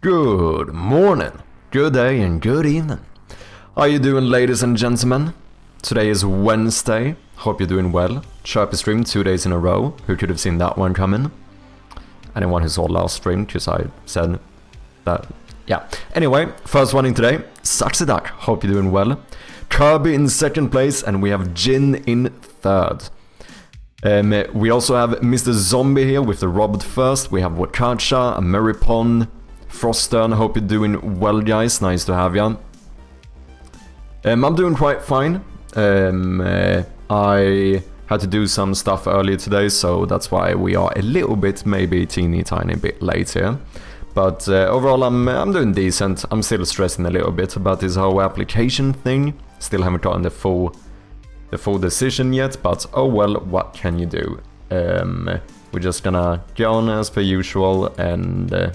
Good morning, good day and good evening. How you doing, ladies and gentlemen? Today is Wednesday. Hope you're doing well. Chirpy stream 2 days in a row. Who could have seen that one coming? Anyone who saw last stream, because I said that. Yeah. Anyway, first one in today. Sucks a duck. Hope you're doing well. Kirby in second place, and we have Jin in third. We also have Mr. Zombie here with the Robot first. We have Wakacha, Ameripon, Frostern. Hope you're doing well, guys. Nice to have ya. I'm doing quite fine. I had to do some stuff earlier today, so that's why we are a little bit, maybe teeny tiny bit late here. But overall, I'm doing decent. I'm still stressing a little bit about this whole application thing. Still haven't gotten the full decision yet, but oh well, what can you do? We're just gonna go on as per usual and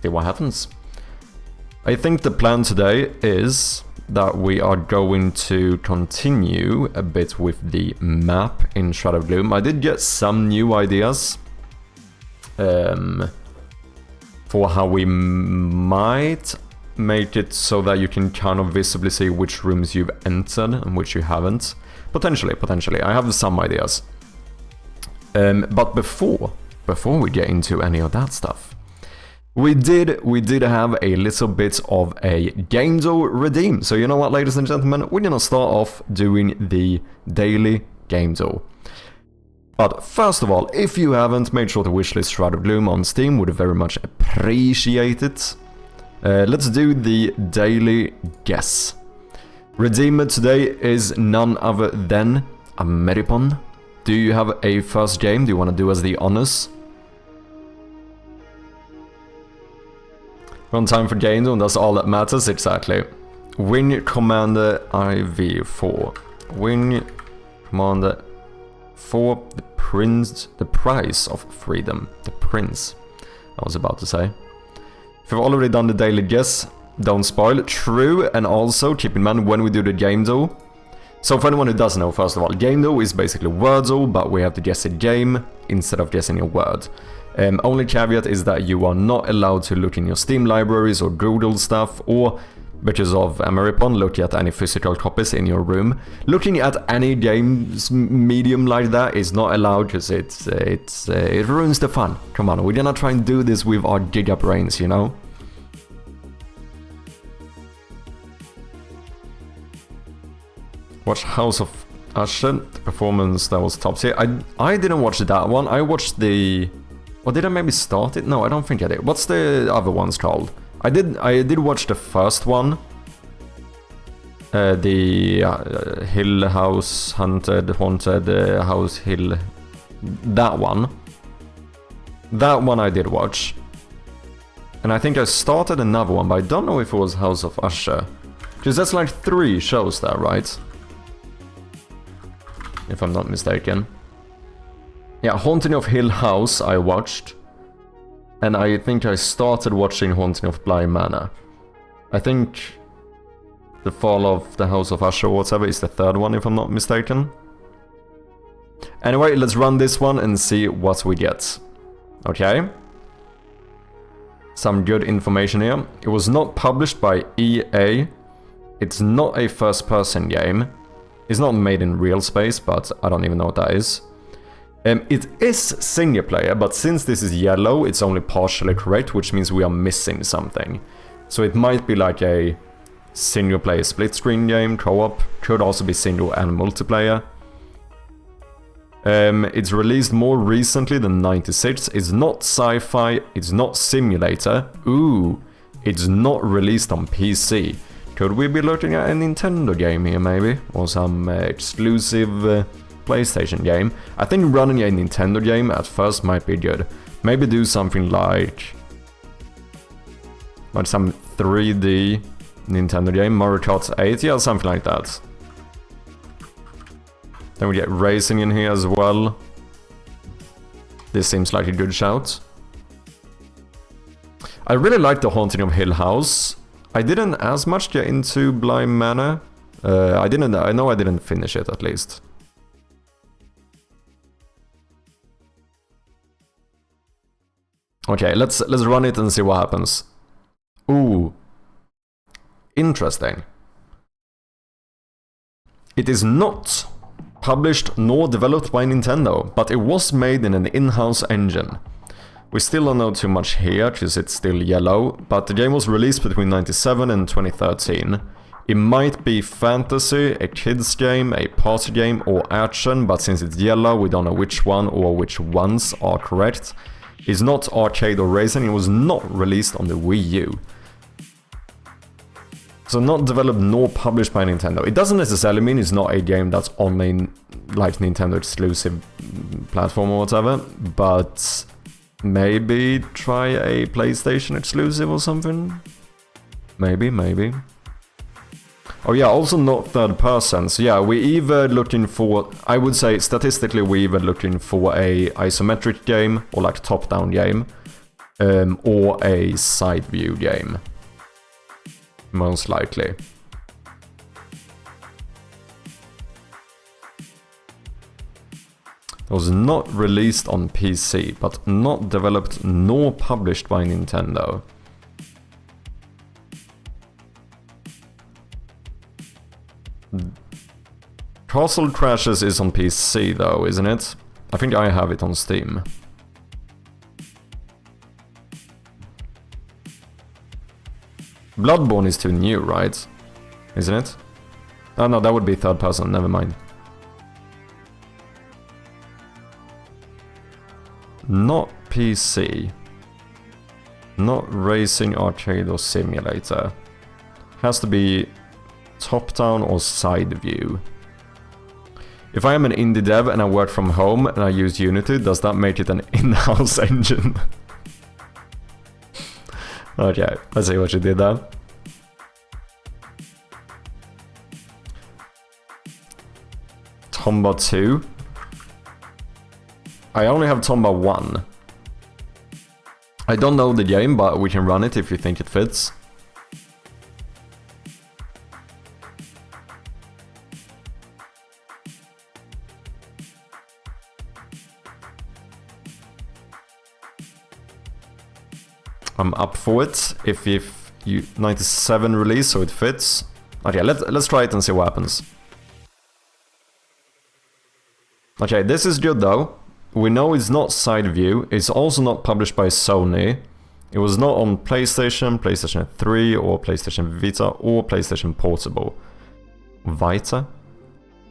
see what happens. I think the plan today is that we are going to continue a bit with the map in Shadow of Gloom. I did get some new ideas for how we might make it so that you can kind of visibly see which rooms you've entered and which you haven't. Potentially. I have some ideas. But before we get into any of that stuff, we did have a little bit of a gamedev redeem. So you know what, ladies and gentlemen, we're gonna start off doing the daily gamedev. But first of all, if you haven't, make sure to wishlist Shadow of Gloom on Steam. Would very much appreciate it. Let's do the daily guess. Redeemer today is none other than Ameripon. Do you have a first game? Do you want to do us the honors? We're on time for game, and that's all that matters, exactly. Win Commander IV4. Win Commander for the Prince, the price of freedom. The Prince, I was about to say. If you've already done the daily guess, don't spoil. True, and also keep in mind when we do the gamedev. So for anyone who doesn't know, first of all, gamedev is basically wordzo, but we have to guess a game instead of guessing a word. Only caveat is that you are not allowed to look in your Steam libraries or Google stuff, or because of Ameripon, look at any physical copies in your room. Looking at any games medium like that is not allowed because it ruins the fun. Come on, we're gonna try and do this with our giga brains, you know? Watch House of Usher, the performance that was top tier. I didn't watch that one. I watched the... Or did I maybe start it? No, I don't think I did. What's the other ones called? I did watch the first one. The Hill House Haunted House Hill. That one. That one I did watch. And I think I started another one, but I don't know if it was House of Usher. Because that's like 3 shows there, right? If I'm not mistaken. Yeah, Haunting of Hill House I watched. And I think I started watching Haunting of Bly Manor. I think The Fall of the House of Usher or whatever is the 3rd one, if I'm not mistaken. Anyway, let's run this one and see what we get. Okay. Some good information here. It was not published by EA. It's not a first-person game. It's not made in real space, but I don't even know what that is. It is single player, but since this is yellow, it's only partially correct, which means we are missing something. So it might be like a single player split screen game, co-op, could also be single and multiplayer. It's released more recently than 96, it's not sci-fi, it's not simulator. Ooh, it's not released on PC. Could we be looking at a Nintendo game here maybe? Or some exclusive PlayStation game? I think running a Nintendo game at first might be good. Maybe do something like some 3D Nintendo game, Mario Kart 8, yeah, something like that. Then we get racing in here as well. This seems like a good shout. I really like the Haunting of Hill House. I didn't as much get into Bly Manor. I know I didn't finish it at least. Okay, let's run it and see what happens. interesting. It is not published nor developed by Nintendo, but it was made in an in-house engine. We still don't know too much here, because it's still yellow, but the game was released between 1997 and 2013. It might be fantasy, a kids game, a party game, or action, but since it's yellow, we don't know which one or which ones are correct. It's not arcade or racing, it was not released on the Wii U. So not developed nor published by Nintendo. It doesn't necessarily mean it's not a game that's only like Nintendo exclusive platform or whatever, but maybe try a PlayStation exclusive or something? Maybe. Oh yeah, also not third person. So yeah, we're either looking for, I would say statistically we're either looking for a isometric game or like top-down game, or a side view game. Most likely. It was not released on PC, but not developed nor published by Nintendo. Castle Crashes is on PC though, isn't it? I think I have it on Steam. Bloodborne is too new, right? Isn't it? Oh no, that would be third person, never mind. Not PC. Not racing, arcade or simulator. Has to be top-down or side view. If I am an indie dev and I work from home and I use Unity, does that make it an in-house engine? Okay, let's see what you did there. Tomba 2. I only have Tomba 1. I don't know the game, but we can run it if you think it fits. I'm up for it. If you 97 release, so it fits. Okay, let's try it and see what happens. Okay, this is good though. We know it's not side view. It's also not published by Sony. It was not on PlayStation, PlayStation 3, or PlayStation Vita, or PlayStation Portable. Vita?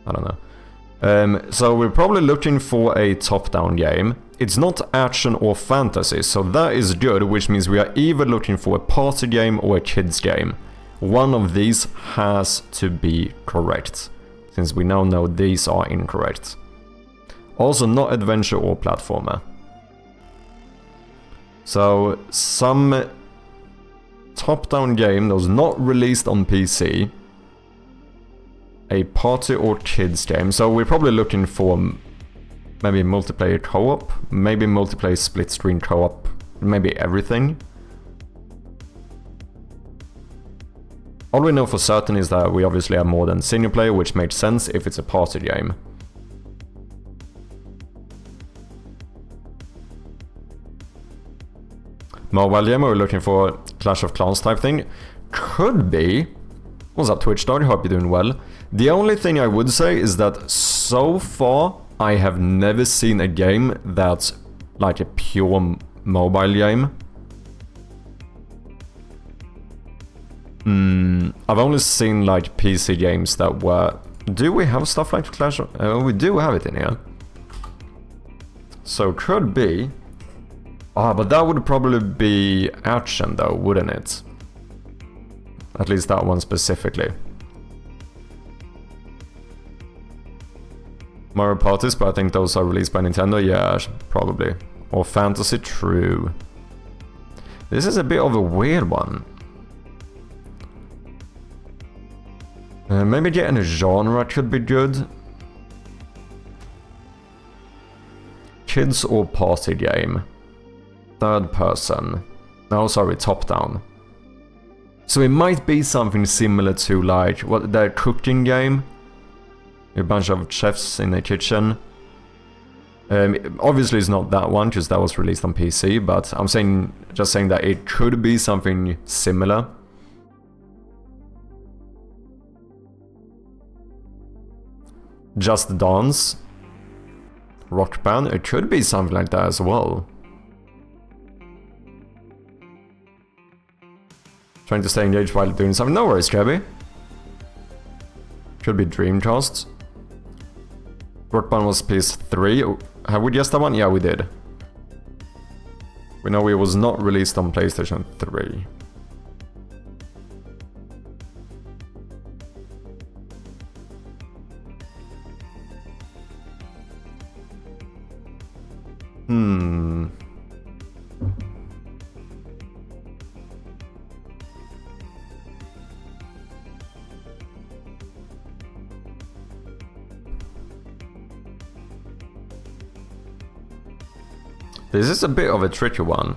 I don't know. So we're probably looking for a top-down game. It's not action or fantasy, so that is good, which means we are either looking for a party game or a kids game. One of these has to be correct, since we now know these are incorrect. Also not adventure or platformer. So some top-down game that was not released on PC. A party or kids game, so we're probably looking for maybe multiplayer co-op, maybe multiplayer split-screen co-op, maybe everything. All we know for certain is that we obviously have more than single player, which makes sense if it's a party game. Mobile game, we're looking for Clash of Clans type thing. Could be. What's up, Twitch dog? Hope you're doing well. The only thing I would say is that so far I have never seen a game that's like a pure mobile game. I've only seen like PC games that were... Do we have stuff like Clash of... we do have it in here. So could be... Ah, but that would probably be action though, wouldn't it? At least that one specifically. Mario Parties, but I think those are released by Nintendo. Yeah, probably. Or fantasy, true. This is a bit of a weird one. Maybe getting a genre could be good. Kids or party game. Third person. No, sorry, top down. So it might be something similar to like what their cooking game. A bunch of chefs in a kitchen. Obviously it's not that one, because that was released on PC, but I'm just saying that it could be something similar. Just Dance. Rock Band. It could be something like that as well. Trying to stay engaged while doing something. No worries, Trebby. Could be Dreamcast. Rock Band was PS3. Have we guessed that one? Yeah, we did. We know it was not released on PlayStation 3. This is a bit of a tricky one.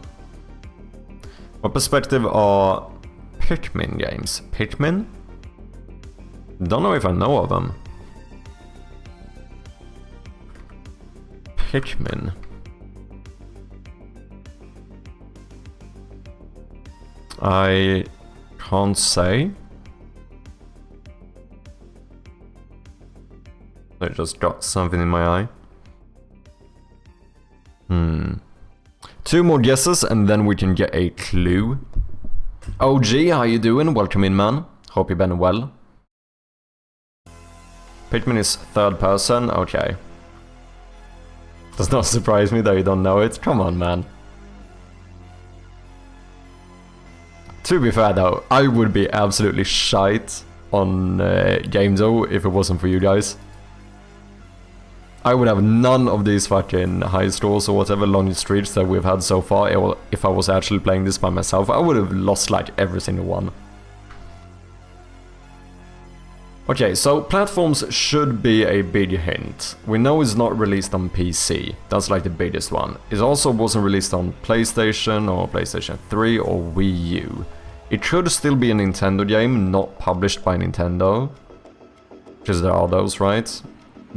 What perspective are Pikmin games? Pikmin? Don't know if I know of them. Pikmin. I can't say. I just got something in my eye. 2 more guesses and then we can get a clue. OG, how you doing? Welcome in, man. Hope you've been well. Pikmin is 3rd person, okay. Does not surprise me that you don't know it. Come on, man. To be fair though, I would be absolutely shite on gamedev if it wasn't for you guys. I would have none of these fucking high scores or whatever long streaks that we've had so far. If I was actually playing this by myself, I would have lost like every single one. Okay, so platforms should be a big hint. We know it's not released on PC. That's like the biggest one. It also wasn't released on PlayStation or PlayStation 3 or Wii U. It could still be a Nintendo game, not published by Nintendo. Because there are those, right?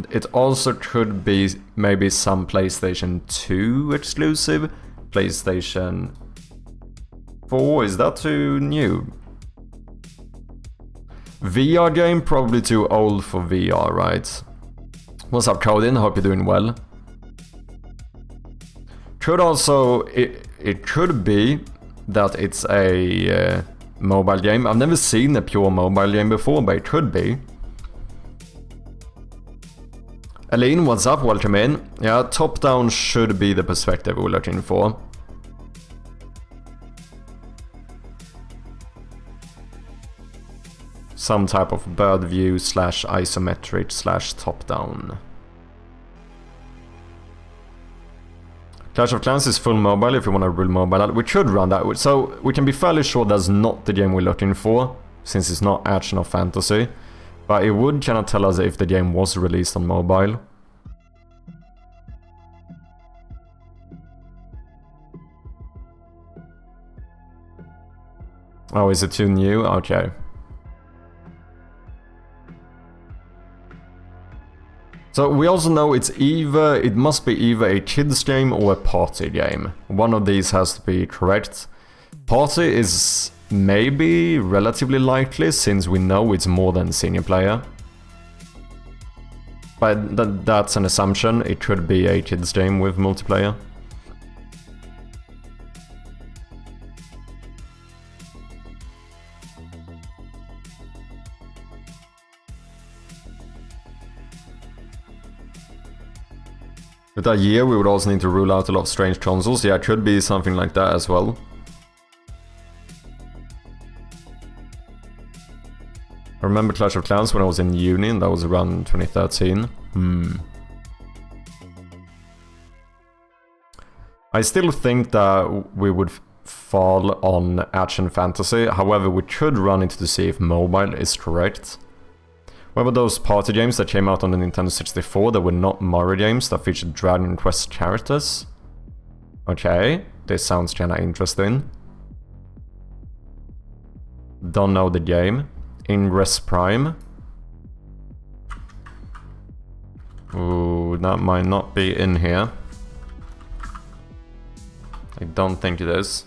It also could be maybe some PlayStation 2 exclusive. PlayStation 4, is that too new? VR game, probably too old for VR, right? What's up, Codin? Hope you're doing well. Could also, it could be that it's a mobile game. I've never seen a pure mobile game before, but it could be. Aline, what's up? Welcome in. Yeah, top-down should be the perspective we're looking for. Some type of bird view / isometric / top-down. Clash of Clans is full mobile if you want to rule mobile. We could run that, so we can be fairly sure that's not the game we're looking for, since it's not action or fantasy. But it would kind of tell us if the game was released on mobile. Oh, is it too new? Okay. So we also know it must be either a kids game or a party game. One of these has to be correct. Party is maybe relatively likely, since we know it's more than single player. But that's an assumption. It could be a kids game with multiplayer. With that year, we would also need to rule out a lot of strange consoles. Yeah, it could be something like that as well. I remember Clash of Clans when I was in uni, and that was around 2013. I still think that we would fall on action fantasy. However, we could run into to see if mobile is correct. What about those party games that came out on the Nintendo 64 that were not Mario games that featured Dragon Quest characters? Okay, this sounds kinda interesting. Don't know the game. Ingress Prime. Ooh, that might not be in here. I don't think it is.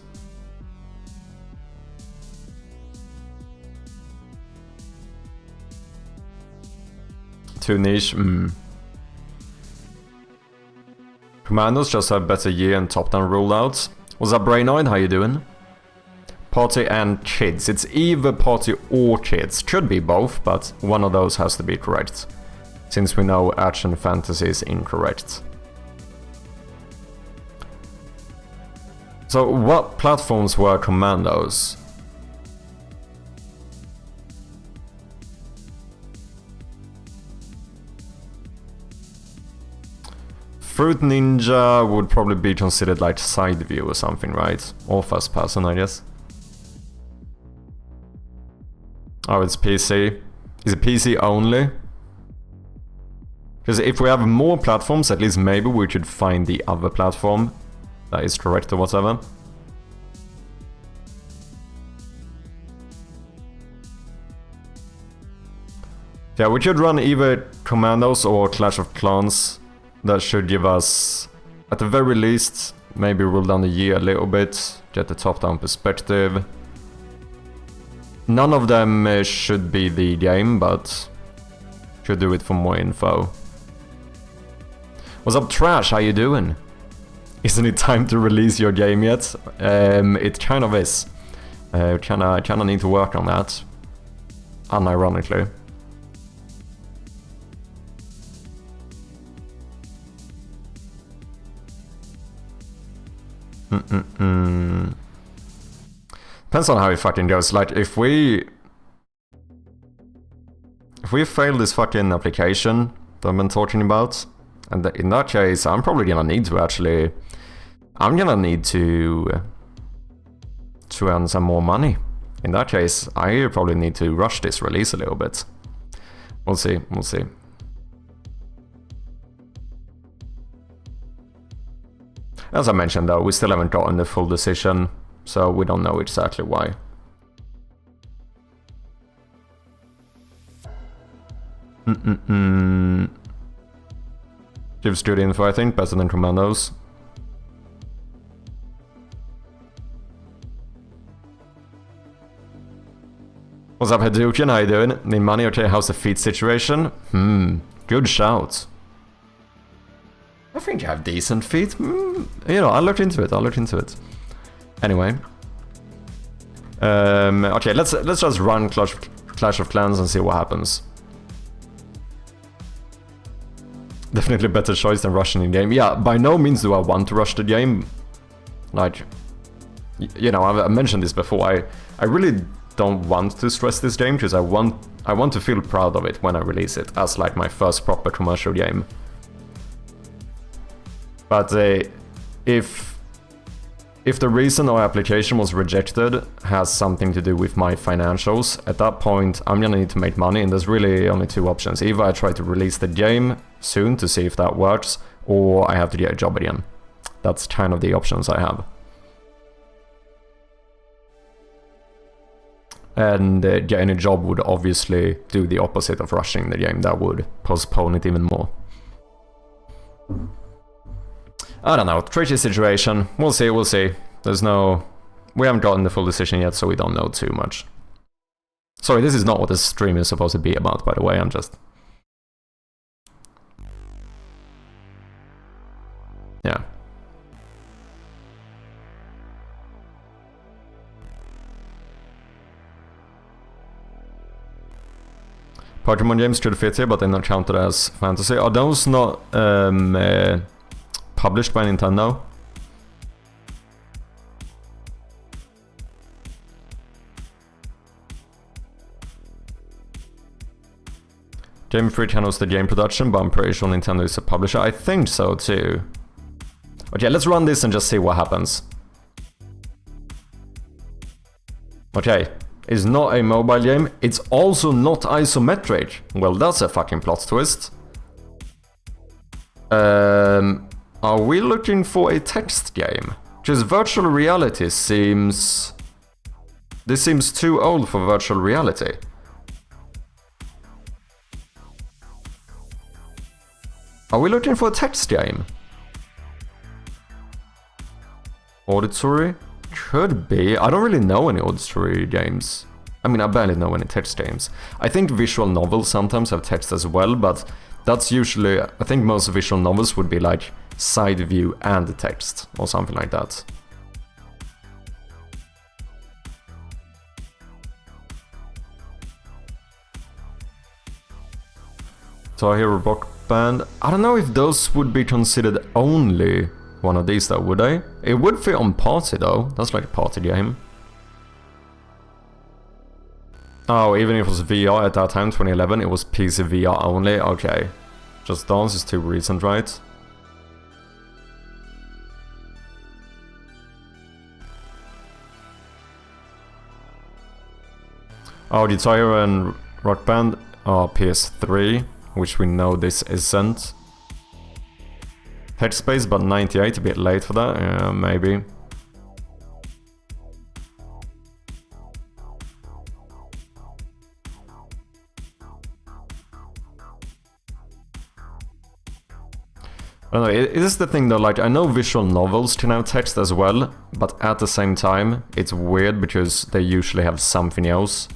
Too niche? Commandos just have better year and top-down rollouts. What's up, Brainoid? How you doing? Party and kids. It's either party or kids. Should be both, but one of those has to be correct. Since we know action fantasy is incorrect. So what platforms were Commandos? Fruit Ninja would probably be considered like side view or something, right? Or first person, I guess. Oh, it's PC. Is it PC only? Because if we have more platforms, at least maybe we should find the other platform that is correct or whatever. Yeah, we should run either Commandos or Clash of Clans. That should give us, at the very least, maybe roll down the year a little bit, get the top-down perspective. None of them should be the game, but should do it for more info. What's up, Trash? How you doing? Isn't it time to release your game yet? It kind of is. Kinda need to work on that. Unironically. Depends on how it fucking goes. Like, if we fail this fucking application that I've been talking about, and in that case, I'm probably gonna need to actually... I'm gonna need to earn some more money. In that case, I probably need to rush this release a little bit. We'll see, we'll see. As I mentioned though, we still haven't gotten the full decision, so we don't know exactly why. Gives good info, I think, better than Commandos. What's up, Hadouken? How you doing? Need money? Okay, how's the feet situation? Good shout. I think you have decent feet. You know, I'll look into it. I'll look into it. Anyway. Okay, let's just run Clash of Clans and see what happens. Definitely better choice than rushing the game. Yeah, by no means do I want to rush the game. Like, you know, I've mentioned this before. I really don't want to stress this game because I want to feel proud of it when I release it as like my first proper commercial game. But if the reason our application was rejected has something to do with my financials, at that point I'm gonna need to make money, and there's really only two options. Either I try to release the game soon to see if that works, or I have to get a job again. That's kind of the options I have. And getting a job would obviously do the opposite of rushing the game. That would postpone it even more. I don't know, tricky situation. We'll see, we'll see. We haven't gotten the full decision yet, so we don't know too much. Sorry, this is not what this stream is supposed to be about, by the way, I'm just... Yeah. Pokemon games should fit here, but they're not counted as fantasy. Are those not published by Nintendo? Game Freak handles the game production, but I'm pretty sure Nintendo is a publisher. I think so too. Okay, let's run this and just see what happens. Okay, it's not a mobile game. It's also not isometric. Well, that's a fucking plot twist. Are we looking for a text game? Because virtual reality seems... This seems too old for virtual reality. Are we looking for a text game? Auditory? Could be. I don't really know any auditory games. I mean, I barely know any text games. I think visual novels sometimes have text as well, but that's usually... I think most visual novels would be like side view and text, or something like that. Guitar Hero Rock Band. I don't know if those would be considered only one of these though, would they? It would fit on Party though. That's like a party game. Oh, even if it was VR at that time, 2011, it was PC VR only? Okay. Just Dance is too recent, right? Oh, Guitar Hero and Rock Band are PS3, which we know this isn't. Headspace, but 98, a bit late for that, yeah, maybe. I don't know, it is the thing though, like, I know visual novels can have text as well, but at the same time, it's weird because they usually have something else.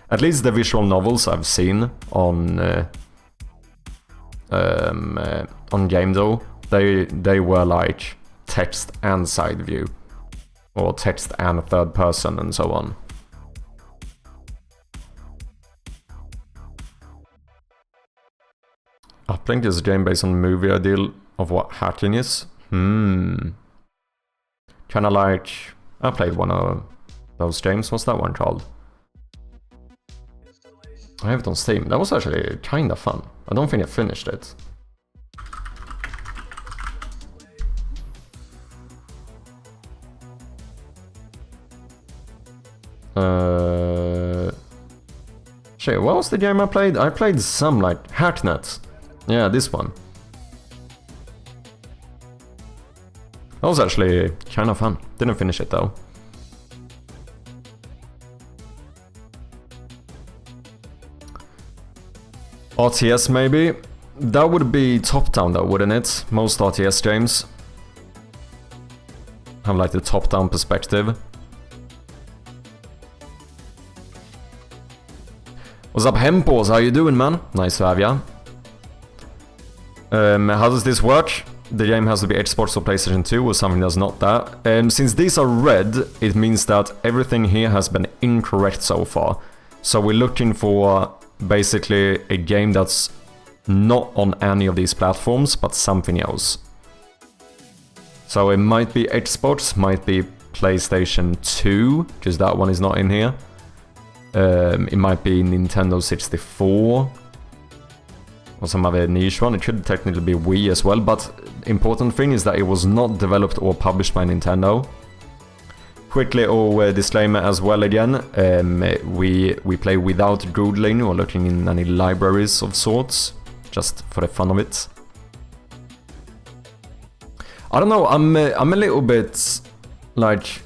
At least the visual novels I've seen on gamedev, they were like text and side view, or text and third person and so on. Uplink is a game based on a movie ideal of what hacking is. Kinda like... I played one of those games. What's that one called? I have it on Steam. That was actually kinda fun. I don't think I finished it. Shit, what was the game I played? I played some like Hacknet. Yeah, this one. That was actually kind of fun. Didn't finish it though. RTS maybe? That would be top-down though, wouldn't it? Most RTS games have like the top-down perspective. What's up, Hempos? How you doing, man? Nice to have ya. How does this work? The game has to be Xbox or PlayStation 2 or something that's not that. Since these are red, it means that everything here has been incorrect so far. So we're looking for basically a game that's not on any of these platforms, but something else. So it might be Xbox, might be PlayStation 2, because that one is not in here. It might be Nintendo 64. Or some other niche one. It should technically be Wii as well, but important thing is that it was not developed or published by Nintendo. Quickly, disclaimer as well again, we play without Googling or looking in any libraries of sorts, just for the fun of it. I don't know, I'm a little bit, like,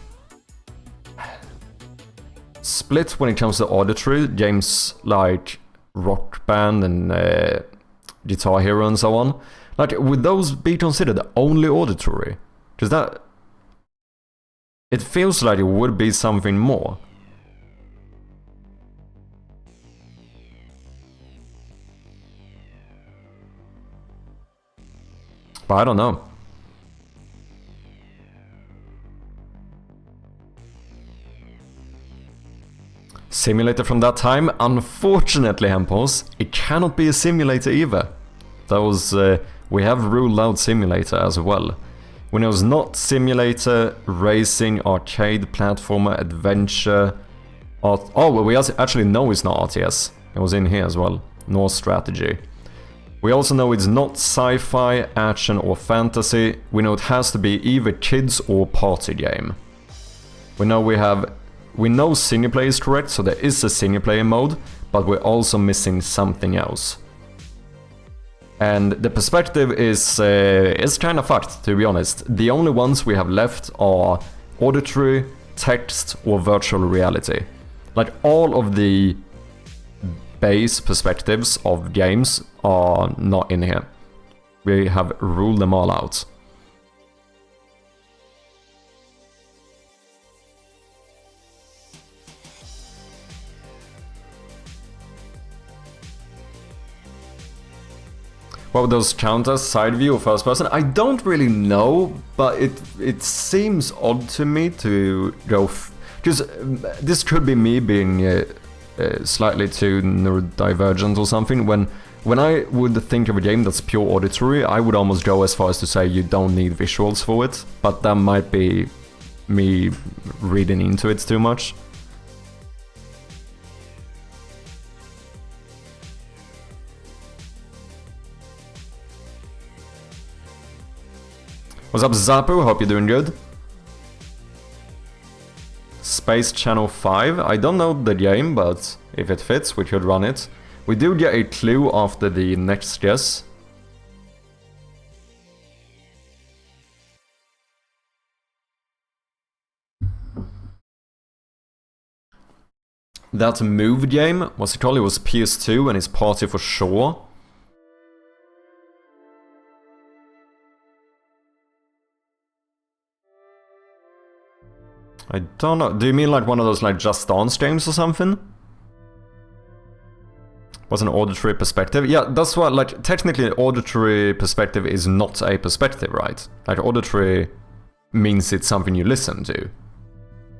split when it comes to auditory. Games like Rock Band and Guitar Hero and so on. Like, would those be considered only auditory? Because that... It feels like it would be something more. But I don't know. Simulator from that time? Unfortunately, Hempos, it cannot be a simulator either. That was... we have ruled out simulator as well. When it was not simulator, racing, arcade, platformer, adventure... Oh, well, we actually know it's not RTS. It was in here as well. Nor strategy. We also know it's not sci-fi, action or fantasy. We know it has to be either kids or party game. We know single player is correct, so there is a single player mode, but we're also missing something else. And the perspective is kind of fucked, to be honest. The only ones we have left are auditory, text, or virtual reality. Like, all of the base perspectives of games are not in here. We have ruled them all out. What would those count as? Side view or first person? I don't really know, but it seems odd to me to go... Because this could be me being slightly too neurodivergent or something. When I would think of a game that's pure auditory, I would almost go as far as to say you don't need visuals for it. But that might be me reading into it too much. What's up, Zapu? Hope you're doing good. Space Channel 5. I don't know the game, but if it fits, we could run it. We do get a clue after the next guess. That Move game, what's it called? It was PS2 and it's Party for Sure. I don't know. Do you mean like one of those like Just Dance games or something? Was an auditory perspective? Yeah, that's what, like, technically auditory perspective is not a perspective, right? Like, auditory means it's something you listen to,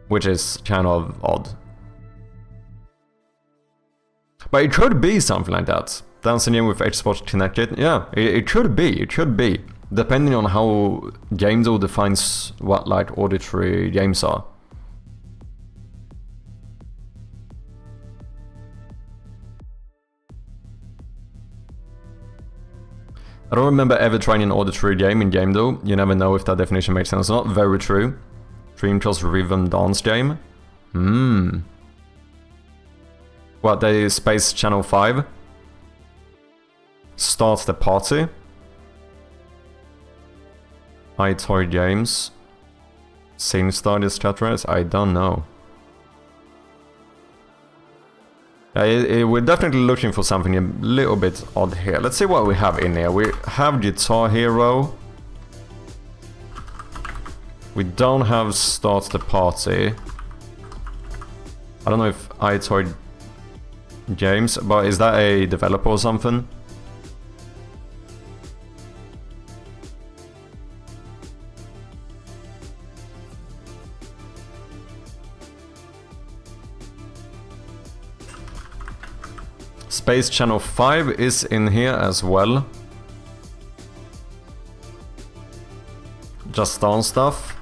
which is kind of odd. But it could be something like that. Dancing in with Xbox connected. Yeah, it could be. Depending on how gamedev defines what, like, auditory games are. I don't remember ever trying an auditory game in gamedev. You never know if that definition makes sense or not. Very true. Dreamcast Rhythm Dance game. What, the Space Channel 5? Start the Party. iToy Games. SingStar is chatterers? I don't know. We're definitely looking for something a little bit odd here. Let's see what we have in here. We have Guitar Hero. We don't have Start the Party. I don't know if iToy Games, but is that a developer or something? Space Channel 5 is in here as well. Just Dance stuff.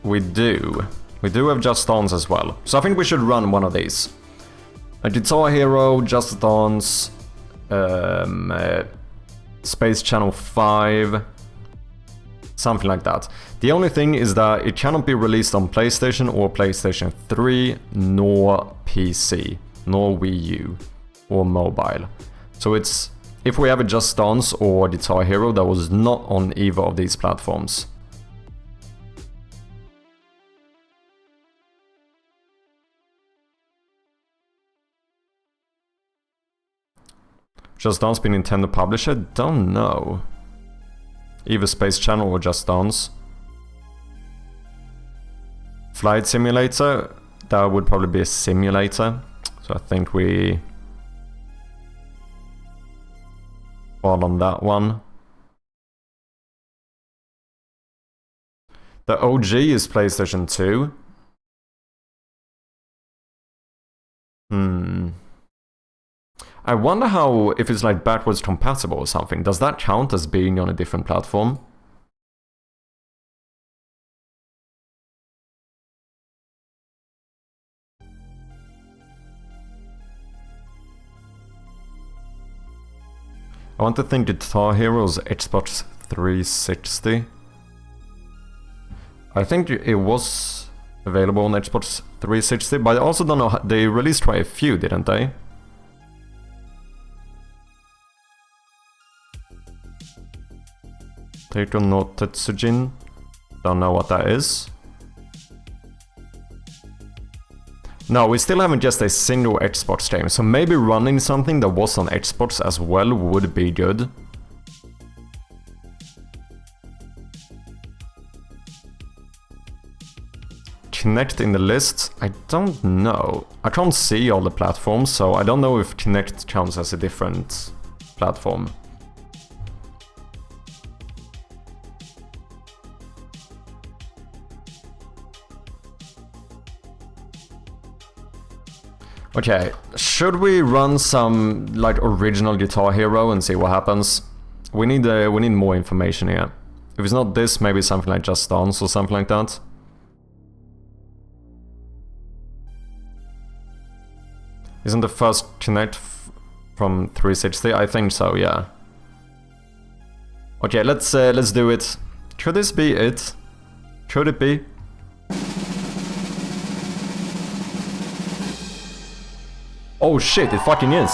We do. We do have Just Dance as well. So I think we should run one of these. A Guitar Hero, Just Dance, Space Channel 5, something like that. The only thing is that it cannot be released on PlayStation or PlayStation 3, nor PC, nor Wii U. Or mobile. So it's, if we have a Just Dance or Guitar Hero that was not on either of these platforms. Just Dance be Nintendo publisher? Don't know. Either Space Channel or Just Dance. Flight Simulator? That would probably be a simulator. So I think we... on that one. The OG is PlayStation 2. I wonder how, if it's like backwards compatible or something. Does that count as being on a different platform? I want to think Guitar Hero's Xbox 360. I think it was available on Xbox 360, but I also don't know, they released quite a few, didn't they? Teiko no Tetsujin. Don't know what that is. No, we still haven't just a single Xbox game, so maybe running something that was on Xbox as well would be good. Kinect in the list? I don't know. I can't see all the platforms, so I don't know if Kinect counts as a different platform. Okay, should we run some like original Guitar Hero and see what happens? We need more information here. If it's not this, maybe something like Just Dance or something like that. Isn't the first Kinect from 360? I think so, yeah. Okay, let's do it. Could this be it? Could it be? Oh shit, it fucking is.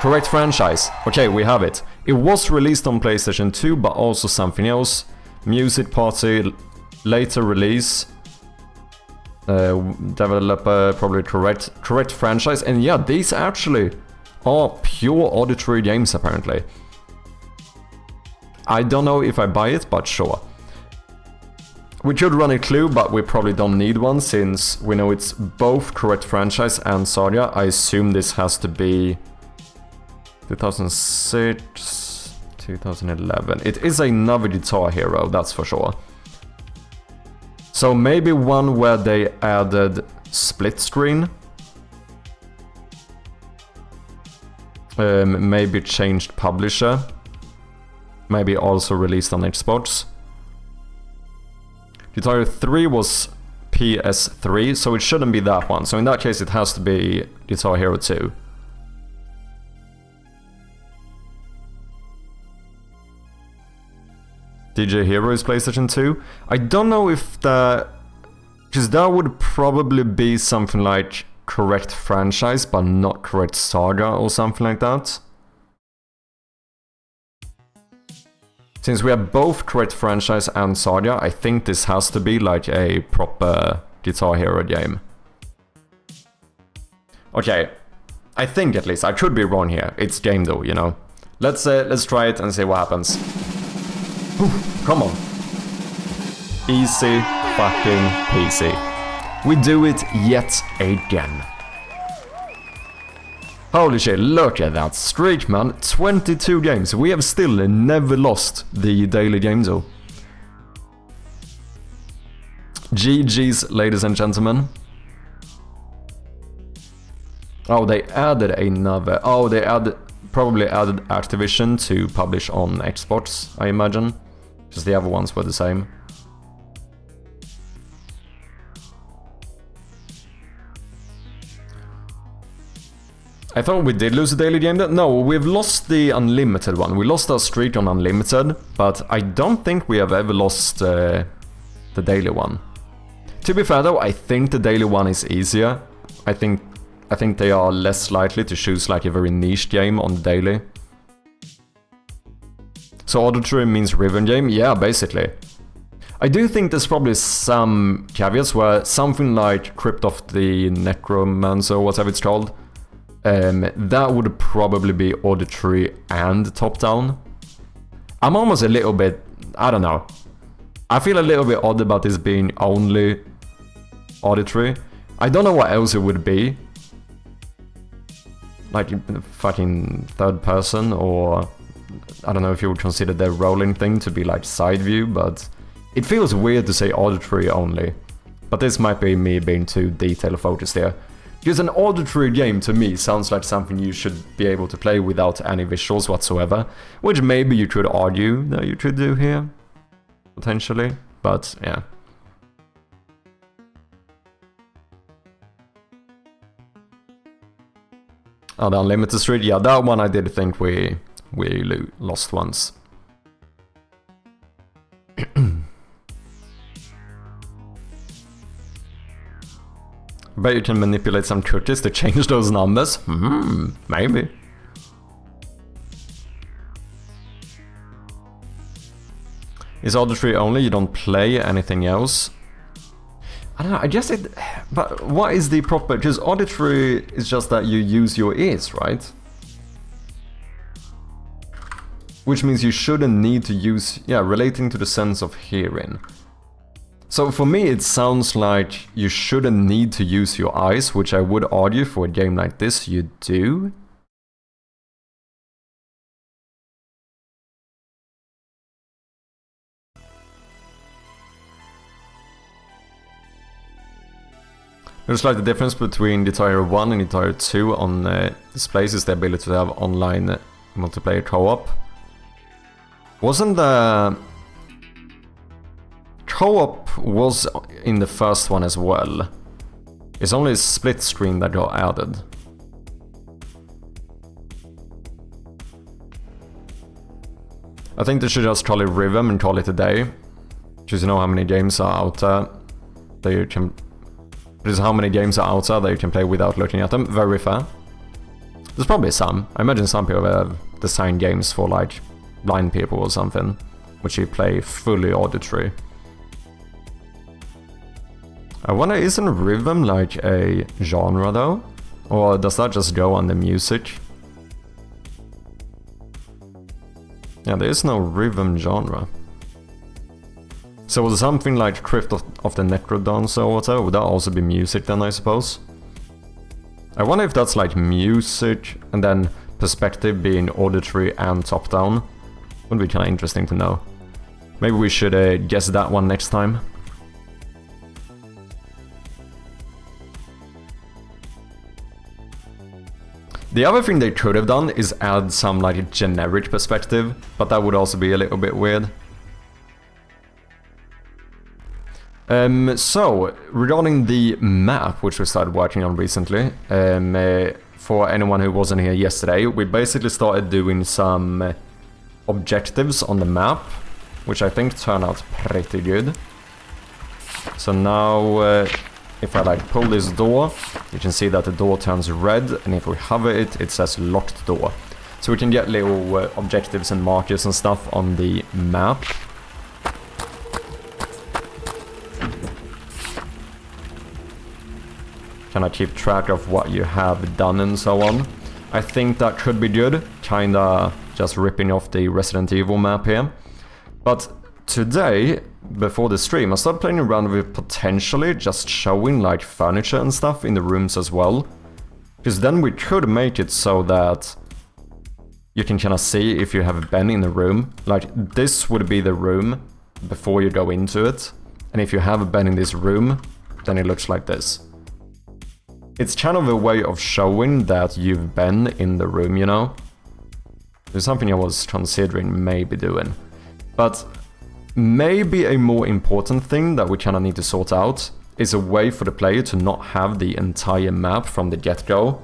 Correct franchise. Okay, we have it. It was released on PlayStation 2, but also something else. Music Party, later release. Developer probably correct franchise. And yeah, these actually are pure auditory games apparently. I don't know if I buy it, but sure. We could run a clue, but we probably don't need one since we know it's both correct franchise and Saga. I assume this has to be 2006, 2011. It is another Guitar Hero, that's for sure. So maybe one where they added split screen. Maybe changed publisher. Maybe also released on Xbox. Guitar Hero 3 was PS3, so it shouldn't be that one. So in that case, it has to be Guitar Hero 2. DJ Hero is PlayStation 2. I don't know if the... because that would probably be something like correct franchise, but not correct saga or something like that. Since we have both correct franchise and saga, I think this has to be like a proper Guitar Hero game. Okay, I think at least. I could be wrong here. It's game though, you know. Let's try it and see what happens. Whew, come on. Easy fucking peasy. We do it yet again. Holy shit, look at that streak, man. 22 games. We have still never lost the daily game though. GG's, ladies and gentlemen. Oh, they added another... oh, they probably added Activision to publish on Xbox, I imagine. Because the other ones were the same. I thought we did lose the daily game. No, we've lost the unlimited one. We lost our streak on unlimited, but I don't think we have ever lost the daily one. To be fair though, I think the daily one is easier. I think they are less likely to choose like a very niche game on the daily. So auditory means rhythm game? Yeah, basically. I do think there's probably some caveats where something like Crypt of the Necromancer, or whatever it's called, that would probably be auditory and top-down. I'm almost a little bit... I don't know. I feel a little bit odd about this being only auditory. I don't know what else it would be. Like fucking third person, or... I don't know if you would consider the rolling thing to be like side view, but... it feels weird to say auditory only. But this might be me being too detail focused here. Because an auditory game to me sounds like something you should be able to play without any visuals whatsoever. Which maybe you could argue that you could do here. Potentially. But yeah. Oh, the Unlimited Street. Yeah, that one I did think we lost once. Bet you can manipulate some cookies to change those numbers. Maybe. Is auditory only? You don't play anything else? I don't know, I guess it... but what is the proper... because auditory is just that you use your ears, right? Which means you shouldn't need to use... yeah, relating to the sense of hearing. So for me it sounds like you shouldn't need to use your eyes, which I would argue for a game like this you do. Looks like the difference between the Tier 1 and the Tier 2 on displays is the ability to have online multiplayer co-op. Wasn't the... Co-op was in the first one as well. It's only a split screen that got added. I think they should just call it Rhythm and call it a day. Because you know how many games are out there that you can... There's how many games are out there that you can play without looking at them. Very fair. There's probably some. I imagine some people have designed games for like blind people or something, which you play fully auditory. I wonder, isn't rhythm like a genre though? Or does that just go under music? Yeah, there is no rhythm genre. So would something like Crypt of the Necrodancer or whatever, would that also be music then, I suppose? I wonder if that's like music and then perspective being auditory and top-down. Would be kind of interesting to know. Maybe we should guess that one next time. The other thing they could have done is add some like generic perspective, but that would also be a little bit weird. So, regarding the map, which we started working on recently, for anyone who wasn't here yesterday, we basically started doing some objectives on the map, which I think turned out pretty good. So now, if I like pull this door, you can see that the door turns red, and if we hover it, it says locked door. So we can get little objectives and markers and stuff on the map. Kind of keep track of what you have done and so on. I think that could be good, kinda just ripping off the Resident Evil map here. But today, before the stream, I started playing around with potentially just showing like furniture and stuff in the rooms as well. Because then we could make it so that you can kind of see if you have been in the room. Like this would be the room before you go into it. And if you have been in this room, then it looks like this. It's kind of a way of showing that you've been in the room, you know? There's something I was considering maybe doing. But maybe a more important thing that we kind of need to sort out is a way for the player to not have the entire map from the get-go.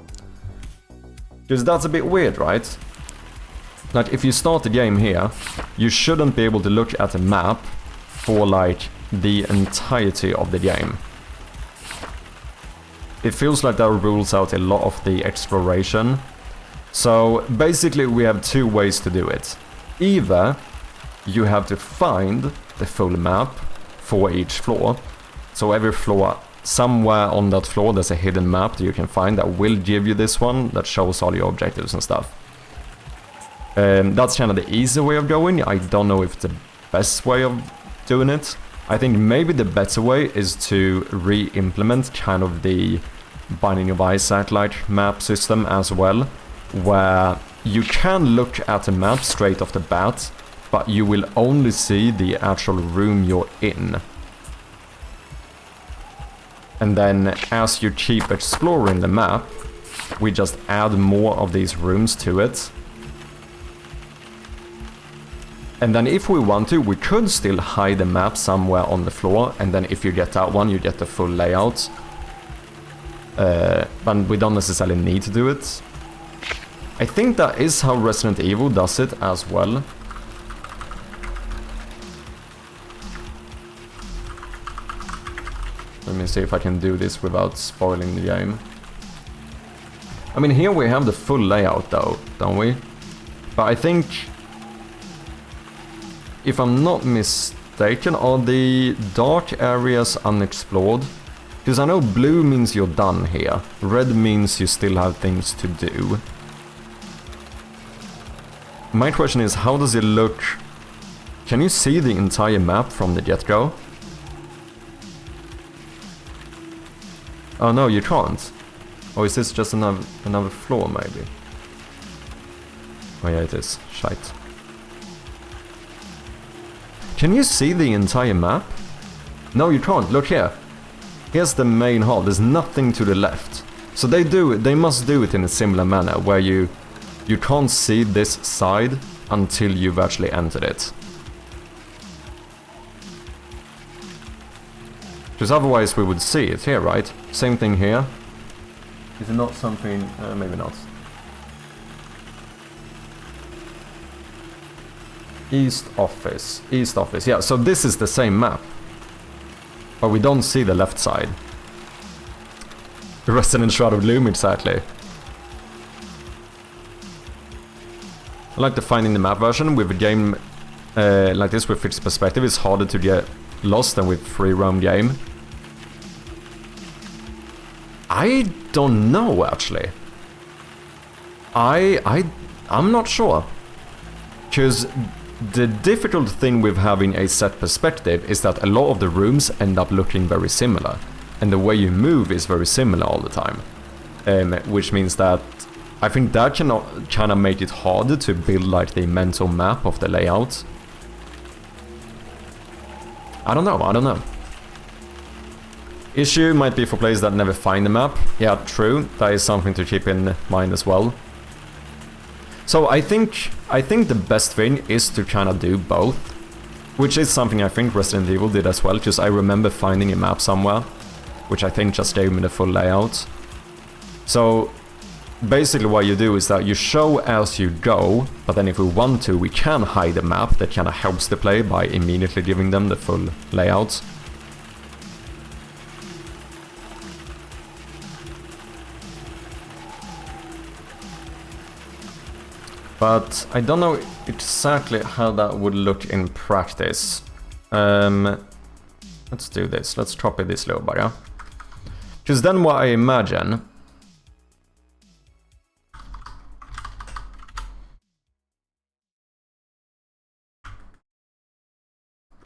Because that's a bit weird, right? Like, if you start the game here, you shouldn't be able to look at a map for, like, the entirety of the game. It feels like that rules out a lot of the exploration. So basically we have two ways to do it. Either you have to find the full map for each floor. So every floor, somewhere on that floor there's a hidden map that you can find that will give you this one that shows all your objectives and stuff. That's kind of the easy way of going. I don't know if it's the best way of doing it. I think maybe the better way is to re-implement kind of the Binding of Isaac like map system as well, where you can look at the map straight off the bat, but you will only see the actual room you're in. And then as you keep exploring the map, we just add more of these rooms to it. And then if we want to, we could still hide the map somewhere on the floor, and then if you get that one, you get the full layout. But we don't necessarily need to do it. I think that is how Resident Evil does it as well. Let me see if I can do this without spoiling the game. I mean, here we have the full layout though, don't we? But I think, if I'm not mistaken, are the dark areas unexplored? Because I know blue means you're done here. Red means you still have things to do. My question is, how does it look? Can you see the entire map from the get-go? Oh no, you can't. Or is this just another floor maybe? Oh yeah, it is. Shite. Can you see the entire map? No, you can't. Look here. here's the main hall, there's nothing to the left. So they must do it in a similar manner, where you can't see this side until you've actually entered it. Because otherwise we would see it here, right? Same thing here. Is it not something... maybe not. East office, yeah, so this is the same map. But we don't see the left side. Resident Shroud of Gloom, exactly. I like the finding the map version. With a game like this with fixed perspective, it's harder to get lost than with free roam game. I don't know, actually. I'm not sure. Because the difficult thing with having a set perspective is that a lot of the rooms end up looking very similar. And the way you move is very similar all the time. Which means that I think that can kind of make it harder to build like the mental map of the layout. I don't know. Issue might be for players that never find the map. Yeah, true. That is something to keep in mind as well. So I think the best thing is to kind of do both. Which is something I think Resident Evil did as well, because I remember finding a map somewhere, which I think just gave me the full layout. So basically what you do is that you show as you go, but then if we want to, we can hide a map that kind of helps the player by immediately giving them the full layout. But I don't know exactly how that would look in practice. Let's do this. Let's copy this little bar, yeah? Because then what I imagine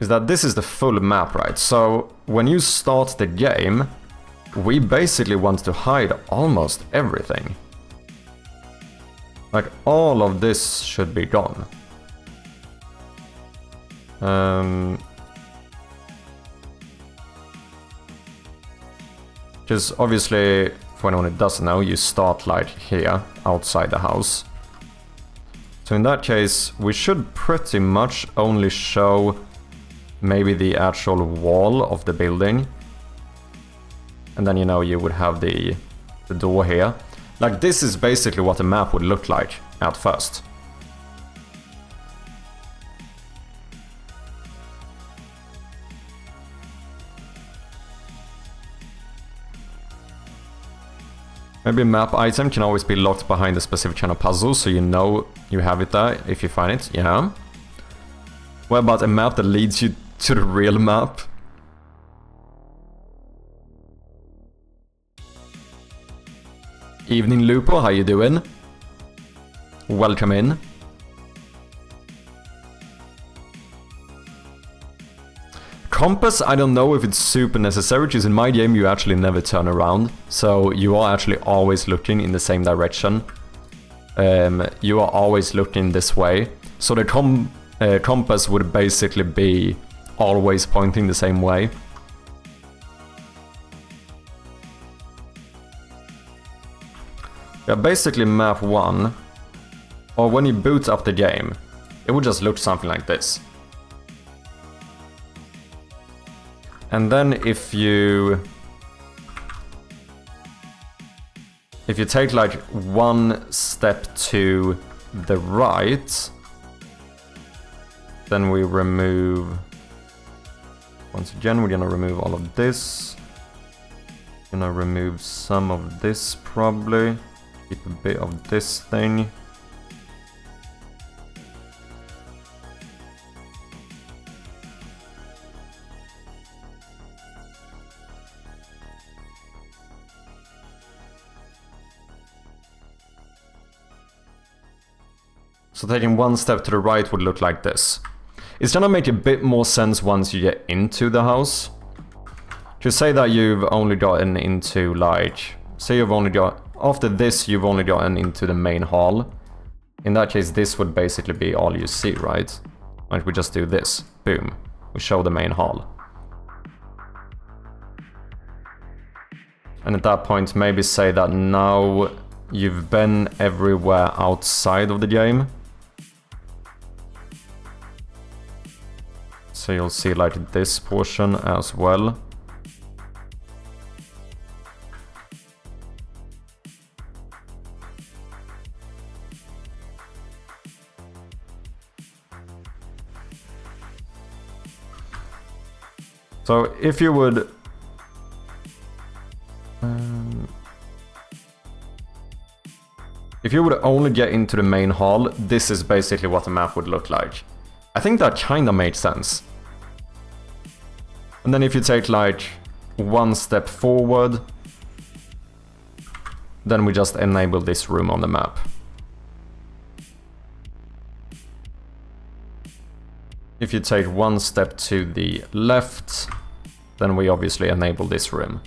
is that this is the full map, right? So when you start the game, we basically want to hide almost everything. Like, all of this should be gone. Because obviously, for anyone who doesn't know, you start like here, outside the house. So in that case, we should pretty much only show maybe the actual wall of the building. And then, you know, you would have the door here. Like, this is basically what the map would look like at first. Maybe a map item can always be locked behind a specific kind of puzzle, so you know you have it there if you find it, yeah. What about a map that leads you to the real map? Evening Lupo, how you doing? Welcome in. Compass, I don't know if it's super necessary, because in my game you actually never turn around. So you are actually always looking in the same direction. You are always looking this way. So the compass would basically be always pointing the same way. Yeah, basically map 1, or when you boot up the game, it would just look something like this. And then if you take like one step to the right, then we remove, once again we're gonna remove all of this, gonna remove some of this probably, keep a bit of this thing. So taking one step to the right would look like this. It's gonna make a bit more sense once you get into the house. Just say that you've only gotten into like, say you've only got, after this you've only gotten into the main hall. In that case this would basically be all you see, right? Like we just do this, boom, we show the main hall. And at that point, maybe say that now you've been everywhere outside of the game. So you'll see like this portion as well. So if you would only get into the main hall, this is basically what the map would look like. I think that kinda made sense. And then if you take like one step forward, then we just enable this room on the map. If you take one step to the left, then we obviously enable this room.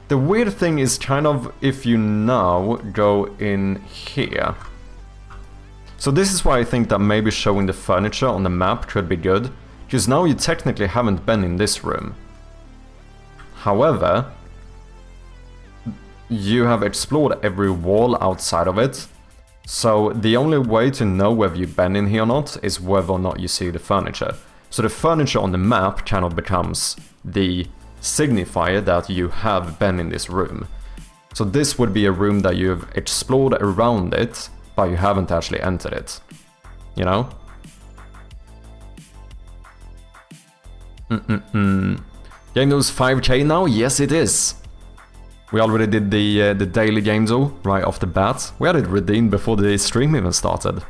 The weird thing is kind of if you now go in here. So this is why I think that maybe showing the furniture on the map could be good, because now you technically haven't been in this room. However, you have explored every wall outside of it, so the only way to know whether you've been in here or not is whether or not you see the furniture. So the furniture on the map kind of becomes the signifier that you have been in this room. So this would be a room that you've explored around it, but you haven't actually entered it. You know? Game knows 5k now? Yes, it is. We already did the daily game though, right off the bat. We had it redeemed before the stream even started.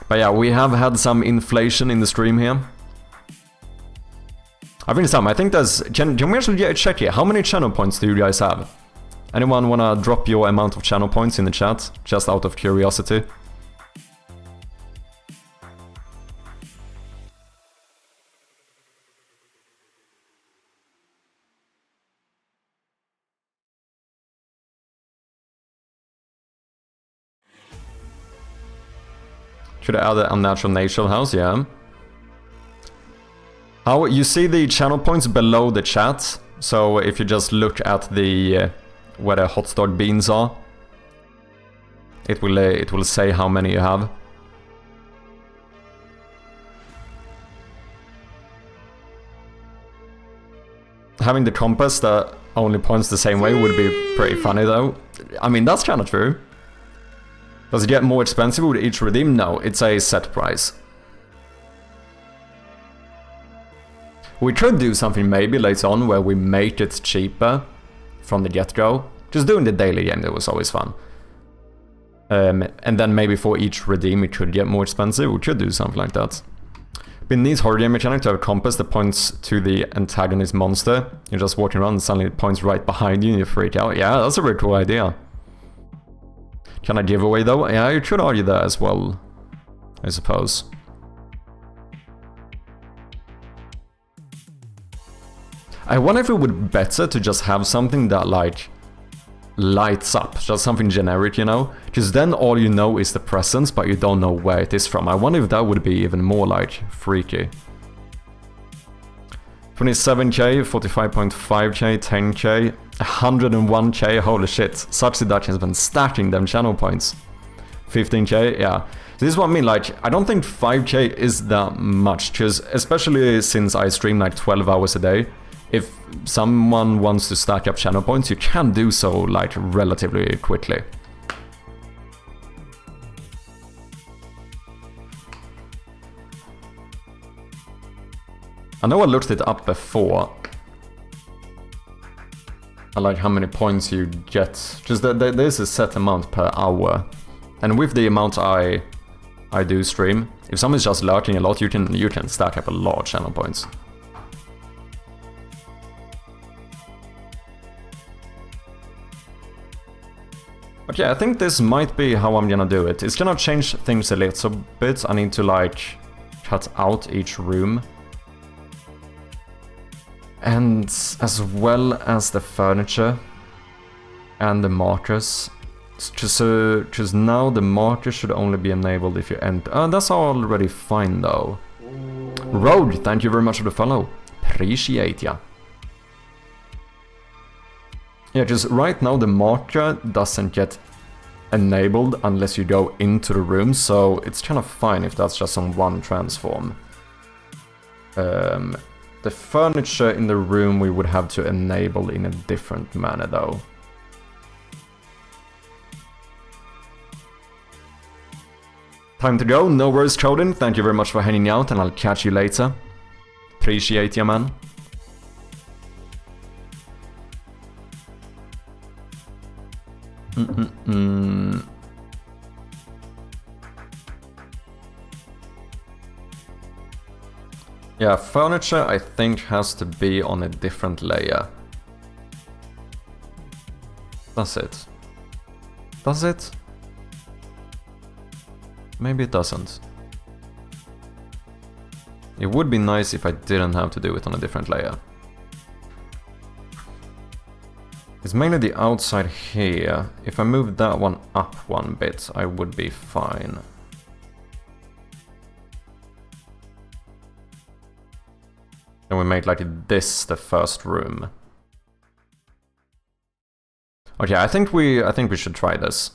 But yeah, we have had some inflation in the stream here. I think it's time. I think there's... Can we actually check here? How many channel points do you guys have? Anyone wanna drop your amount of channel points in the chat? Just out of curiosity. Should I add an unnatural natural house? Yeah. How you see the channel points below the chat? So if you just look at the where the hot dog beans are, it will say how many you have. Having the compass that only points the same way would be pretty funny though. I mean, that's kind of true. Does it get more expensive with each redeem? No, it's a set price. We could do something maybe later on where we make it cheaper from the get-go. Just doing the daily game, that was always fun. And then maybe for each redeem it could get more expensive. We could do something like that. Beneath horror game mechanic to have a compass that points to the antagonist monster. You're just walking around and suddenly it points right behind you and you freak out. Yeah, that's a really cool idea. Can I give away though? Yeah, you could argue that as well, I suppose. I wonder if it would be better to just have something that like lights up, just something generic, you know? Because then all you know is the presence, but you don't know where it is from. I wonder if that would be even more like freaky. 27k, 45.5k, 10k, 101k, holy shit. Such Seduction has been stacking them channel points. 15k, yeah. This is what I mean, like, I don't think 5k is that much, because especially since I stream like 12 hours a day, if someone wants to stack up channel points, you can do so like relatively quickly. I know I looked it up before. I like how many points you get. Just there's a set amount per hour. And with the amount I do stream, if someone's just lurking a lot, you can stack up a lot of channel points. But yeah, I think this might be how I'm gonna do it. It's gonna change things a little bit. I need to like cut out each room. And as well as the furniture and the markers, Just now the marker should only be enabled if you enter. That's already fine though. Road, thank you very much for the follow. Appreciate ya. Yeah, just right now the marker doesn't get enabled unless you go into the room, so it's kind of fine if that's just on one transform. The furniture in the room we would have to enable in a different manner though. Time to go, no worries Chodin, thank you very much for hanging out and I'll catch you later. Appreciate ya, man. Yeah, furniture I think has to be on a different layer. Does it? Does it? Maybe it doesn't. It would be nice if I didn't have to do it on a different layer. It's mainly the outside here. If I move that one up one bit, I would be fine. And we make like this the first room. Okay, I think we should try this.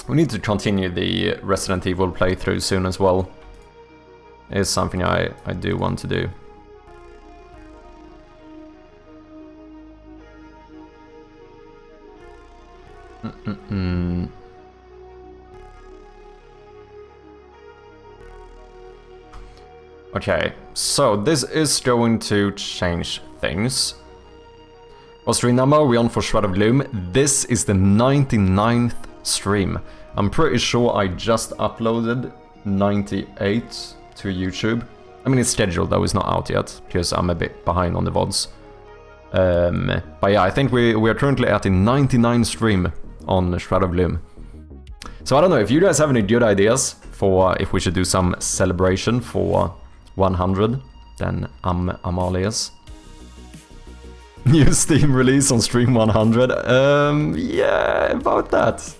We need to continue the Resident Evil playthrough soon as well. It's something I do want to do. Okay, so this is going to change things. What's stream number? We're on for Shroud of Gloom. This is the 99th stream. I'm pretty sure I just uploaded 98 to YouTube. I mean, it's scheduled though, it's not out yet, because I'm a bit behind on the VODs. But yeah, I think we are currently at the 99th stream on Shroud of Gloom. So I don't know, if you guys have any good ideas for if we should do some celebration for 100, then I'm all ears. New Steam release on stream 100? Yeah, about that.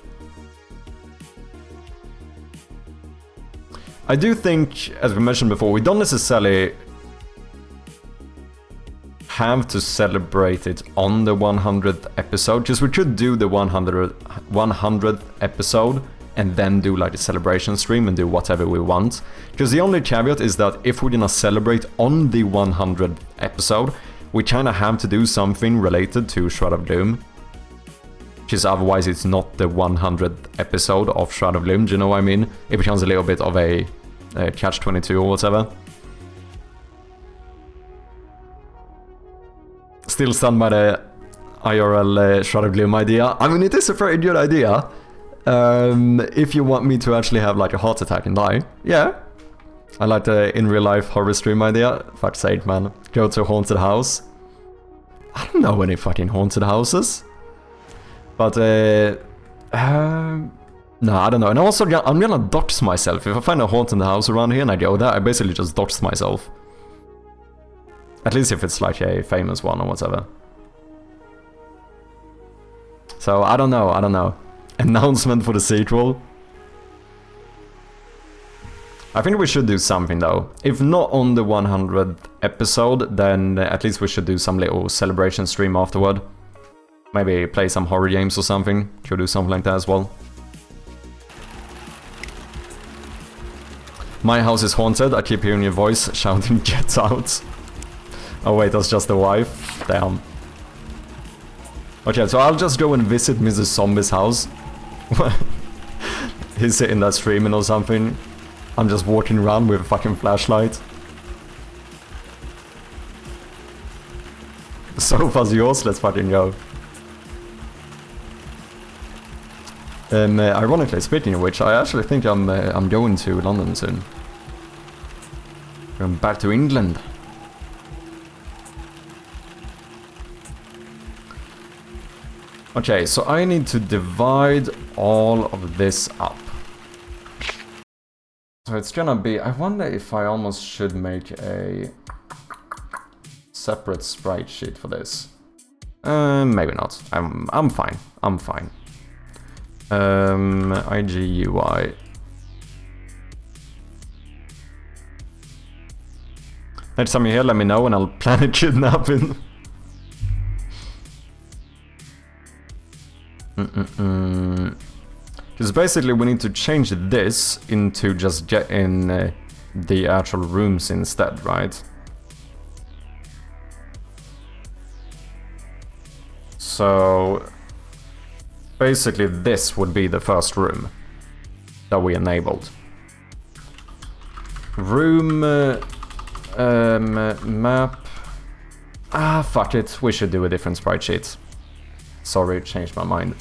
I do think, as we mentioned before, we don't necessarily have to celebrate it on the 100th episode, because we could do the 100th episode and then do like a celebration stream and do whatever we want. Because the only caveat is that if we're gonna celebrate on the 100th episode, we kind of have to do something related to Shroud of Gloom. Because otherwise it's not the 100th episode of Shroud of Gloom, do you know what I mean? It becomes a little bit of a catch-22 or whatever. Still stunned by the IRL Shroud of Gloom idea. I mean, it is a very good idea. If you want me to actually have like a heart attack and die, yeah. I like the in real life horror stream idea. Fuck's sake, man. Go to a haunted house. I don't know any fucking haunted houses. But, no, I don't know. And also, I'm gonna dox myself. If I find a haunted house around here and I go there, I basically just dox myself. At least if it's like a famous one or whatever. So, I don't know. Announcement for the sequel. I think we should do something though. If not on the 100th episode, then at least we should do some little celebration stream afterward. Maybe play some horror games or something. Should do something like that as well. My house is haunted. I keep hearing your voice shouting, "Get out!" Oh wait, that's just the wife. Damn. Okay, so I'll just go and visit Mrs. Zombie's house. He's sitting there streaming or something. I'm just walking around with a fucking flashlight. The sofa's yours, let's fucking go. Ironically, speaking of which, I actually think I'm going to London soon. Going back to England. Okay, so I need to divide all of this up. So it's gonna be... I wonder if I almost should make a separate sprite sheet for this. Maybe not. I'm fine. I'm fine. IGUI. Next time you're here, let me know and I'll plan a kidnapping. Because basically we need to change this into just get in the actual rooms instead, right? So basically this would be the first room that we enabled. Room map. Ah, fuck it. We should do a different sprite sheet. Sorry, changed my mind.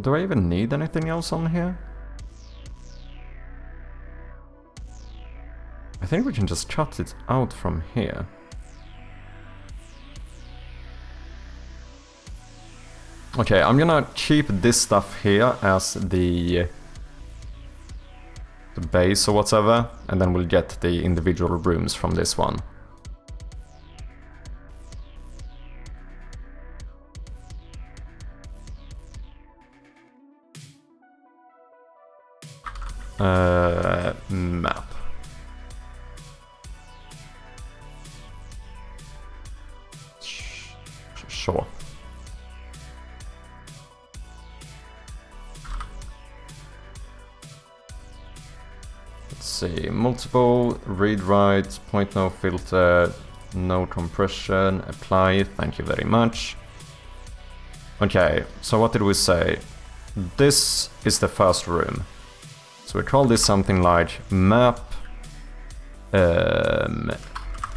Do I even need anything else on here? I think we can just cut it out from here. Okay, I'm gonna keep this stuff here as the base or whatever, and then we'll get the individual rooms from this one. Map. Sure. Let's see. Multiple, read write, point no filter, no compression, apply. Thank you very much. Okay, so what did we say? This is the first room. So we call this something like map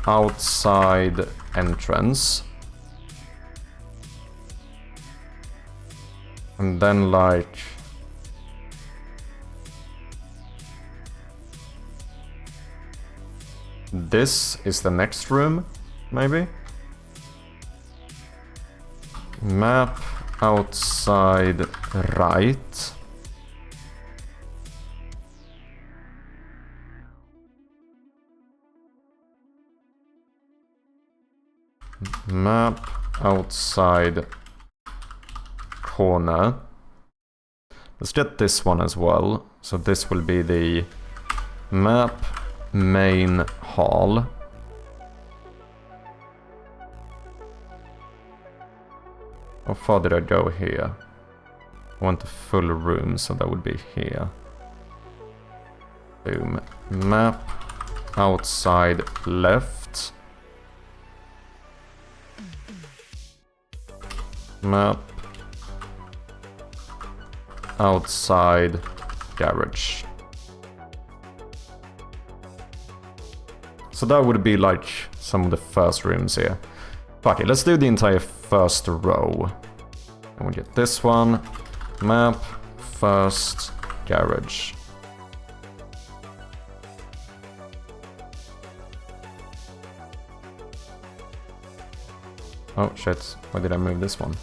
outside entrance. And then like this is the next room, maybe? Map outside right. Map outside corner. Let's get this one as well. So this will be the map main hall. How far did I go here? I want the full room, so that would be here. Boom. Map outside left. Map outside garage. So that would be like some of the first rooms here. Fuck it, let's do the entire first row. And we get this one. Map first garage. Oh shit, why did I move this one?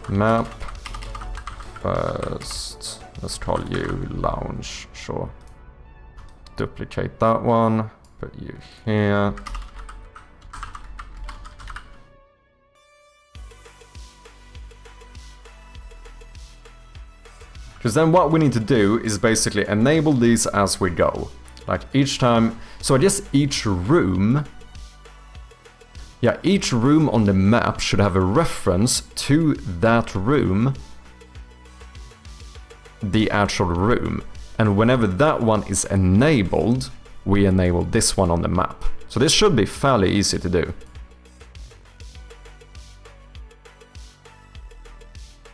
Map first, let's call you lounge, sure. Duplicate that one, put you here. Because then what we need to do is basically enable these as we go. Like each time, so I guess each room, yeah, each room on the map should have a reference to that room, the actual room. And whenever that one is enabled, we enable this one on the map. So this should be fairly easy to do.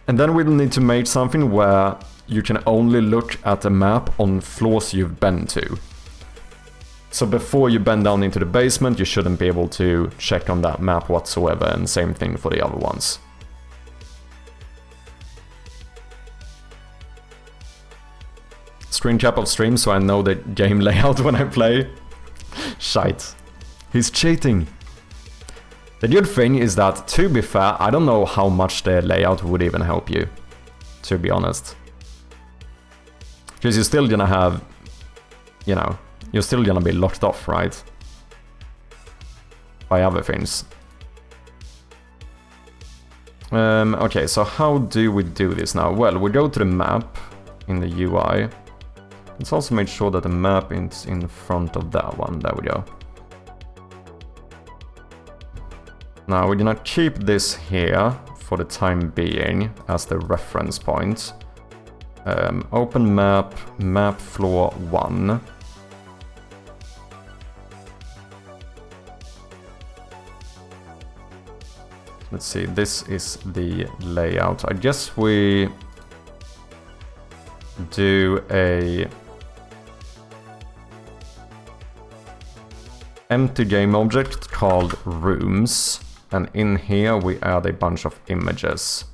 And then we'll need to make something where you can only look at the map on floors you've been to. So before you bend down into the basement, you shouldn't be able to check on that map whatsoever, and same thing for the other ones. Screen cap of stream so I know the game layout when I play. Shite. He's cheating. The good thing is that, to be fair, I don't know how much the layout would even help you, to be honest. Because you're still gonna have, you know, you're still gonna be locked off, right? By other things. Okay, so how do we do this now? Well, we go to the map in the UI. Let's also make sure that the map is in front of that one. There we go. Now we're gonna keep this here for the time being as the reference point. Open map, map floor 1. Let's see, this is the layout. I guess we do a empty game object called rooms, and in here we add a bunch of images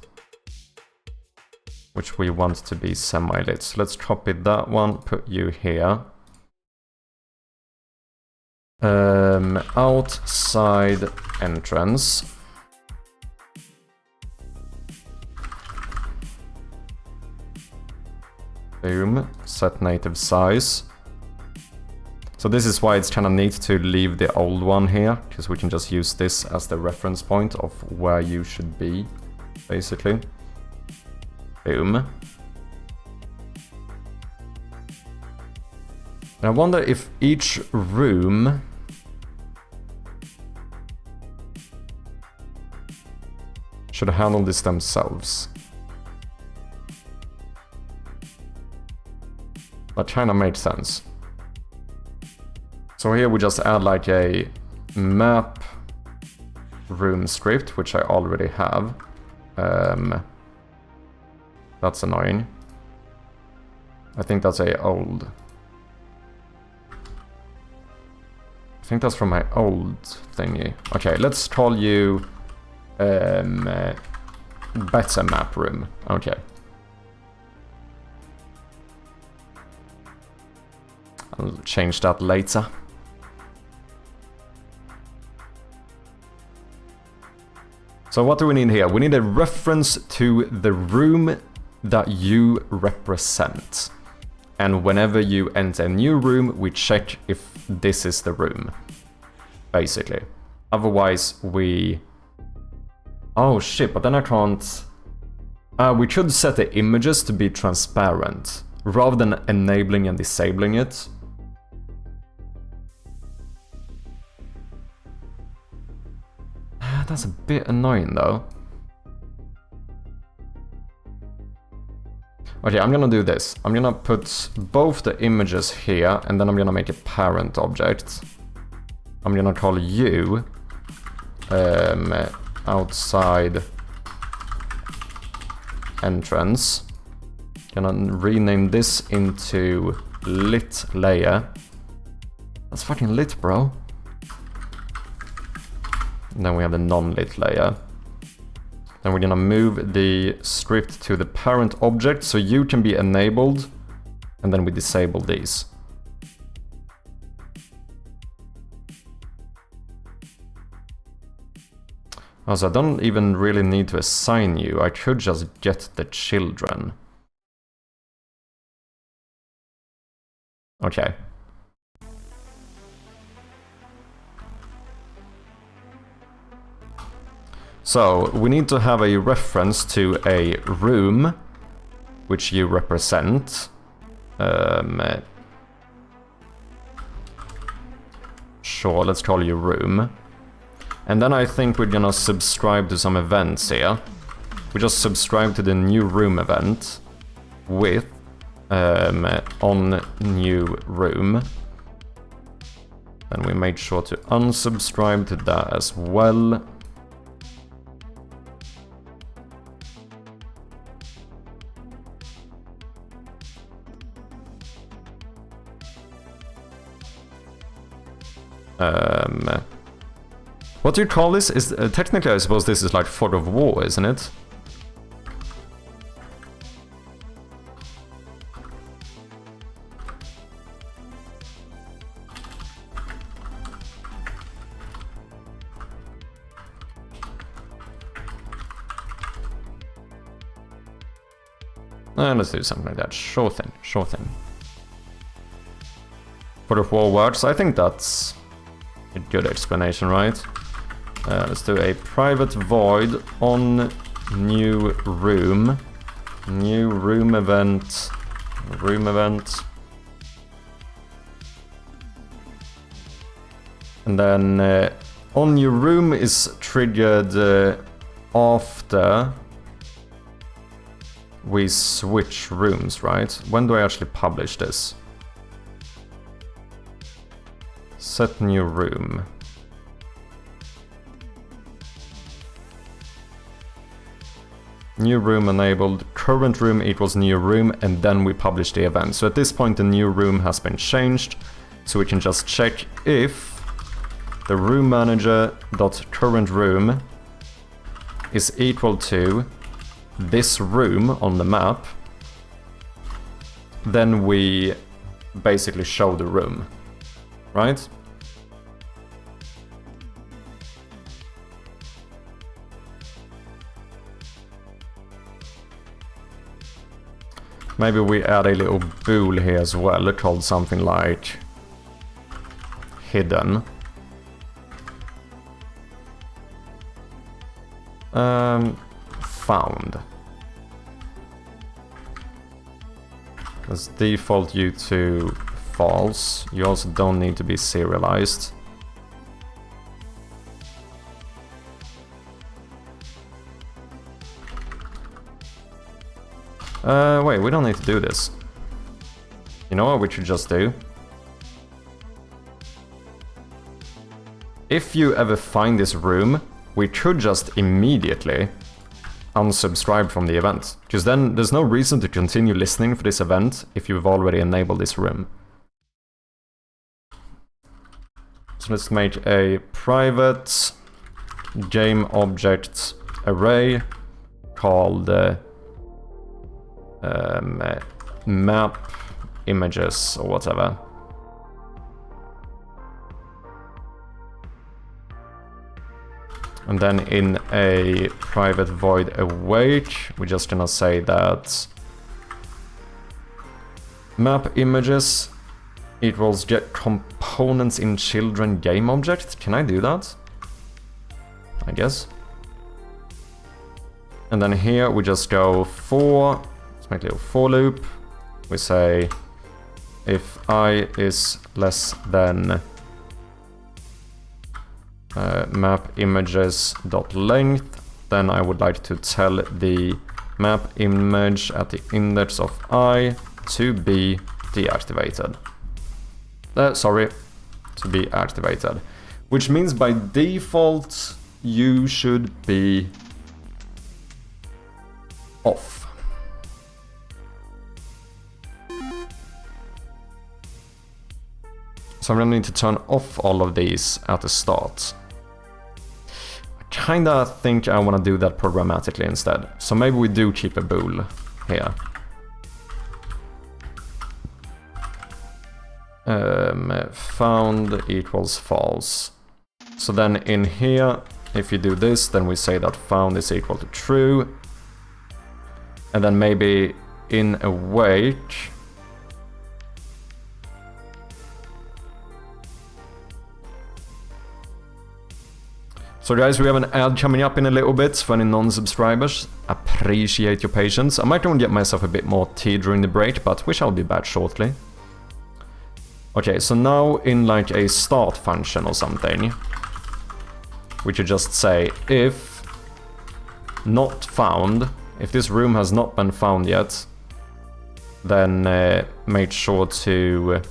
which we want to be semi-lit. So let's copy that one, put you here. Outside entrance. Boom, set native size. So this is why it's kind of neat to leave the old one here, because we can just use this as the reference point of where you should be, basically. Boom. And I wonder if each room should handle this themselves. That kind of makes sense. So here we just add like a map room script, which I already have. That's annoying. I think that's a old. I think that's from my old thingy. Okay, let's call you better map room. Okay. I'll change that later. So what do we need here? We need a reference to the room that you represent. And whenever you enter a new room, we check if this is the room, basically. Otherwise, we... Oh shit, but then I can't... we could set the images to be transparent, rather than enabling and disabling it. That's a bit annoying though. Okay, I'm gonna do this. I'm gonna put both the images here, and then I'm gonna make a parent object. I'm gonna call you outside entrance. Gonna rename this into lit layer. That's fucking lit, bro. And then we have the non-lit layer. Then we're gonna move the script to the parent object so you can be enabled, and then we disable these. Also, I don't even really need to assign you. I could just get the children. Okay. So, we need to have a reference to a room, which you represent. Sure, let's call you room. And then I think we're gonna subscribe to some events here. We just subscribe to the new room event with on new room. Then we made sure to unsubscribe to that as well. What do you call this? Is technically, I suppose this is like fog of war, isn't it? Let's do something like that. Sure thing, sure thing. Fog of war works. I think that's a good explanation, right? Let's do a private void on new room. New room event. Room event. And then on new room is triggered after we switch rooms, right? When do I actually publish this? Set new room. New room enabled, current room equals new room, and then we publish the event. So at this point the new room has been changed, so we can just check if the room manager dot current room is equal to this room on the map, then we basically show the room, right? Maybe we add a little bool here as well, called something like hidden. Found. Let's default you to false. You also don't need to be serialized. Wait, we don't need to do this. You know what we should just do? If you ever find this room, we could just immediately unsubscribe from the event, because then there's no reason to continue listening for this event if you've already enabled this room. So let's make a private game object array called map images or whatever. And then in a private void await, we're just gonna say that map images equals get components in children game object. Can I do that? I guess. And then here we just go for, let's make a little for loop. We say if I is less than map images dot length, then I would like to tell the map image at the index of I to be deactivated. Sorry, to be activated. Which means by default you should be off. So I'm gonna need to turn off all of these at the start. I kinda think I wanna do that programmatically instead. So maybe we do keep a bool here. Found equals false. So then in here, if you do this, then we say that found is equal to true. And then maybe in await, so guys, we have an ad coming up in a little bit for any non-subscribers. Appreciate your patience. I might go and get myself a bit more tea during the break, but we shall be back shortly. Okay, so now in like a start function or something, we should just say if not found, if this room has not been found yet, then make sure to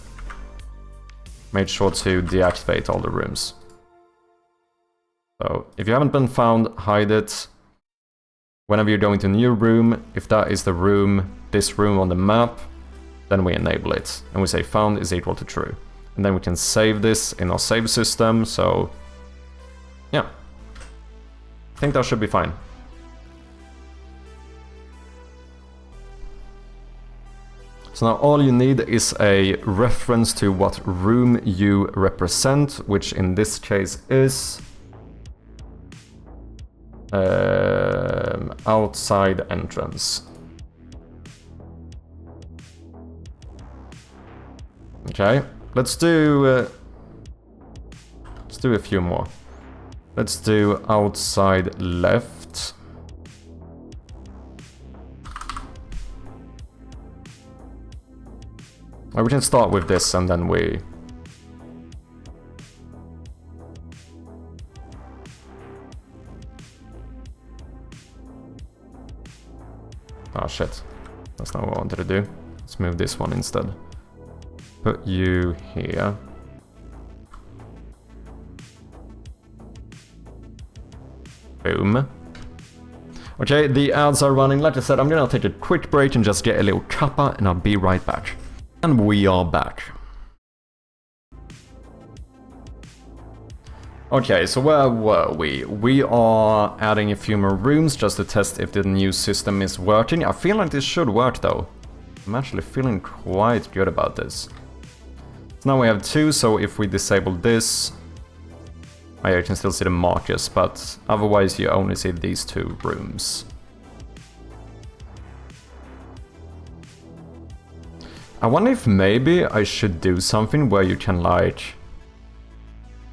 deactivate all the rooms. So if you haven't been found, hide it. Whenever you go into a new room, if that is the room, this room on the map, then we enable it. And we say found is equal to true. And then we can save this in our save system, so yeah. I think that should be fine. So now all you need is a reference to what room you represent, which in this case is outside entrance. Okay, let's do a few more. Let's do outside left. We can start with this and then we... Oh shit, that's not what I wanted to do. Let's move this one instead. Put you here. Boom. Okay, the ads are running. Like I said, I'm gonna take a quick break and just get a little cuppa and I'll be right back. And we are back. Okay, so where were we? We are adding a few more rooms just to test if the new system is working. I feel like this should work though. I'm actually feeling quite good about this. So now we have 2, so if we disable this... Oh, yeah, you can still see the markers, but otherwise you only see these 2 rooms. I wonder if maybe I should do something where you can like...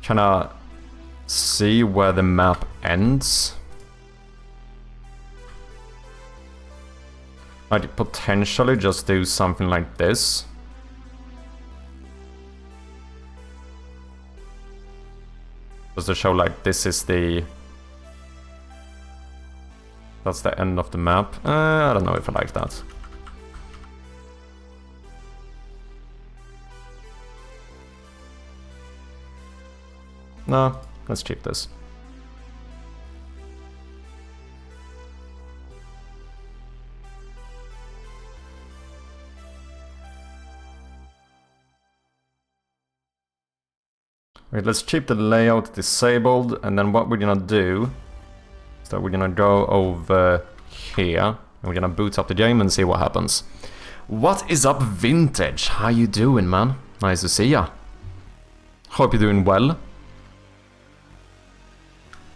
kinda see where the map ends. I'd potentially just do something like this. Just to show like this is the... That's the end of the map. I don't know if I like that. No, let's keep this. Wait, let's keep the layout disabled, and then what we're gonna do is that we're gonna go over here, and we're gonna boot up the game and see what happens. What is up, Vintage? How you doing, man? Nice to see ya. Hope you're doing well.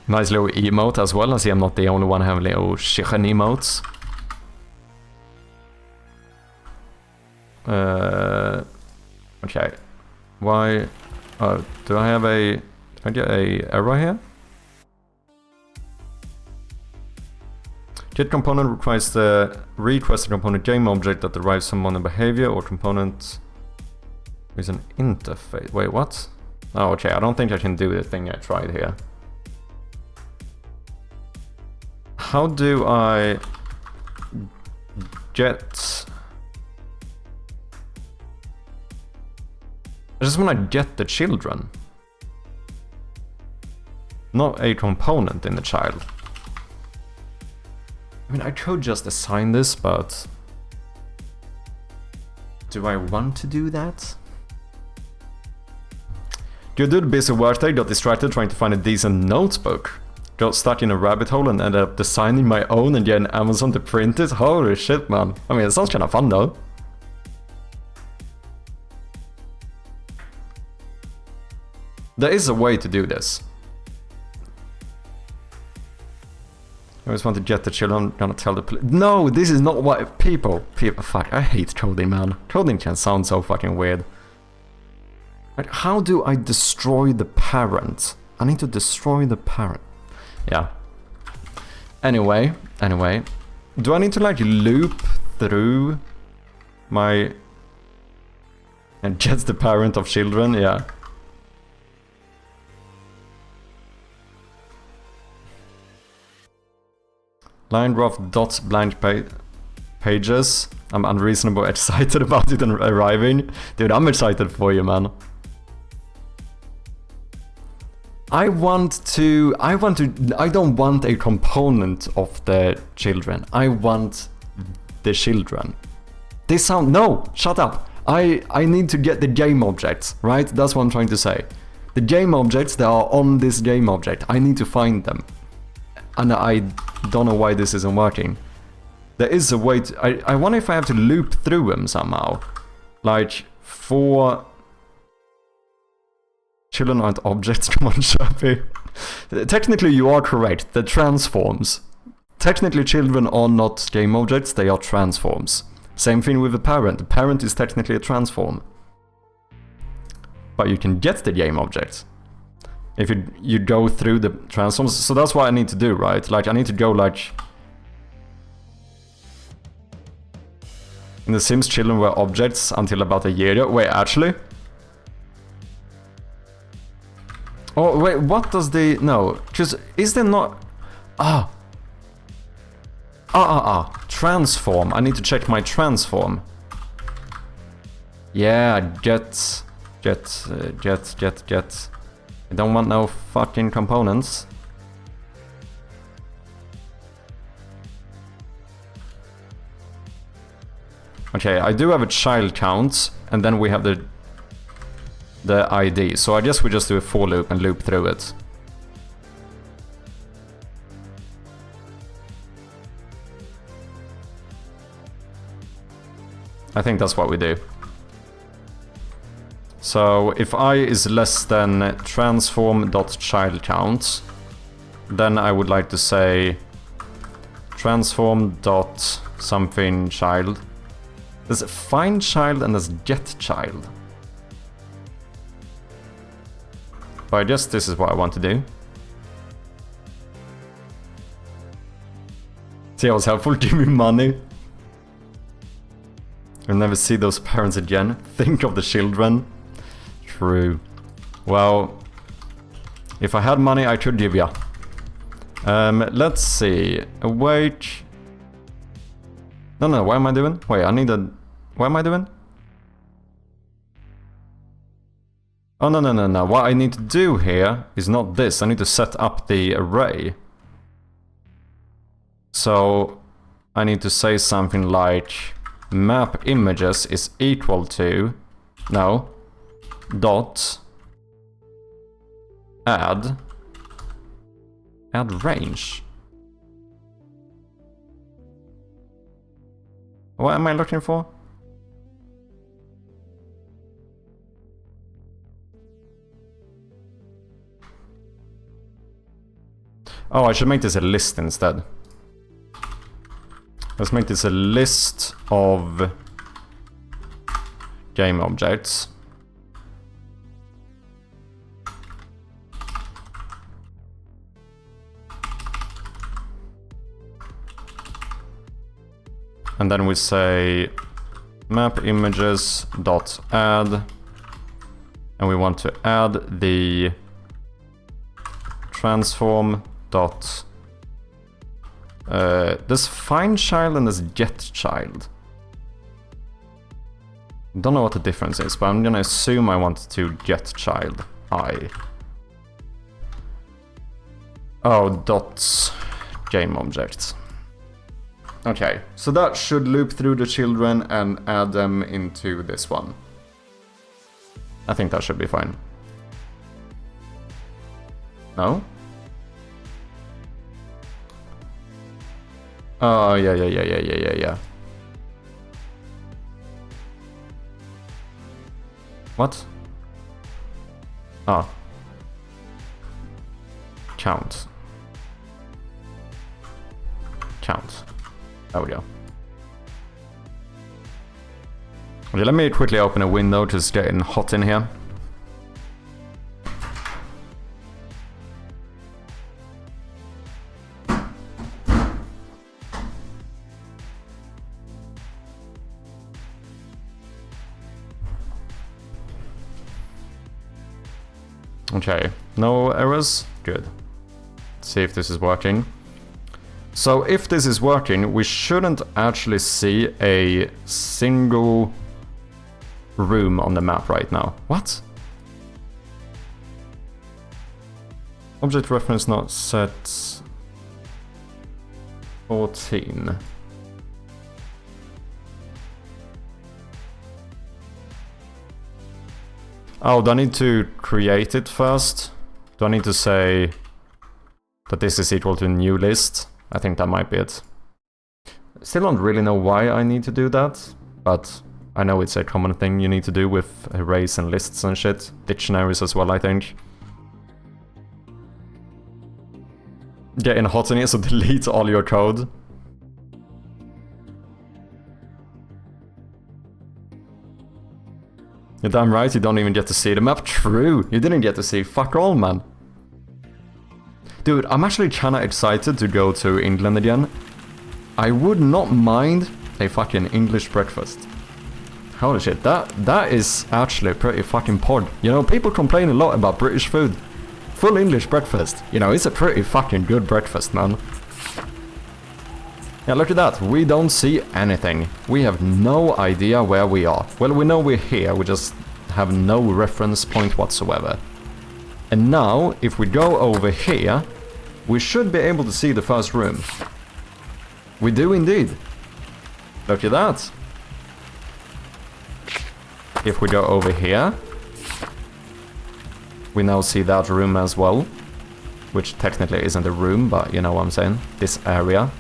Nice little emote as well. I see I'm not the only one having little chicken emotes. Okay. Why... do I have a... Did I get a error here? Get component requires the requested component game object that derives from modern behavior or component with an interface. Wait, what? Oh, okay. I don't think I can do the thing I tried here. How do I get... I just want to get the children. Not a component in the child. I mean, I could just assign this, but... Do I want to do that? Good dude, busy work day, got distracted trying to find a decent notebook. Got stuck in a rabbit hole and ended up designing my own and getting Amazon to print it. Holy shit, man. I mean, it sounds kind of fun though. There is a way to do this. I always want to get the children, I'm gonna tell the police. No, this is not what people, fuck, I hate coding, man. Coding can sound so fucking weird. Like, how do I destroy the parent? I need to destroy the parent. Yeah. Anyway. Do I need to like loop through my... And get the parent of children? Yeah. Line graph dots blank pages. I'm unreasonably excited about it and arriving. Dude, I'm excited for you, man. I don't want a component of the children. I want the children. No, shut up. I need to get the game objects, right? That's what I'm trying to say. The game objects that are on this game object, I need to find them. And I don't know why this isn't working. There is a way to... I wonder if I have to loop through them somehow. Like, for... Children aren't objects, come on, Sharpie. Technically, you are correct. They're transforms. Technically, children are not game objects, they are transforms. Same thing with a parent. The parent is technically a transform. But you can get the game object if you go through the transforms. So that's what I need to do, right? Like, I need to go like... In The Sims, children were objects until about a year ago. Wait, actually? Oh, wait, what does the... No, because is there not... Transform. I need to check my transform. Yeah, get. I don't want no fucking components. Okay, I do have a child count, and then we have the ID. So I guess we just do a for loop and loop through it. I think that's what we do. So if I is less than transform.childCount, then I would like to say transform.something child. There's find child and there's get child. But I guess this is what I want to do. See, I was helpful, give me money. You'll never see those parents again. Think of the children. True. Well, if I had money, I could give ya. Let's see. Awake. No, what am I doing? Wait, I need a... What am I doing? Oh, no. What I need to do here is not this. I need to set up the array. So, I need to say something like... map images is equal to... No. Dot. Add range. What am I looking for? Oh, I should make this a list instead. Let's make this a list of game objects. And then we say map images dot add, and we want to add the transform dot this find child and this get child. Don't know what the difference is, but I'm gonna assume I want to get child. Dots game objects. Okay, so that should loop through the children and add them into this one. I think that should be fine. No? Oh, yeah. What? Oh. Count. There we go. Okay, let me quickly open a window, just getting hot in here. Okay, no errors? Good. Let's see if this is working. So if this is working, we shouldn't actually see a single room on the map right now. What? Object reference not set 14. Oh, do I need to create it first? Do I need to say that this is equal to new list? I think that might be it. Still don't really know why I need to do that, but I know it's a common thing you need to do with arrays and lists and shit. Dictionaries as well, I think. Get in hot in here, so delete all your code. You're damn right, you don't even get to see the map. True, you didn't get to see fuck all, man. Dude, I'm actually kinda excited to go to England again. I would not mind a fucking English breakfast. Holy shit, that is actually pretty fucking pod. You know, people complain a lot about British food. Full English breakfast. You know, it's a pretty fucking good breakfast, man. Yeah, look at that. We don't see anything. We have no idea where we are. Well, we know we're here, we just have no reference point whatsoever. And now, if we go over here, we should be able to see the first room. We do indeed. Look at that. If we go over here, we now see that room as well. Which technically isn't a room, but you know what I'm saying. This area.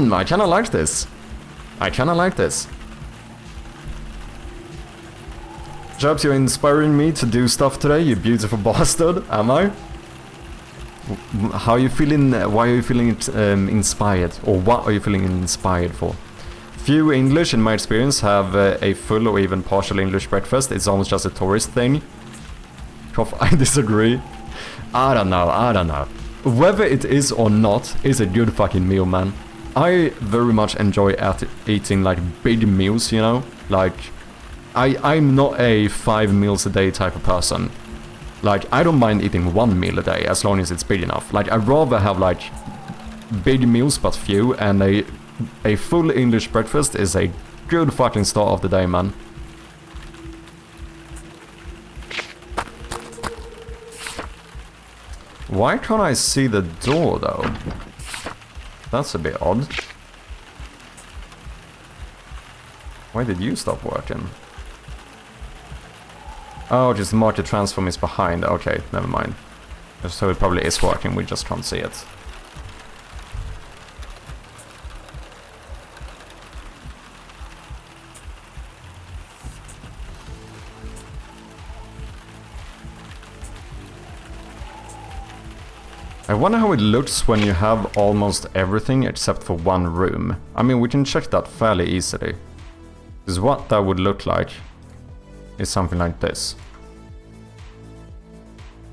I kinda like this. I kinda like this. Jobs, you're inspiring me to do stuff today, you beautiful bastard. Am I? How are you feeling? Why are you feeling inspired? Or what are you feeling inspired for? Few English, in my experience, have a full or even partial English breakfast. It's almost just a tourist thing. I disagree. I don't know. Whether it is or not is a good fucking meal, man. I very much enjoy eating like big meals, you know? Like, I'm not a 5 meals a day type of person. Like, I don't mind eating 1 meal a day as long as it's big enough. Like, I'd rather have like big meals but few, and a full English breakfast is a good fucking start of the day, man. Why can't I see the door though? That's a bit odd. Why did you stop working? Oh, just the market transform is behind. Okay, never mind. So it probably is working, we just can't see it. I wonder how it looks when you have almost everything except for one room. I mean, we can check that fairly easily. Because what that would look like is something like this.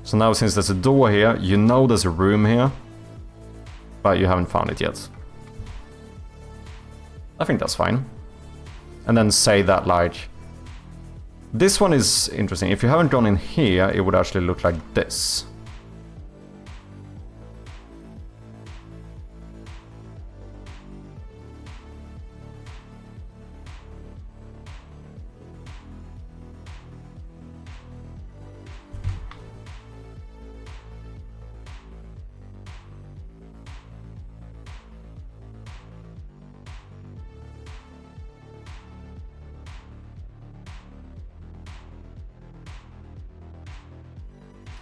So now, since there's a door here, you know there's a room here, but you haven't found it yet. I think that's fine. And then say that, like, this one is interesting. If you haven't gone in here, it would actually look like this.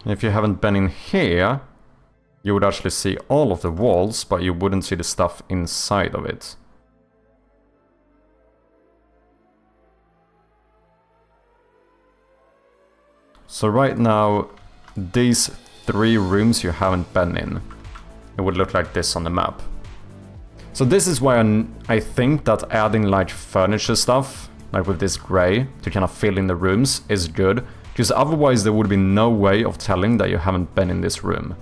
If you haven't been in here, you would actually see all of the walls, but you wouldn't see the stuff inside of it. So right now, these 3 rooms you haven't been in, it would look like this on the map. So this is why I think that adding like furniture stuff, like with this grey, to kind of fill in the rooms is good. Because otherwise there would be no way of telling that you haven't been in this room.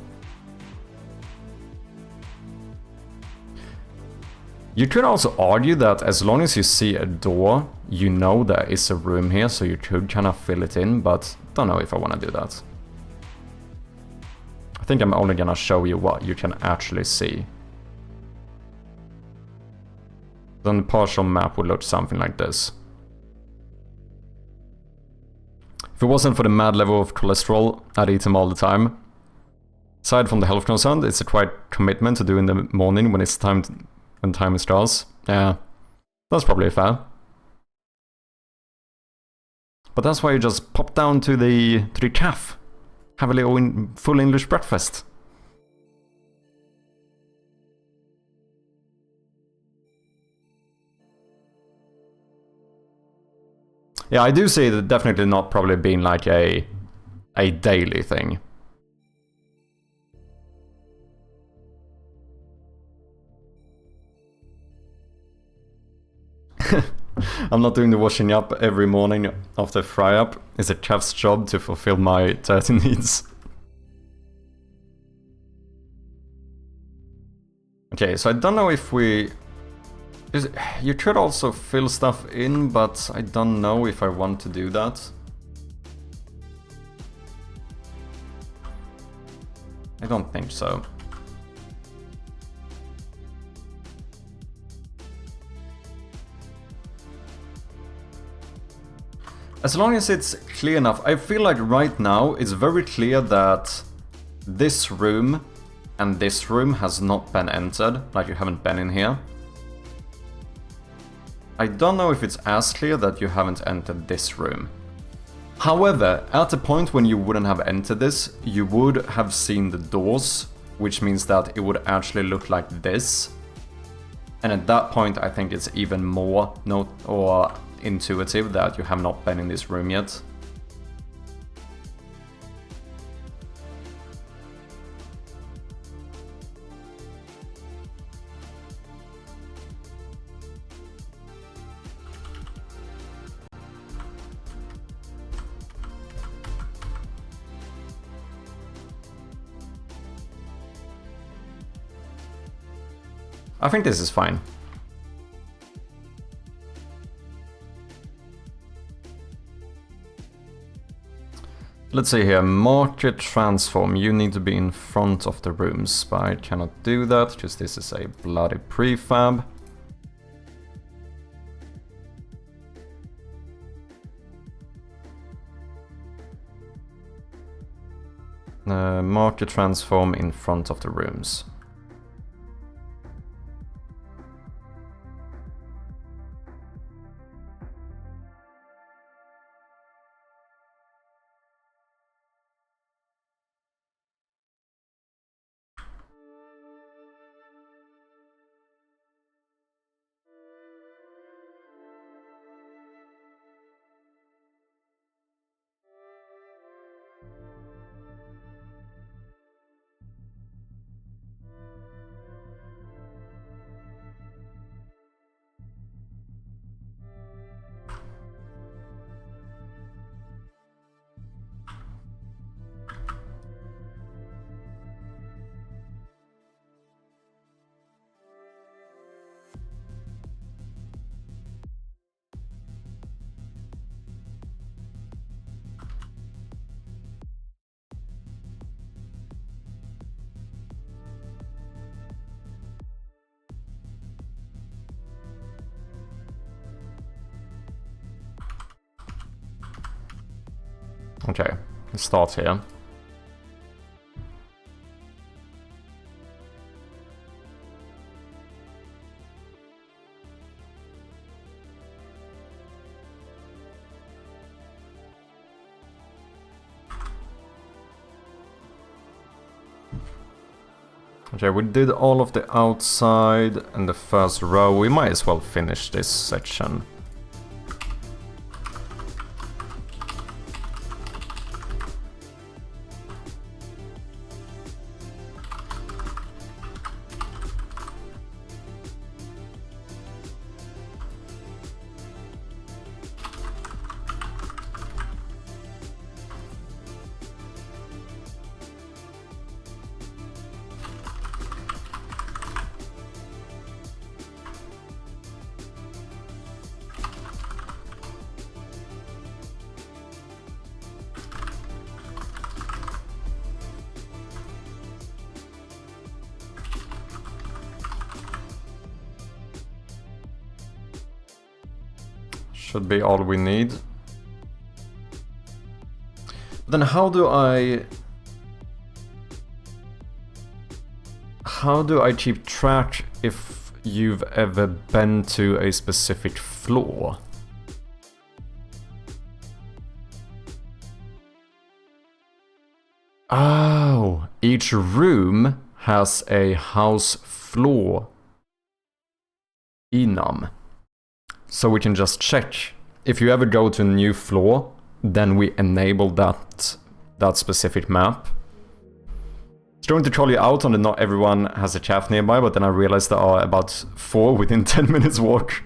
You could also argue that as long as you see a door, you know there is a room here, so you could kind of fill it in, but don't know if I want to do that. I think I'm only gonna show you what you can actually see. Then the partial map would look something like this. If it wasn't for the mad level of cholesterol, I'd eat them all the time. Aside from the health concern, it's a quite commitment to do in the morning when it's time when time is scarce. Yeah, that's probably fair. But that's why you just pop down to the cafe, have a little full English breakfast. Yeah, I do see that definitely not probably being like a daily thing. I'm not doing the washing up every morning after fry up. It's a chef's job to fulfill my dirty needs. Okay, so I don't know if we... You could also fill stuff in, but I don't know if I want to do that. I don't think so. As long as it's clear enough. I feel like right now it's very clear that this room and this room has not been entered, like you haven't been in here. I don't know if it's as clear that you haven't entered this room. However, at the point when you wouldn't have entered this, you would have seen the doors, which means that it would actually look like this. And at that point, I think it's even more intuitive that you have not been in this room yet. I think this is fine. Let's see here, market transform, you need to be in front of the rooms, but I cannot do that because this is a bloody prefab. Market transform in front of the rooms. Okay, let's start here. Okay, we did all of the outside and the first row. We might as well finish this section. Should be all we need. Then how do I keep track if you've ever been to a specific floor? Oh, each room has a house floor enum. So we can just check. If you ever go to a new floor, then we enable that specific map. It's going to call you out on that not everyone has a chaff nearby, but then I realized there are about 4 within 10 minutes walk.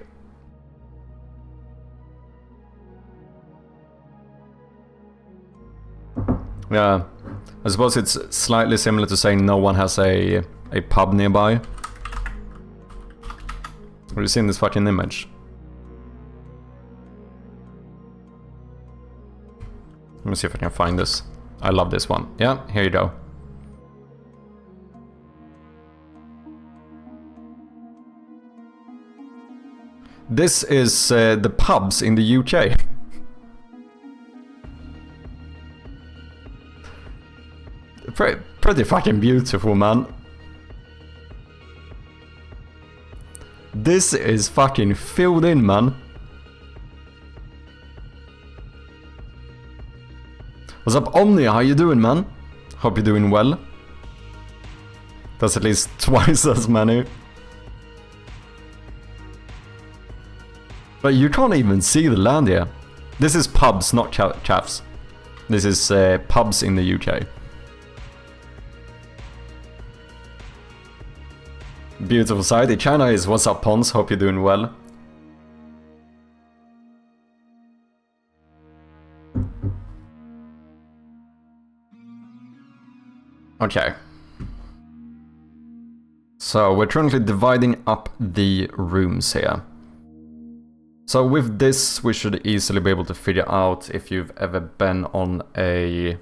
Yeah, I suppose it's slightly similar to saying no one has a pub nearby. Have you seen this fucking image? Let me see if I can find this. I love this one. Yeah, here you go. This is the pubs in the UK. Pretty fucking beautiful, man. This is fucking filled in, man. What's up, Omnia? How you doing, man? Hope you're doing well. That's at least twice as many. But you can't even see the land here. This is pubs, not chaffs. This is pubs in the UK. Beautiful side. China is what's up, Pons? Hope you're doing well. Okay. So we're currently dividing up the rooms here. So with this, we should easily be able to figure out if you've ever been on a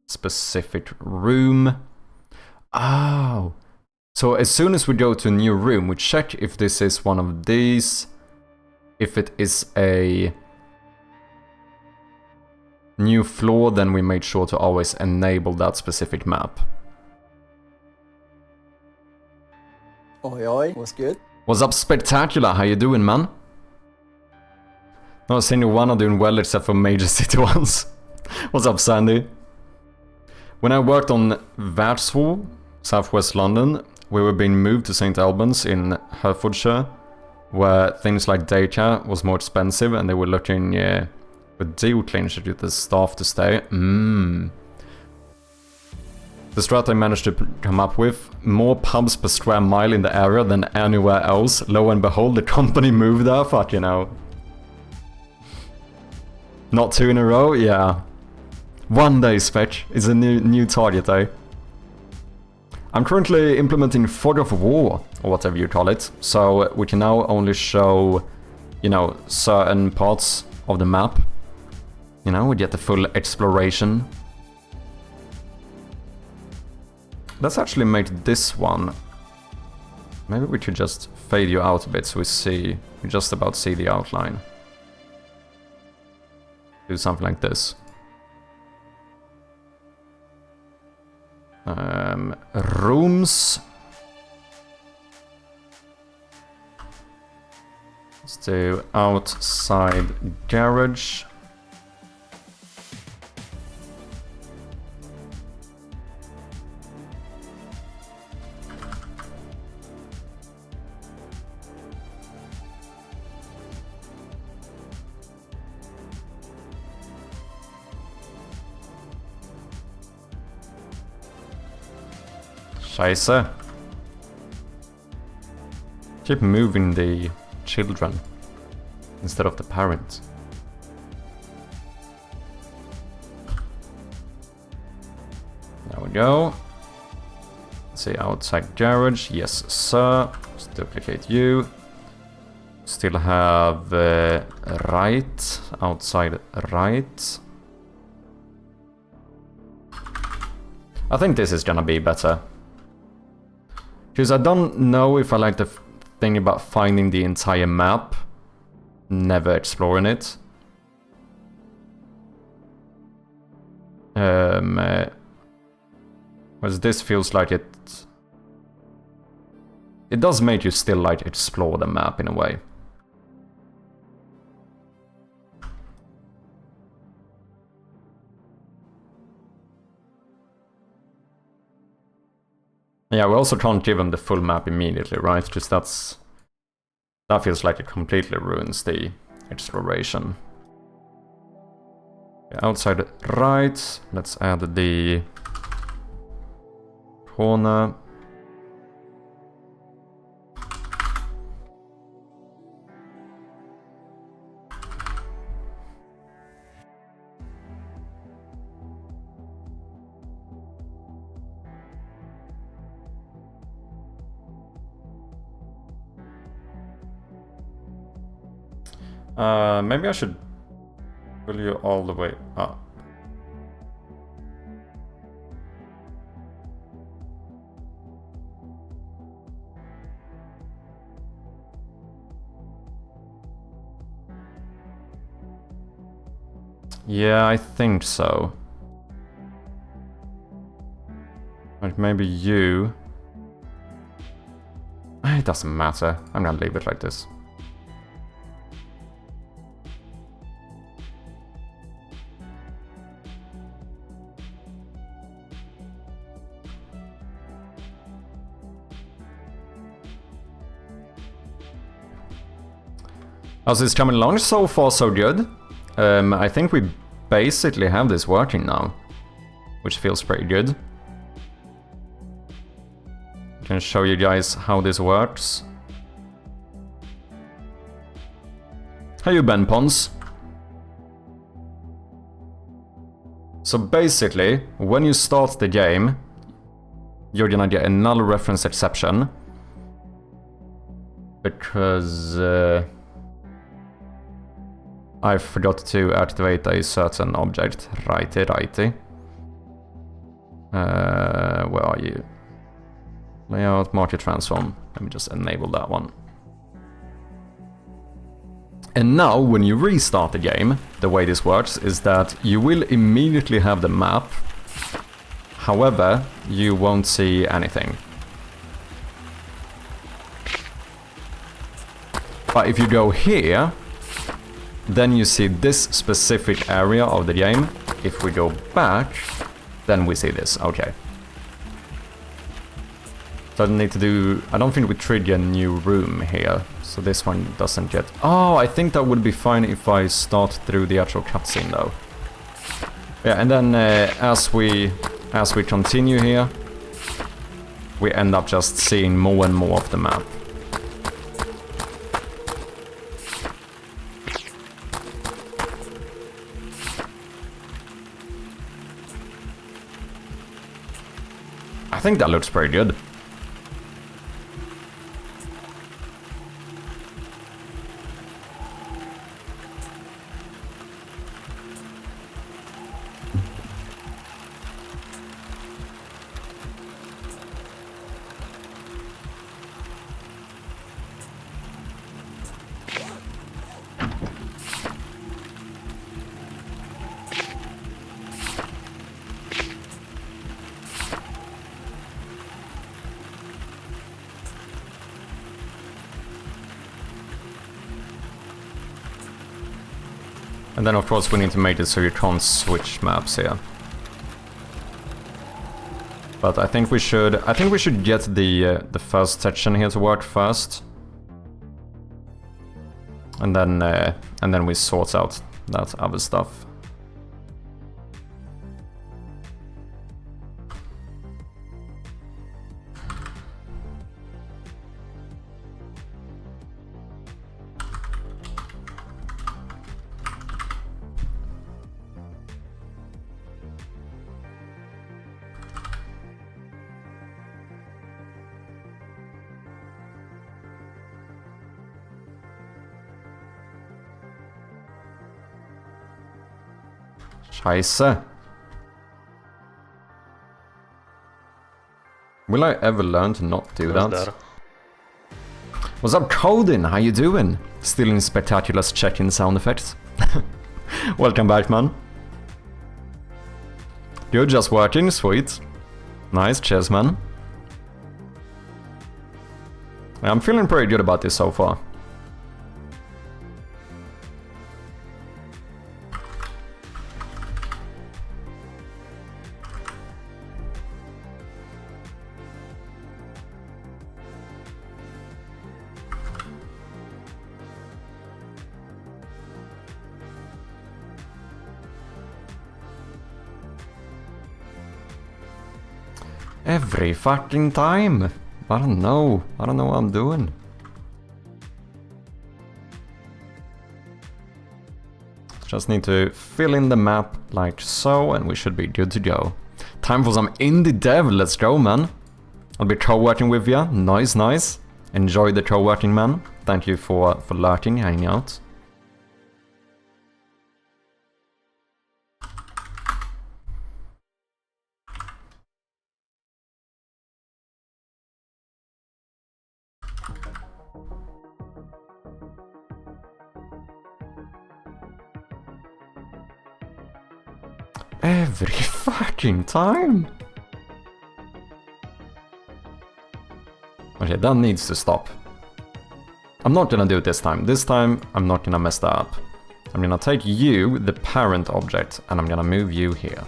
specific room. Oh. So as soon as we go to a new room, we check if this is one of these. If it is a new floor, then we make sure to always enable that specific map. Oi, oi, what's good? What's up, Spectacular? How you doing, man? No, senior one are doing well except for major city ones. What's up, Sandy? When I worked on Värtshall, southwest London, we were being moved to St Albans in Hertfordshire, where things like daycare was more expensive and they were looking for deal clinch to get the staff to stay. The strat I managed to come up with, more pubs per square mile in the area than anywhere else. Lo and behold, the company moved there, fuck you know. Not 2 in a row? Yeah. One day, Spec. It's a new target, eh? I'm currently implementing Fog of War, or whatever you call it, so we can now only show, you know, certain parts of the map. You know, we get the full exploration. Let's actually make this one. Maybe we could just fade you out a bit so we just about see the outline. Do something like this. Rooms. Let's do outside garage. Scheiße. Keep moving the children instead of the parents. There we go. Let's say outside garage. Yes, sir. Let's duplicate you. Still have right. Outside right. I think this is gonna be better. Because I don't know if I like the thing about finding the entire map, never exploring it. Whereas this feels like it does make you still like explore the map in a way. Yeah, we also can't give them the full map immediately, right? Because that feels like it completely ruins the exploration. Okay, outside right, let's add the corner. Maybe I should pull you all the way up. Yeah, I think so. Like maybe you... It doesn't matter. I'm gonna leave it like this. As it's coming along, so far so good. I think we basically have this working now, which feels pretty good. I can show you guys how this works. How you been, Pons? So basically, when you start the game, you're gonna get a null reference exception. Because I forgot to activate a certain object. Righty. Where are you? Layout, market transform. Let me just enable that one. And now, when you restart the game, the way this works is that you will immediately have the map. However, you won't see anything. But if you go here, then you see this specific area of the game. If we go back, then we see this. Okay. So I need to do... I don't think we trigger a new room here. So this one doesn't get... Oh, I think that would be fine if I start through the actual cutscene though. Yeah, and then as we continue here, we end up just seeing more and more of the map. I think that looks pretty good. And then of course we need to make it so you can't switch maps here. But I think we should get the first section here to work first. And then we sort out that other stuff. Scheiße. Will I ever learn to not do that? What's up, Codin? How you doing? Still in Spectacular's check-in sound effects? Welcome back, man. You're just working, sweet. Nice, cheers, man. I'm feeling pretty good about this so far. Every fucking time. I don't know what I'm doing. Just need to fill in the map like so, and we should be good to go. Time for some indie dev, let's go, man. I'll be co-working with ya, nice, nice. Enjoy the co-working, man. Thank you for lurking, hanging out. Every fucking time! Okay, that needs to stop. I'm not gonna do it this time. This time, I'm not gonna mess that up. I'm gonna take you, the parent object, and I'm gonna move you here.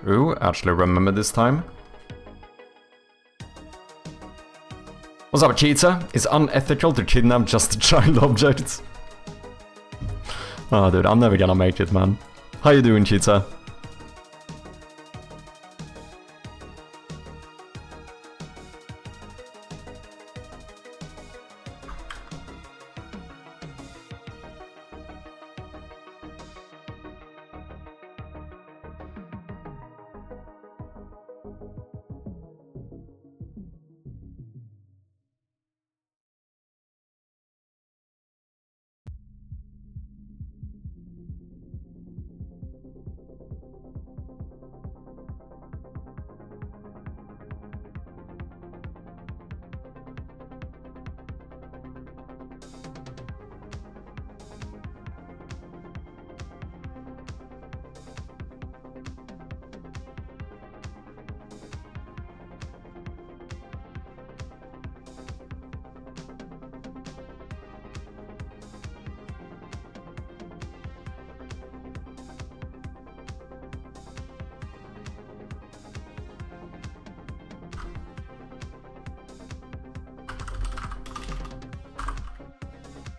Ooh, actually remember this time. What's up, cheater? It's unethical to kidnap just child objects. Oh, dude, I'm never gonna make it, man. How you doing, cheater?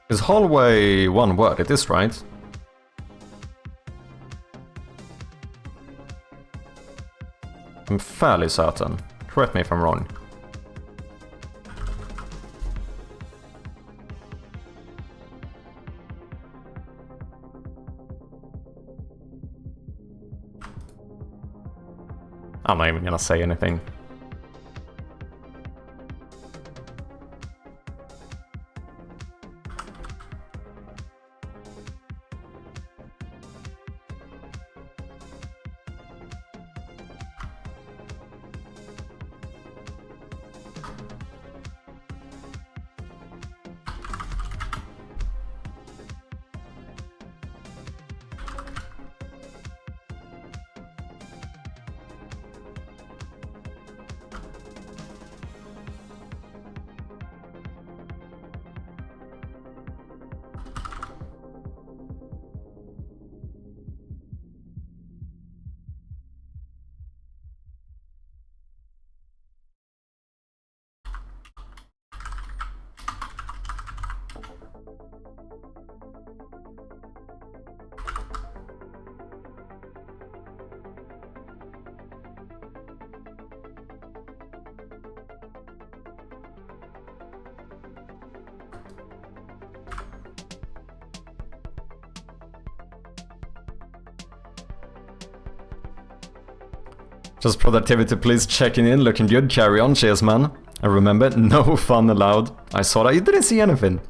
Is hallway one word? It is, right? I'm fairly certain. Correct me if I'm wrong. I'm not even gonna say anything. Just productivity, please. Checking in, looking good. Carry on, cheers, man. And remember, no fun allowed. I saw that. You didn't see anything.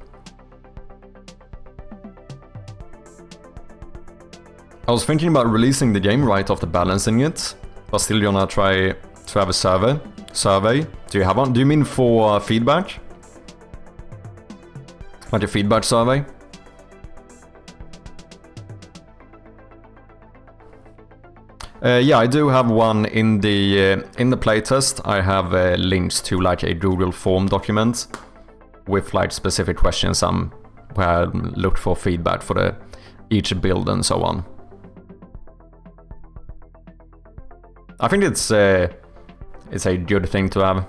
I was thinking about releasing the game right after balancing it, but still gonna try to have a survey. Do you have one? Do you mean for feedback? Like a feedback survey? Yeah, I do have one in the playtest. I have links to like a Google form document with like specific questions where I looked for feedback for each build and so on. I think it's a good thing to have.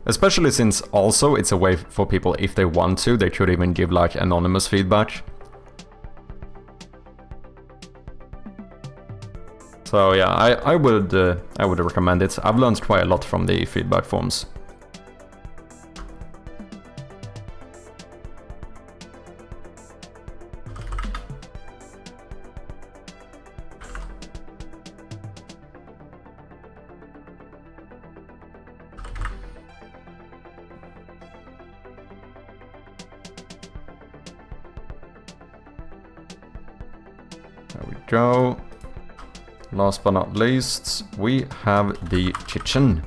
Especially since also it's a way for people, if they want to, they could even give like anonymous feedback. So yeah, I would recommend it. I've learned quite a lot from the feedback forms. There we go. Last but not least, we have the kitchen.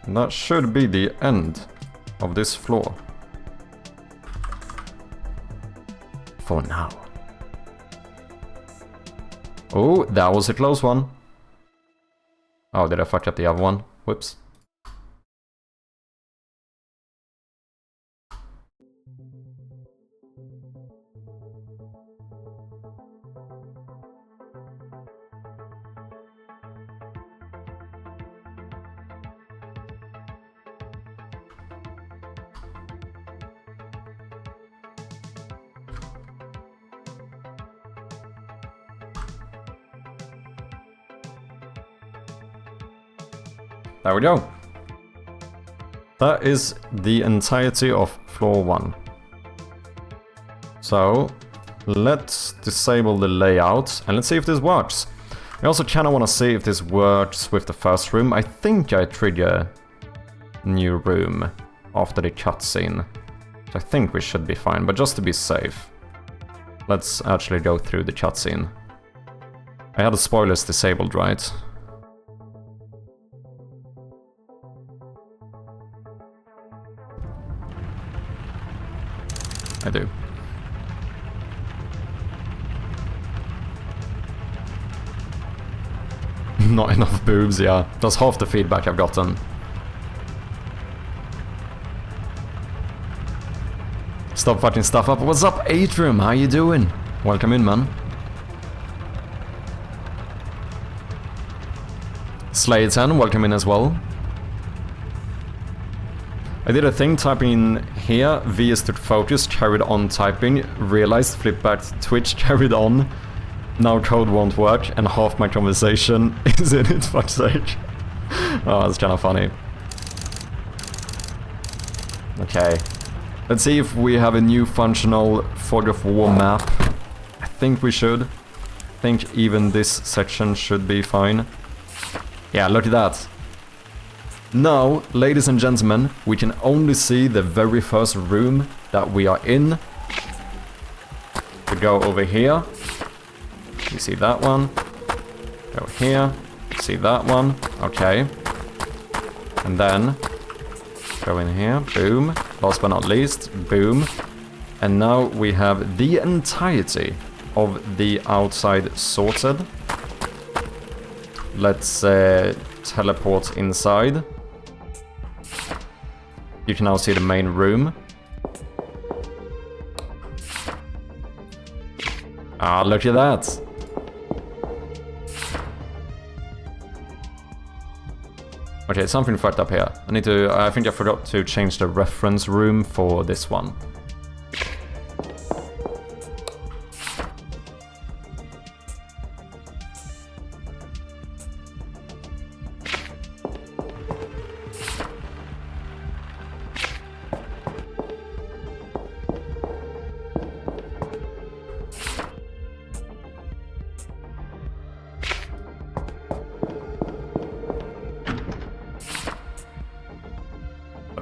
And that should be the end of this floor. For now. Oh, that was a close one. Oh, did I fuck up the other one? Whoops. There we go. That is the entirety of floor 1. So, let's disable the layout and let's see if this works. I also kind of want to see if this works with the first room. I think I trigger new room after the cutscene. So I think we should be fine, but just to be safe, let's actually go through the cutscene. I had the spoilers disabled, right? I do. Not enough boobs, yeah. That's half the feedback I've gotten. Stop fucking stuff up. What's up, Atrium? How you doing? Welcome in, man. Slay10, welcome in as well. I did a thing typing in here, V is to focus, carried on typing, realized, flipped back to Twitch, carried on. Now code won't work, and half my conversation is in it, fuck's sake. Oh, that's kind of funny. Okay. Let's see if we have a new functional Fog of War map. I think we should. I think even this section should be fine. Yeah, look at that. Now, ladies and gentlemen, we can only see the very first room that we are in. We go over here. You see that one. Go here. See that one. Okay. And then go in here. Boom. Last but not least. Boom. And now we have the entirety of the outside sorted. Let's teleport inside. You can now see the main room. Ah, look at that. Okay, something fucked up here. I think I forgot to change the reference room for this one.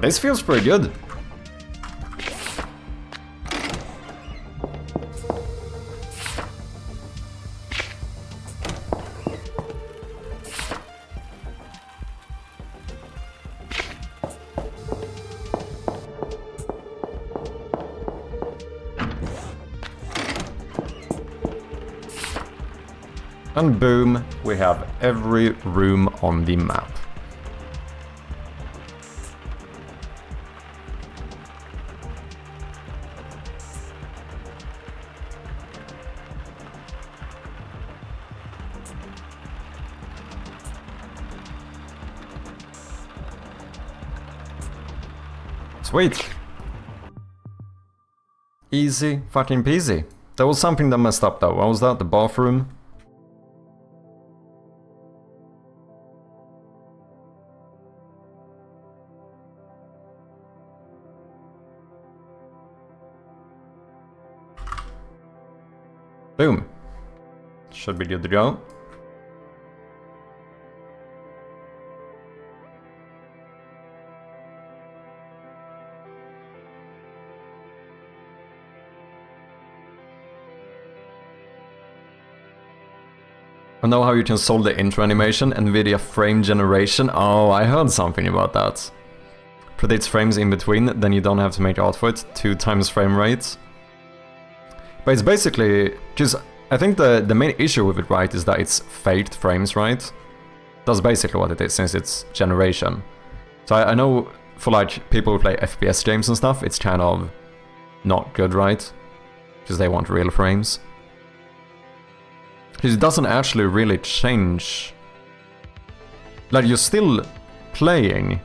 This feels pretty good. And boom, we have every room on the map. Sweet. Easy fucking peasy. There was something that messed up though. What was that? The bathroom? Boom. Should be good to go. I know how you can solve the intro animation, NVIDIA frame generation. Oh, I heard something about that. Predicts frames in between, then you don't have to make art for it. 2 times frame rate. But it's basically, just, I think the main issue with it, right, is that it's faked frames, right? That's basically what it is, since it's generation. So I know for like people who play FPS games and stuff, it's kind of not good, right? Because they want real frames. Because it doesn't actually really change. Like, you're still playing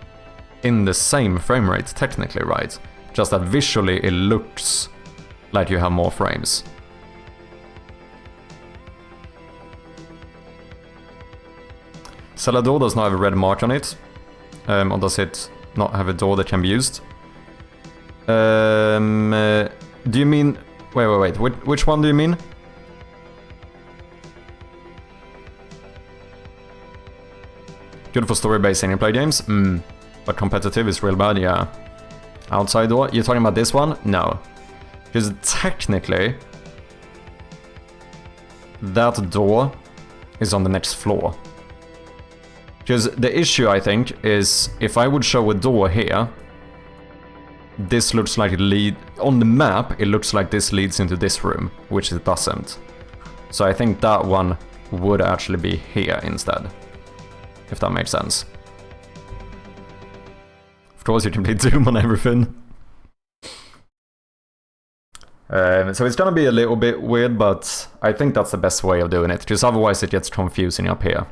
in the same frame rate, technically, right? Just that visually it looks like you have more frames. Cellar door does not have a red mark on it. Or does it not have a door that can be used? Do you mean... Wait. Which one do you mean? Good for story-based single-player games? But competitive is real bad, yeah. Outside door? You're talking about this one? No. Because technically, that door is on the next floor. Because the issue, I think, is if I would show a door here, this looks like it lead... On the map, it looks like this leads into this room, which it doesn't. So I think that one would actually be here instead. If that makes sense. Of course you can play Doom on everything. So it's gonna be a little bit weird, but I think that's the best way of doing it, because otherwise it gets confusing up here.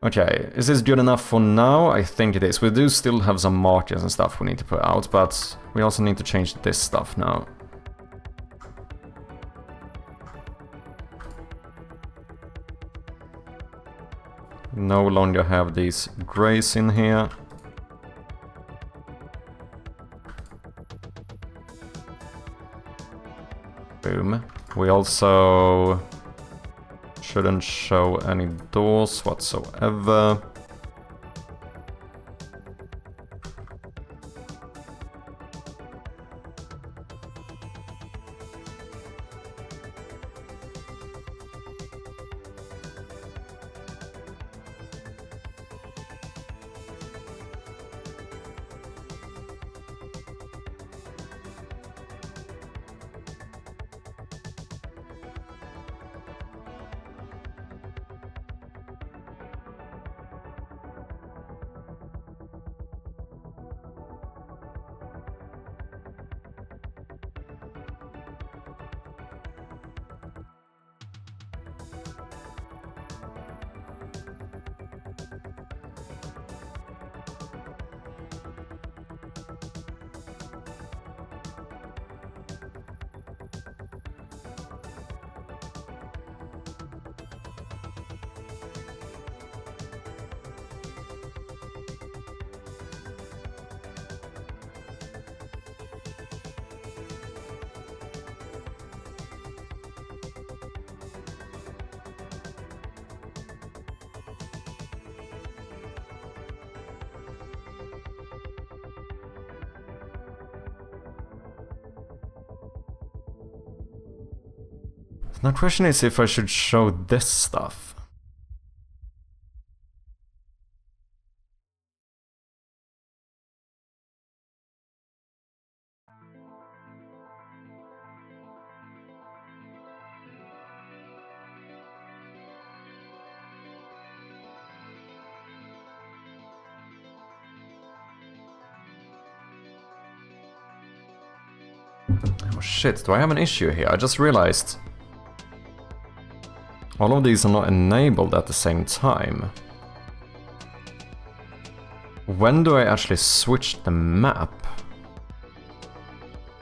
Okay, is this good enough for now? I think it is. We do still have some markers and stuff we need to put out, but we also need to change this stuff now. No longer have these grays in here. Boom. We also shouldn't show any doors whatsoever. Now question is if I should show this stuff. Oh shit, do I have an issue here? I just realized all of these are not enabled at the same time. When do I actually switch the map?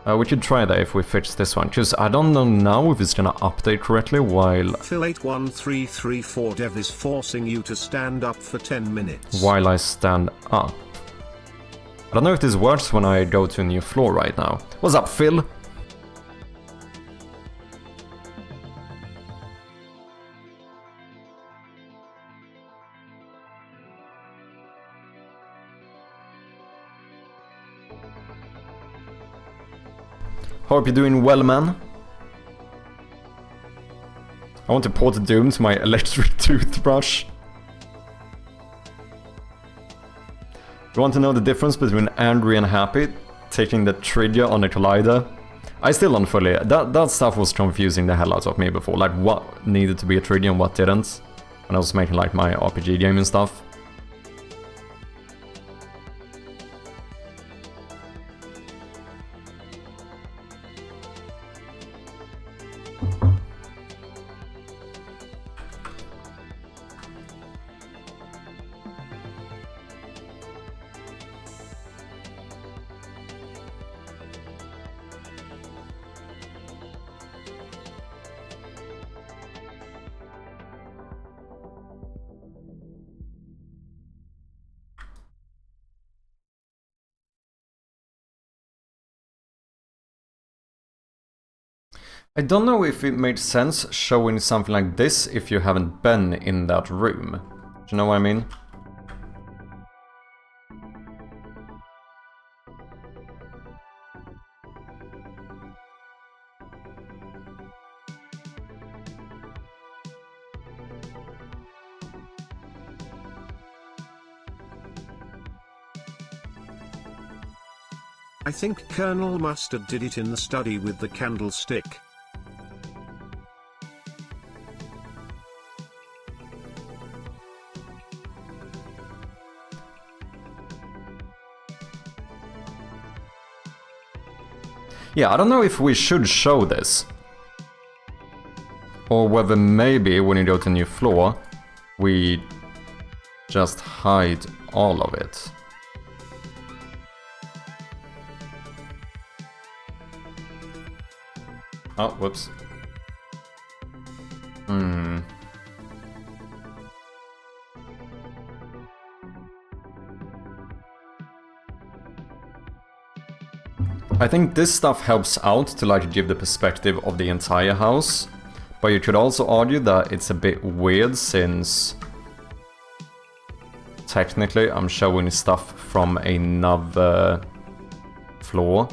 We could try that if we fix this one, because I don't know now if it's gonna update correctly while... Phil81334 Dev is forcing you to stand up for 10 minutes. While I stand up. I don't know if this works when I go to a new floor right now. What's up, Phil? Hope you're doing well, man. I want to port Doom to my electric toothbrush. You want to know the difference between angry and happy? Taking the trigger on the collider? I still don't fully... That stuff was confusing the hell out of me before. Like, what needed to be a trigger and what didn't. When I was making, like, my RPG game and stuff. I don't know if it made sense showing something like this if you haven't been in that room. Do you know what I mean? I think Colonel Mustard did it in the study with the candlestick. Yeah, I don't know if we should show this. Or whether maybe when you go to a new floor, we just hide all of it. Oh, whoops. I think this stuff helps out to like give the perspective of the entire house, but you could also argue that it's a bit weird since technically I'm showing stuff from another floor.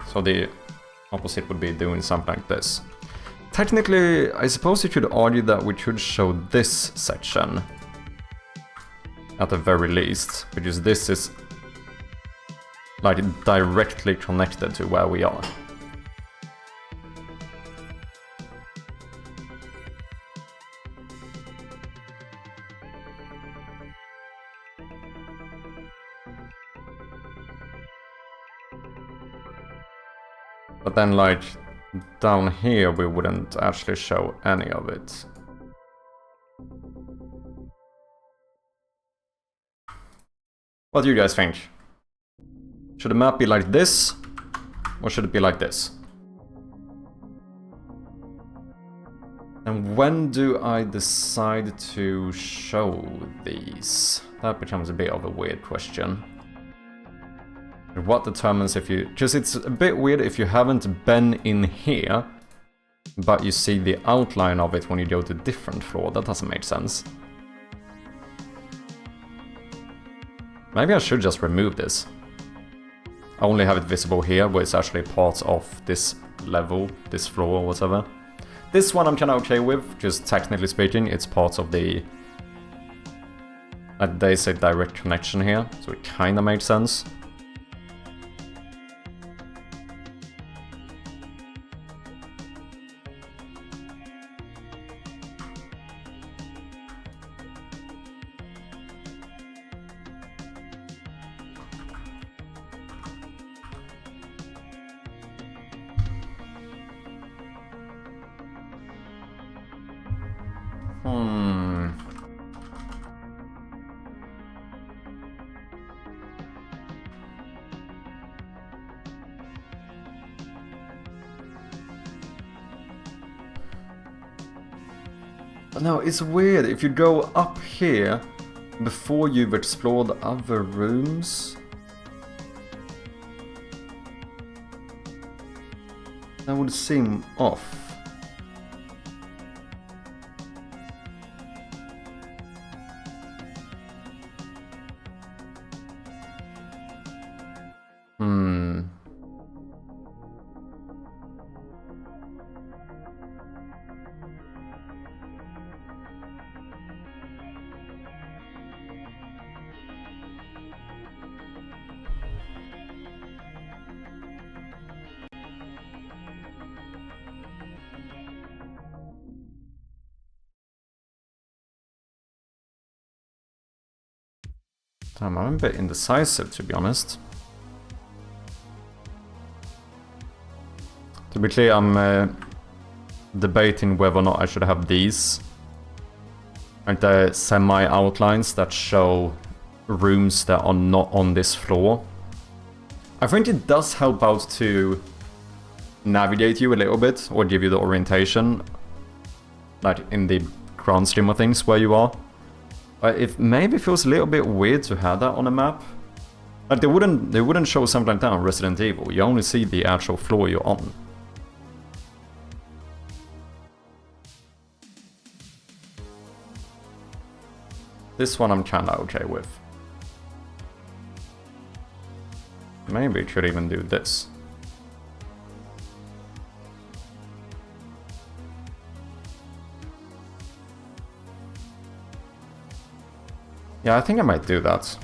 So the opposite would be doing something like this. Technically, I suppose you could argue that we should show this section at the very least, because this is like directly connected to where we are. But then like down here we wouldn't actually show any of it. What do you guys think? Should the map be like this, or should it be like this? And when do I decide to show these? That becomes a bit of a weird question. What determines if you... Because it's a bit weird if you haven't been in here, but you see the outline of it when you go to a different floor. That doesn't make sense. Maybe I should just remove this. Only have it visible here, where it's actually part of this level, this floor or whatever. This one I'm kind of okay with, just technically speaking, it's part of the... they say direct connection here, so it kind of makes sense. No, it's weird. If you go up here before you've explored other rooms, that would seem off. I'm a bit indecisive, to be honest. To be clear, I'm debating whether or not I should have these. Like the semi-outlines that show rooms that are not on this floor. I think it does help out to navigate you a little bit, or give you the orientation, like in the grand scheme of things where you are. It maybe feels a little bit weird to have that on a map. Like they wouldn't show something like that on Resident Evil. You only see the actual floor you're on. This one I'm kinda okay with. Maybe it should even do this. Yeah, I think I might do that.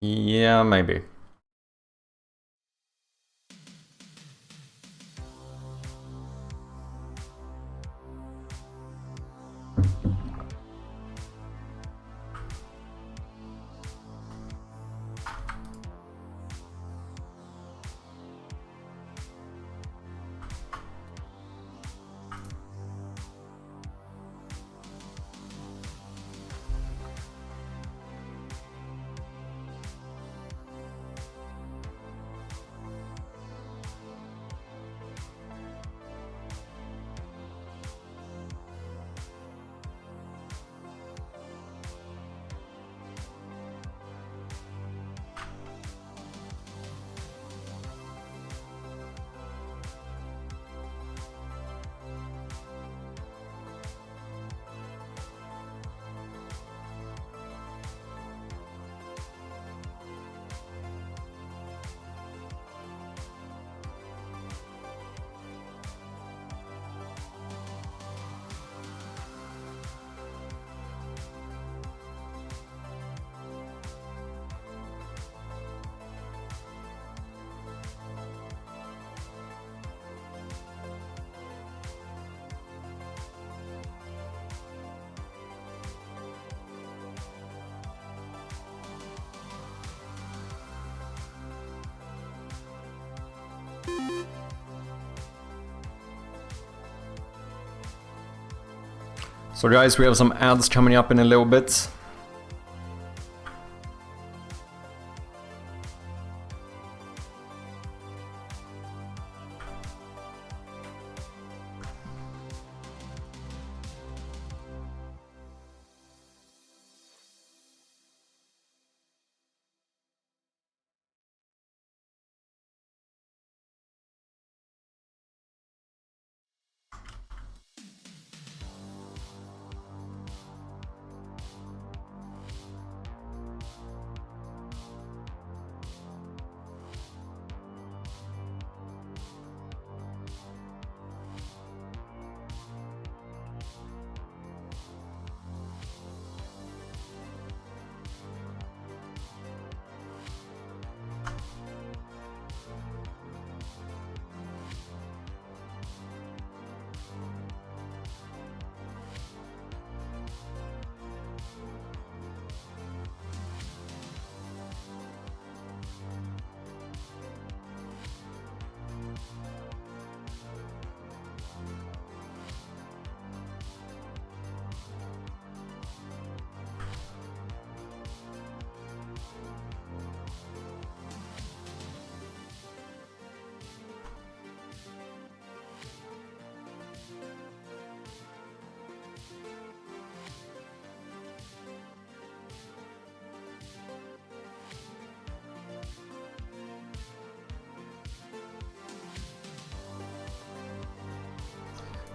Yeah, maybe. So guys, we have some ads coming up in a little bit.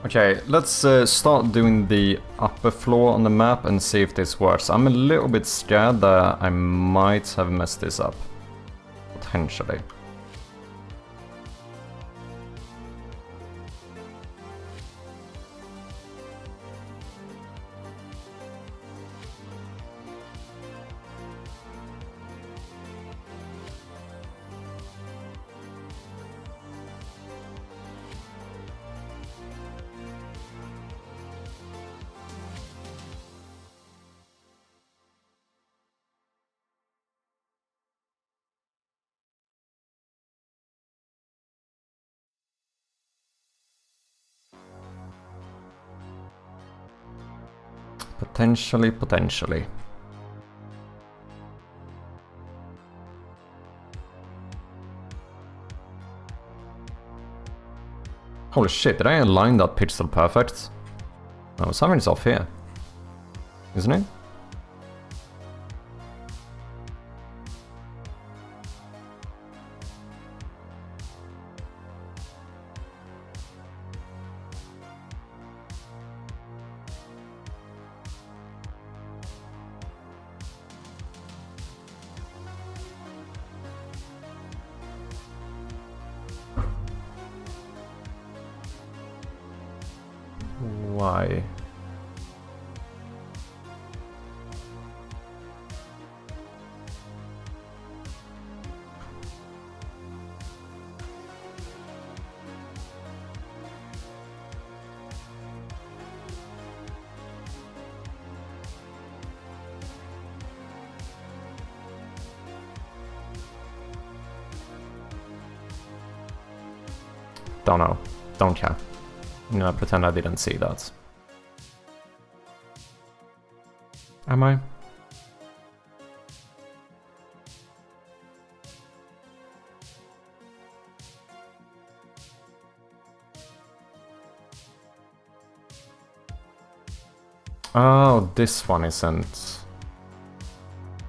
Okay, let's start doing the upper floor on the map and see if this works. I'm a little bit scared that I might have messed this up. Potentially. Potentially. Holy shit, did I align that pixel perfect? No, something's off here. Isn't it? Why? Don't know. Don't care. I'm gonna pretend I didn't see that. Am I? Oh, this one isn't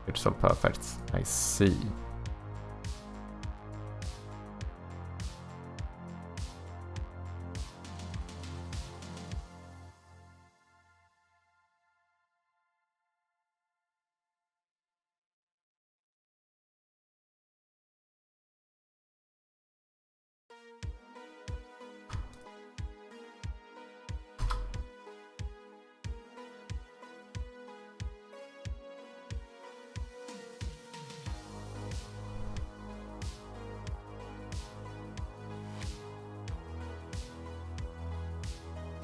pixel perfect. I see.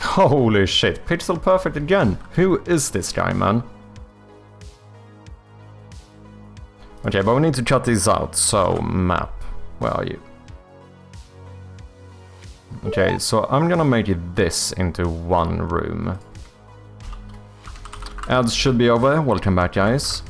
Holy shit, pixel perfect again. Who is this guy, man? Okay, but we need to cut these out. So, map. Where are you? Okay, so I'm gonna make it this into one room. Ads should be over. Welcome back, guys.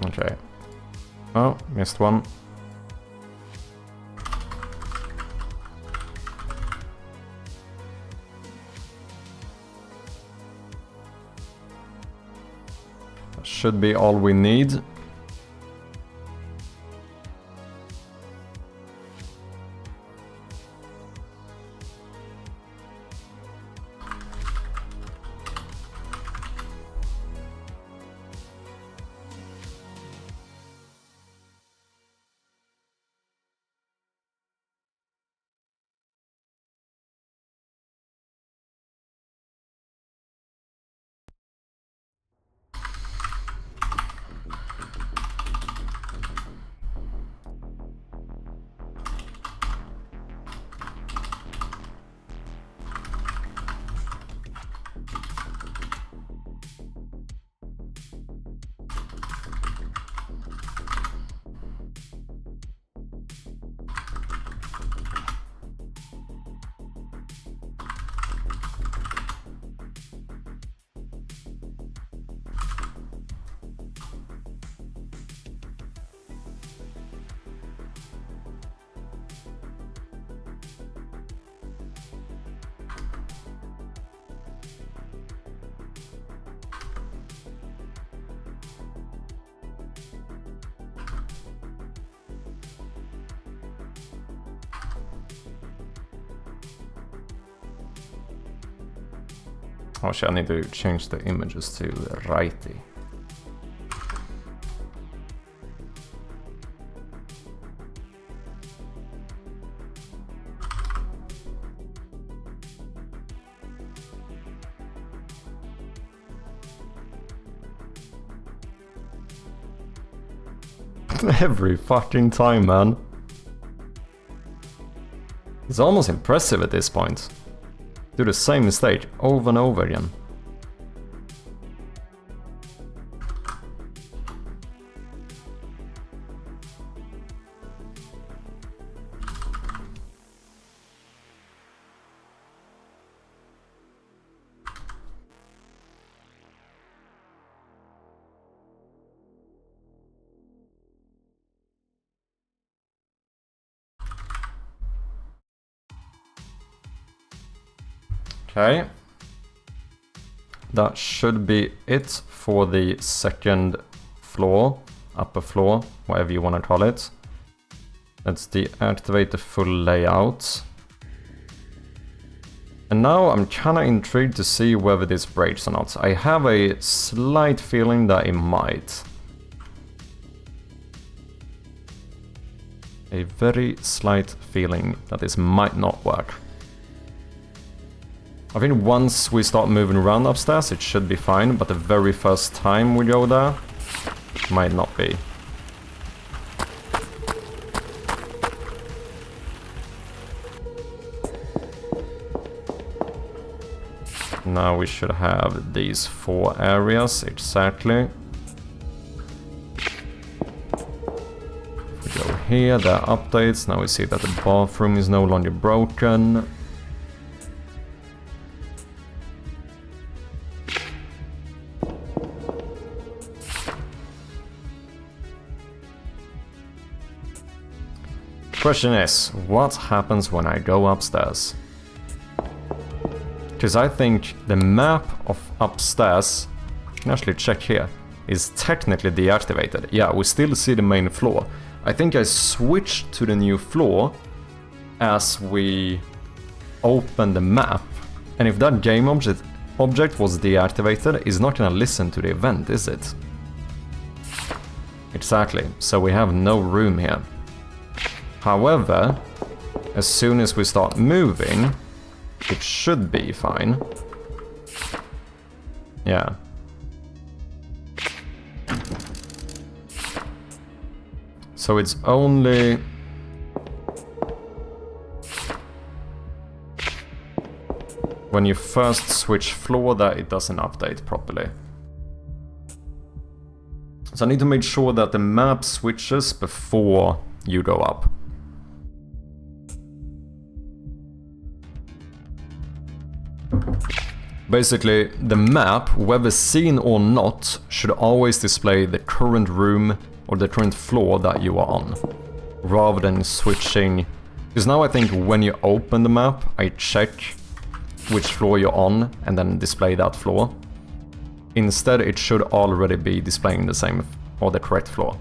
Okay. Oh, missed one. That should be all we need. Oh shit, I need to change the images to righty. Every fucking time, man. It's almost impressive at this point. Do the same mistake over and over again. Okay. That should be it for the second floor, upper floor, whatever you want to call it. Let's deactivate the full layout. And now I'm kinda intrigued to see whether this breaks or not. I have a slight feeling that it might. A very slight feeling that this might not work. I think once we start moving around upstairs it should be fine, but the very first time we go there, might not be. Now we should have these 4 areas exactly. We go here, there are updates. Now we see that the bathroom is no longer broken. Question is, what happens when I go upstairs? Because I think the map of upstairs, you can actually check here, is technically deactivated. Yeah, we still see the main floor. I think I switched to the new floor as we open the map. And if that game object object was deactivated is not gonna listen to the event, is it? Exactly, so we have no room here. However, as soon as we start moving, it should be fine. Yeah. So it's only... when you first switch floor that it doesn't update properly. So I need to make sure that the map switches before you go up. Basically, the map, whether seen or not, should always display the current room or the current floor that you are on, rather than switching. Because now I think when you open the map, I check which floor you're on and then display that floor. Instead, it should already be displaying the same or the correct floor.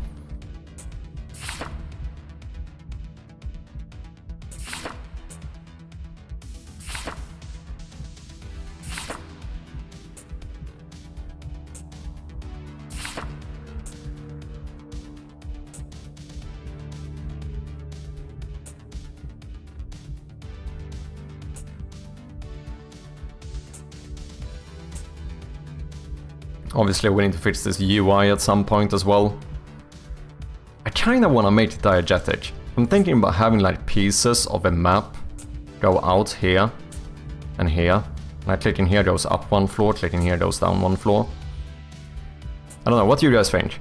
Obviously, we need to fix this UI at some point as well. I kinda wanna make it diegetic. I'm thinking about having like pieces of a map go out here and here. Like clicking here goes up one floor, clicking here goes down one floor. I don't know, what do you guys think?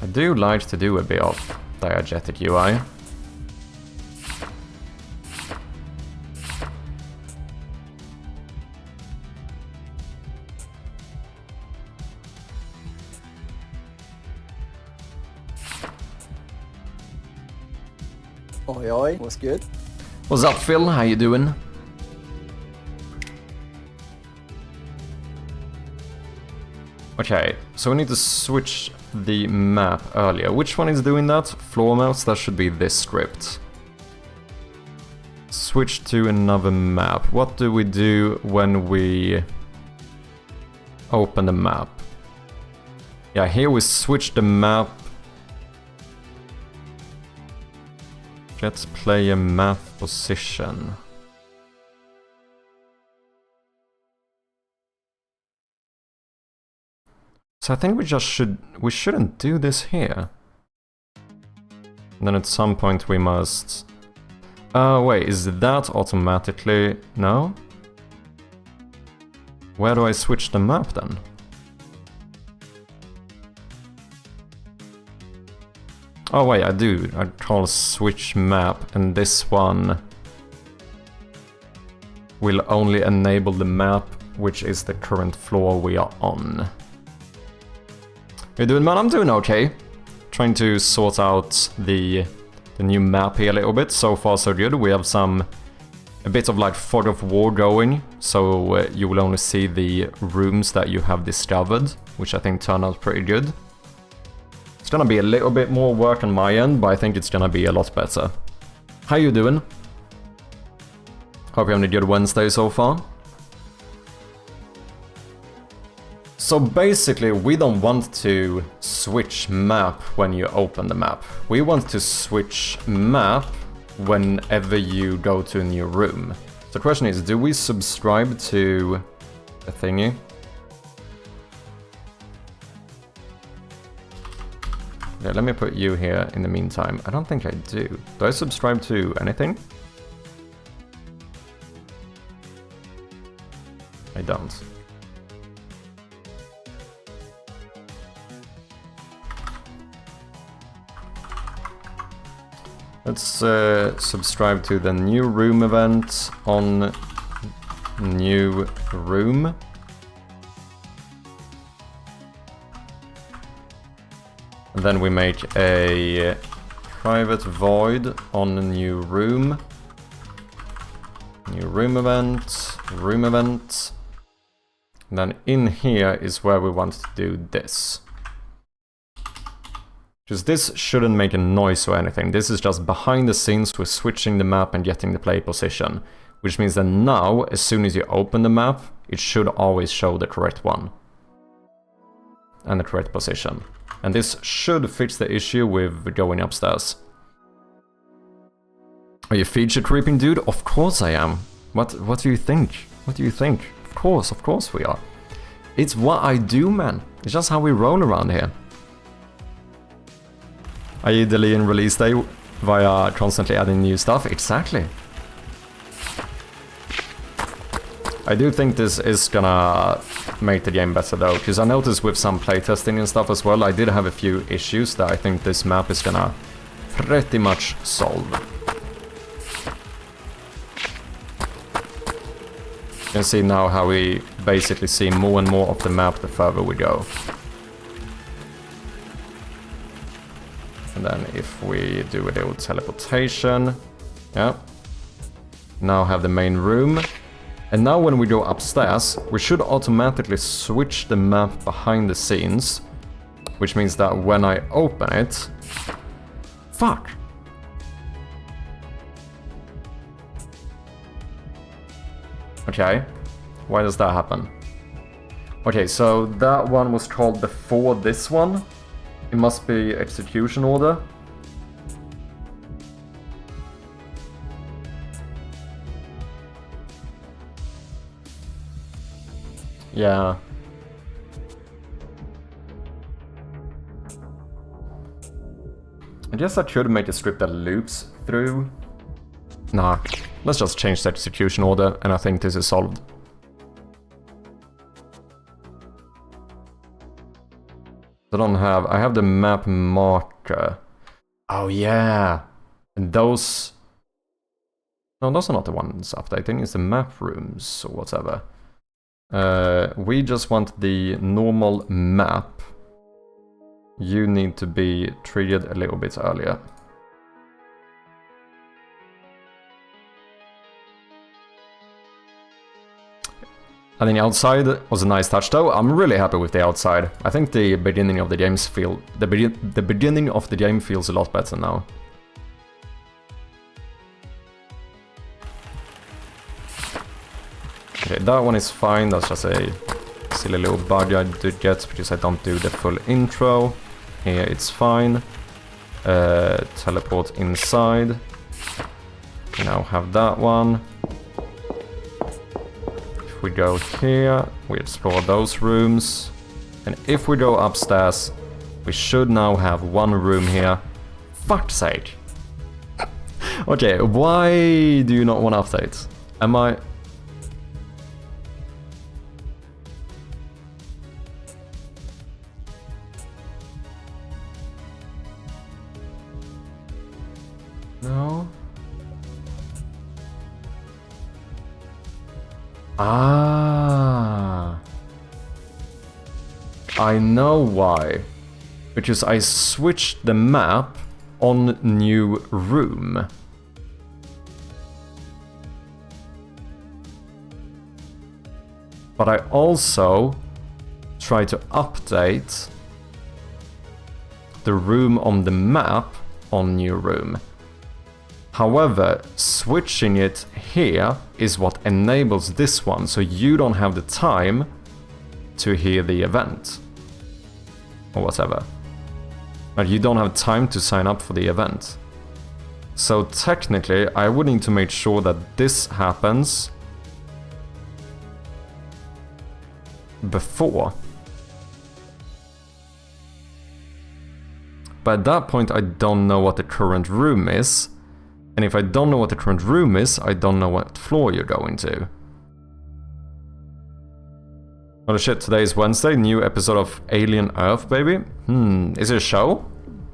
I do like to do a bit of diegetic UI. Oi, oi, what's good? What's up, Phil? How you doing? Okay, so we need to switch the map earlier. Which one is doing that? Floor maps? That should be this script. Switch to another map. What do we do when we open the map? Yeah, here we switch the map. Let's play a map position. So I think we shouldn't do this here. And then at some point we must... wait, is that automatically... No? Where do I switch the map then? Oh wait, I do. I call switch map, and this one will only enable the map, which is the current floor we are on. You doing, man? I'm doing okay. Trying to sort out the new map here a little bit. So far so good. We have a bit of like fog of war going, so you will only see the rooms that you have discovered, which I think turned out pretty good. It's gonna be a little bit more work on my end, but I think it's gonna be a lot better. How you doing? Hope you're having a good Wednesday so far. So basically, we don't want to switch map when you open the map. We want to switch map whenever you go to a new room. So the question is, do we subscribe to a thingy? Yeah, let me put you here in the meantime. I don't think I do. Do I subscribe to anything? I don't. Let's subscribe to the new room event on new room. And then we make a private void on a new room. New room event, room event. And then in here is where we want to do this. Because this shouldn't make a noise or anything. This is just behind the scenes, we're switching the map and getting the play position. Which means that now, as soon as you open the map, it should always show the correct one. And the correct position. And this should fix the issue with going upstairs. Are you feature creeping, dude? Of course I am. What do you think? What do you think? Of course we are. It's what I do, man. It's just how we roll around here. Are you delaying release day via constantly adding new stuff? Exactly. I do think this is gonna make the game better though, because I noticed with some playtesting and stuff as well, I did have a few issues that I think this map is gonna pretty much solve. You can see now how we basically see more and more of the map the further we go. And then if we do a little teleportation, yeah, now have the main room. And now when we go upstairs, we should automatically switch the map behind the scenes, which means that when I open it... Fuck! Okay, why does that happen? Okay, so that one was called before this one. It must be execution order. Yeah. I guess I should make a script that loops through. Nah, let's just change the execution order and I think this is solved. I have the map marker. Oh yeah. And those... No, those are not the ones updating, it's the map rooms or whatever. We just want the normal map. You need to be triggered a little bit earlier. I think outside was a nice touch though. I'm really happy with the outside. I think the beginning of the games feel... The beginning of the game feels a lot better now. Okay, that one is fine. That's just a silly little bug I did get because I don't do the full intro. Here it's fine. Teleport inside. We now have that one. If we go here, we explore those rooms. And if we go upstairs, we should now have one room here. Fuck's sake. Okay, why do you not want to update? Am I... No. Ah. I know why. Because I switched the map on new room. But I also try to update the room on the map on new room. However, switching it here is what enables this one, so you don't have the time to hear the event. Or whatever. But you don't have time to sign up for the event. So technically, I would need to make sure that this happens before. But at that point, I don't know what the current room is. And if I don't know what the current room is, I don't know what floor you're going to. Oh shit, today is Wednesday, new episode of Alien Earth, baby. Is it a show?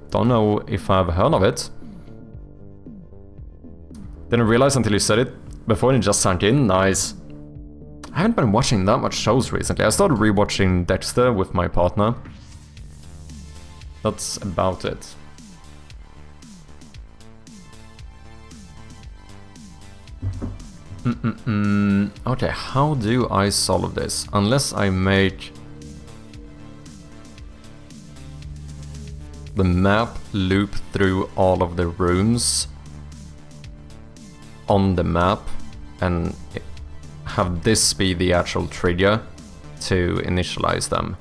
Don't know if I've heard of it. Didn't realize until you said it before and it just sunk in, nice. I haven't been watching that much shows recently. I started rewatching Dexter with my partner. That's about it. Okay, how do I solve this? Unless I make the map loop through all of the rooms on the map and have this be the actual trigger to initialize them.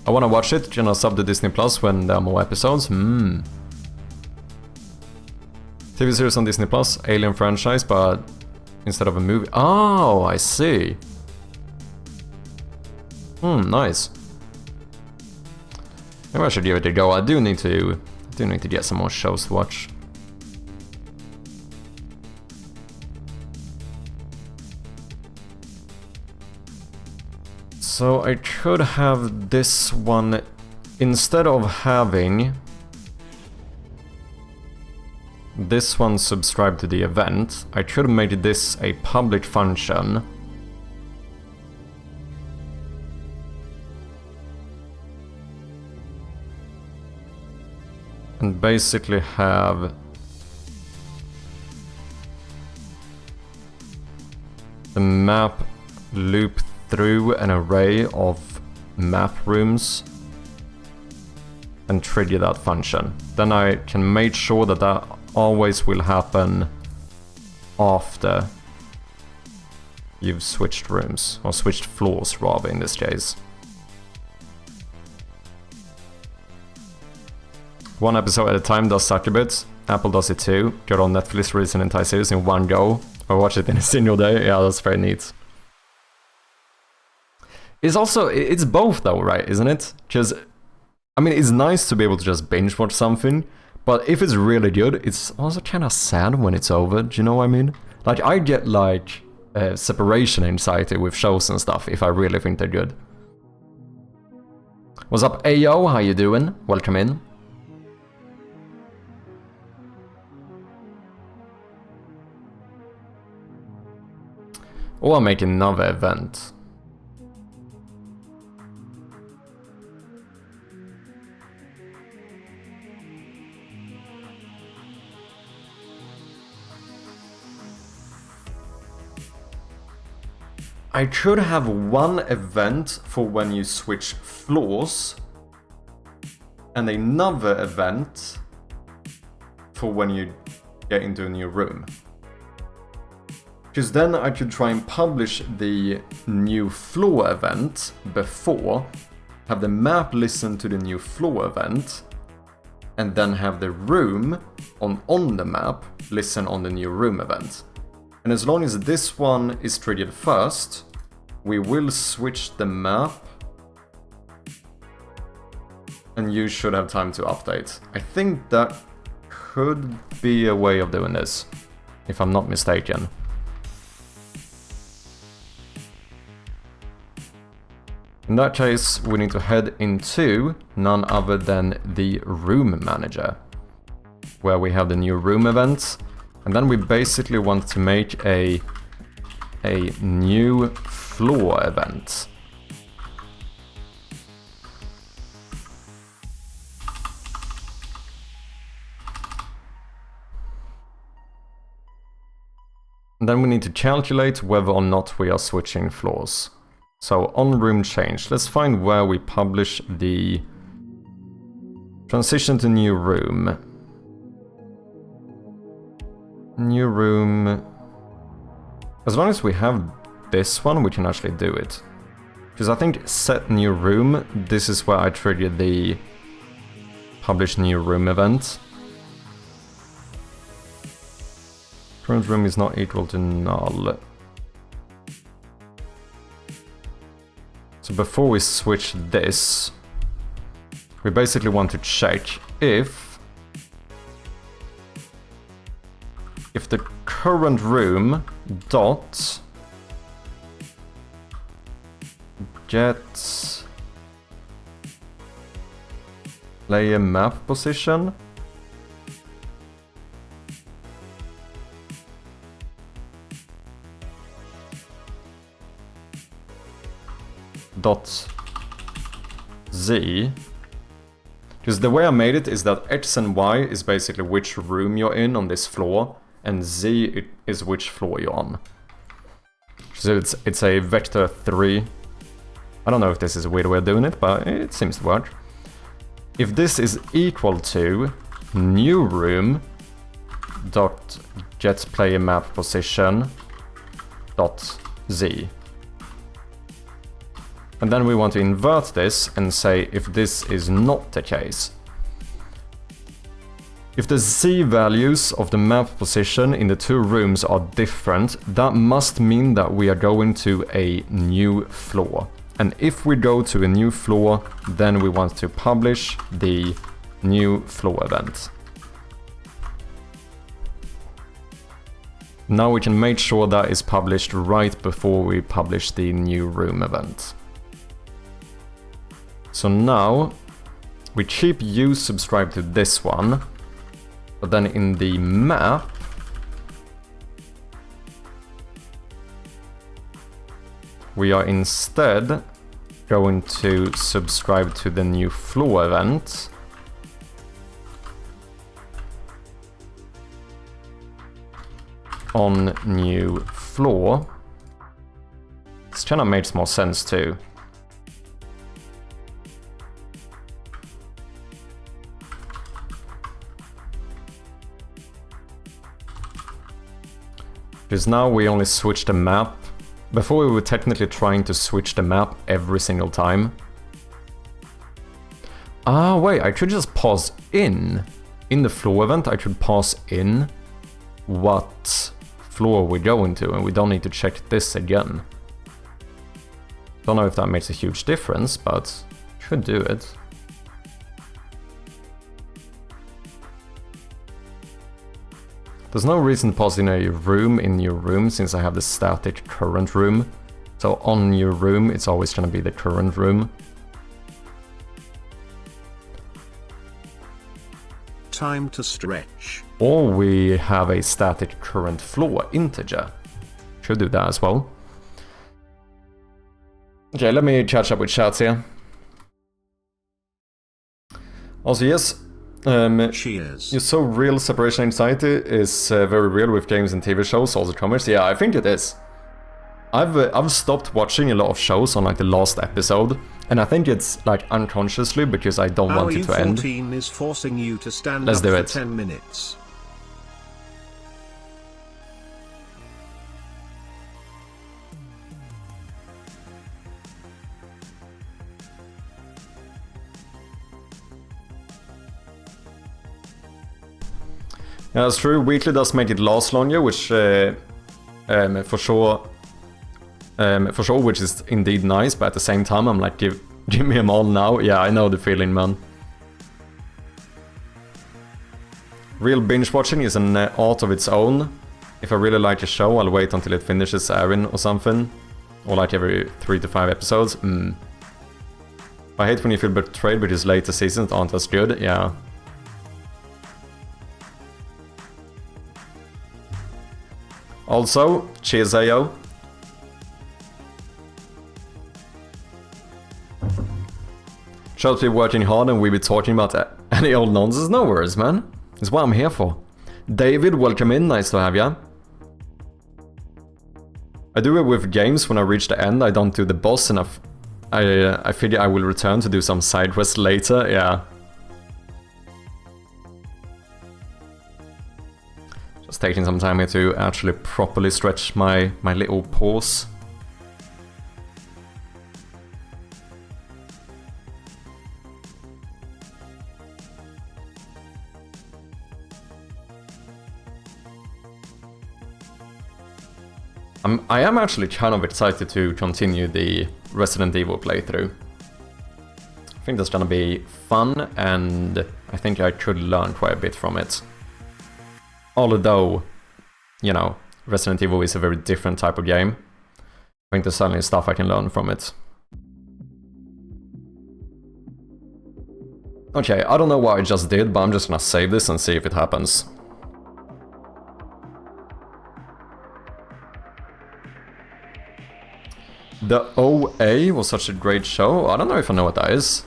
I wanna watch it, you know, sub to Disney Plus when there are more episodes. TV series on Disney Plus, Alien franchise, but instead of a movie. Oh, I see. Nice. Maybe I should give it a go. I do need to get some more shows to watch. So I could have this one, instead of having this one subscribe to the event, I could have made this a public function. And basically have the map loop through an array of map rooms and trigger that function. Then I can make sure that that always will happen after you've switched rooms, or switched floors rather in this case. One episode at a time does suck a bit. Apple does it too. Got on Netflix, release an entire series in one go. Or watch it in a single day. Yeah, that's very neat. It's both though, right? Isn't it? Because, I mean, it's nice to be able to just binge watch something. But if it's really good, it's also kind of sad when it's over. Do you know what I mean? Like, I get like separation anxiety with shows and stuff if I really think they're good. What's up, Ayo? How you doing? Welcome in. Or I'll make another event. I could have one event for when you switch floors and another event for when you get into a new room. Because then I could try and publish the new floor event before, have the map listen to the new floor event, and then have the room on the map listen on the new room event. And as long as this one is triggered first, we will switch the map and you should have time to update. I think that could be a way of doing this, if I'm not mistaken. In that case, we need to head into none other than the room manager, where we have the new room event, and then we basically want to make a new floor event. And then we need to calculate whether or not we are switching floors. So on room change, let's find where we publish the transition to new room. New room. As long as we have this one, we can actually do it. Because I think set new room, this is where I trigger the publish new room event. Current room is not equal to null. So before we switch this, we basically want to check if the current room dot get layer map position dot z, because the way I made it is that x and y is basically which room you're in on this floor, and z is which floor you're on. So it's a vector 3. I don't know if this is a weird way of doing it, but it seems to work. If this is equal to new room dot get player map position dot z. And then we want to invert this and say if this is not the case. If the z values of the map position in the two rooms are different, that must mean that we are going to a new floor. And if we go to a new floor, then we want to publish the new floor event. Now we can make sure that is published right before we publish the new room event. So now we keep you subscribed to this one, but then in the map, we are instead going to subscribe to the new floor event. On new floor. This kind of makes more sense too. Because now we only switch the map. Before we were technically trying to switch the map every single time. Ah, wait, I could just pause in. In the floor event, I could pause in what floor we're going to, and we don't need to check this again. Don't know if that makes a huge difference, but should do it. There's no reason to pause in a room in your room since I have the static current room. So on your room, it's always going to be the current room. Time to stretch. Or we have a static current floor integer. Should do that as well. Okay, let me catch up with chats here. Also, yes. Cheers. You're so real. Separation anxiety is very real with games and TV shows, also commerce. Yeah, I think it is. I've stopped watching a lot of shows on like the last episode, and I think it's like unconsciously because I don't want it to end. U14 is forcing you to stand Let's up do for it. 10 minutes. Yeah, that's true. Weekly does make it last longer, which for sure, which is indeed nice. But at the same time, I'm like, give me them all now. Yeah, I know the feeling, man. Real binge watching is an art of its own. If I really like a show, I'll wait until it finishes airing or something, or like every 3 to 5 episodes. I hate when you feel betrayed because later seasons aren't as good. Yeah. Also, cheers, Ayo. Should be working hard and we be talking about any old nonsense? No worries, man. It's what I'm here for. David, welcome in. Nice to have ya. I do it with games. When I reach the end, I don't do the boss, and I figure I will return to do some side quests later. Yeah. Just taking some time here to actually properly stretch my little paws. I am actually kind of excited to continue the Resident Evil playthrough. I think that's gonna be fun, and I think I could learn quite a bit from it. Although, you know, Resident Evil is a very different type of game. I think there's certainly stuff I can learn from it. Okay, I don't know what I just did, but I'm just gonna save this and see if it happens. The OA was such a great show. I don't know if I know what that is.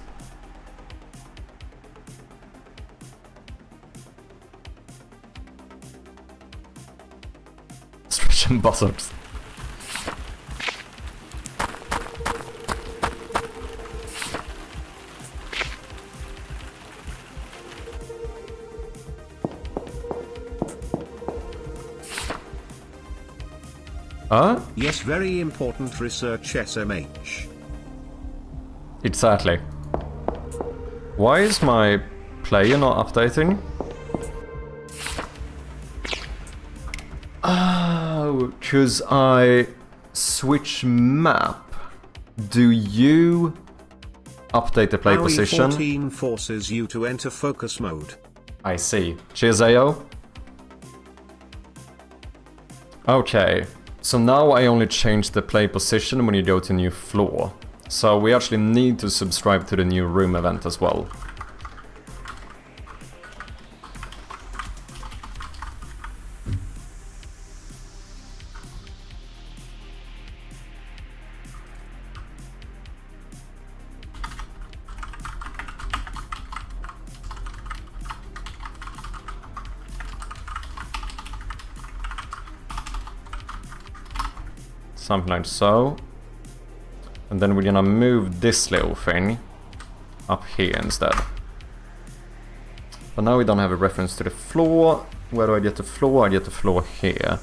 Stretch and buttocks. Huh? Yes, very important research SMH. Exactly. Why is my player not updating? Oh, because I switch map. Do you update the play position? RE14 forces you to enter focus mode. I see. Cheers, AO. Okay, so now I only change the play position when you go to new floor. So we actually need to subscribe to the new room event as well. Something like so. And then we're gonna move this little thing up here instead. But now we don't have a reference to the floor. Where do I get the floor? I get the floor here.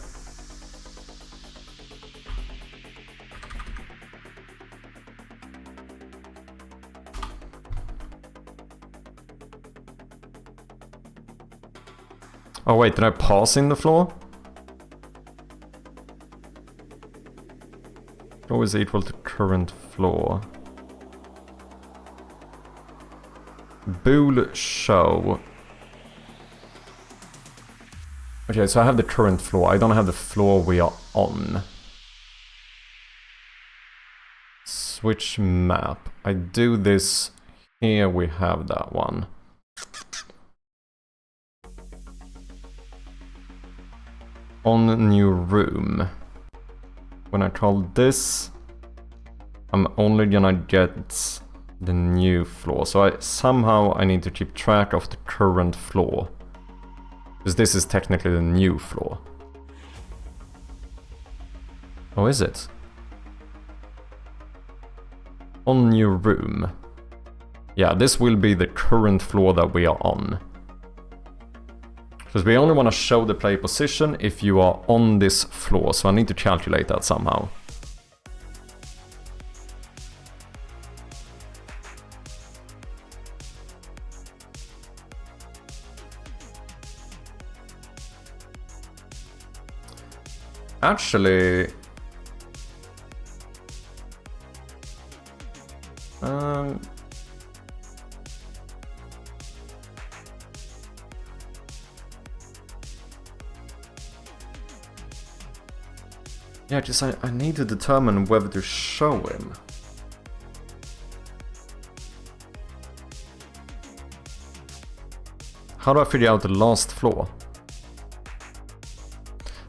Oh wait, did I pass in the floor? Floor is equal to current floor. Bool show. Okay, so I have the current floor. I don't have the floor we are on. Switch map. I do this. Here we have that one. On new room. When I call this, I'm only gonna get the new floor. So somehow I need to keep track of the current floor. Because this is technically the new floor. Oh, is it? On new room. Yeah, this will be the current floor that we are on. Because we only want to show the play position if you are on this floor, so I need to calculate that somehow. Actually... yeah, just I need to determine whether to show him. How do I figure out the last floor?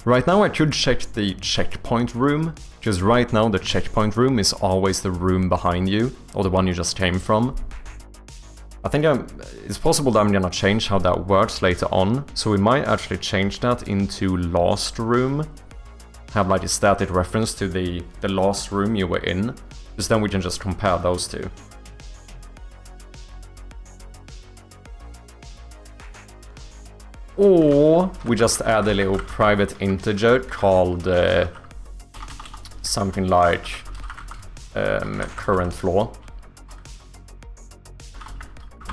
Right now I could check the checkpoint room, because right now the checkpoint room is always the room behind you, or the one you just came from. I think it's possible that I'm gonna change how that works later on, so we might actually change that into last room. Have like a static reference to the last room you were in, because then we can just compare those two. Or we just add a little private integer called something like current floor.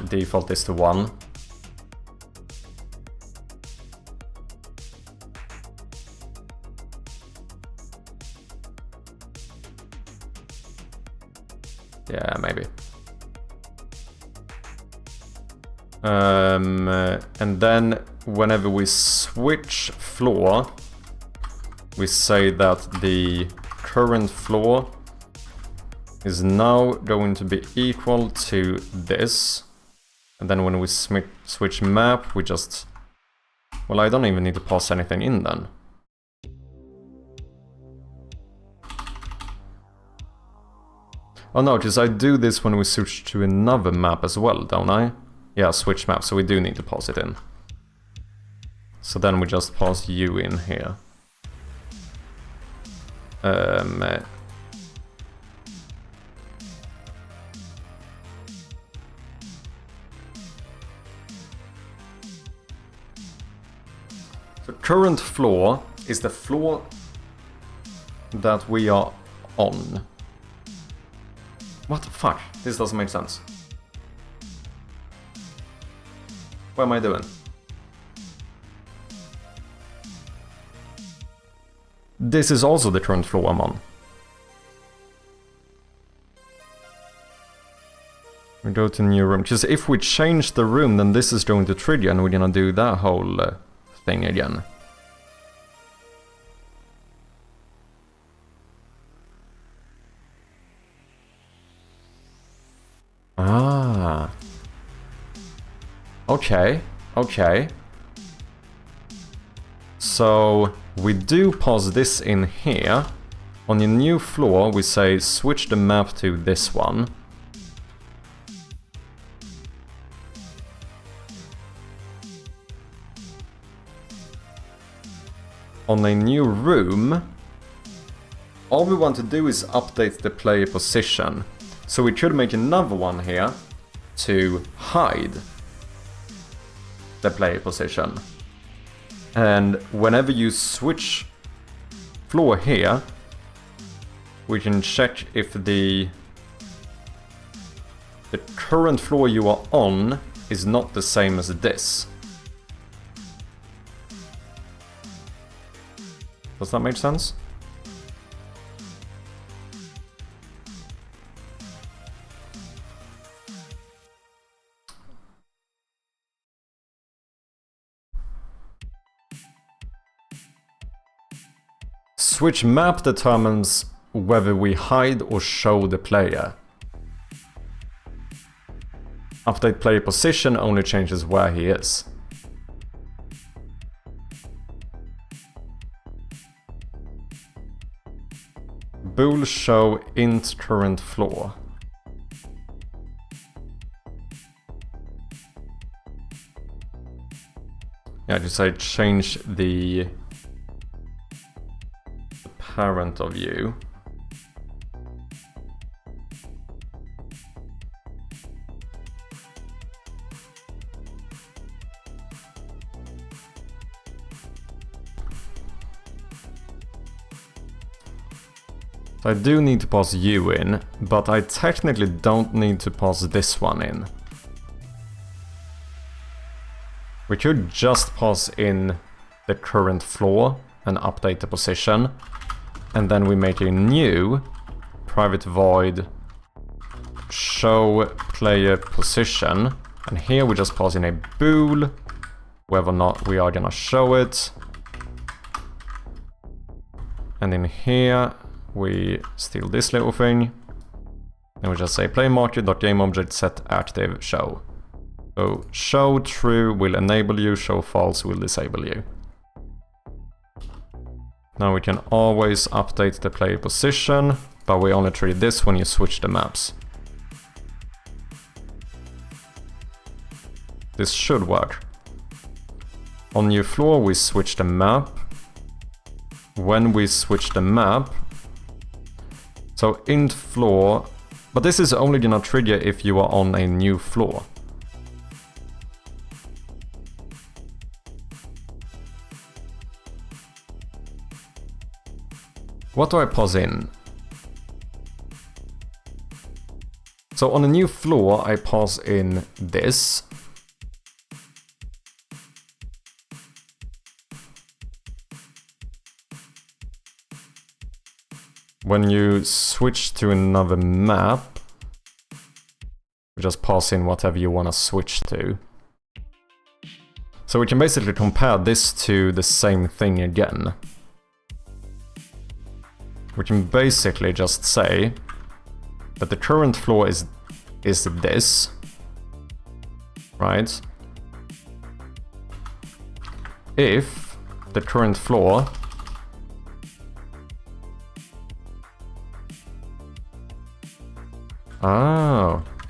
Default is to 1. Yeah, maybe. And then whenever we switch floor, we say that the current floor is now going to be equal to this. And then when we switch map, we just... Well, I don't even need to pass anything in then. Oh no, because I do this when we switch to another map as well, don't I? Yeah, switch map, so we do need to pass it in. So then we just pass U in here. So current floor is the floor that we are on. What the fuck? This doesn't make sense. What am I doing? This is also the current floor I'm on. We go to new room, because if we change the room, then this is going to trigger and we're gonna do that whole thing again. Ah. Okay, okay. So we do pause this in here. On your new floor, we say switch the map to this one. On a new room, all we want to do is update the player position. So we could make another one here to hide the player position. And whenever you switch floor here, we can check if the current floor you are on is not the same as this. Does that make sense? Switch map determines whether we hide or show the player. Update player position only changes where he is. Bool show int current floor. Yeah, just say change the parent of you. So I do need to pass you in, but I technically don't need to pass this one in. We could just pass in the current floor and update the position, and then we make a new private void show player position, and here we just pass in a bool, whether or not we are gonna show it. And in here we steal this little thing, and we just say play marker.gameObject set active show. So show true will enable you, show false will disable you. Now we can always update the player position, but we only trigger this when you switch the maps. This should work. On new floor we switch the map. When we switch the map, so int floor, but this is only gonna trigger if you are on a new floor. What do I pause in? So on a new floor I pause in this. When you switch to another map, you just pass in whatever you want to switch to. So we can basically compare this to the same thing again. We can basically just say that the current floor is this, right? If the current floor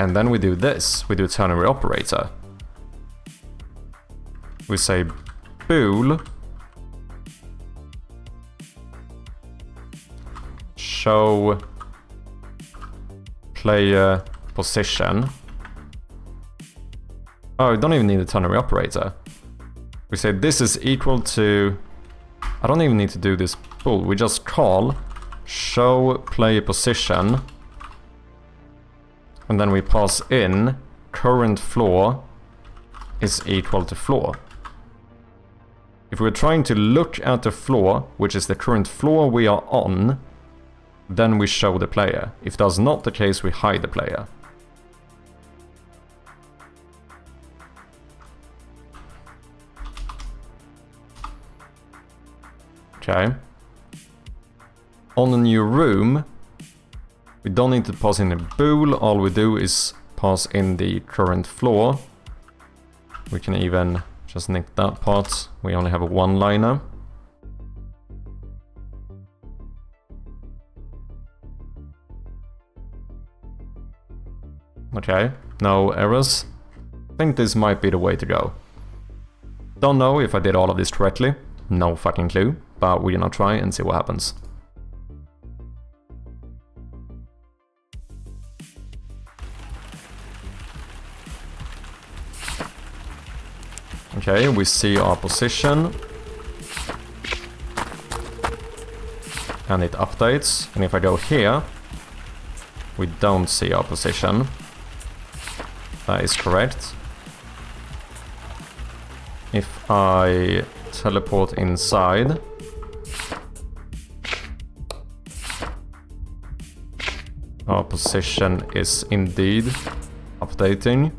and then we do this, we do ternary operator. We say bool show player position. Oh, we don't even need a ternary operator. We say this is equal to, I don't even need to do this bool, we just call show player position, and then we pass in current floor is equal to floor. If we're trying to look at the floor, which is the current floor we are on, then we show the player. If that's not the case, we hide the player. Okay. On a new room, we don't need to pass in a bool, all we do is pass in the current floor. We can even just nick that part, we only have a one-liner. Okay, no errors. I think this might be the way to go. Don't know if I did all of this correctly, no fucking clue, but we're gonna try and see what happens. Okay, we see our position. And it updates, and if I go here, we don't see our position. That is correct. If I teleport inside, our position is indeed updating.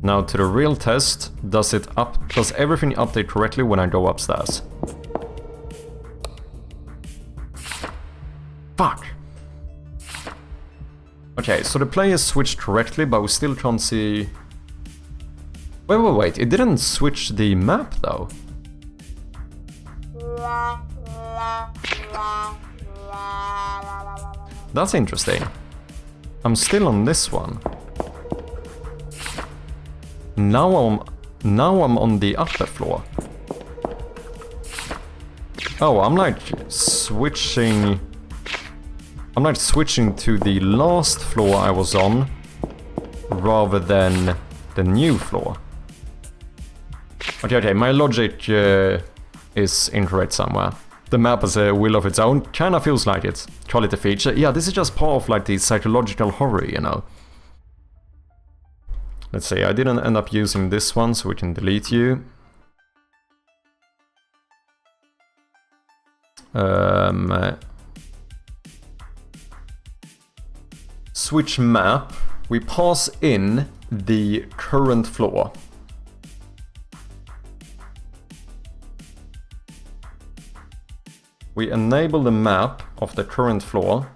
Now to the real test, does everything update correctly when I go upstairs? Fuck! Okay, so the players switched correctly, but we still can't see... Wait, it didn't switch the map though. That's interesting. I'm still on this one. Now I'm on the upper floor. Oh, I'm like switching to the last floor I was on rather than the new floor. Okay, my logic is incorrect somewhere. The map has a will of its own, kinda feels like it. Call it a feature. Yeah, this is just part of like the psychological horror, you know. Let's see, I didn't end up using this one, so we can delete you. Switch map. We pass in the current floor. We enable the map of the current floor.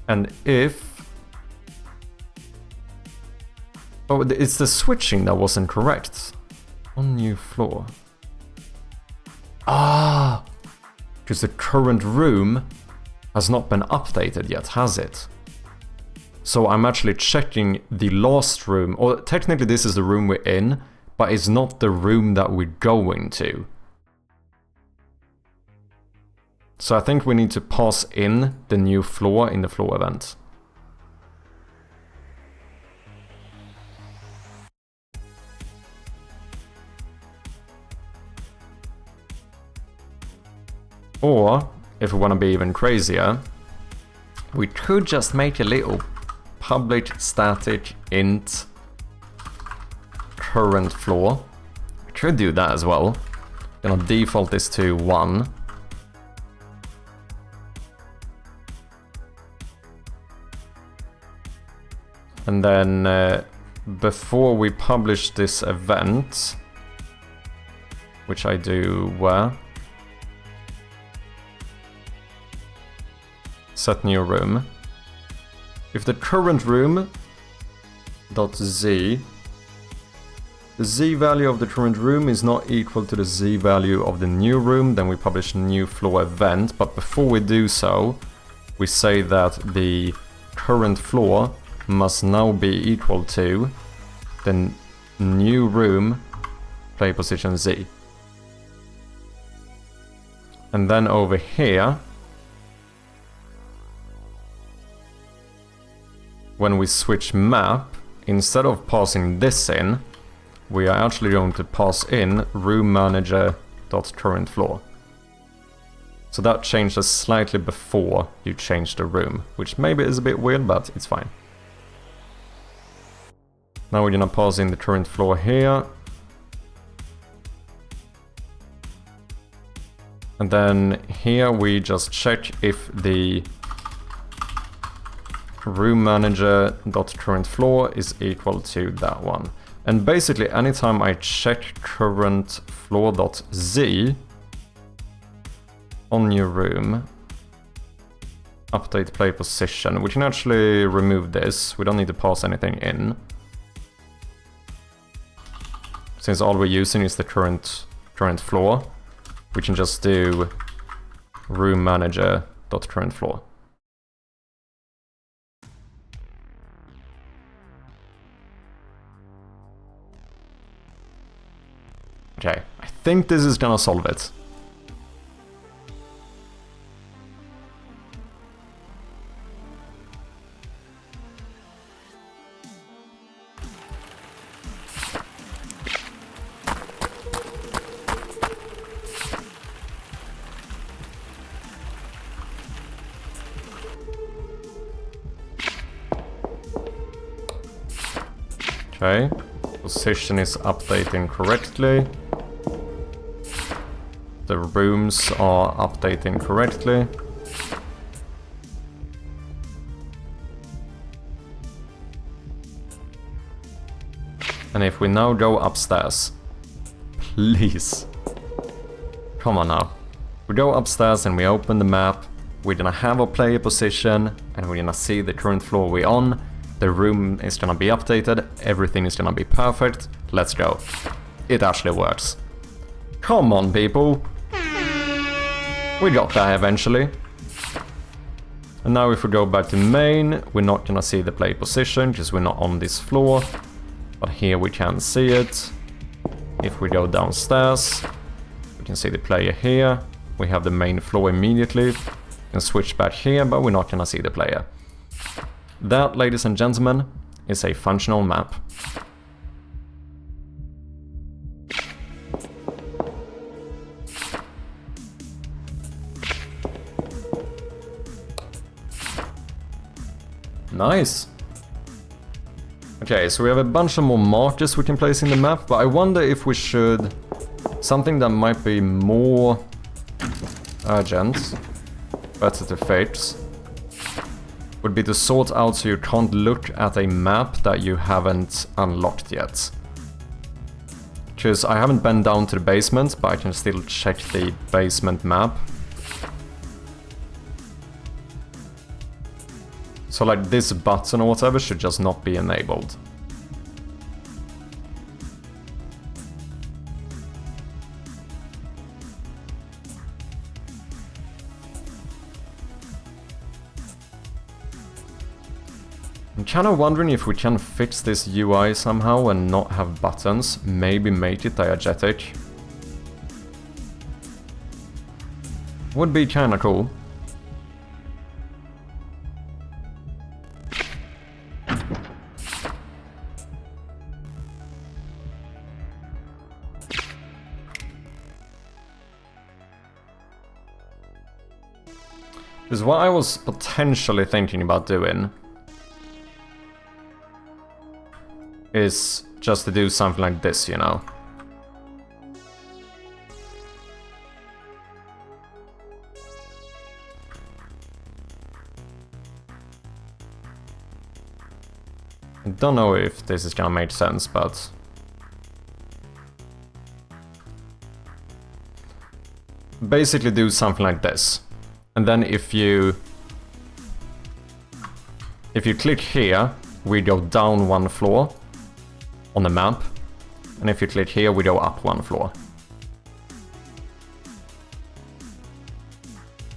And if... Oh, it's the switching that wasn't correct. On new floor. Ah! Because the current room has not been updated yet, has it? So I'm actually checking the last room, or technically this is the room we're in, but it's not the room that we're going to. So I think we need to pass in the new floor in the floor event. Or, if we want to be even crazier, we could just make a little public static int current floor. We could do that as well. Gonna default this to 1. And then before we publish this event, which I do where? Set new room. If the current room .z, the z value of the current room is not equal to the z value of the new room, then we publish new floor event. But before we do so, we say that the current floor must now be equal to the new room play position z. And then over here, when we switch map, instead of passing this in, we are actually going to pass in room manager.current floor. So that changes slightly before you change the room, which maybe is a bit weird, but it's fine. Now we're gonna pass in the current floor here. And then here we just check if the room manager.current floor is equal to that one. And basically anytime I check current floor.z on your room, update play position, we can actually remove this. We don't need to pass anything in, since all we're using is the current floor. We can just do room manager.current floor. Okay, I think this is gonna solve it. Okay, position is updating correctly. The rooms are updating correctly. And if we now go upstairs, please, come on now. We go upstairs and we open the map, we're gonna have our player position, and we're gonna see the current floor we're on. The room is gonna be updated, everything is gonna be perfect. Let's go. It actually works. Come on, people. We got there eventually. And now if we go back to main, we're not gonna see the play position because we're not on this floor. But here we can see it. If we go downstairs, we can see the player here. We have the main floor immediately. We can switch back here, but we're not gonna see the player. That, ladies and gentlemen, is a functional map. Nice. Okay, so we have a bunch of more markers we can place in the map, but I wonder if we should... Something that might be more urgent, better to fix, would be to sort out so you can't look at a map that you haven't unlocked yet. Because I haven't been down to the basement, but I can still check the basement map. So like this button or whatever should just not be enabled. I'm kind of wondering if we can fix this UI somehow and not have buttons, maybe make it diegetic. Would be kinda cool. Because what I was potentially thinking about doing is just to do something like this, you know. I don't know if this is gonna make sense, but... basically do something like this. And then if you click here, we go down one floor on the map, and if you click here, we go up one floor.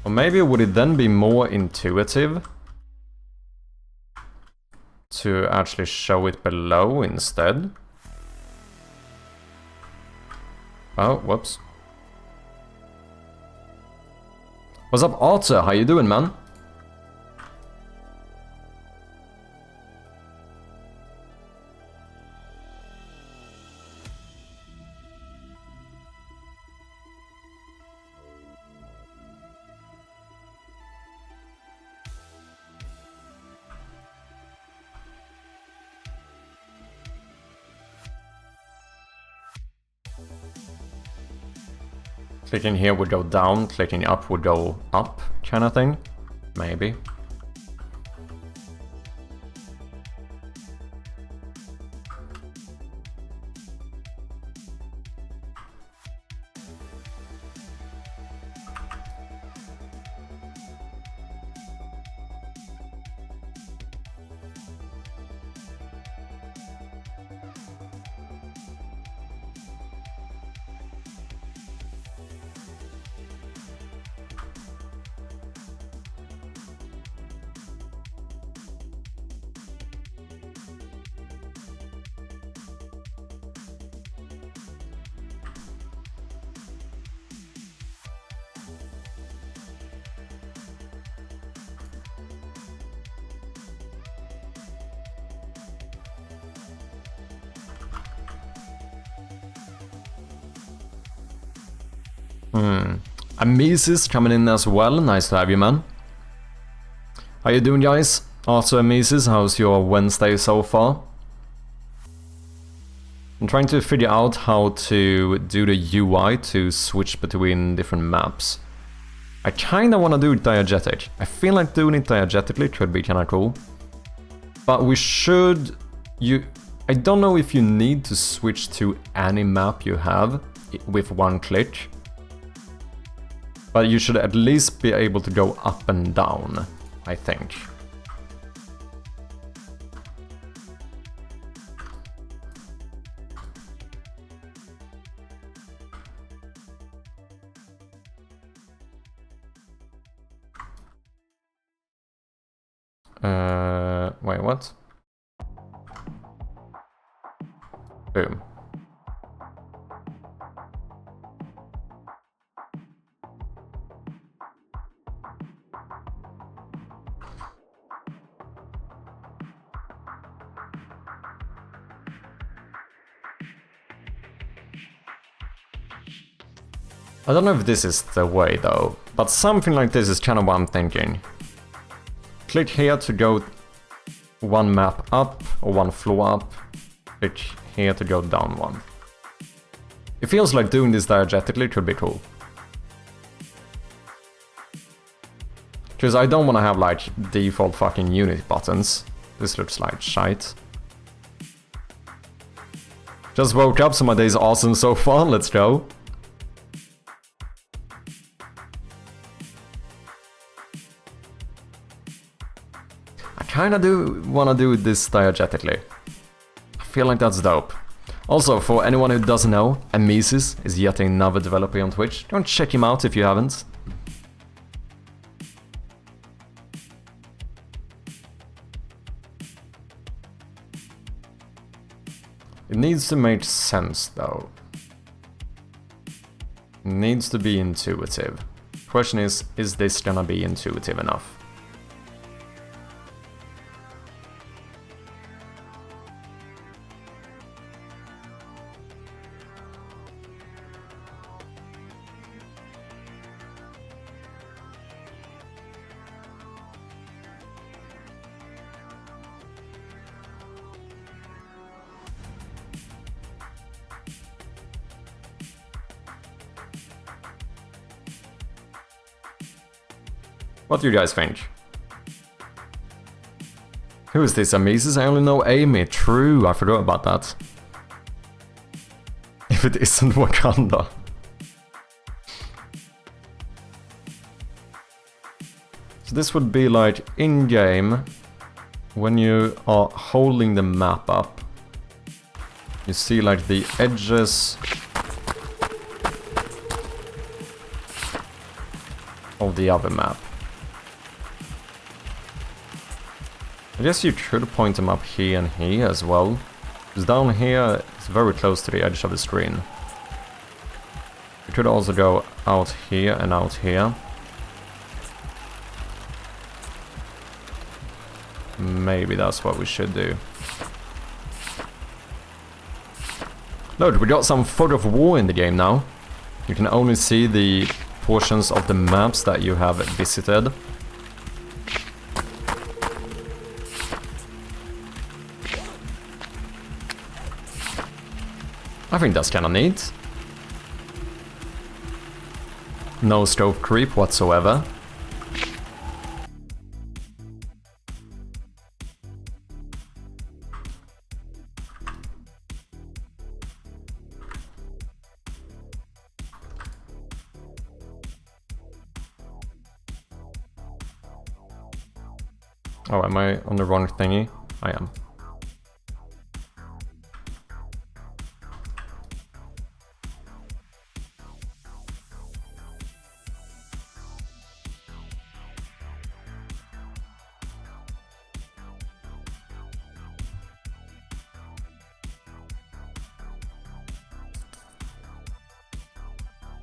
Or maybe would it then be more intuitive to actually show it below instead? Oh, whoops. What's up, Arthur? How you doing, man? Clicking here would go down, clicking up would go up, kind of thing. Maybe. Amesis coming in as well. Nice to have you, man. How you doing, guys? Also, Amesis, how's your Wednesday so far? I'm trying to figure out how to do the UI to switch between different maps. I kinda wanna do it diegetic. I feel like doing it diegetically could be kinda cool. But we should... I don't know if you need to switch to any map you have with one click. But you should at least be able to go up and down, I think. Wait, what? Boom. I don't know if this is the way though, but something like this is kind of what I'm thinking. Click here to go one map up or one floor up. Click here to go down one. It feels like doing this diegetically could be cool. Because I don't want to have like default fucking unit buttons. This looks like shite. Just woke up, so my day's awesome so far, let's go. I kinda do wanna do this diegetically. I feel like that's dope. Also, for anyone who doesn't know, Amesis is yet another developer on Twitch. Go and check him out if you haven't. It needs to make sense though. It needs to be intuitive. Question is this gonna be intuitive enough? What do you guys think? Who is this Amesis? I only know Amy. True, I forgot about that. If it isn't Wakanda. So this would be like in-game, when you are holding the map up, you see like the edges of the other map. I guess you could point them up here and here as well, because down here it's very close to the edge of the screen. You could also go out here and out here. Maybe that's what we should do. Look, we got some fog of war in the game now. You can only see the portions of the maps that you have visited. I think that's kinda neat. No scope creep whatsoever. Oh, am I on the wrong thingy? I am.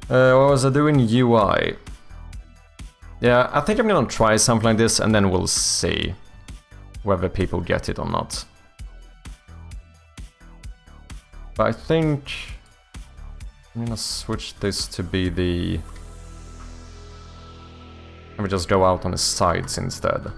What was I doing? UI. Yeah, I think I'm gonna try something like this and then we'll see whether people get it or not. But I think I'm gonna switch this to be the... Let me just go out on the sides instead.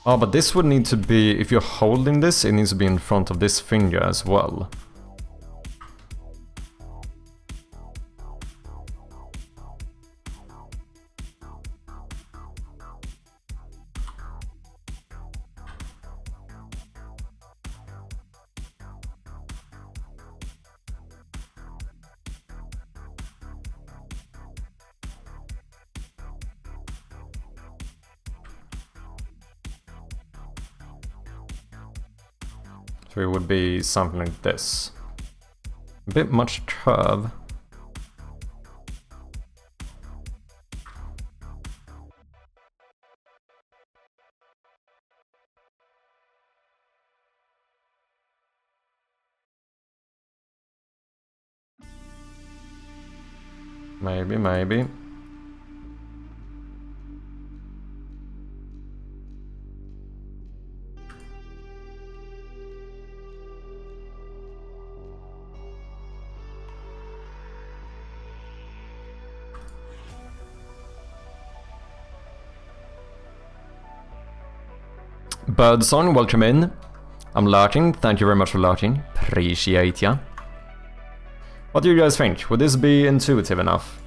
Oh, but this would need to be, if you're holding this, it needs to be in front of this finger as well. So it would be something like this. A bit much curve. Maybe. Birdsong, welcome in. I'm lurking, thank you very much for lurking. Appreciate ya. What do you guys think? Would this be intuitive enough?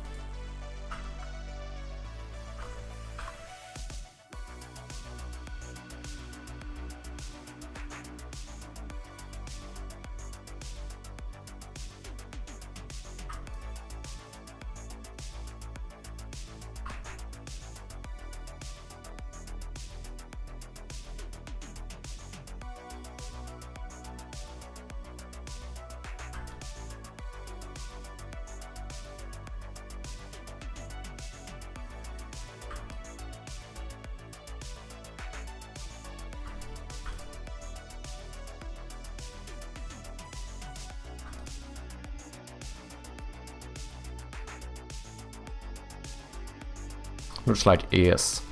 Looks like ears.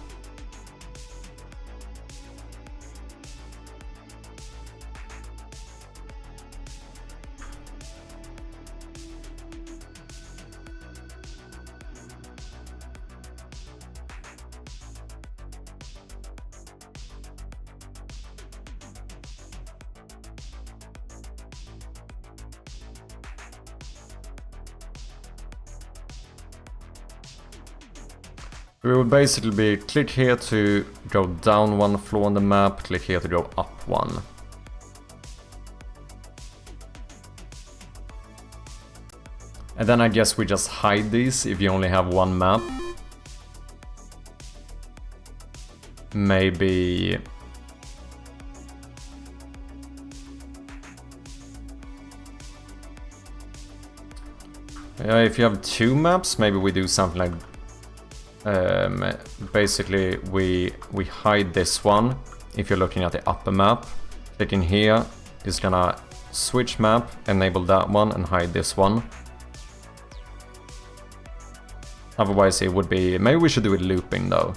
We would basically be click here to go down one floor on the map, click here to go up one. And then I guess we just hide these if you only have one map. Maybe... if you have two maps, maybe we do something like... basically we hide this one if you're looking at the upper map. Clicking here is gonna switch map, enable that one and hide this one. Otherwise it would be... maybe we should do it looping though.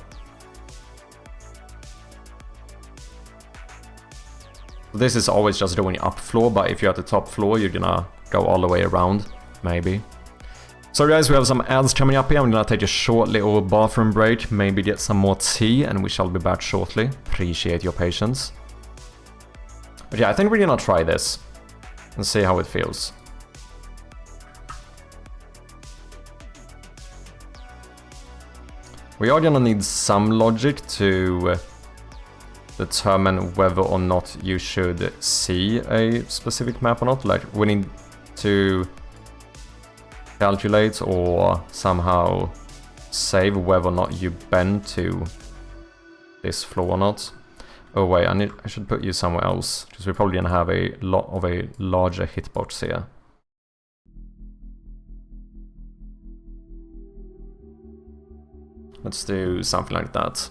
This is always just doing up floor, but if you're at the top floor, you're gonna go all the way around, maybe. So guys, we have some ads coming up here. I'm gonna take a short little bathroom break, maybe get some more tea, and we shall be back shortly. Appreciate your patience. But yeah, I think we're gonna try this and see how it feels. We are gonna need some logic to determine whether or not you should see a specific map or not. Like, we need to calculate or somehow save whether or not you bend to this floor or not. Oh wait, I should put you somewhere else, because we're probably gonna have a lot of a larger hitbox here. Let's do something like that.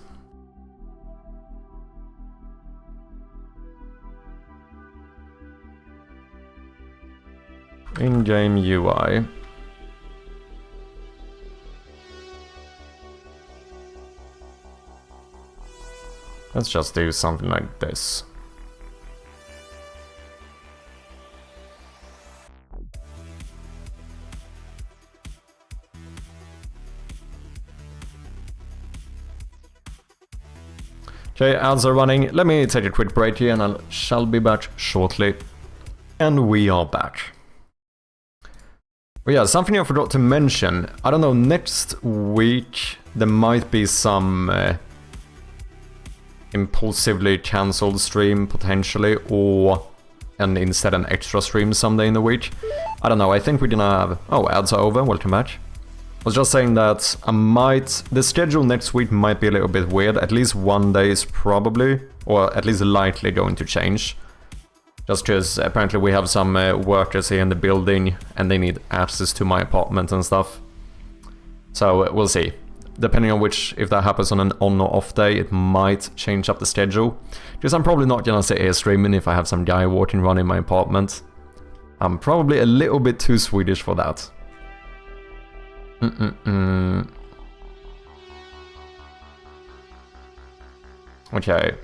In-game UI. Let's just do something like this. Okay, ads are running. Let me take a quick break here and I shall be back shortly. And we are back. But yeah, something I forgot to mention. I don't know, next week there might be some impulsively cancelled stream potentially, or and instead an extra stream someday in the week. I don't know, I think we're gonna have... Oh, ads are over, welcome back. I was just saying that the schedule next week might be a little bit weird. At least one day is probably, or at least lightly going to change. Just because apparently we have some workers here in the building and they need access to my apartment and stuff. So we'll see. Depending on if that happens on an on or off day, it might change up the schedule. Because I'm probably not gonna sit here streaming if I have some guy walking around in my apartment. I'm probably a little bit too Swedish for that. Okay.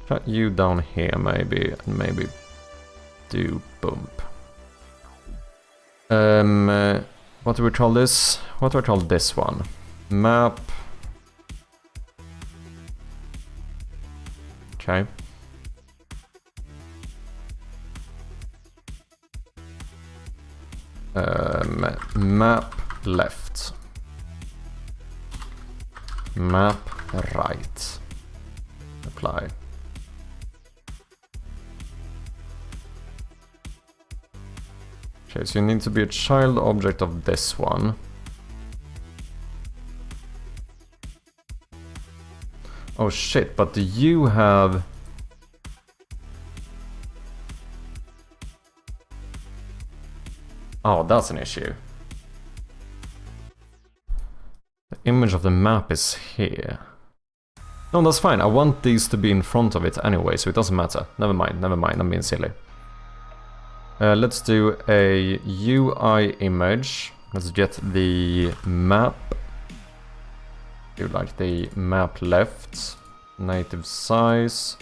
Put you down here maybe, and maybe do bump. What do we call this? What do I call this one? Map. Okay. Map left. Map right. Apply. Okay, so you need to be a child object of this one. Oh shit, but do you have... Oh, that's an issue. The image of the map is here. No, that's fine. I want these to be in front of it anyway, so it doesn't matter. Never mind, I'm being silly. Let's do a UI image. Let's get the map. Do like the map left. Native size.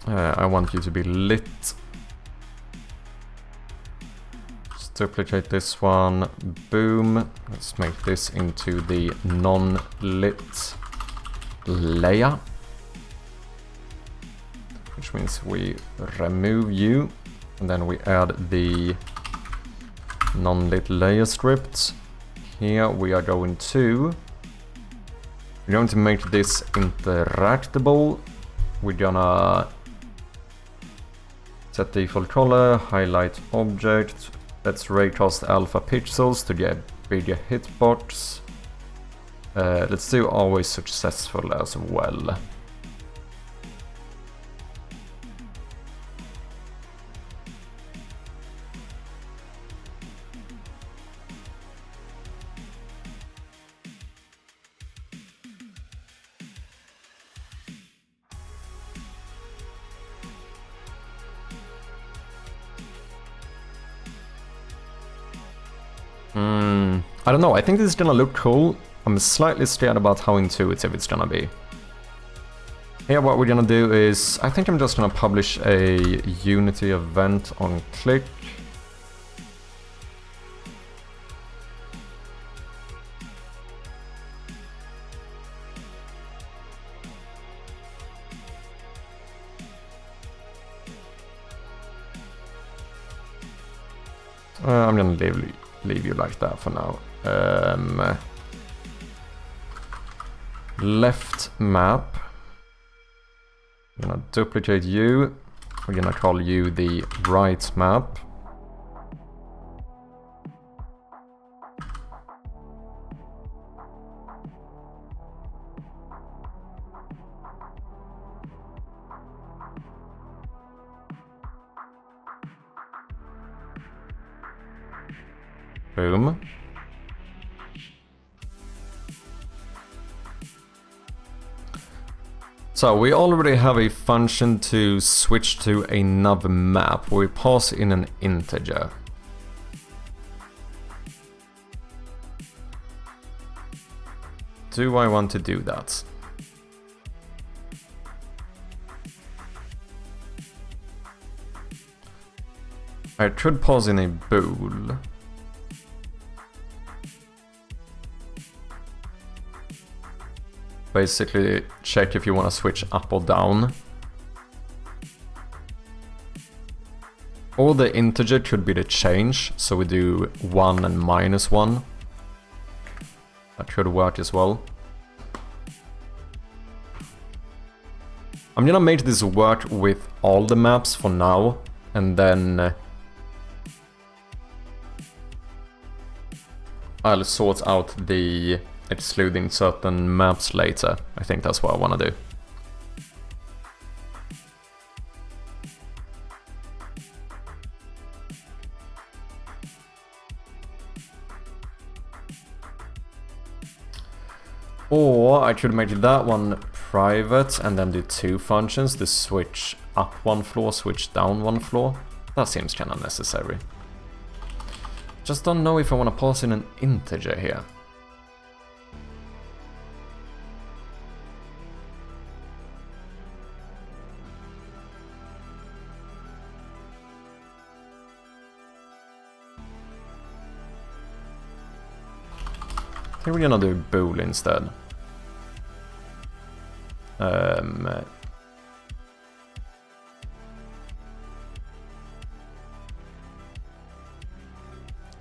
I want you to be lit. Let's duplicate this one. Boom. Let's make this into the non-lit layer. Which means we remove you. And then we add the non-lit layer script. Here we are going to... We're going to make this interactable. We're gonna set default color, highlight object. Let's raycast alpha pixels to get bigger hitbox. Let's do always successful as well. I don't know, I think this is gonna look cool. I'm slightly scared about how intuitive it's gonna be. Here what we're gonna do is, I think I'm just gonna publish a Unity event on click. I'm gonna leave you like that for now. Left map. I'm gonna duplicate you. We're gonna call you the right map. Boom. So we already have a function to switch to another map. We pass in an integer. Do I want to do that? I could pass in a bool. Basically check if you want to switch up or down. Or the integer could be the change, so we do 1 and -1. That could work as well. I'm gonna make this work with all the maps for now, and then I'll sort out the excluding certain maps later. I think that's what I want to do. Or I could make that one private and then do 2 functions to switch up 1 floor, switch down 1 floor. That seems kind of necessary. Just don't know if I want to pass in an integer here. I think we're gonna do bool instead.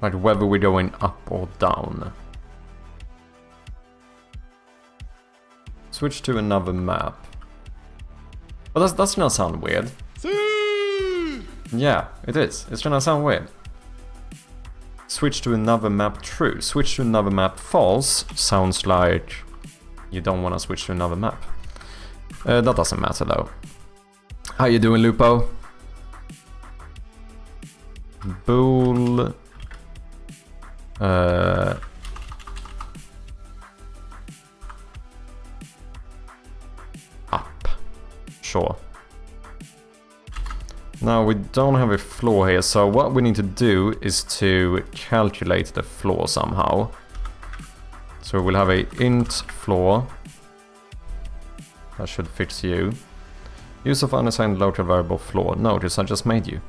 Like whether we're going up or down. Switch to another map. Well, that's gonna sound weird. Yeah, it is. It's gonna sound weird. Switch to another map, true. Switch to another map, false. Sounds like you don't want to switch to another map. That doesn't matter though. How you doing, Lupo? Bool. Up. Sure. Now we don't have a floor here, so what we need to do is to calculate the floor somehow. So we'll have a int floor. That should fix you. Use of unassigned local variable floor. Notice I just made you.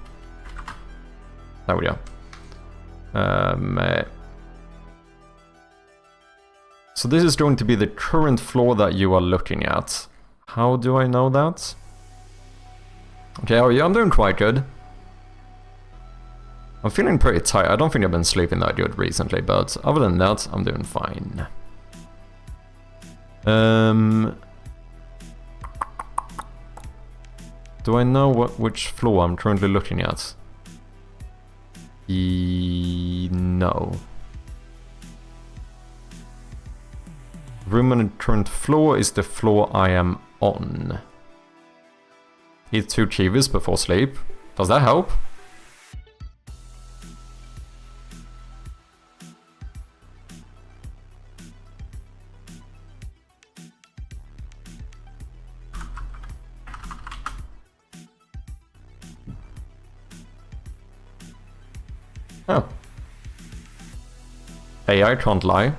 There we go. So this is going to be the current floor that you are looking at. How do I know that? Okay, how are you? I'm doing quite good. I'm feeling pretty tired. I don't think I've been sleeping that good recently, but other than that, I'm doing fine. Do I know which floor I'm currently looking at? No. Room on the current floor is the floor I am on. Eat 2 kiwis before sleep. Does that help? Oh. AI can't lie.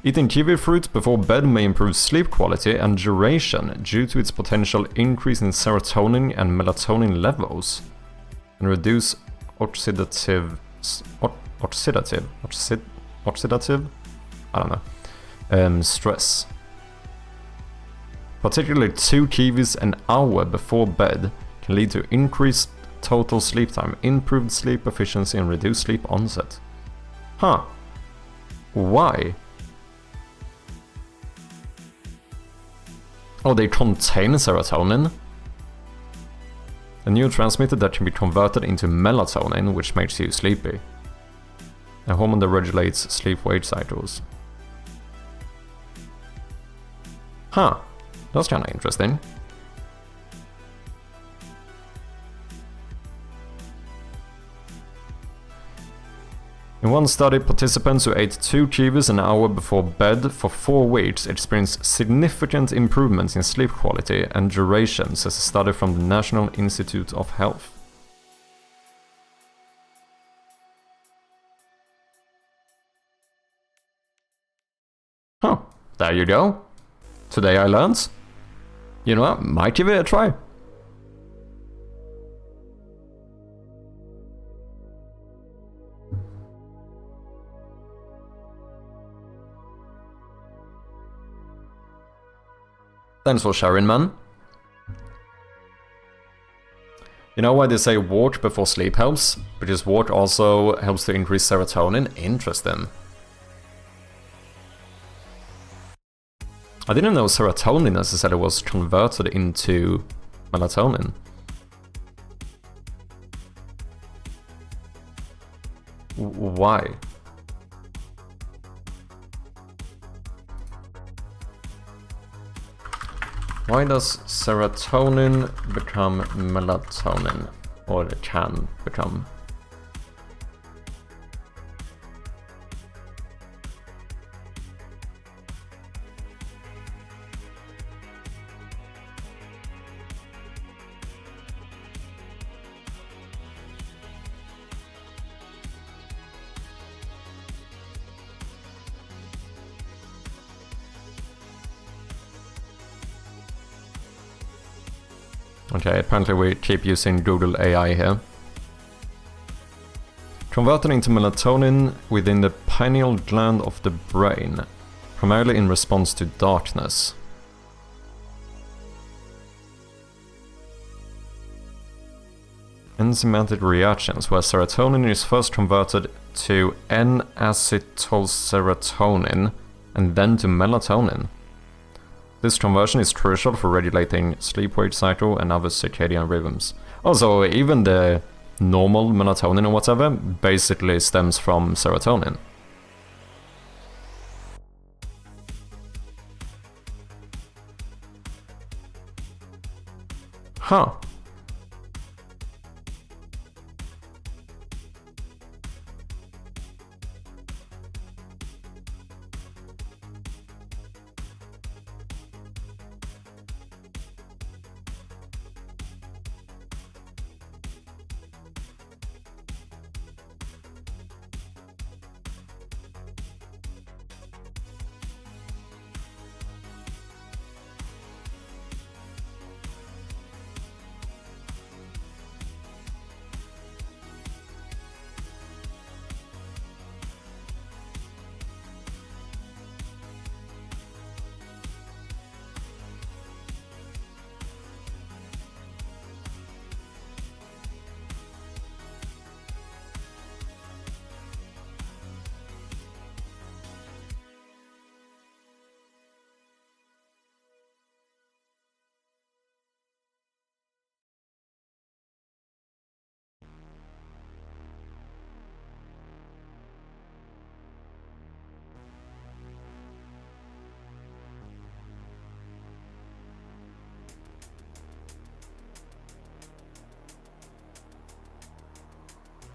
Eating kiwi fruit before bed may improve sleep quality and duration due to its potential increase in serotonin and melatonin levels, and reduce oxidative, I don't know, stress. Particularly 2 kiwis an hour before bed can lead to increased total sleep time, improved sleep efficiency, and reduced sleep onset. Huh. Why? Oh, they contain serotonin? A neurotransmitter that can be converted into melatonin, which makes you sleepy. A hormone that regulates sleep-wake cycles. Huh. That's kinda interesting. In one study, participants who ate 2 kiwis an hour before bed for 4 weeks experienced significant improvements in sleep quality and duration, says a study from the National Institute of Health. Huh, there you go. Today I learned. You know what, might give it a try. Thanks for sharing, man. You know why they say walk before sleep helps? Because walk also helps to increase serotonin? Interesting. I didn't know serotonin necessarily was converted into melatonin. Why? Why does serotonin become melatonin? Or it can become? Okay, apparently we keep using Google AI here. Converted into melatonin within the pineal gland of the brain, primarily in response to darkness. Enzymatic reactions, where serotonin is first converted to N-acetylserotonin and then to melatonin. This conversion is crucial for regulating sleep-wake cycle and other circadian rhythms. Also, even the normal melatonin or whatever basically stems from serotonin. Huh.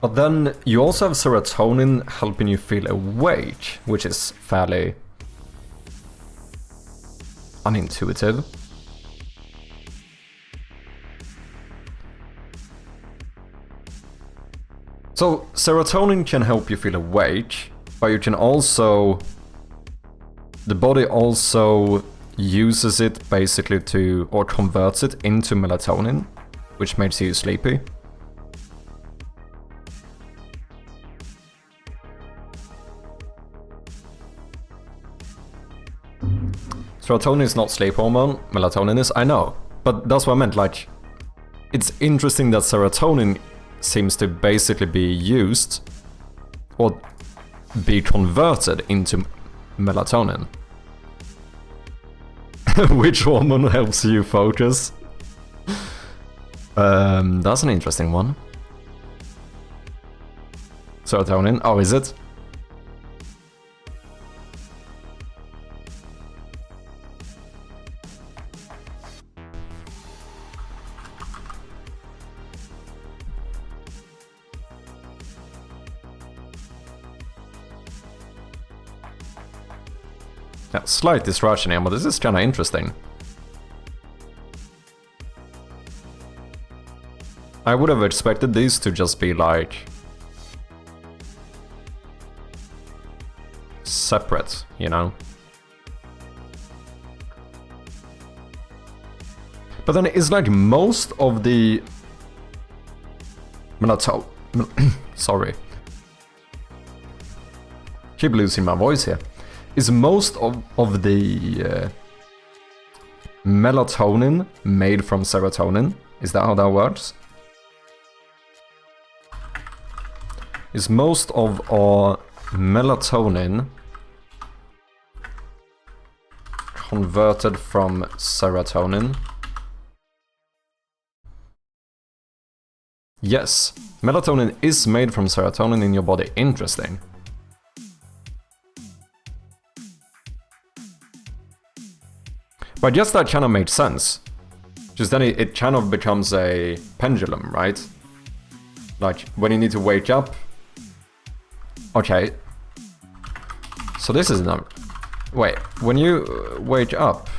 But then you also have serotonin helping you feel awake, which is fairly unintuitive. So serotonin can help you feel awake, But you can also... The body also uses it basically to... or converts it into melatonin, which makes you sleepy. Serotonin is not sleep hormone, melatonin is, I know. But that's what I meant, like... It's interesting that serotonin seems to basically be used or be converted into melatonin. Which hormone helps you focus? That's an interesting one. Serotonin? Oh, is it? Yeah, slight distraction here, but this is kinda interesting. I would have expected these to just be like... separate, you know? But then it's like most of the... Sorry. Keep losing my voice here. Is most of the melatonin made from serotonin? Is that how that works? Is most of our melatonin converted from serotonin? Yes, melatonin is made from serotonin in your body. Interesting. But I guess that kind of made sense. Just then it kind of becomes a pendulum, right? Like, when you need to wake up... Okay. So this is not... Wait, when you wake up...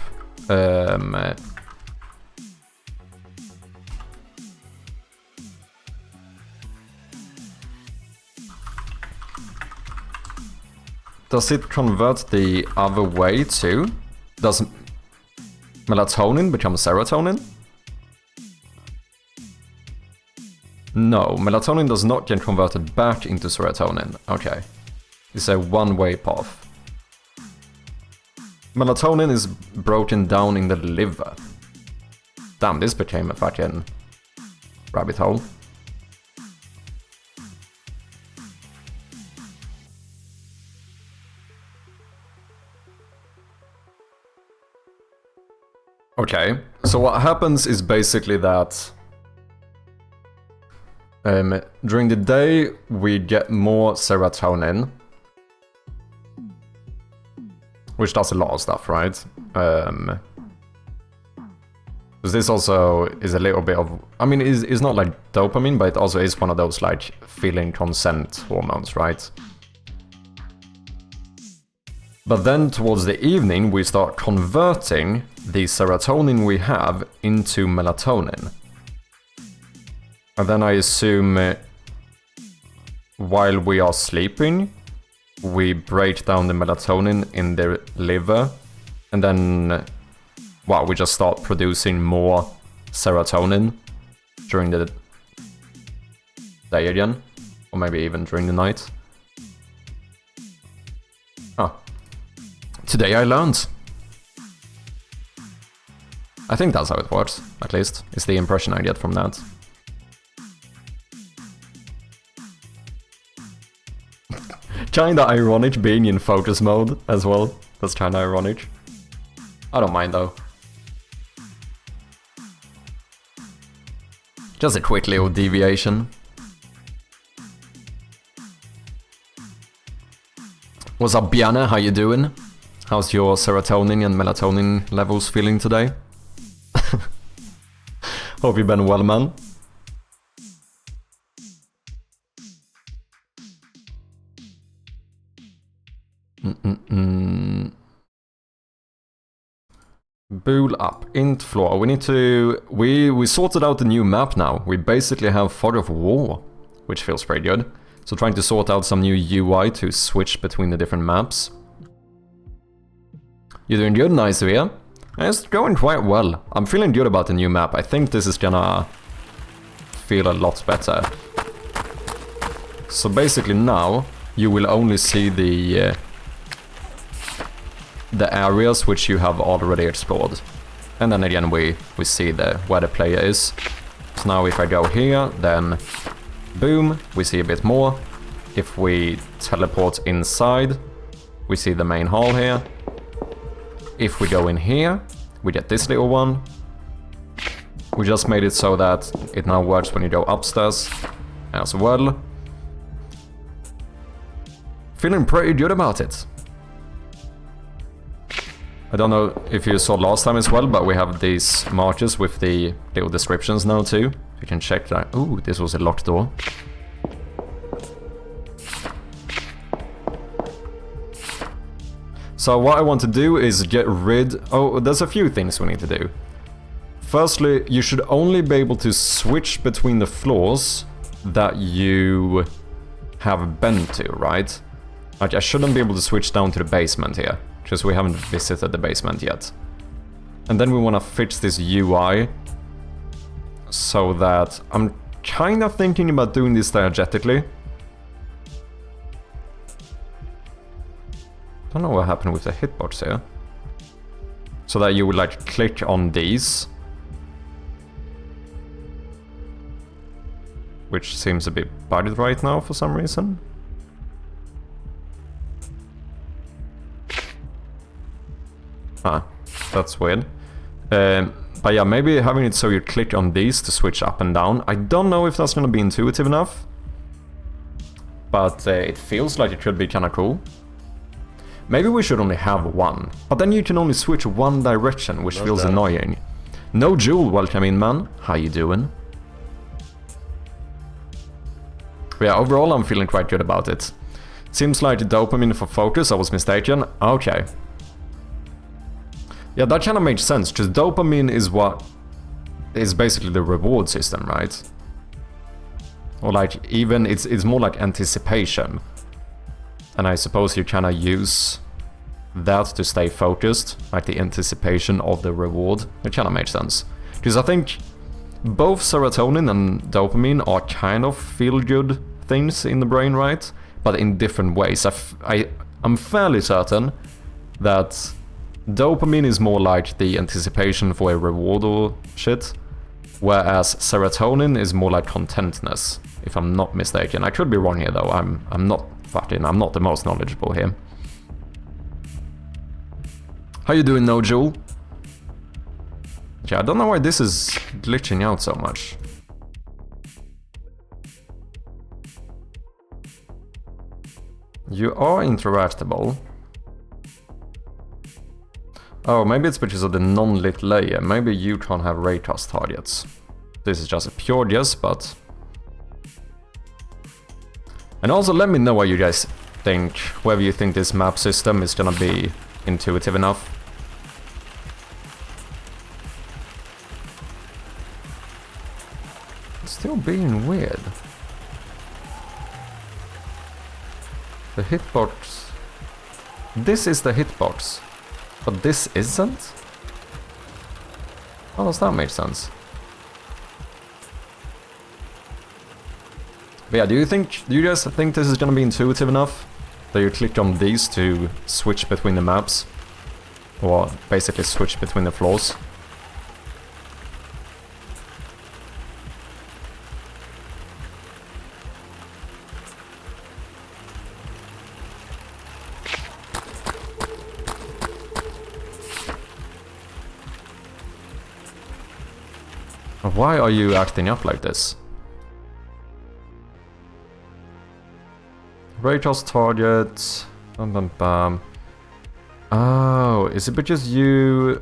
Does it convert the other way too? Does melatonin become serotonin? No, melatonin does not get converted back into serotonin. Okay. It's a one-way path. Melatonin is broken down in the liver. Damn, this became a fucking rabbit hole. Okay, so what happens is basically that during the day we get more serotonin, which does a lot of stuff, right? Because this also is a little bit of, I mean, it's not like dopamine, but it also is one of those like feeling consent hormones, right? But then towards the evening, we start converting the serotonin we have into melatonin. And then I assume while we are sleeping, we break down the melatonin in the liver. And then, well, we just start producing more serotonin during the day again. Or maybe even during the night. Oh. Today I learned. I think that's how it works, at least. It's the impression I get from that. Kinda ironic being in focus mode as well. That's kinda ironic. I don't mind though. Just a quick little deviation. What's up, Biana? How you doing? How's your serotonin and melatonin levels feeling today? Hope you've been well, man. Bool up, int floor. We need to... We sorted out the new map now. We basically have Fog of War, which feels pretty good. So trying to sort out some new UI to switch between the different maps. You're doing good, nice to hear. It's going quite well. I'm feeling good about the new map. I think this is gonna feel a lot better. So basically now, you will only see the areas which you have already explored. And then again we see where the player is. So now if I go here, then boom, we see a bit more. If we teleport inside, we see the main hall here. If we go in here, we get this little one. We just made it so that it now works when you go upstairs as well. Feeling pretty good about it. I don't know if you saw last time as well, but we have these markers with the little descriptions now too. You can check that. Ooh, this was a locked door. So what I want to do is get rid... Oh, there's a few things we need to do. Firstly, you should only be able to switch between the floors that you have been to, right? Like, I shouldn't be able to switch down to the basement here, because we haven't visited the basement yet. And then we want to fix this UI so that... I'm kind of thinking about doing this diegetically. I don't know what happened with the hitbox here. So that you would like click on these. Which seems a bit bugged right now for some reason. Ah, that's weird. But yeah, maybe having it so you click on these to switch up and down. I don't know if that's gonna be intuitive enough. But it feels like it could be kinda cool. Maybe we should only have one. But then you can only switch one direction, which feels annoying. No Jewel, welcome in, man. How you doing? But yeah, overall I'm feeling quite good about it. Seems like dopamine for focus, I was mistaken. Okay. Yeah, that kind of makes sense, because dopamine is what is basically the reward system, right? Or like, even, it's more like anticipation. And I suppose you kind of use that to stay focused, like the anticipation of the reward. It kind of makes sense. Because I think both serotonin and dopamine are kind of feel-good things in the brain, right? But in different ways. I'm fairly certain that dopamine is more like the anticipation for a reward or shit, whereas serotonin is more like contentness, if I'm not mistaken. I could be wrong here though, I'm not the most knowledgeable here. How you doing, No Jewel? Yeah, I don't know why this is glitching out so much. You are interactable. Oh, maybe it's because of the non-lit layer. Maybe you can't have raycast targets. This is just a pure guess, but... And also let me know what you guys think, whether you think this map system is gonna be intuitive enough. It's still being weird. The hitbox... This is the hitbox, but this isn't? How does that make sense? But yeah, do you guys think this is gonna be intuitive enough? That you click on these to switch between the maps? Or basically switch between the floors? Why are you acting up like this? Raycast target. Bam bam bam. Oh, is it because you...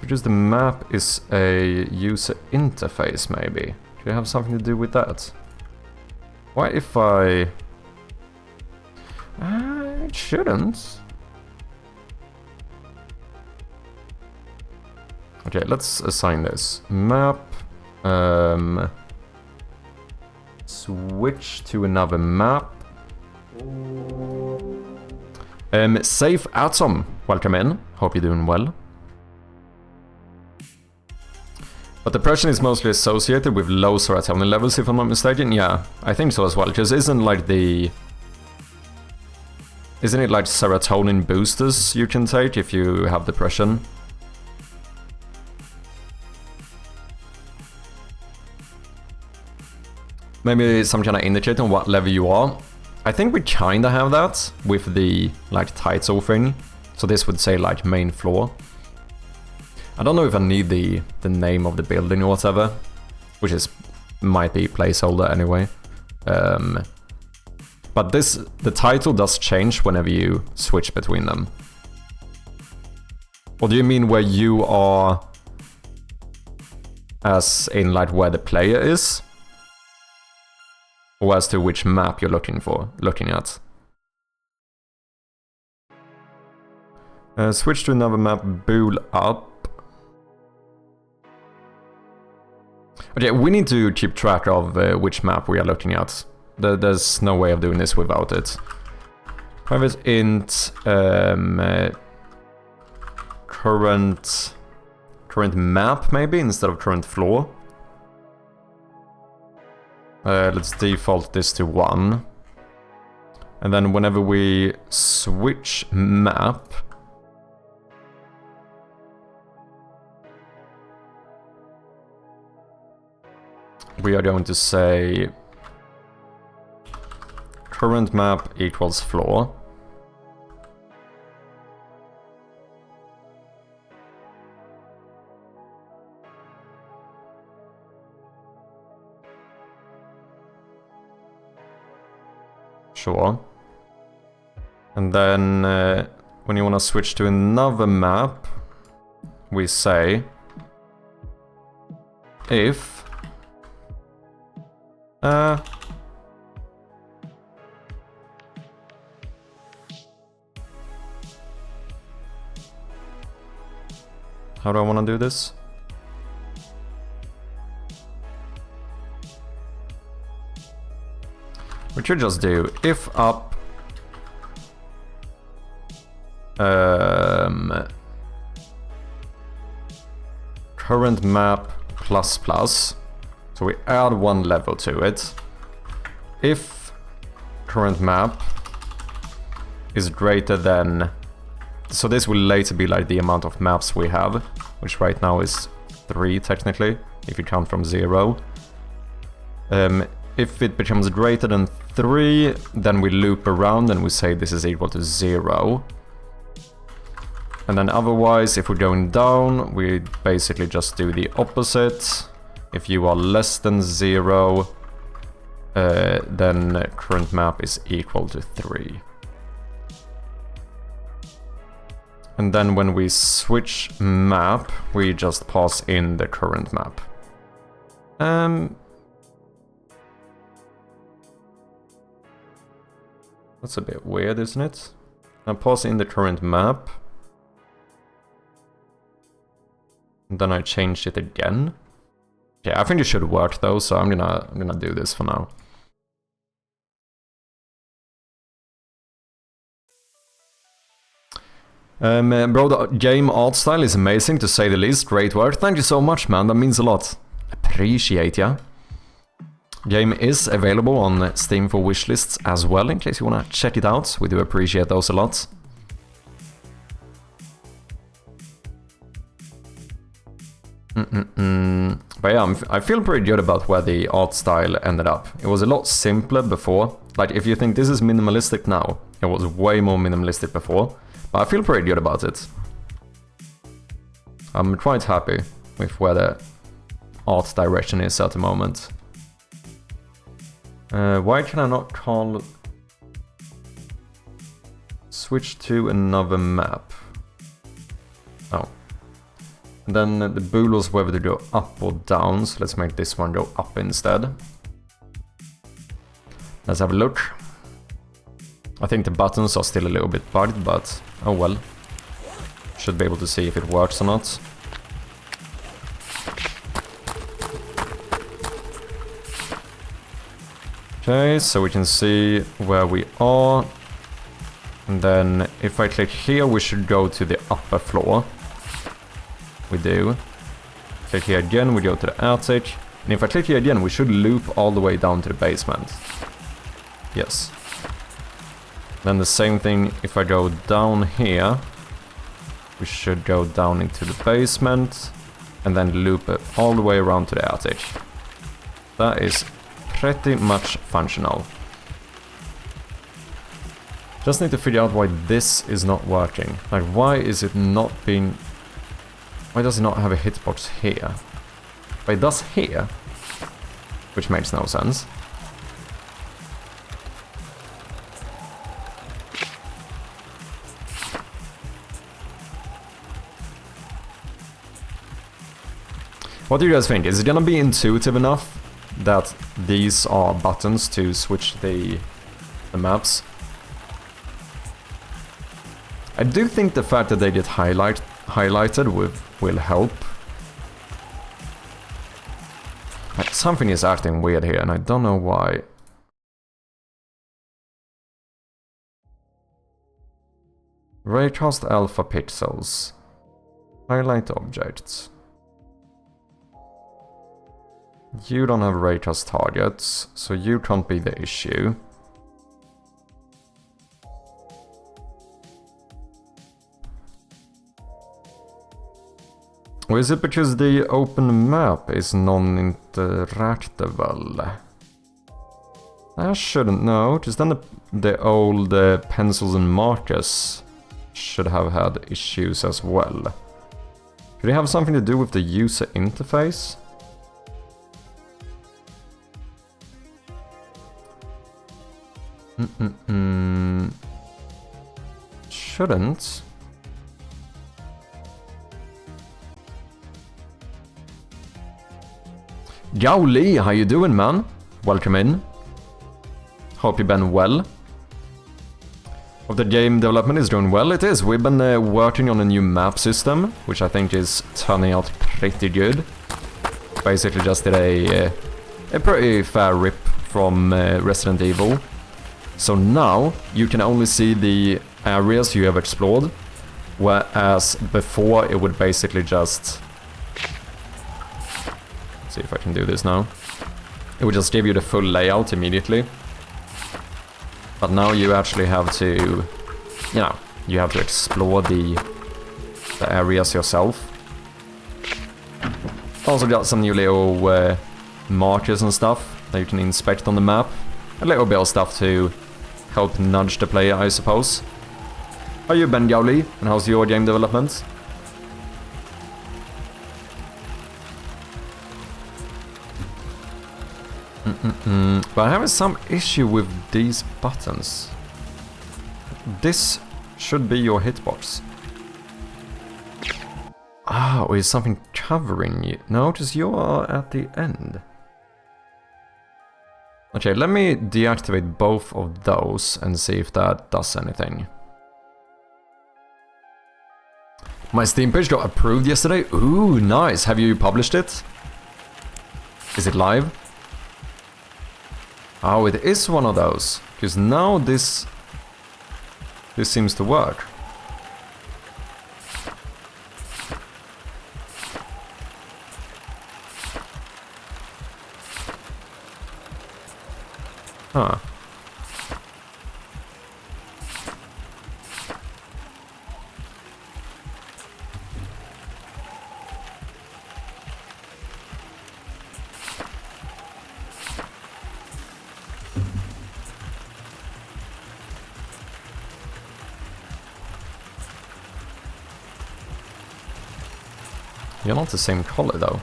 Because the map is a user interface, maybe? Do you have something to do with that? Why if I... it shouldn't. Okay, let's assign this. Map... switch to another map. Safe Atom, welcome in. Hope you're doing well. But depression is mostly associated with low serotonin levels, if I'm not mistaken. Yeah, I think so as well. Because isn't it like serotonin boosters you can take if you have depression? Maybe some kind of indicator on what level you are. I think we kinda have that with the like title thing. So this would say like main floor. I don't know if I need the name of the building or whatever, which might be placeholder anyway. But the title does change whenever you switch between them. Or do you mean where you are, as in like where the player is? Or as to which map you're looking at? Switch to another map, bool up. Okay, we need to keep track of which map we are looking at. There's no way of doing this without it. Private int current map maybe instead of current floor. Let's default this to 1. And then whenever we switch map, we are going to say current map equals floor. Sure. And then when you want to switch to another map, we say if how do I want to do this? We should just do if up current map plus plus. So we add 1 level to it. If current map is greater than... So this will later be like the amount of maps we have, which right now is 3 technically, if you count from 0. If it becomes greater than 3, then we loop around and we say this is equal to 0. And then otherwise, if we're going down, we basically just do the opposite. If you are less than 0, then current map is equal to 3. And then when we switch map, we just pass in the current map. That's a bit weird, isn't it? I pass in the current map. And then I changed it again. Yeah, I think it should work though, so I'm gonna do this for now. Bro, the game art style is amazing to say the least. Great work. Thank you so much, man. That means a lot. Appreciate ya. Game is available on Steam for wishlists as well, in case you wanna check it out. We do appreciate those a lot. But yeah, I feel pretty good about where the art style ended up. It was a lot simpler before. Like, if you think this is minimalistic now, it was way more minimalistic before. But I feel pretty good about it. I'm quite happy with where the art direction is at the moment. Why can I not call... Switch to another map? Oh. And then the bool was whether to go up or down, so let's make this one go up instead. Let's have a look. I think the buttons are still a little bit bugged, but oh well. Should be able to see if it works or not. Okay, so we can see where we are. And then if I click here, we should go to the upper floor. We do. Click here again, we go to the attic. And if I click here again, we should loop all the way down to the basement. Yes. Then the same thing, if I go down here, we should go down into the basement. And then loop it all the way around to the attic. That is pretty much functional. Just need to figure out why this is not working. Like, why is it not being... Why does it not have a hitbox here? But it does here. Which makes no sense. What do you guys think? Is it gonna be intuitive enough that these are buttons to switch the maps? I do think the fact that they get highlighted will help. Something is acting weird here and I don't know why. Raycast alpha pixels. Highlight objects. You don't have raycast targets, so you can't be the issue. Or is it because the open map is non-interactable? I shouldn't know, because then the old pencils and markers should have had issues as well. Could it have something to do with the user interface? Shouldn't. Gauli, how you doing, man? Welcome in. Hope you've been well. Hope the game development is doing well. It is. We've been working on a new map system, which I think is turning out pretty good. Basically just did a pretty fair rip from Resident Evil. So now you can only see the areas you have explored, whereas before it would basically just... See if I can do this now. It would just give you the full layout immediately. But now you actually have to, you know, you have to explore the areas yourself. Also got some new little markers and stuff that you can inspect on the map. A little bit of stuff to help nudge the player, I suppose. How you been, Gauli? And how's your game development? But I'm having some issue with these buttons. This should be your hitbox. Oh, is something covering you? No, just you are at the end. Okay, let me deactivate both of those and see if that does anything. My Steam page got approved yesterday. Ooh, nice. Have you published it? Is it live? Oh, it is one of those. Because now this seems to work. Huh. You're not the same color though.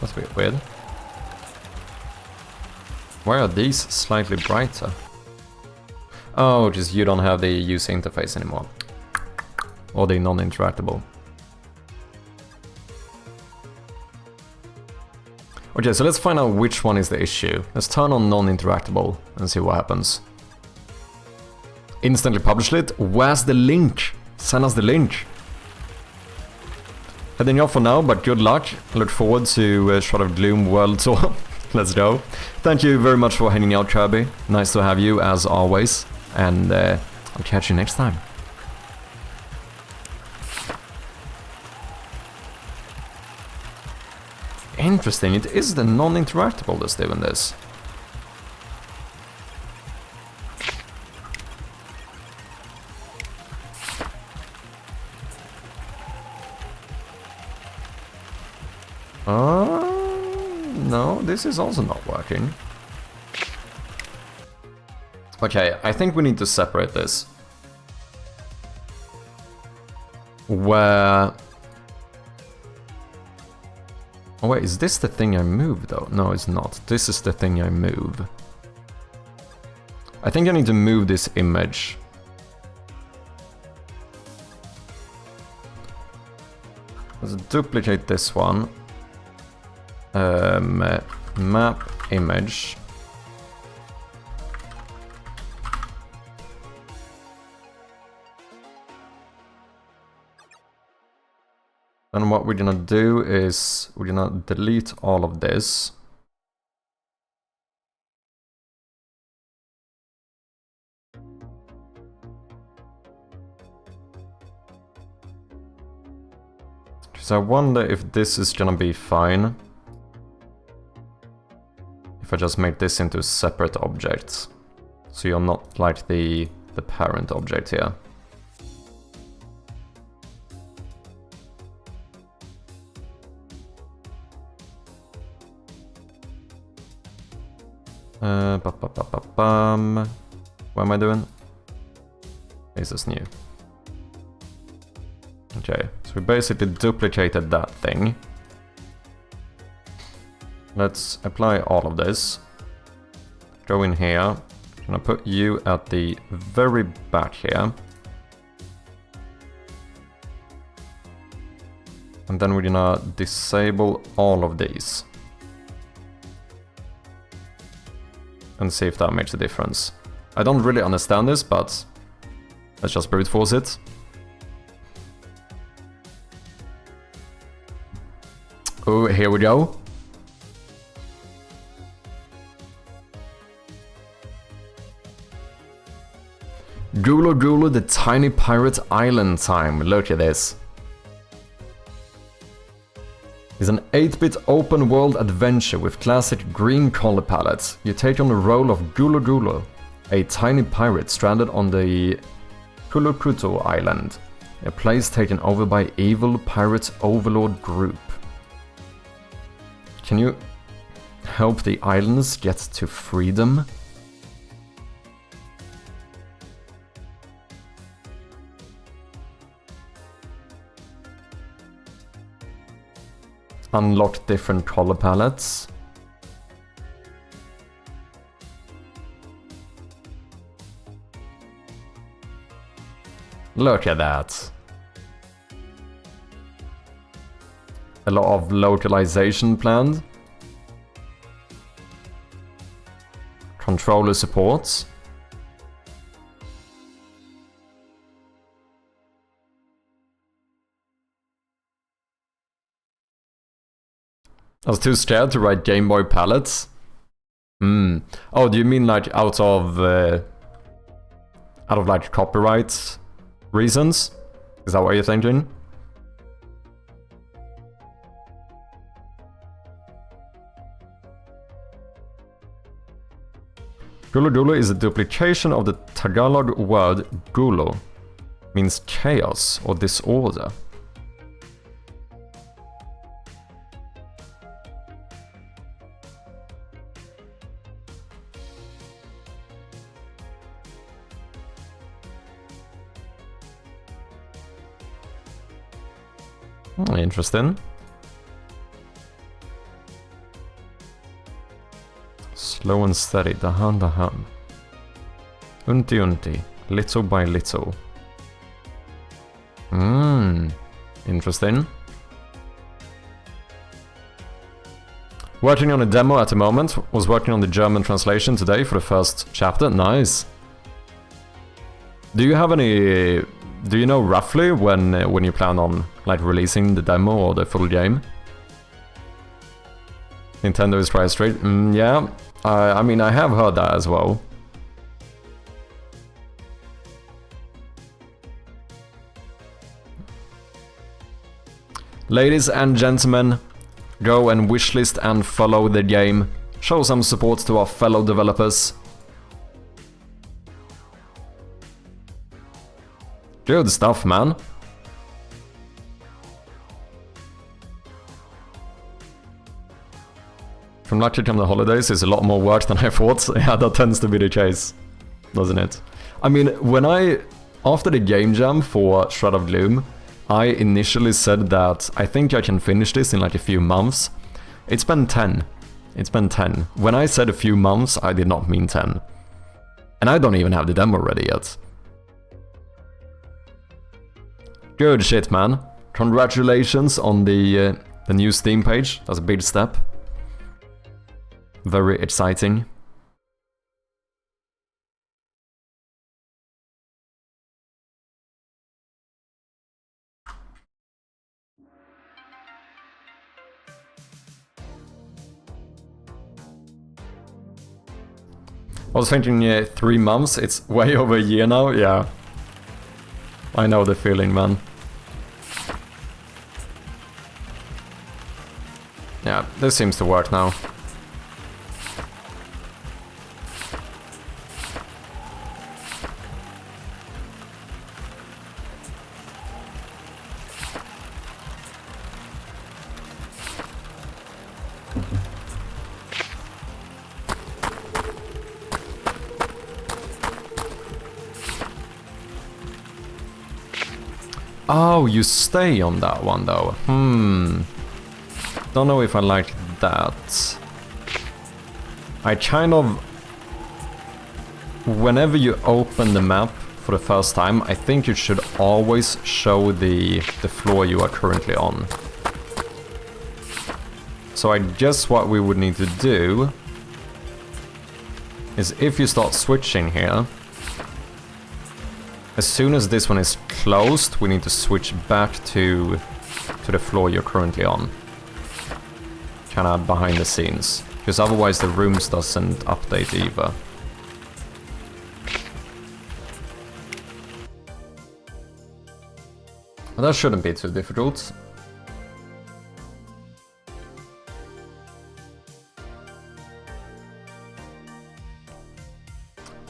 That's a bit weird. Why are these slightly brighter? Oh, just you don't have the user interface anymore. Or the non-interactable. Okay, so let's find out which one is the issue. Let's turn on non-interactable and see what happens. Instantly publish it? Where's the link? Send us the link. Heading off for now, but good luck. I look forward to Shroud of Gloom World Tour. Let's go. Thank you very much for hanging out, Kirby. Nice to have you as always. And I'll catch you next time. Interesting, it is the non-interactable that's doing this. No, this is also not working. Okay, I think we need to separate this. Where... Oh wait, is this the thing I move though? No, it's not. This is the thing I move. I think I need to move this image. Let's duplicate this one. Map image. And what we're gonna do is we're gonna delete all of this. So I wonder if this is gonna be fine. If I just make this into separate objects. So you're not like the parent object here. What am I doing? This is new. Okay, so we basically duplicated that thing. Let's apply all of this. Go in here. I'm gonna put you at the very back here. And then we're gonna disable all of these. And see if that makes a difference. I don't really understand this, but let's just brute force it. Oh, here we go. Gulu Gulu, the tiny pirate island time. Look at this. It's an 8-bit open world adventure with classic green color palette. You take on the role of Gulu Gulu, a tiny pirate stranded on the Kulukuto island, a place taken over by evil pirate overlord group. Can you help the islanders get to freedom? Unlock different color palettes. Look at that. A lot of localization planned. Controller supports. I was too scared to write Game Boy palettes. Oh, do you mean like out of like copyright reasons? Is that what you're thinking? Gulu Gulu is a duplication of the Tagalog word gulo, means chaos or disorder. Interesting. Slow and steady, dahan dahan. Unti unti, little by little. Interesting. Working on a demo at the moment. Was working on the German translation today for the first chapter. Nice. Do you have any... Do you know roughly when you plan on like releasing the demo or the full game? Nintendo is twice straight. Yeah, I mean, I have heard that as well. Ladies and gentlemen, go and wishlist and follow the game. Show some support to our fellow developers. Good stuff, man. From Lucky Come the Holidays is a lot more work than I thought. Yeah, that tends to be the case, doesn't it? I mean, after the game jam for Shroud of Gloom, I initially said that I think I can finish this in like a few months. It's been 10. It's been 10. When I said a few months, I did not mean 10. And I don't even have the demo ready yet. Good shit, man. Congratulations on the new Steam page. That's a big step. Very exciting. I was thinking 3 months, it's way over a year now, yeah. I know the feeling, man. Yeah, this seems to work now. Oh, you stay on that one though. Don't know if I like that. I kind of... Whenever you open the map for the first time, I think you should always show the floor you are currently on. So I guess what we would need to do is if you start switching here, as soon as this one is closed, we need to switch back to the floor you're currently on. Kinda behind the scenes. Because otherwise the rooms doesn't update either. But that shouldn't be too difficult.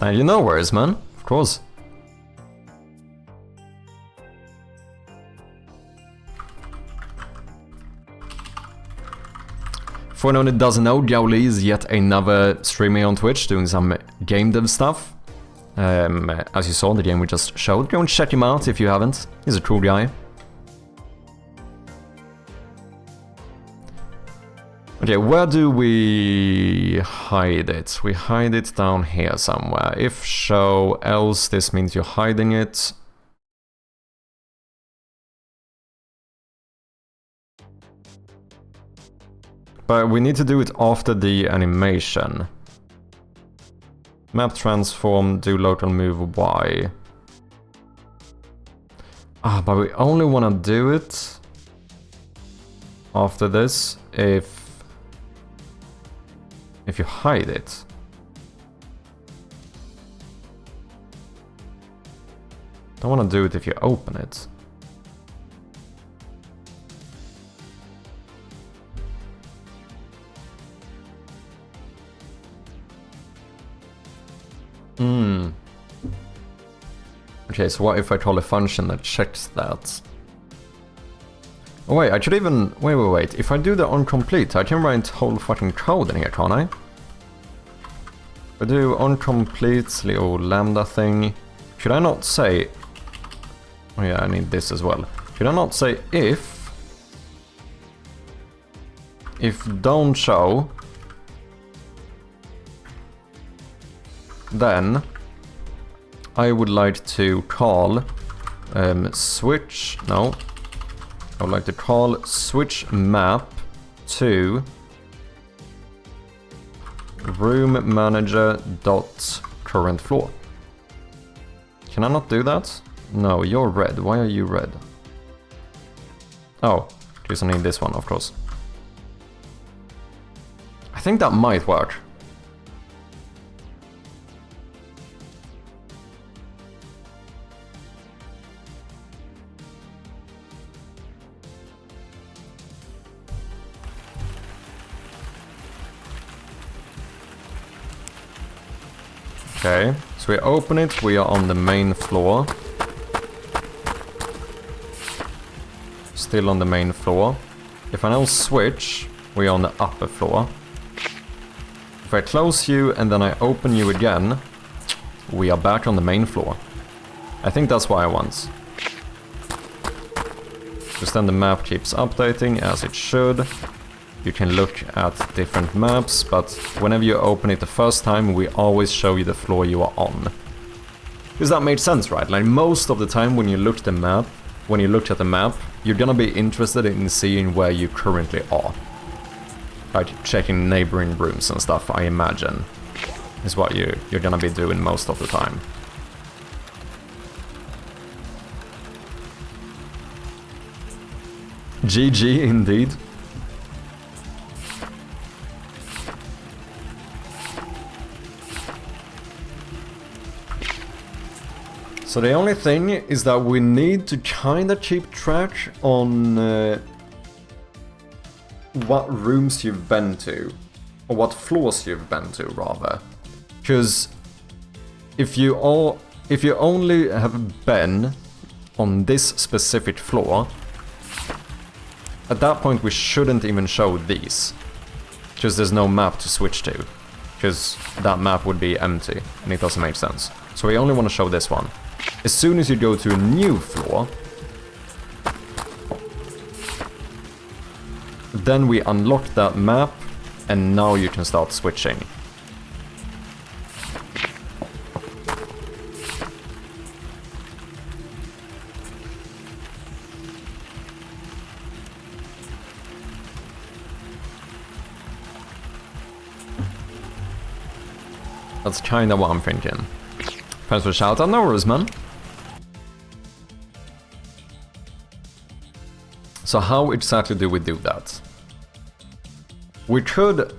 And you know where is, man? Of course. For anyone who doesn't know, Jowly is yet another streamer on Twitch doing some game dev stuff. As you saw in the game we just showed. Go and check him out if you haven't. He's a cool guy. Okay, where do we hide it? We hide it down here somewhere. If show, else this means you're hiding it. But we need to do it after the animation. Map transform, do local move Y. Ah, but we only want to do it after this if you hide it. Don't want to do it if you open it. Okay, so what if I call a function that checks that? Oh wait, I should even... Wait. If I do the onComplete, I can write whole fucking code in here, can't I? If I do onComplete, little lambda thing... Should I not say... Oh yeah, I need this as well. Should I not say if don't show, then I would like to call switch... No. I would like to call switch map to room manager dot current floor. Can I not do that? No, you're red. Why are you red? Oh, because I need this one, of course. I think that might work. Okay, so we open it, we are on the main floor. Still on the main floor. If I now switch, we are on the upper floor. If I close you and then I open you again, we are back on the main floor. I think that's what I want. Because then the map keeps updating as it should. You can look at different maps, but whenever you open it the first time, we always show you the floor you are on. Because that made sense, right? Like most of the time when you look at the map, you're gonna be interested in seeing where you currently are. Like checking neighboring rooms and stuff, I imagine, is what you're gonna be doing most of the time. GG indeed. So the only thing is that we need to kinda keep track on what rooms you've been to, or what floors you've been to rather. Because if you only have been on this specific floor, at that point we shouldn't even show these. Because there's no map to switch to. Because that map would be empty, and it doesn't make sense. So we only want to show this one. As soon as you go to a new floor, then we unlock that map, and now you can start switching. That's kinda what I'm thinking. Thanks for the shout out, no worries, man. So how exactly do we do that? We could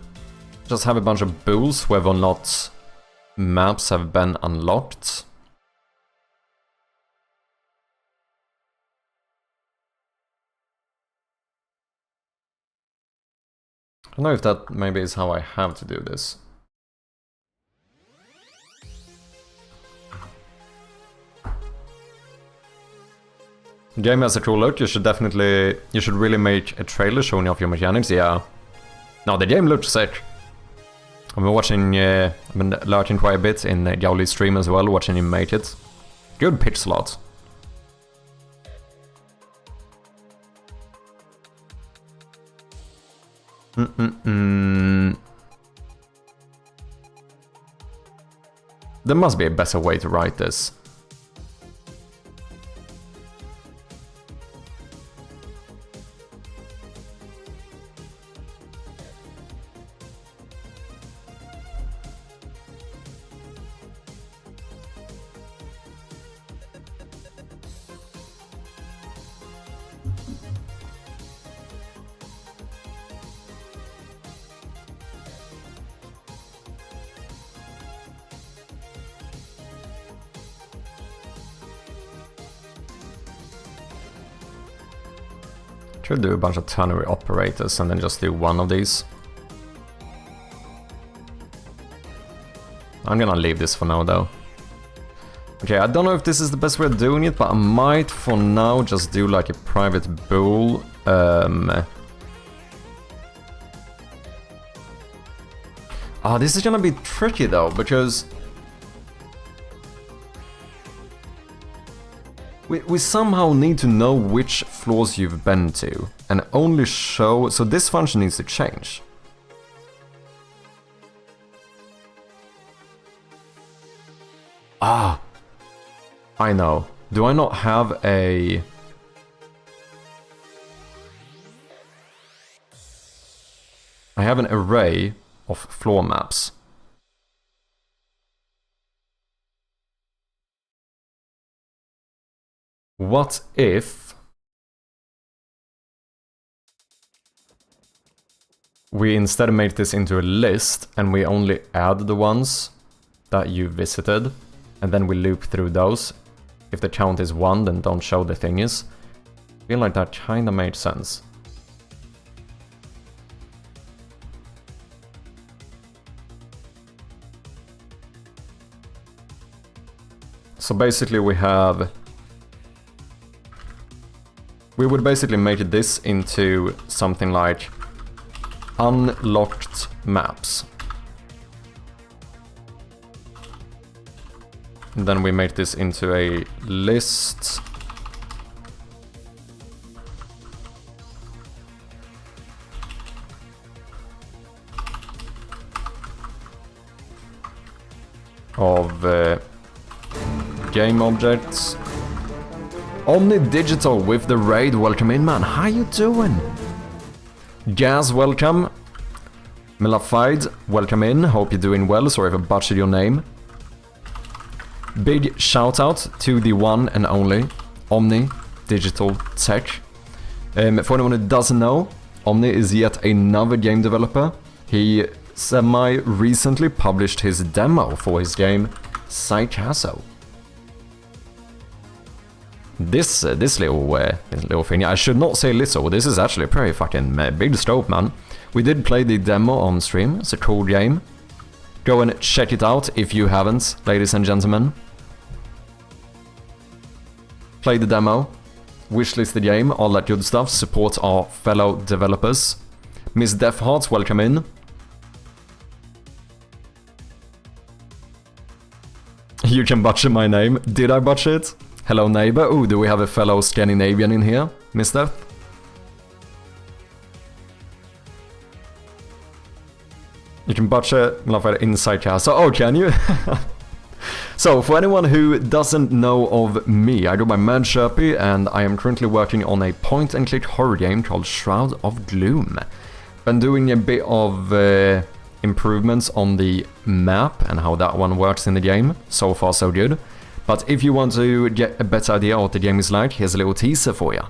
just have a bunch of bulls whether or not maps have been unlocked. I don't know if that maybe is how I have to do this. The game has a cool look. You should really make a trailer showing off your mechanics. Yeah. No, the game looks sick. I've been watching, I've been lurking quite a bit in Gowley's stream as well, watching him make it. Good pitch slot. There must be a better way to write this. Should do a bunch of ternary operators and then just do one of these. I'm gonna leave this for now though. Okay, I don't know if this is the best way of doing it, but I might for now just do like a private bool. This is gonna be tricky though, because we somehow need to know which floors you've been to, and only show... So this function needs to change. I know. Do I not have a... I have an array of floor maps. What if... we instead make this into a list and we only add the ones that you visited, and then we loop through those. If the count is 1, then don't show the thingies. I feel like that kinda made sense. So basically we would basically make this into something like unlocked maps. And then we make this into a list of game objects. Omni Digital with the raid, welcome in, man. How you doing? Gaz, welcome. Melafied, welcome in. Hope you're doing well. Sorry if I butchered your name. Big shout out to the one and only Omni Digital Tech. For anyone who doesn't know, Omni is yet another game developer. He semi-recently published his demo for his game Psychasso. This little thing, I should not say little, this is actually a pretty fucking big scope, man. We did play the demo on stream, it's a cool game. Go and check it out if you haven't, ladies and gentlemen. Play the demo, wishlist the game, all that good stuff, support our fellow developers. Miss Deathheart, welcome in. You can butcher my name. Did I butcher it? Hello neighbor. Ooh, do we have a fellow Scandinavian in here, Miss Death? You can butcher inside castle. Oh, can you? So, for anyone who doesn't know of me, I go by Mad Sherpy, and I am currently working on a point-and-click horror game called Shroud of Gloom. Been doing a bit of improvements on the map and how that one works in the game. So far, so good. But if you want to get a better idea of what the game is like, here's a little teaser for you.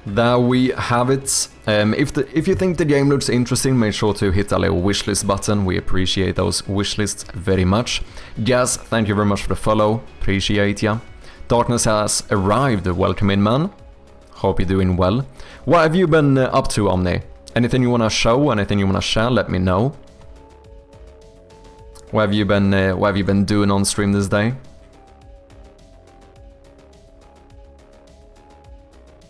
There we have it. If you think the game looks interesting, make sure to hit that little wishlist button. We appreciate those wishlists very much. Gaz, thank you very much for the follow. Appreciate ya. Darkness has arrived. Welcome in, man. Hope you're doing well. What have you been up to, Omni? Anything you wanna show? Anything you wanna share? Let me know. What have you been doing on stream this day?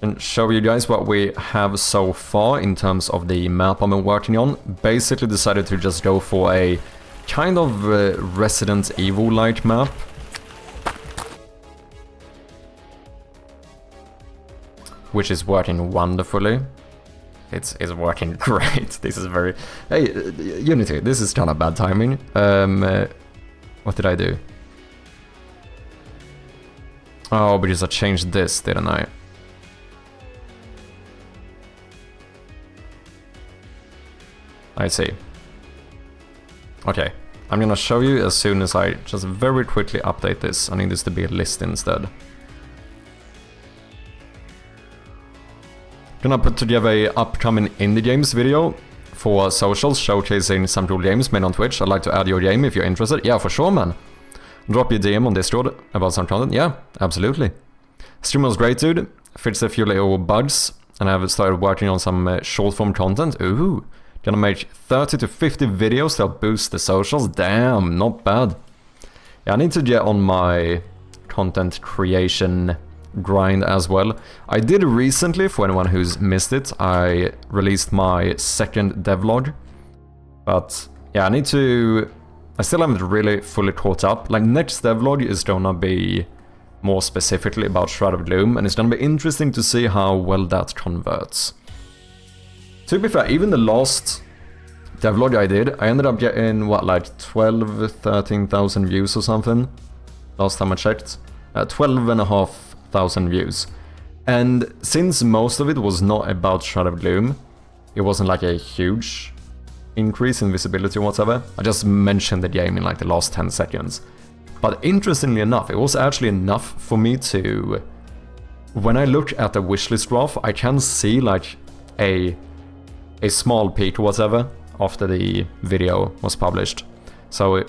And show you guys what we have so far in terms of the map I've been working on. Basically decided to just go for a kind of Resident Evil-like map. Which is working wonderfully. It's working great. This is very... Hey, Unity, this is kind of bad timing. What did I do? Oh, because I changed this, didn't I? I see. Okay, I'm gonna show you as soon as I just very quickly update this. I need this to be a list instead. Gonna put together a upcoming indie games video for socials showcasing some cool games made on Twitch. I'd like to add your game if you're interested. Yeah, for sure, man. Drop your DM on Discord about some content. Yeah, absolutely. Stream was great, dude. Fixed a few little bugs, and I've started working on some short form content. Ooh. Gonna make 30 to 50 videos that boost the socials. Damn, not bad. Yeah, I need to get on my content creation grind as well. I did recently, for anyone who's missed it, I released my second devlog. But yeah, I still haven't really fully caught up. Like, next devlog is gonna be more specifically about Shroud of Gloom, and it's gonna be interesting to see how well that converts. To be fair, even the last devlog I did, I ended up getting, what, like 13,000 views or something? Last time I checked. 12,500 views. And since most of it was not about Shroud of Gloom, it wasn't like a huge increase in visibility or whatever. I just mentioned the game in like the last 10 seconds. But interestingly enough, it was actually enough for me to... When I look at the wishlist graph, I can see like a small peak or whatever after the video was published. So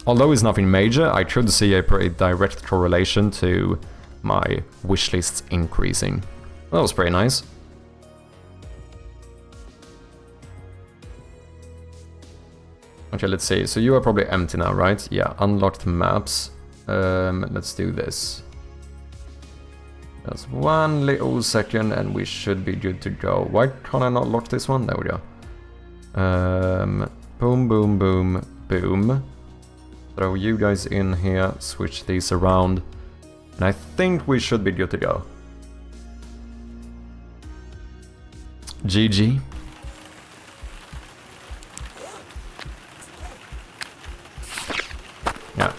although it's nothing major, I could see a pretty direct correlation to my wishlists increasing. That was pretty nice. Okay, let's see. So you are probably empty now, right? Yeah, unlocked maps. Let's do this. Just 1 little second and we should be good to go. Why can't I not lock this one? There we go. Boom, boom, boom, boom. Throw you guys in here, switch these around. And I think we should be good to go. GG. Yeah.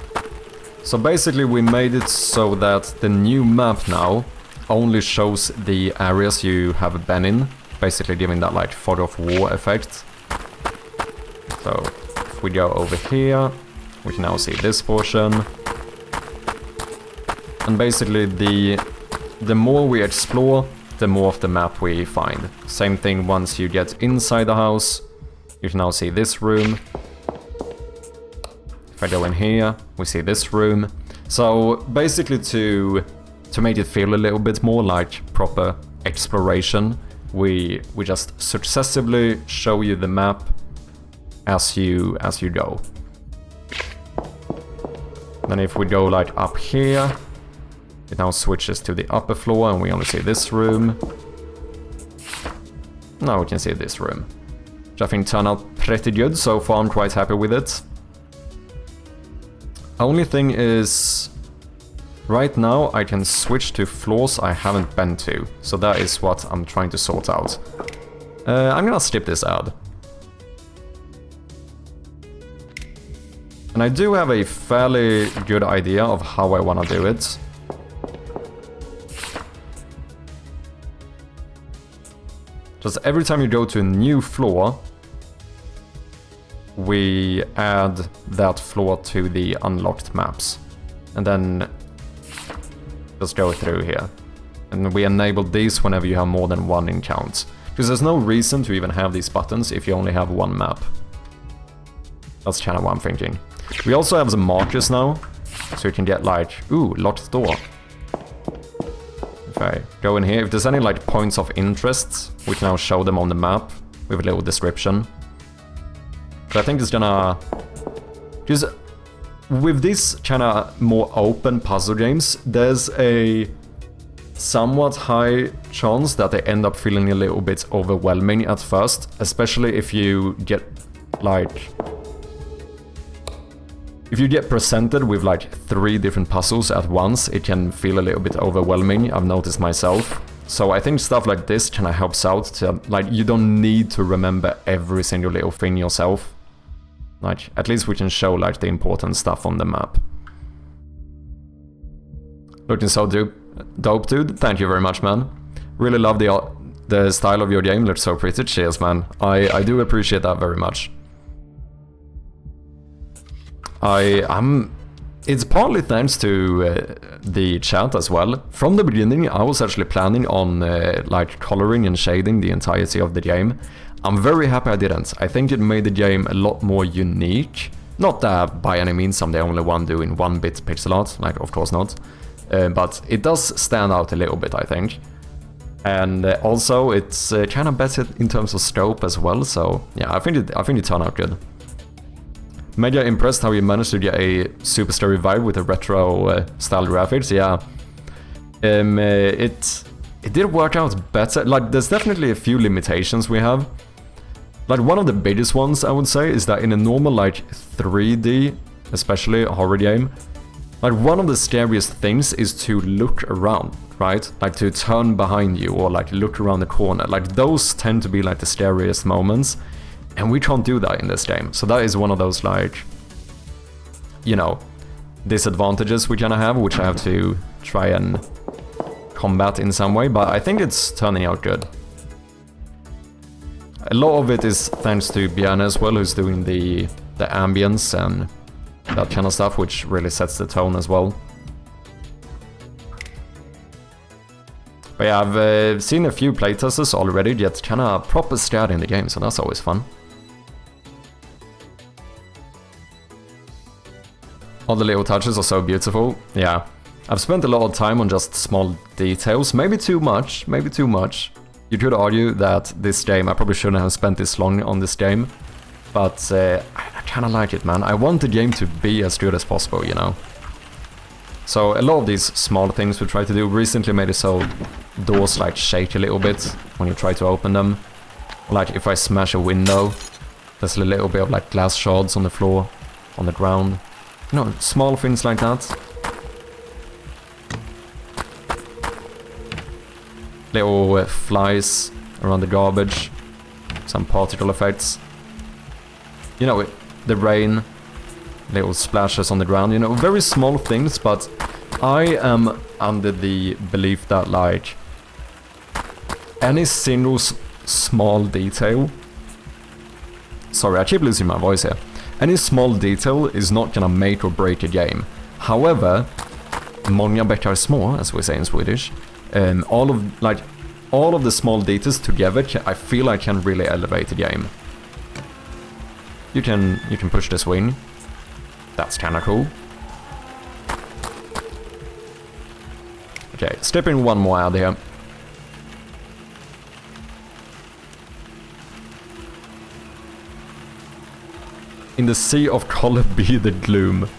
So basically we made it so that the new map now only shows the areas you have been in, basically giving that like fog of war effect. So if we go over here, we can now see this portion. And basically the more we explore, the more of the map we find. Same thing once you get inside the house, you can now see this room. If I go in here, we see this room. So basically to make it feel a little bit more like proper exploration, we just successively show you the map as you go. Then if we go like up here, it now switches to the upper floor and we only see this room. Now we can see this room, which I think turned out pretty good. So far I'm quite happy with it. Only thing is, right now I can switch to floors I haven't been to. So that is what I'm trying to sort out. I'm gonna skip this ad. And I do have a fairly good idea of how I want to do it. Just every time you go to a new floor, we add that floor to the unlocked maps. And then just go through here. And we enable these whenever you have more than one in count. Because there's no reason to even have these buttons if you only have one map. That's kind of what I'm thinking. We also have some markers now, so you can get like, ooh, locked door. If I go in here, if there's any like points of interest, we can now show them on the map with a little description. So I think it's gonna... Because with these kind of more open puzzle games, there's a somewhat high chance that they end up feeling a little bit overwhelming at first, especially if you get like... If you get presented with like 3 different puzzles at once, it can feel a little bit overwhelming, I've noticed myself. So I think stuff like this kind of helps out to, like, you don't need to remember every single little thing yourself. Like, at least we can show like the important stuff on the map. Looking so dope, dude. Thank you very much, man. Really love the style of your game, looks so pretty. Cheers, man. I do appreciate that very much. It's partly thanks to the chat as well. From the beginning, I was actually planning on like coloring and shading the entirety of the game. I'm very happy I didn't. I think it made the game a lot more unique. Not that by any means I'm the only one doing 1-bit pixel art, like of course not. But it does stand out a little bit, I think. And also it's kind of better in terms of scope as well. So yeah, I think it turned out good. Mega impressed how you managed to get a super story vibe with the retro style graphics. Yeah, It did work out better. Like, there's definitely a few limitations we have. Like, one of the biggest ones, I would say, is that in a normal, like, 3D, especially a horror game, like, one of the scariest things is to look around, right? Like, to turn behind you or, like, look around the corner. Like, those tend to be, like, the scariest moments, and we can't do that in this game. So that is one of those, like, you know, disadvantages we kind of have, which I have to try and combat in some way, but I think it's turning out good. A lot of it is thanks to Bjarne as well, who's doing the ambience and that kind of stuff, which really sets the tone as well. But yeah, I've seen a few playtesters already get kind of proper scared in the game, so that's always fun. All the little touches are so beautiful. Yeah, I've spent a lot of time on just small details, maybe too much, maybe too much. You could argue that this game, I probably shouldn't have spent this long on this game, but I kind of like it, man. I want the game to be as good as possible, you know? So a lot of these small things we try to do recently made it so doors like shake a little bit when you try to open them. Like if I smash a window, there's a little bit of like glass shards on the floor, on the ground. You know, small things like that. Little flies around the garbage, some particle effects. You know, the rain, little splashes on the ground, you know, very small things, but I am under the belief that, like, any single small detail... Sorry, I keep losing my voice here. Any small detail is not gonna make or break a game. However, många bäckar små, as we say in Swedish. All of the small details together, I feel like can really elevate the game. You can push the swing. That's kind of cool. Okay, step in one more out here. In the sea of color be the gloom.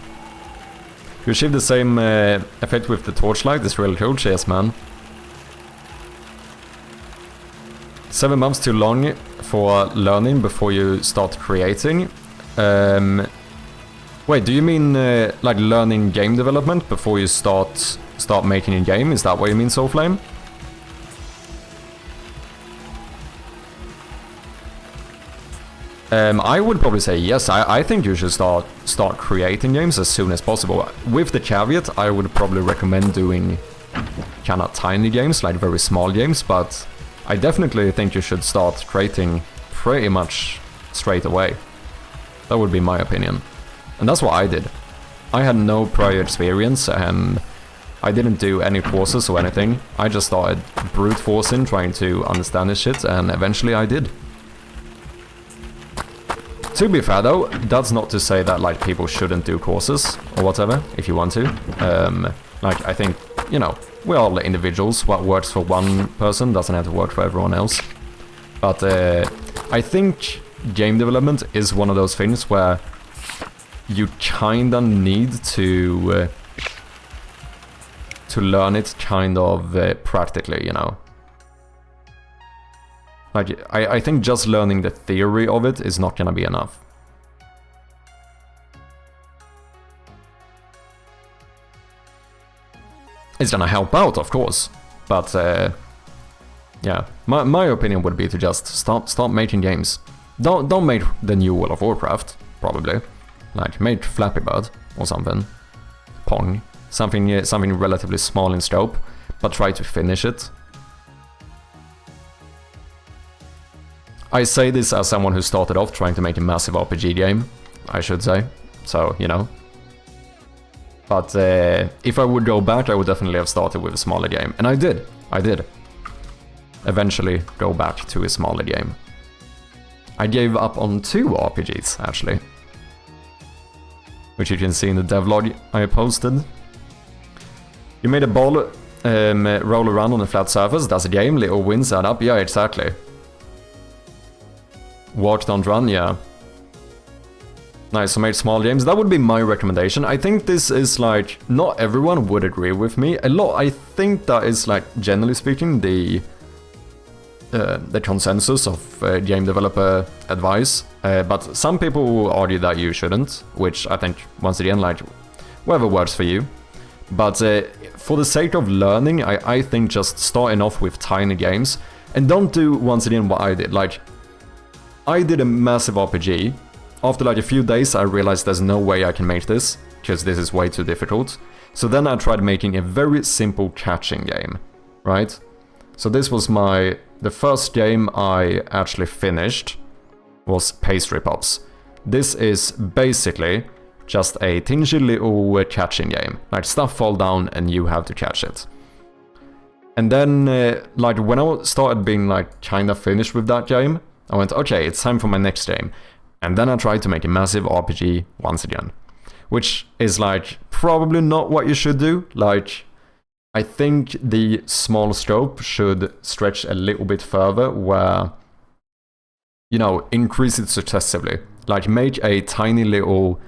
You achieve the same effect with the torchlight. It's really cool. Cheers, man. 7 months too long for learning before you start creating. Wait, do you mean like learning game development before you start making a game? Is that what you mean, Soulflame? I would probably say yes. I think you should start creating games as soon as possible. With the caveat, I would probably recommend doing kind of tiny games, like very small games, but I definitely think you should start creating pretty much straight away. That would be my opinion. And that's what I did. I had no prior experience and I didn't do any courses or anything. I just started brute forcing, trying to understand this shit, and eventually I did. To be fair though, that's not to say that like people shouldn't do courses or whatever, if you want to. Like I think, you know, we're all individuals. What works for one person doesn't have to work for everyone else. But I think game development is one of those things where you kinda need to learn it kind of practically, you know. Like, I think just learning the theory of it is not gonna be enough. It's gonna help out, of course, but yeah, my opinion would be to just start making games. Don't make the new World of Warcraft, probably. Like, make Flappy Bird or something. Pong. Something relatively small in scope, but try to finish it. I say this as someone who started off trying to make a massive RPG game, I should say. So, you know. But if I would go back, I would definitely have started with a smaller game. And I did. Eventually go back to a smaller game. I gave up on 2 RPGs, actually. Which you can see in the devlog I posted. You made a ball roll around on a flat surface, that's a game, little wins add up, yeah, exactly. Walk, don't run, yeah. Nice, so made small games. That would be my recommendation. I think this is like, not everyone would agree with me. I think that is like, generally speaking, the consensus of game developer advice. But some people will argue that you shouldn't, which I think, once again, like, whatever works for you. But for the sake of learning, I think just starting off with tiny games, and don't do, once again, what I did. Like, I did a massive RPG. After like a few days, I realized there's no way I can make this, because this is way too difficult. So then I tried making a very simple catching game, right? So this was the first game I actually finished was Pastry Pops. This is basically just a tingy little catching game. Like, stuff fall down and you have to catch it. And then, like, when I started being like kinda finished with that game, I went, okay, it's time for my next game. And then I tried to make a massive RPG once again. Which is like, probably not what you should do. Like, I think the small scope should stretch a little bit further where, you know, increase it successively. Like, make a tiny little,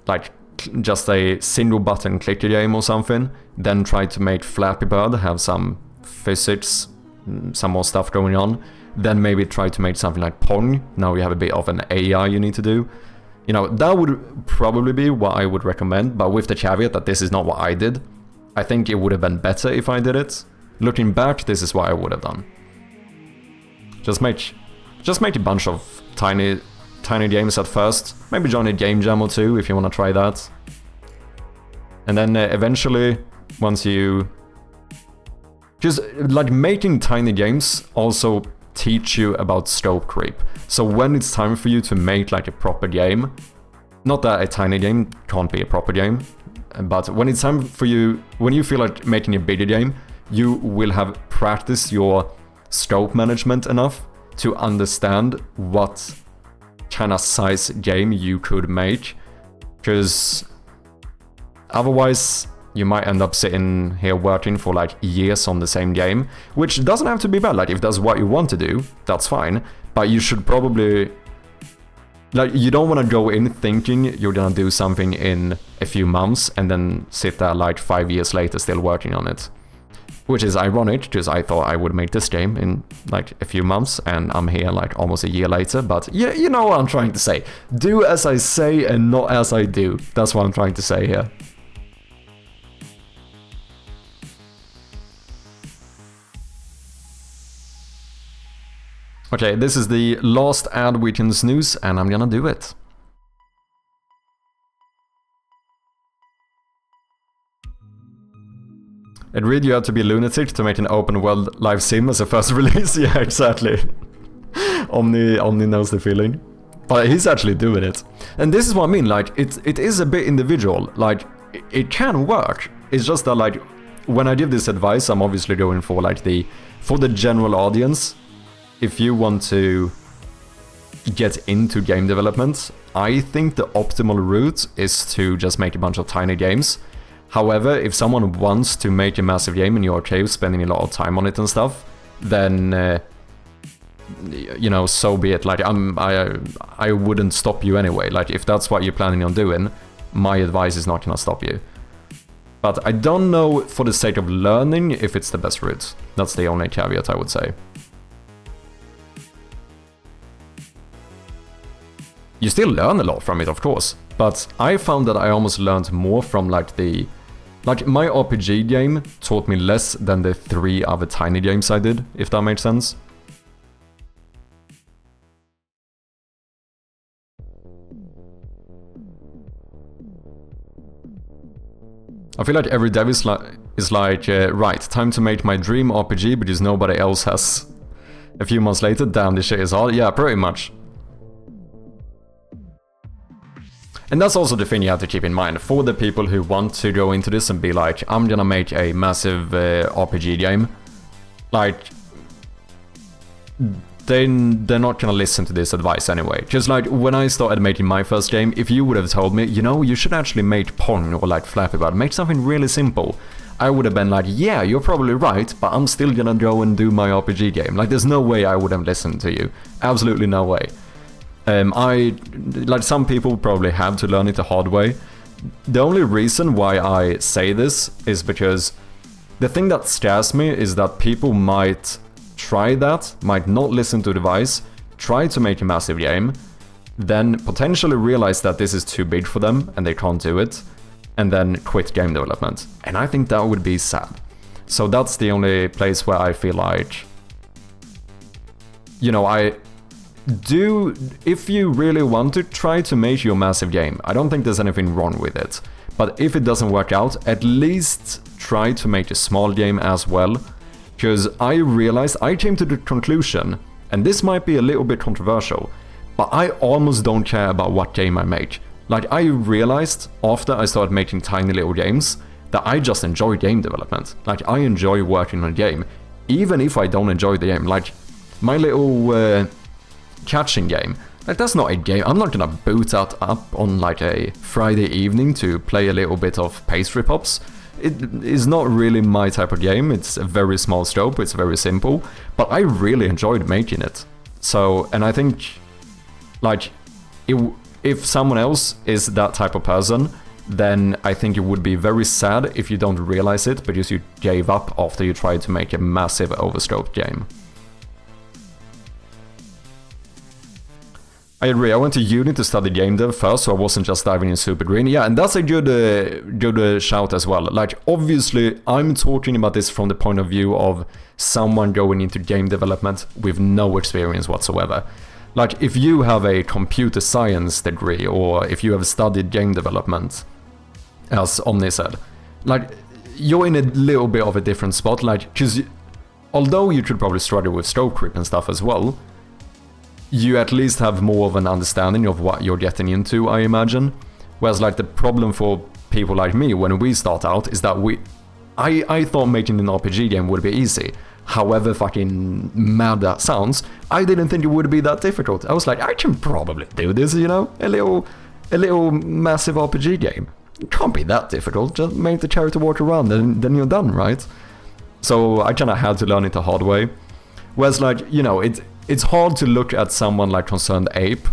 like, just a single button clicker game or something. Then try to make Flappy Bird have some physics, some more stuff going on. Then maybe try to make something like Pong. Now you have a bit of an AI you need to do. You know, that would probably be what I would recommend, but with the caveat that this is not what I did. I think it would have been better if I did it. Looking back, this is what I would have done. Just make a bunch of tiny games at first. Maybe join a game jam or two if you want to try that. And then eventually, once you... Just, like, making tiny games also teach you about scope creep. So when it's time for you to make like a proper game, not that a tiny game can't be a proper game, but when it's time for you, when you feel like making a bigger game, you will have practiced your scope management enough to understand what kind of size game you could make, because otherwise you might end up sitting here working for like years on the same game, which doesn't have to be bad. Like, if that's what you want to do, that's fine. But you should probably... Like, you don't want to go in thinking you're gonna do something in a few months and then sit there like 5 years later still working on it. Which is ironic, because I thought I would make this game in like a few months, and I'm here like almost a year later. But yeah, you know what I'm trying to say. Do as I say and not as I do. That's what I'm trying to say here. Okay, this is the last ad we can snooze, and I'm gonna do it. Agreed, you have to be a lunatic to make an open world live sim as a first release. Yeah, exactly. Omni knows the feeling. But he's actually doing it. And this is what I mean, like, it is a bit individual. Like, it can work. It's just that, like, when I give this advice, I'm obviously going for, like, for the general audience. If you want to get into game development, I think the optimal route is to just make a bunch of tiny games. However, if someone wants to make a massive game and you're okay with spending a lot of time on it and stuff, then, you know, so be it. Like, I wouldn't stop you anyway. Like, if that's what you're planning on doing, my advice is not gonna stop you. But I don't know, for the sake of learning, if it's the best route. That's the only caveat I would say. You still learn a lot from it, of course, but I found that I almost learned more from like my RPG game taught me less than the 3 other tiny games I did, if that makes sense. I feel like every dev is like, right, time to make my dream RPG because nobody else has. A few months later, damn, this shit is hard. Yeah, pretty much. And that's also the thing you have to keep in mind. For the people who want to go into this and be like, I'm gonna make a massive RPG game, like, they're not gonna listen to this advice anyway. Just like, when I started making my first game, if you would have told me, you know, you should actually make Pong or like Flappy Bird, make something really simple, I would have been like, yeah, you're probably right, but I'm still gonna go and do my RPG game. Like, there's no way I would have listened to you. Absolutely no way. Like some people probably have to learn it the hard way. The only reason why I say this is because the thing that scares me is that people might try that, might not listen to the advice, try to make a massive game, then potentially realize that this is too big for them and they can't do it, and then quit game development. And I think that would be sad. So that's the only place where I feel like, you know, if you really want to try to make your massive game, I don't think there's anything wrong with it. But if it doesn't work out, at least try to make a small game as well. Because I realized, I came to the conclusion, and this might be a little bit controversial, but I almost don't care about what game I make. Like, I realized after I started making tiny little games that I just enjoy game development. Like, I enjoy working on a game, even if I don't enjoy the game. Like, my little catching game, like, that's not a game. I'm not gonna boot that up on like a Friday evening to play a little bit of pastry pops. It is not really my type of game. It's a very small scope, it's very simple, but I really enjoyed making it. So, and I think, like, if someone else is that type of person, then I think it would be very sad if you don't realize it because you gave up after you tried to make a massive overscoped game. I agree, I went to uni to study game dev first, so I wasn't just diving in super green. Yeah, and that's a good shout as well. Like, obviously, I'm talking about this from the point of view of someone going into game development with no experience whatsoever. Like, if you have a computer science degree, or if you have studied game development, as Omni said, like, you're in a little bit of a different spot, like, because although you could probably struggle with scope creep and stuff as well, you at least have more of an understanding of what you're getting into, I imagine. Whereas, like, the problem for people like me when we start out is that I thought making an RPG game would be easy. However fucking mad that sounds, I didn't think it would be that difficult. I was like, I can probably do this, you know? A little massive RPG game. It can't be that difficult, just make the character walk around and then you're done, right? So I kinda had to learn it the hard way. Whereas, like, you know, it's hard to look at someone like Concerned Ape,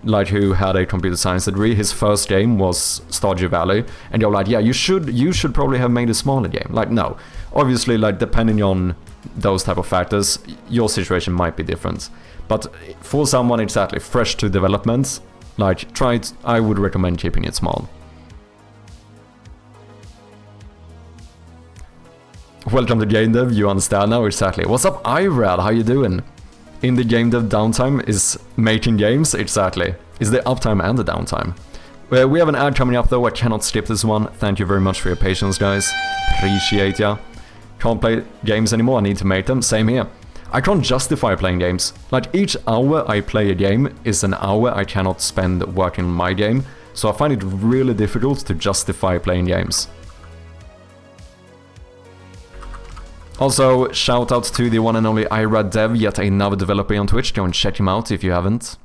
like, who had a computer science degree. His first game was Stardew Valley, and you're like, yeah, you should probably have made a smaller game. Like, no. Obviously, like, depending on those type of factors, your situation might be different. But for someone exactly fresh to development, like, I would recommend keeping it small. Welcome to Game Dev, you understand now, exactly. What's up, Irad, how you doing? In the Game Dev downtime is making games, exactly. Is the uptime and the downtime. We have an ad coming up though, I cannot skip this one. Thank you very much for your patience, guys. Appreciate ya. Can't play games anymore, I need to make them, same here. I can't justify playing games. Like, each hour I play a game is an hour I cannot spend working on my game, so I find it really difficult to justify playing games. Also, shout out to the one and only gamedev, yet another developer on Twitch. Go and check him out if you haven't.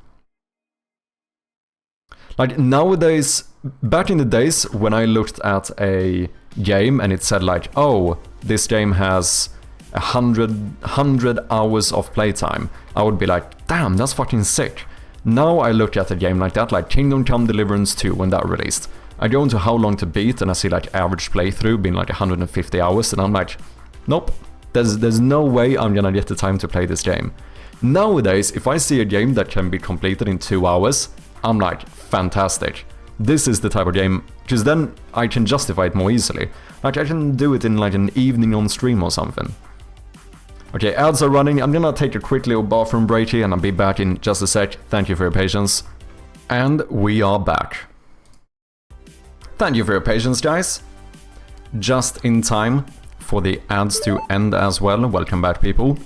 Like, nowadays, back in the days when I looked at a game and it said like, oh, this game has 100 hours of playtime, I would be like, damn, that's fucking sick. Now I look at a game like that, like Kingdom Come Deliverance 2 when that released. I go into how long to beat and I see like average playthrough being like 150 hours and I'm like, nope, there's no way I'm gonna get the time to play this game. Nowadays, if I see a game that can be completed in 2 hours, I'm like, fantastic. This is the type of game, because then I can justify it more easily. Like, I can do it in like an evening on stream or something. Okay, ads are running. I'm gonna take a quick little bathroom break here and I'll be back in just a sec. Thank you for your patience. And we are back. Thank you for your patience, guys. Just in time for the ads to end as well. Welcome back, people.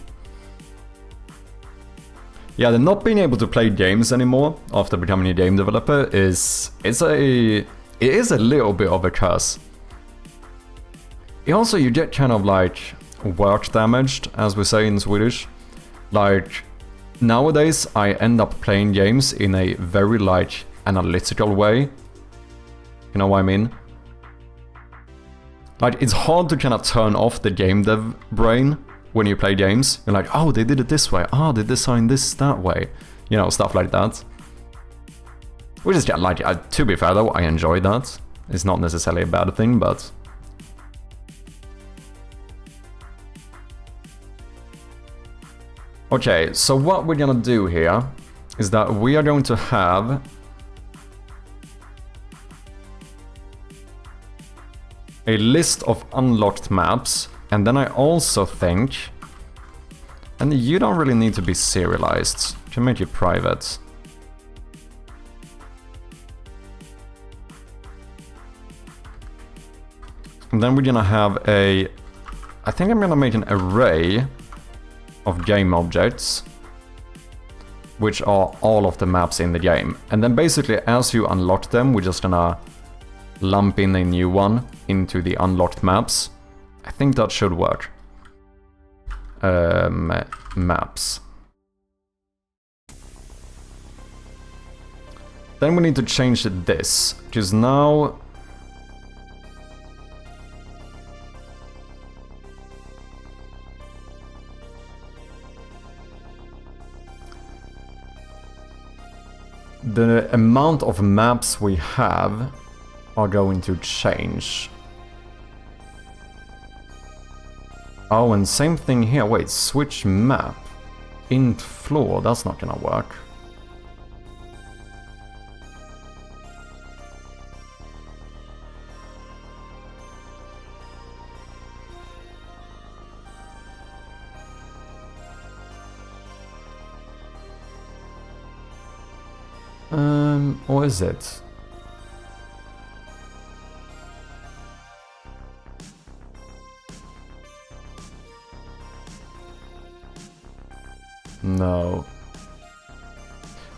Yeah, the not being able to play games anymore after becoming a game developer is a little bit of a curse. Also, you get kind of like work damaged, as we say in Swedish. Like, nowadays I end up playing games in a very like analytical way. You know what I mean? Like, it's hard to kind of turn off the game dev brain when you play games. You're like, oh, they did it this way. Oh, they designed this that way. You know, stuff like that. Which is, like, to be fair though, I enjoy that. It's not necessarily a bad thing, but... Okay, so what we're gonna do here is that we are going to have... a list of unlocked maps, and then I also think... And you don't really need to be serialized. You can make it private. And then we're gonna have a... I think I'm gonna make an array of game objects, which are all of the maps in the game. And then basically, as you unlock them, we're just gonna lump in a new one into the unlocked maps. I think that should work. Maps. Then we need to change this, because now... the amount of maps we have are going to change. Oh, and same thing here. Wait, switch map. Int floor, that's not gonna work. Or is it? No.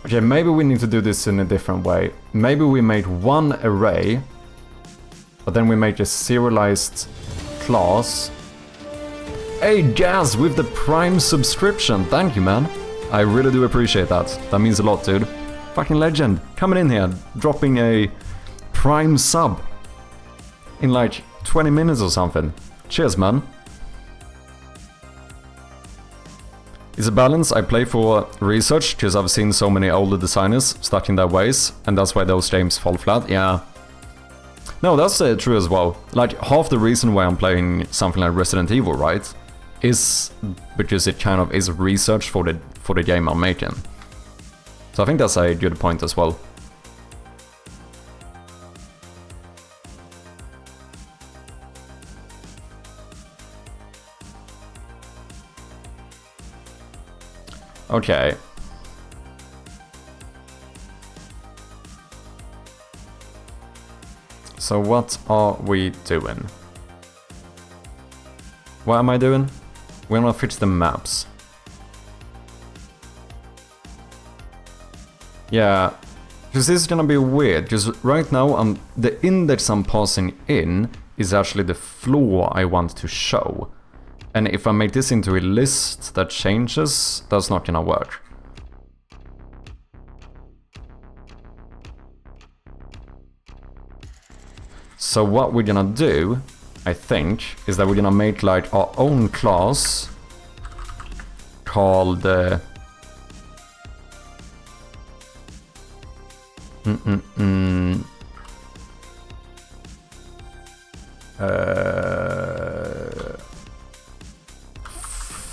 Okay, maybe we need to do this in a different way. Maybe we made one array, but then we make a serialized class. Hey, Jazz, with the Prime subscription. Thank you, man. I really do appreciate that. That means a lot, dude. Fucking legend. Coming in here, dropping a Prime sub in like 20 minutes or something. Cheers, man. It's a balance. I play for research, because I've seen so many older designers stuck in their ways, and that's why those games fall flat. Yeah. No, that's true as well. Like, half the reason why I'm playing something like Resident Evil, right, is because it kind of is research for the game I'm making. So I think that's a good point as well. Okay. So what are we doing? What am I doing? We're gonna fix the maps. Yeah, because this is gonna be weird, because right now the index I'm passing in is actually the floor I want to show. And if I make this into a list that changes, that's not gonna work. So what we're gonna do, I think, is that we're gonna make like our own class called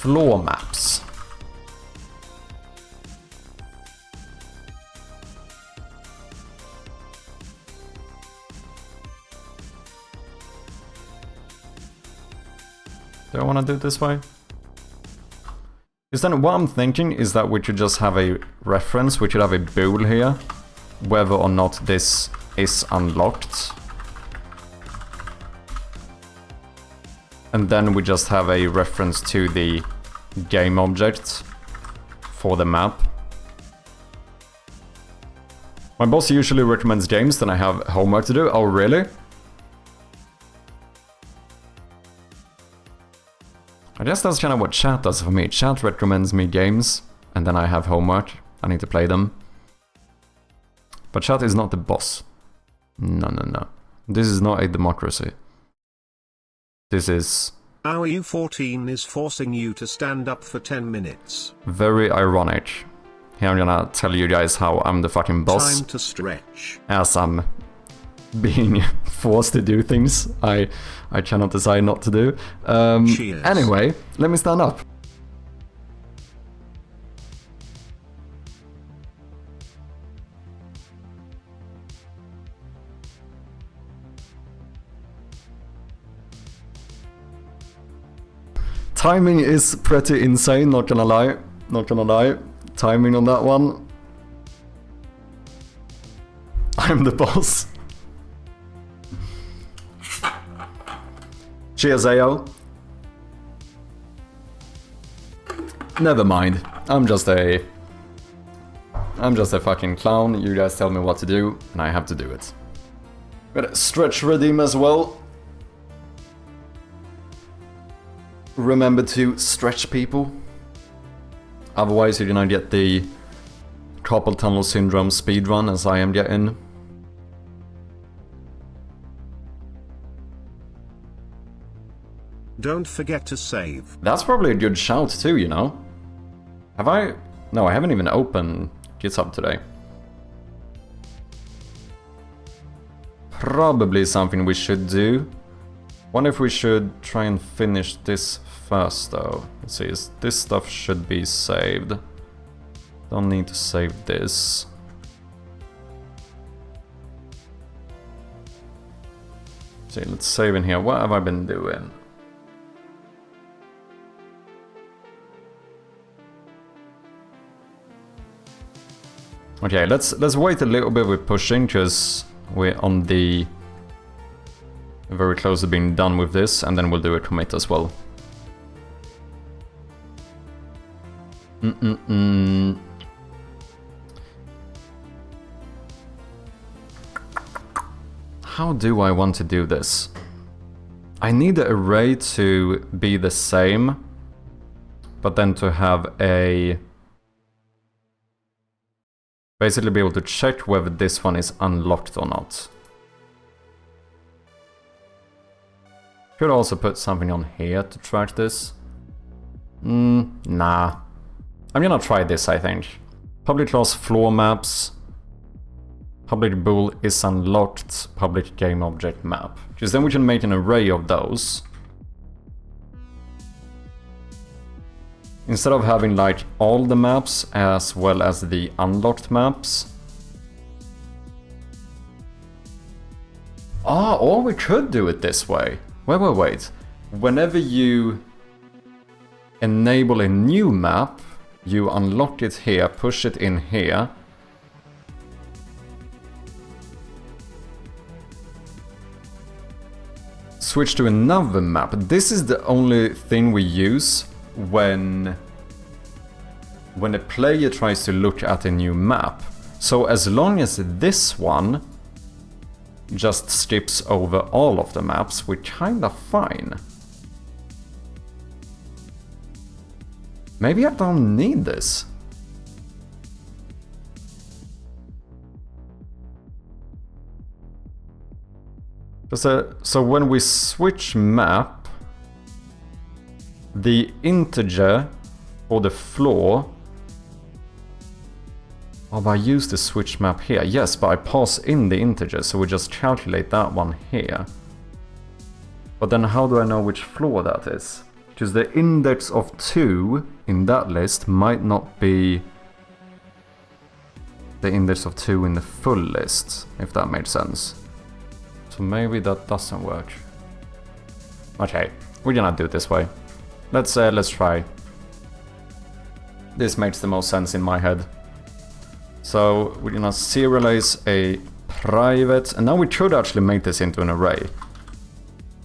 floor maps. Do I want to do it this way? Because then what I'm thinking is that we should just have a reference, we should have a bool here, whether or not this is unlocked. And then we just have a reference to the game object for the map. My boss usually recommends games, then I have homework to do. Oh, really? I guess that's kind of what chat does for me. Chat recommends me games, and then I have homework. I need to play them. But chat is not the boss. No, no, no. This is not a democracy. This is... Our U14 is forcing you to stand up for 10 minutes. Very ironic. Here I'm gonna tell you guys how I'm the fucking boss. Time to stretch. As I'm being forced to do things I cannot decide not to do. Cheers. Anyway, let me stand up. Timing is pretty insane, not gonna lie. Not gonna lie. Timing on that one. I'm the boss. Cheers, AO. Never mind. I'm just a fucking clown. You guys tell me what to do, and I have to do it. Got a stretch redeem as well. Remember to stretch, people. Otherwise you're gonna get the carpal tunnel syndrome speedrun as I am getting. Don't forget to save. That's probably a good shout too, you know? Have I? No, I haven't even opened GitHub today. Probably something we should do. Wonder if we should try and finish this first though. Let's see, this stuff should be saved. Don't need to save this. See, let's save in here. What have I been doing? Okay, let's wait a little bit with pushing, because we're on the very close to being done with this, and then we'll do a commit as well. How do I want to do this? I need the array to be the same, but then to have a... basically be able to check whether this one is unlocked or not. Could also put something on here to track this. Nah. I'm gonna try this, I think. Public class floor maps. Public bool is unlocked. Public game object map. Because then we can make an array of those. Instead of having like all the maps as well as the unlocked maps. Ah, or we could do it this way. Wait. Whenever you enable a new map, you unlock it here, push it in here. Switch to another map. This is the only thing we use when a player tries to look at a new map. So as long as this one just skips over all of the maps, we're kinda fine. Maybe I don't need this. So when we switch map, the integer for the floor... Oh, but I use the switch map here. Yes, but I pass in the integer, so we just calculate that one here. But then how do I know which floor that is? Because the index of 2 in that list might not be the index of 2 in the full list, if that makes sense. So maybe that doesn't work. Okay, we're gonna do it this way. Let's try. This makes the most sense in my head. So we're gonna serialize a private, and now we could actually make this into an array.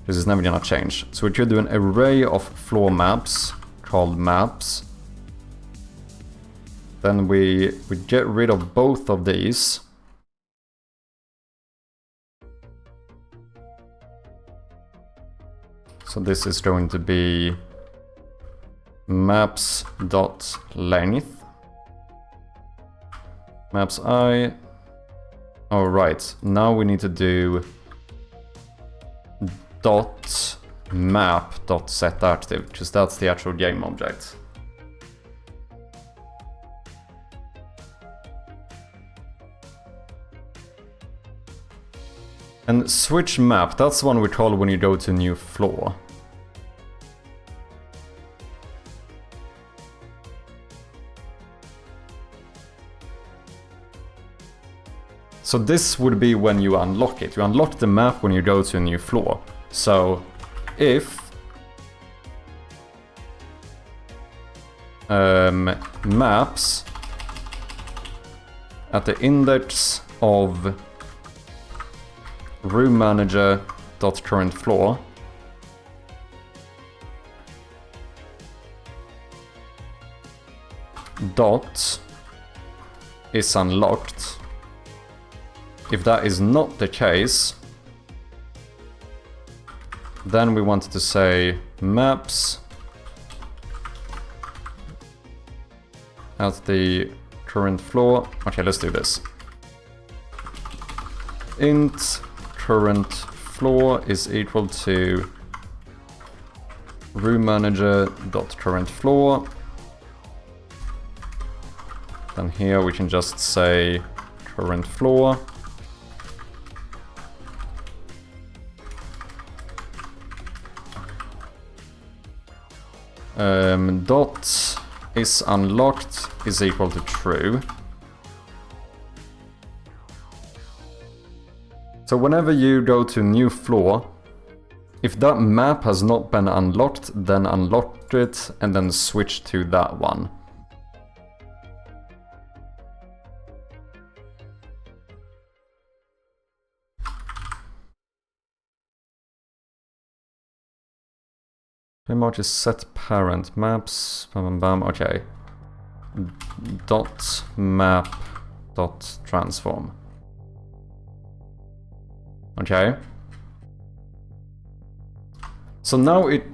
This is never gonna change. So we could do an array of floor maps called maps. Then we get rid of both of these. So this is going to be maps.length. Maps I. Oh, right. Now we need to do dot map dot set active, because that's the actual game object. And switch map, that's the one we're told when you go to a new floor. So this would be when you unlock it. You unlock the map when you go to a new floor. So if maps at the index of room manager dot current floor dot is unlocked. If that is not the case, then we want to say maps at the current floor. Okay, let's do this. Int current floor is equal to room manager dot current floor. Then here we can just say current floor. Dot is unlocked is equal to true. So whenever you go to a new floor, if that map has not been unlocked, then unlock it and then switch to that one. Remote is set parent maps, bam bam bam, okay. Dot map dot transform. Okay. So now it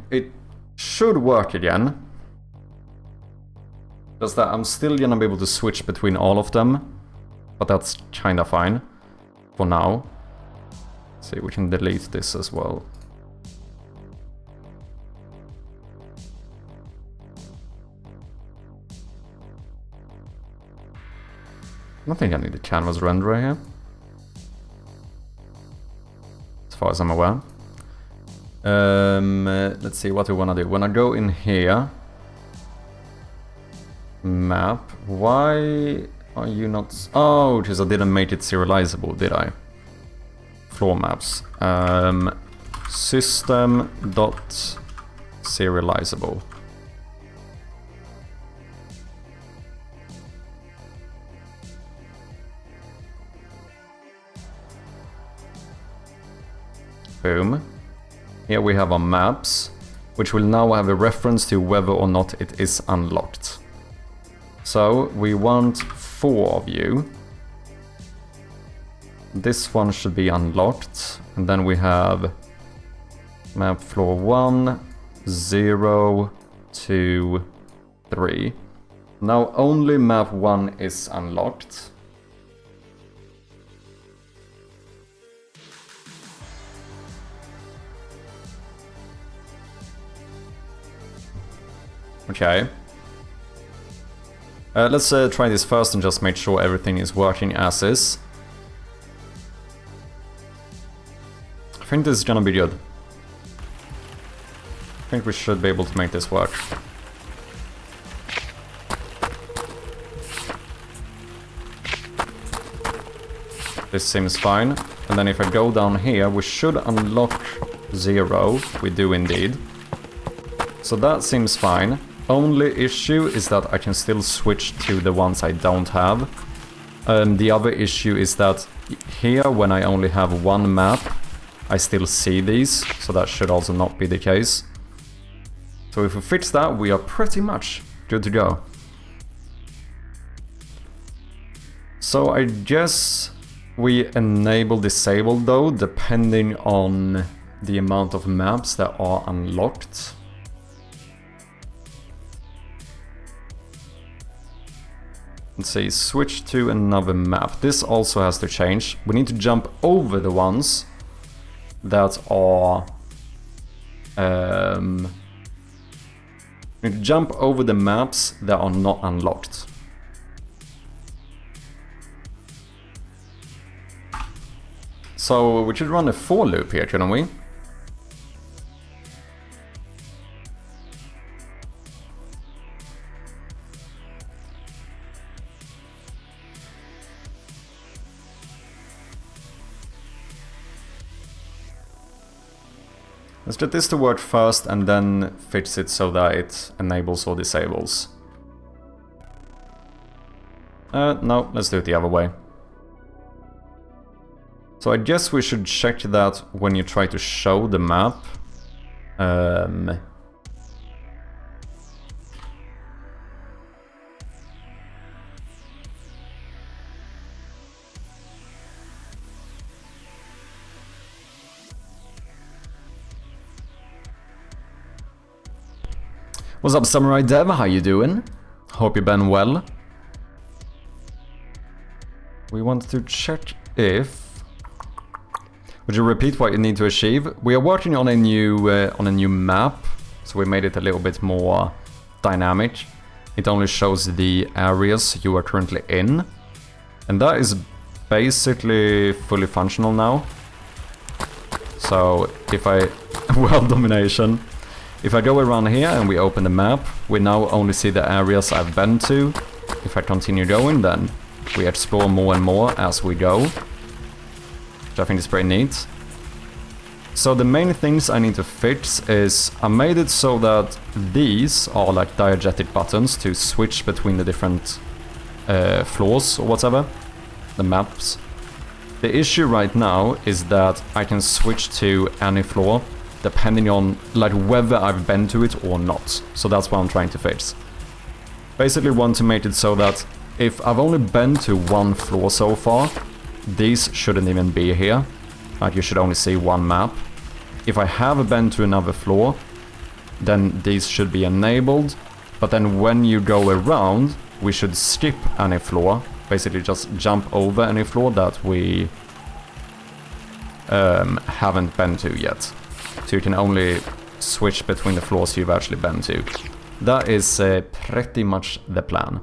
should work again. Just that I'm still gonna be able to switch between all of them, but that's kinda fine for now. Let's see, we can delete this as well. I don't think I need a canvas renderer here, as far as I'm aware. Let's see what we want to do. When I go in here, map, why are you not... Oh, because I didn't make it serializable, did I? Floor maps. System dot serializable. Boom. Here we have our maps, which will now have a reference to whether or not it is unlocked. So we want 4 of you. This one should be unlocked. And then we have map floor 1, 0, 2, 3. Now only map 1 is unlocked. Okay. Let's try this first and just make sure everything is working as is. I think this is gonna be good. I think we should be able to make this work. This seems fine. And then if I go down here, we should unlock 0. We do indeed. So that seems fine. Only issue is that I can still switch to the ones I don't have. The other issue is that here, when I only have one map, I still see these, so that should also not be the case. So if we fix that, we are pretty much good to go. So I guess we enable disable though, depending on the amount of maps that are unlocked. Let's say switch to another map. This also has to change. We need to jump over the ones that are... we need to jump over the maps that are not unlocked. So we should run a for loop here, shouldn't we? Let's get this to work first and then fix it so that it enables or disables. No, let's do it the other way. So I guess we should check that when you try to show the map. What's up, Samurai Dev? How you doing? Hope you've been well. We want to check if... Would you repeat what you need to achieve? We are working on a new map, so we made it a little bit more dynamic. It only shows the areas you are currently in, and that is basically fully functional now. So if I... World domination. If I go around here and we open the map, we now only see the areas I've been to. If I continue going, then we explore more and more as we go, which I think is pretty neat. So the main things I need to fix is I made it so that these are like diegetic buttons to switch between the different floors or whatever, the maps. The issue right now is that I can switch to any floor depending on like whether I've been to it or not. So that's what I'm trying to fix. Basically want to make it so that if I've only been to one floor so far, these shouldn't even be here. Like you should only see one map. If I have been to another floor, then these should be enabled. But then when you go around, we should skip any floor. Basically just jump over any floor that we haven't been to yet. So you can only switch between the floors you've actually been to. That is pretty much the plan.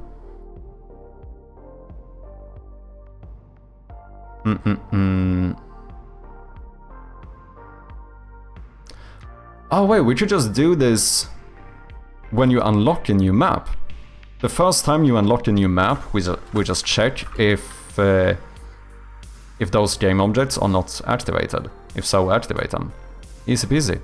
Oh wait, we should just do this when you unlock a new map. The first time you unlock a new map, we just check if those game objects are not activated. If so, activate them. Easy peasy.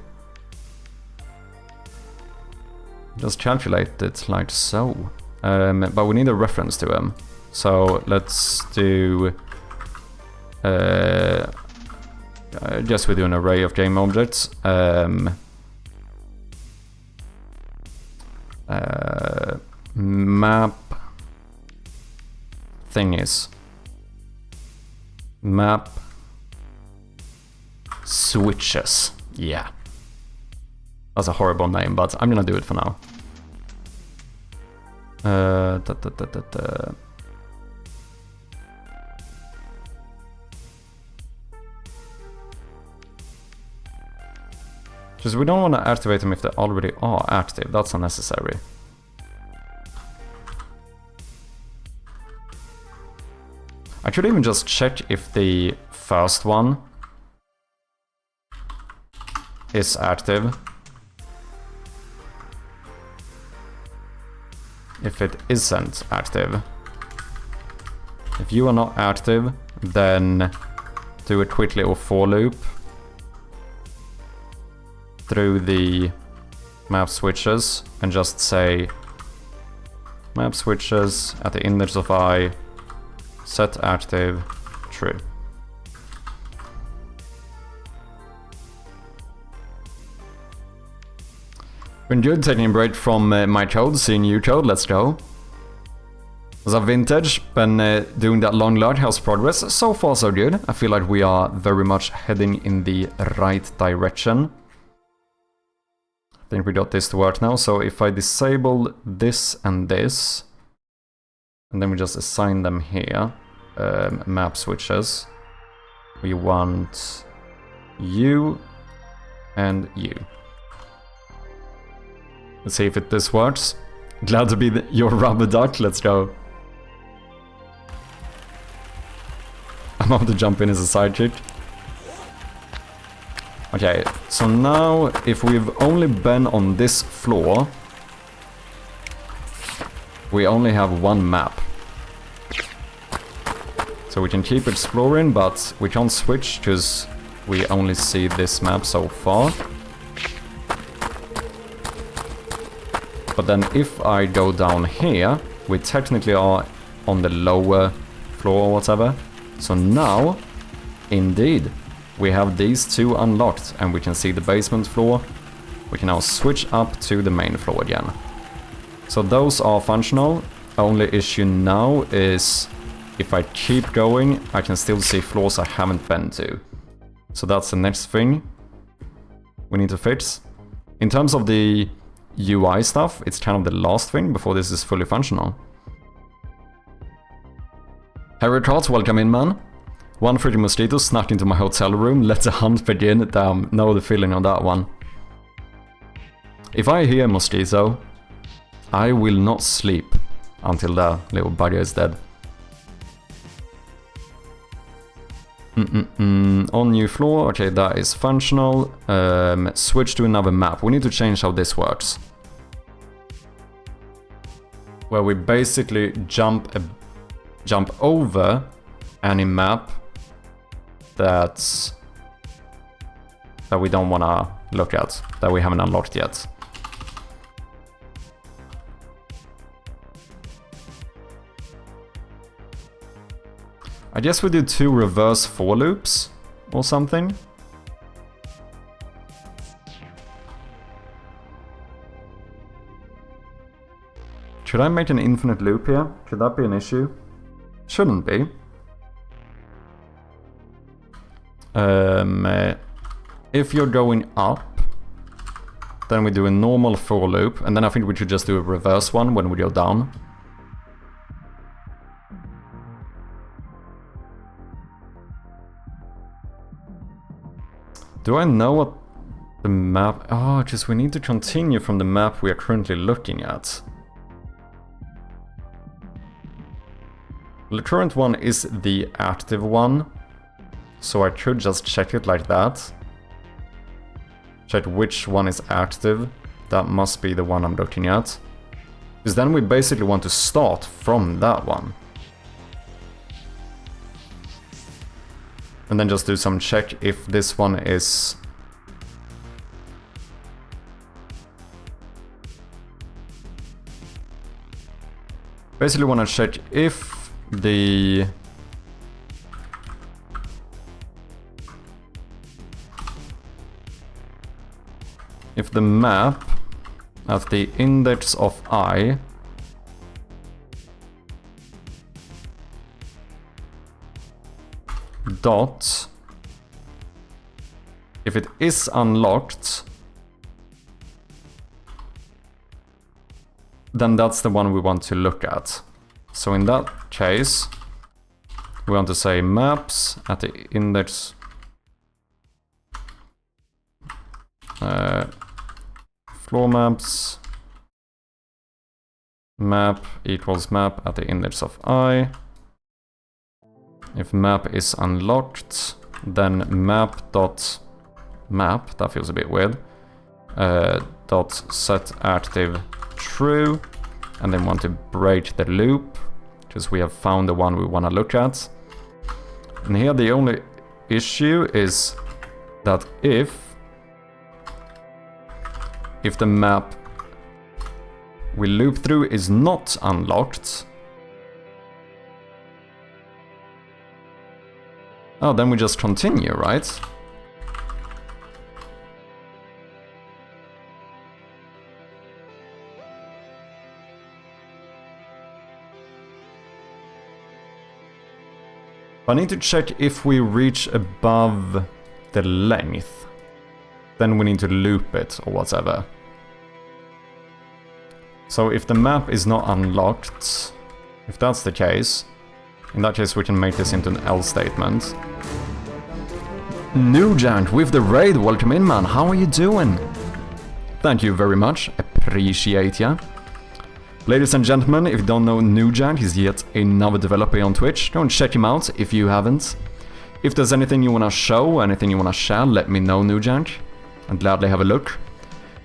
Just calculate it like so. But we need a reference to them. So let's do... just we do an array of game objects. Map thingies. Map switches. Yeah. That's a horrible name, but I'm gonna do it for now. Just we don't want to activate them if they already are active. That's unnecessary. I should even just check if the first one is active. If it isn't active. If you are not active, then do a quick little for loop through the map switches and just say map switches at the index of I, set active, true. Been good taking a break from my code, seeing you code, let's go. What's up, Vintage? Been doing that long lurk, how's progress? So far so good. I feel like we are very much heading in the right direction. I think we got this to work now, so if I disable this and this, and then we just assign them here, map switches, we want you and you. Let's see if this works. Glad to be your rubber duck, let's go. I'm about to jump in as a sidekick. Okay, so now if we've only been on this floor, we only have one map. So we can keep exploring, but we can't switch because we only see this map so far. But then if I go down here, we technically are on the lower floor or whatever. So now, indeed, we have these two unlocked and we can see the basement floor. We can now switch up to the main floor again. So those are functional. Only issue now is if I keep going, I can still see floors I haven't been to. So that's the next thing we need to fix. In terms of the UI stuff, it's kind of the last thing before this is fully functional. Harry Carts, welcome in, man. 130 mosquitoes snuck into my hotel room. Let the hunt begin. Damn, know the feeling on that one. If I hear a mosquito, I will not sleep until the little bugger is dead. On new floor, okay, that is functional. Switch to another map. We need to change how this works. Where we basically jump over any map that we don't want to look at, that we haven't unlocked yet. I guess we do 2 reverse for loops or something. Should I make an infinite loop here? Could that be an issue? Shouldn't be. If you're going up, then we do a normal for loop, and then I think we should just do a reverse one when we go down. Do I know what the map... Oh, just we need to continue from the map we are currently looking at. The current one is the active one, so I could just check it like that. Check which one is active. That must be the one I'm looking at. Because then we basically want to start from that one. And then just do some check if this one is... Basically want to check if the... If the map at the index of I dot, if it is unlocked, then that's the one we want to look at. So in that case, we want to say maps at the index floor maps map equals map at the index of I. If map is unlocked, then map dot map, that feels a bit weird, dot set active true, and then want to break the loop because we have found the one we want to look at. And here the only issue is that if the map we loop through is not unlocked, oh, then we just continue, right? I need to check if we reach above the length. Then we need to loop it or whatever. So if the map is not unlocked, if that's the case, in that case we can make this into an else statement. Nugent with the raid, welcome in, man. How are you doing? Thank you very much, appreciate ya. Ladies and gentlemen, if you don't know Nugent, he's yet another developer on Twitch. Go and check him out if you haven't. If there's anything you wanna show, anything you wanna share, let me know, Newjank. I'd gladly have a look.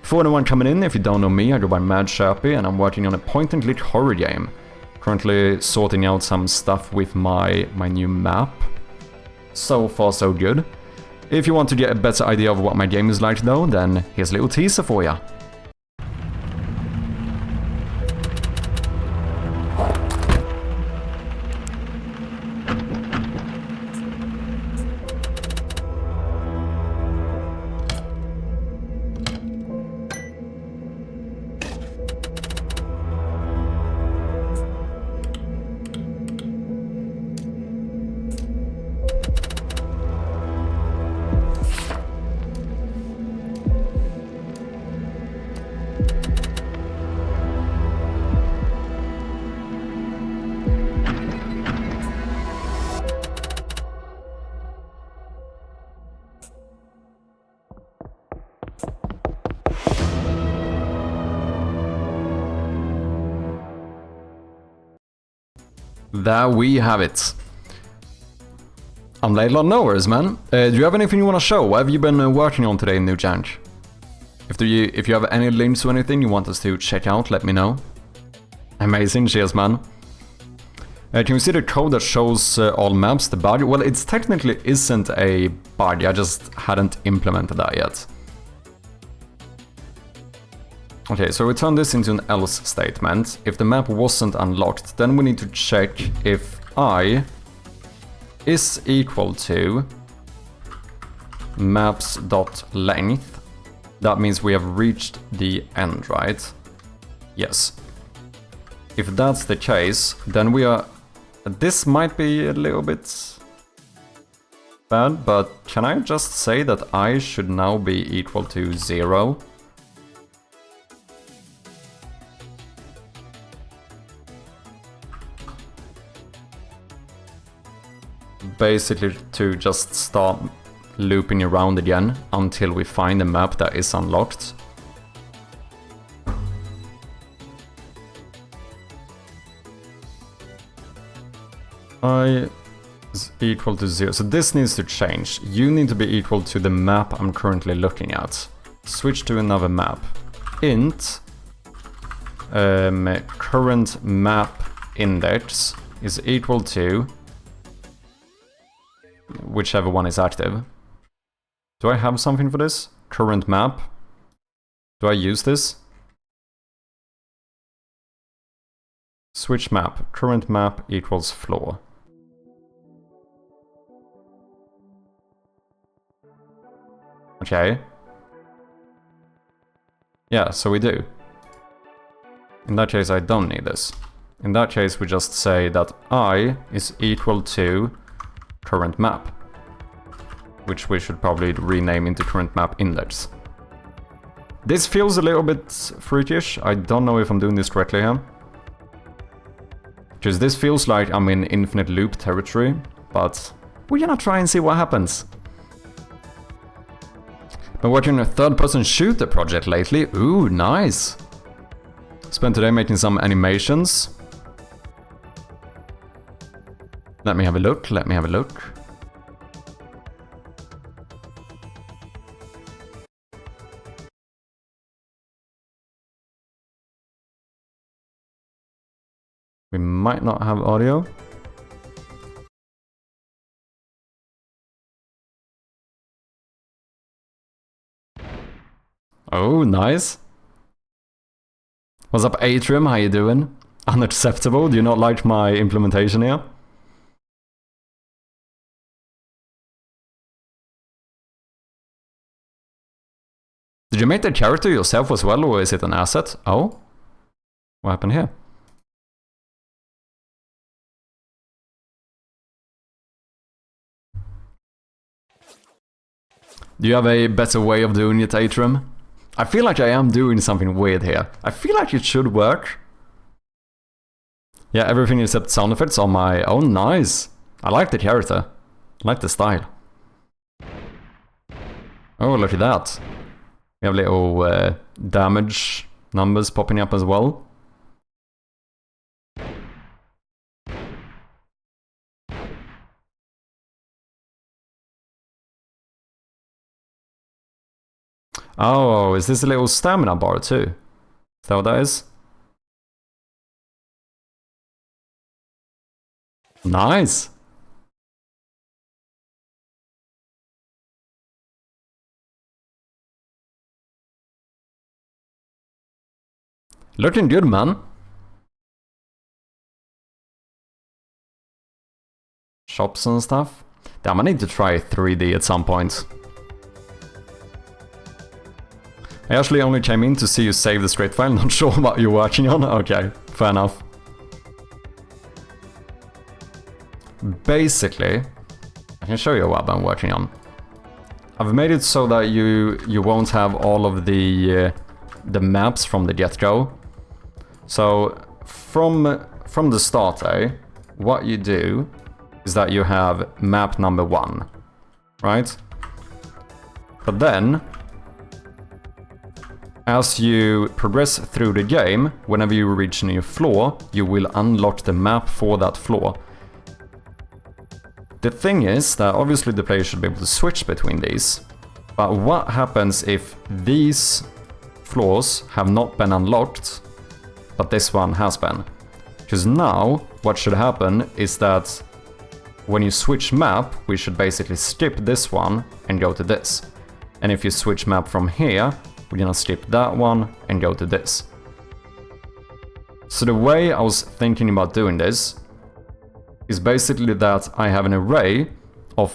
For anyone coming in, if you don't know me, I go by Mad Sharpie and I'm working on a point-and-click horror game. Currently sorting out some stuff with my new map. So far so good. If you want to get a better idea of what my game is like though, then here's a little teaser for ya. There we have it. I'm Laidlaw Knowers, man. Do you have anything you want to show? What have you been working on today, Newjank? If you have any links or anything you want us to check out, let me know. Amazing, cheers, man. Can you see the code that shows all maps, the bug? Well, it technically isn't a bug, I just hadn't implemented that yet. Okay, so we turn this into an else statement. If the map wasn't unlocked, then we need to check if I is equal to maps.length. That means we have reached the end, right? Yes. If that's the case, then we are... This might be a little bit bad, but can I just say that I should now be equal to 0? Basically to just start looping around again until we find a map that is unlocked. I is equal to 0. So this needs to change. You need to be equal to the map I'm currently looking at. Switch to another map. Int current map index is equal to whichever one is active. Do I have something for this? Current map. Do I use this? Switch map. Current map equals floor. Okay. Yeah, so we do. In that case, I don't need this. In that case, we just say that I is equal to current map, which we should probably rename into current map index. This feels a little bit freakish. I don't know if I'm doing this correctly here. Because this feels like I'm in infinite loop territory, but we're gonna try and see what happens. Been working on a third-person shooter project lately. Ooh, nice! Spent today making some animations. Let me have a look, let me have a look. We might not have audio. Oh, nice. What's up, Atrium? How you doing? Unacceptable? Do you not like my implementation here? Did you make the character yourself as well, or is it an asset? Oh? What happened here? Do you have a better way of doing it, Atrium? I feel like I am doing something weird here. I feel like it should work. Yeah, everything except sound effects on my own. Nice. I like the character. I like the style. Oh, look at that. We have little damage numbers popping up as well. Oh, is this a little stamina bar too? Is that what that is? Nice! Looking good, man. Shops and stuff. Damn, I need to try 3D at some point. I actually only came in to see you save the script file, not sure what you're working on. Okay, fair enough. Basically, I can show you what I'm working on. I've made it so that you won't have all of the maps from the get-go. So from the start, what you do is that you have map number 1, right? But then, as you progress through the game, whenever you reach a new floor, you will unlock the map for that floor. The thing is that obviously the player should be able to switch between these, but what happens if these floors have not been unlocked, but this one has been? Because now, what should happen is that when you switch map, we should basically skip this one and go to this. And if you switch map from here, we're gonna skip that one and go to this. So the way I was thinking about doing this is basically that I have an array of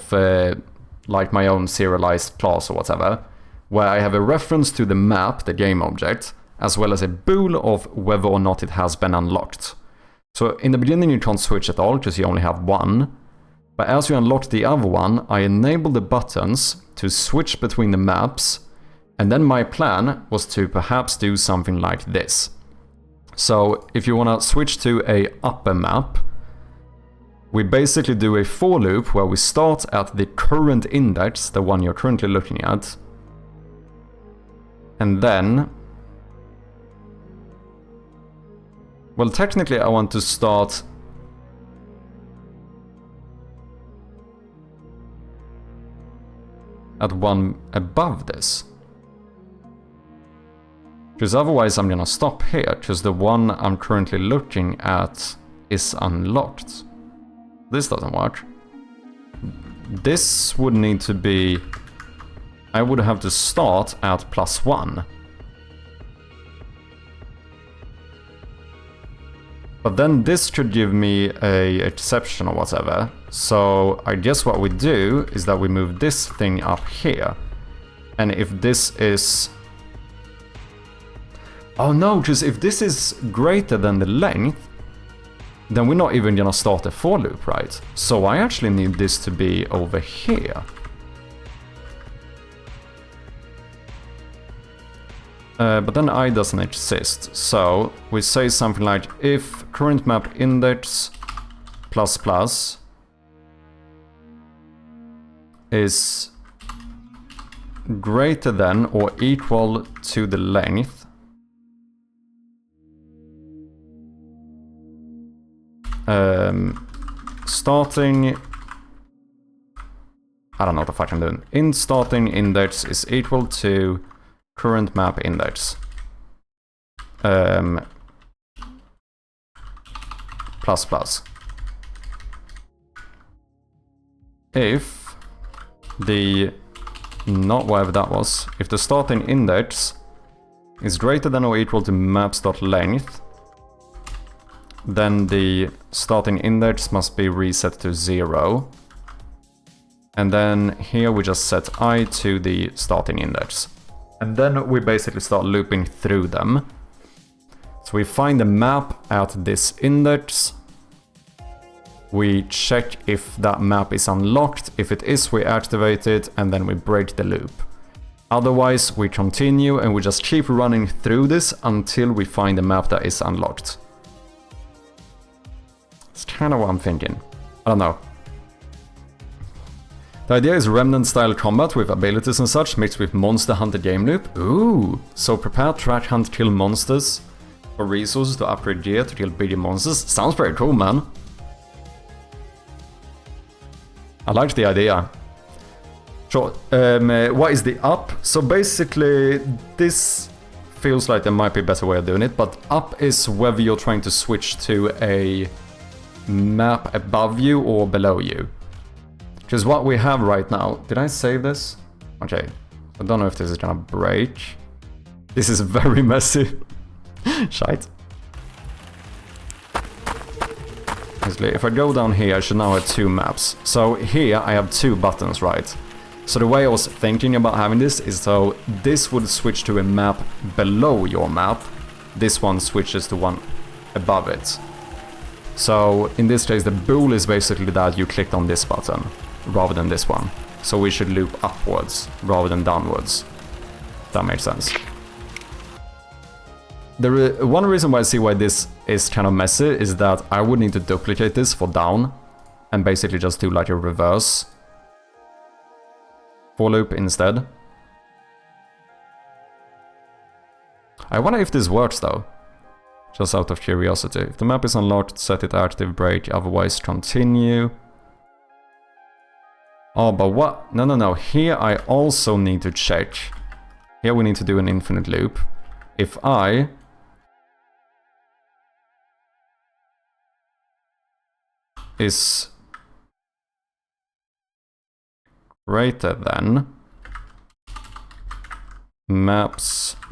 like my own serialized class or whatever, where I have a reference to the map, the game object, as well as a bool of whether or not it has been unlocked. So in the beginning you can't switch at all because you only have one, but as you unlock the other one, I enable the buttons to switch between the maps, and then my plan was to perhaps do something like this. So if you want to switch to a upper map, we basically do a for loop where we start at the current index, the one you're currently looking at, and then, well, technically I want to start at one above this. Because otherwise I'm gonna stop here, because the one I'm currently looking at is unlocked. This doesn't work. This would need to be... I would have to start at +1. But then this could give me a exception or whatever. So I guess what we do is that we move this thing up here. And if this is... Oh no, because if this is greater than the length, then we're not even gonna start a for loop, right? So I actually need this to be over here. But then I doesn't exist, so we say something like if current map index ++ is greater than or equal to the length starting... I don't know what the fuck I'm doing. In starting index is equal to current map index. ++. If the... not whatever that was. If the starting index is greater than or equal to maps.length, then the starting index must be reset to 0. And then here we just set I to the starting index. And then we basically start looping through them. So we find the map at this index. We check if that map is unlocked. If it is, we activate it and then we break the loop. Otherwise, we continue and we just keep running through this until we find a map that is unlocked. It's kind of what I'm thinking. I don't know. The idea is Remnant-style combat with abilities and such, mixed with Monster Hunter game loop. Ooh! So prepare, track, hunt, kill monsters for resources to upgrade gear to kill bigger monsters. Sounds pretty cool, man. I like the idea. Sure. What is the up? So basically, this feels like there might be a better way of doing it, but up is whether you're trying to switch to a map above you or below you. Because what we have right now... Did I save this? Okay. I don't know if this is gonna break. This is very messy. Shite. Basically, if I go down here, I should now have 2 maps. So here I have 2 buttons, right? So the way I was thinking about having this is so this would switch to a map below your map. This one switches to one above it. So in this case, the bool is basically that you clicked on this button rather than this one. So we should loop upwards rather than downwards. That makes sense. One reason why I see why this is kind of messy is that I would need to duplicate this for down and basically just do like a reverse for loop instead. I wonder if this works though. Just out of curiosity. If the map is unlocked, set it active, break, otherwise continue. Oh, but what? No. Here I also need to check. Here we need to do an infinite loop. If I... is greater than maps.length,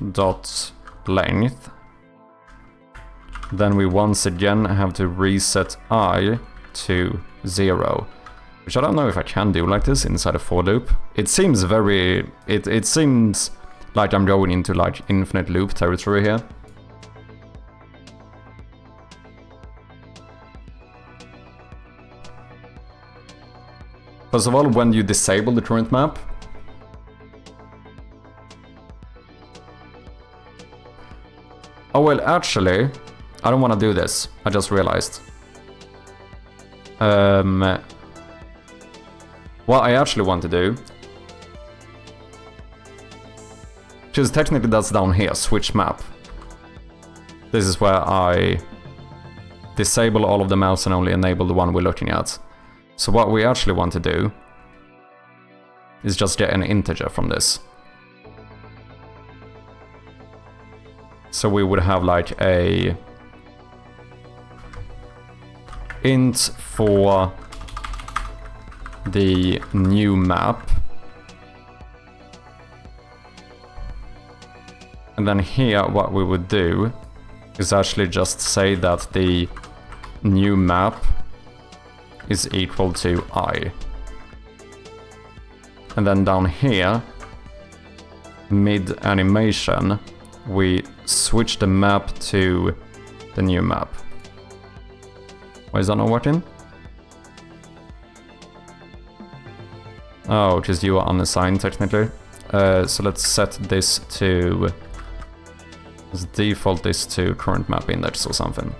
then we once again have to reset I to 0. Which I don't know if I can do like this inside a for loop. It seems very... It seems like I'm going into like infinite loop territory here. First of all, when you disable the current map, oh well, actually, I don't want to do this. I just realized. What I actually want to do, because technically that's down here, switch map. This is where I disable all of the maps and only enable the one we're looking at. So what we actually want to do is just get an integer from this. So we would have like a int for the new map. And then here what we would do is actually just say that the new map is equal to I. And then down here, mid animation, we switch the map to the new map. Why is that not working? Oh, because you are unassigned technically. So let's set this to... let's default this to current map index or something.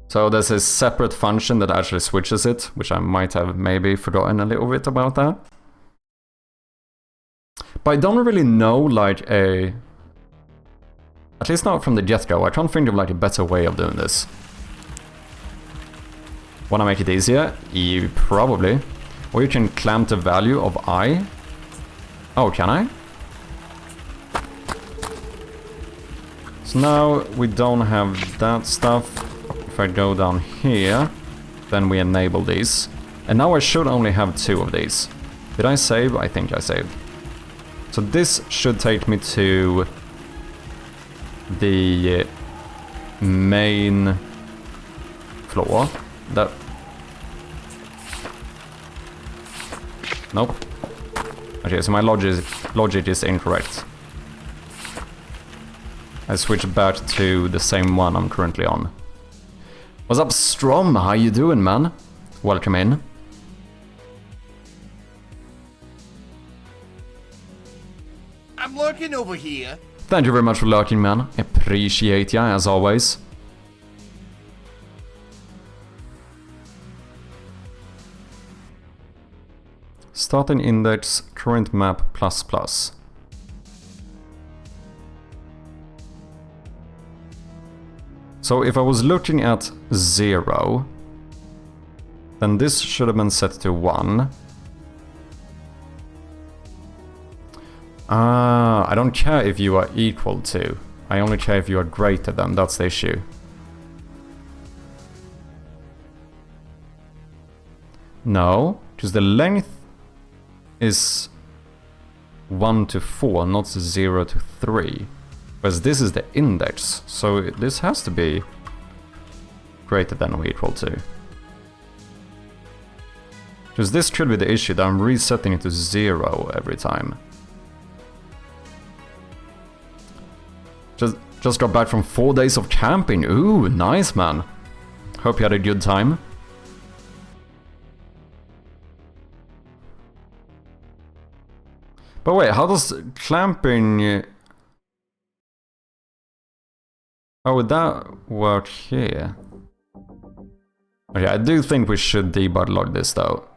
So there's a separate function that actually switches it, which I might have maybe forgotten a little bit about that. But I don't really know like a... at least not from the get-go, I can't think of like a better way of doing this. Wanna make it easier? You probably. Or you can clamp the value of I. Oh, can I? So now we don't have that stuff. If I go down here, then we enable these. And now I should only have 2 of these. Did I save? I think I saved. So this should take me to the main floor. That... nope. Okay, so my logic is incorrect. I switched back to the same one I'm currently on. What's up, Strom? How you doing, man? Welcome in. I'm lurking over here. Thank you very much for lurking, man. Appreciate ya, as always. Starting index, current map, ++. So if I was looking at 0, then this should have been set to 1. Ah, I don't care if you are equal to. I only care if you are greater than. That's the issue. No, because the length is 1 to 4, not 0 to 3. Whereas this is the index, so this has to be greater than or equal to. Because this should be the issue, that I'm resetting it to 0 every time. Just got back from 4 days of camping. Ooh, nice, man. Hope you had a good time. But wait, how does clamping... How would that work here? Okay, I do think we should debug log this though.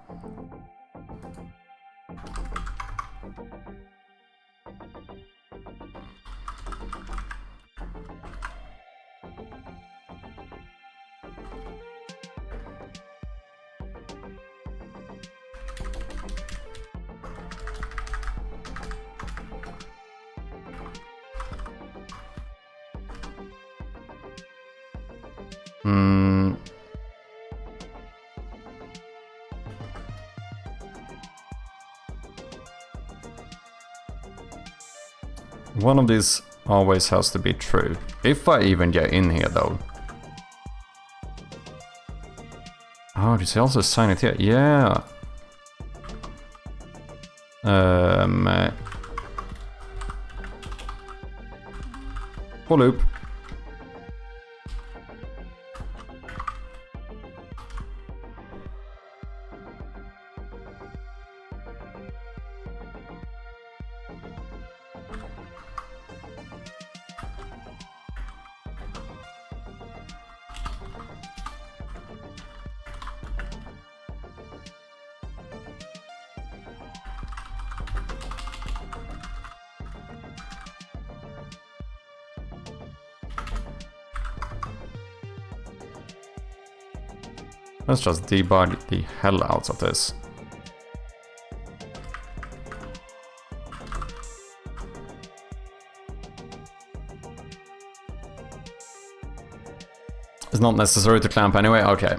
One of these always has to be true. If I even get in here though. Oh, did you also sign it here? Yeah. For loop. Let's just debug the hell out of this. It's not necessary to clamp anyway, okay.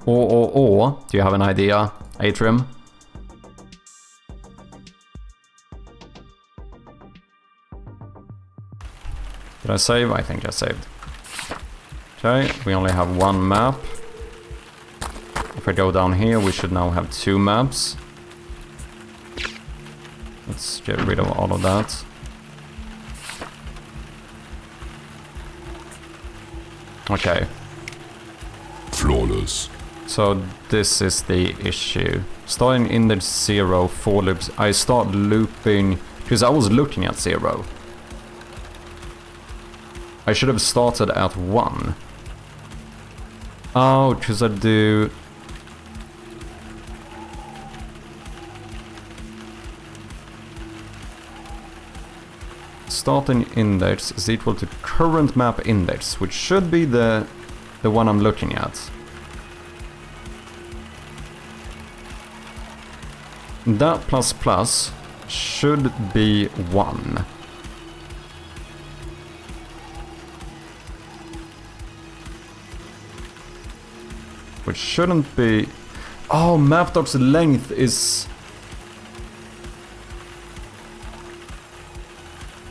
Or, do you have an idea, Atrium? Did I save? I think I saved. Okay, we only have one map. If I go down here, we should now have 2 maps. Let's get rid of all of that. Okay. Flawless. So this is the issue. Starting in the 0 for loops, I start looping because I was looking at 0. I should have started at 1. Oh, because I do... Starting index is equal to current map index, which should be the one I'm looking at. That plus plus should be 1. Which shouldn't be... Oh, map.doc's length is...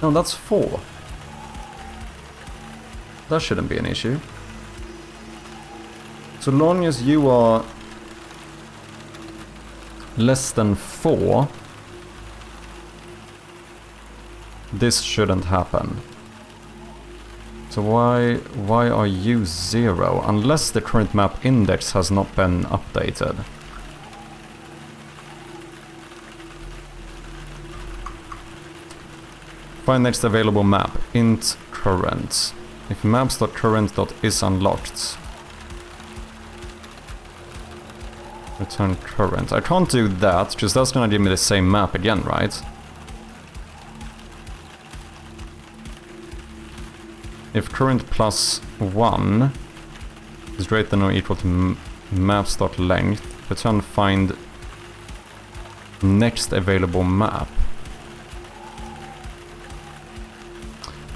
No, that's 4. That shouldn't be an issue. So long as you are less than 4, this shouldn't happen. So why are you 0? Unless the current map index has not been updated. Find next available map, int current. If maps.current.is unlocked. Return current. I can't do that, because that's gonna give me the same map again, right? If current plus 1 is greater than or equal to maps.length, return find next available map.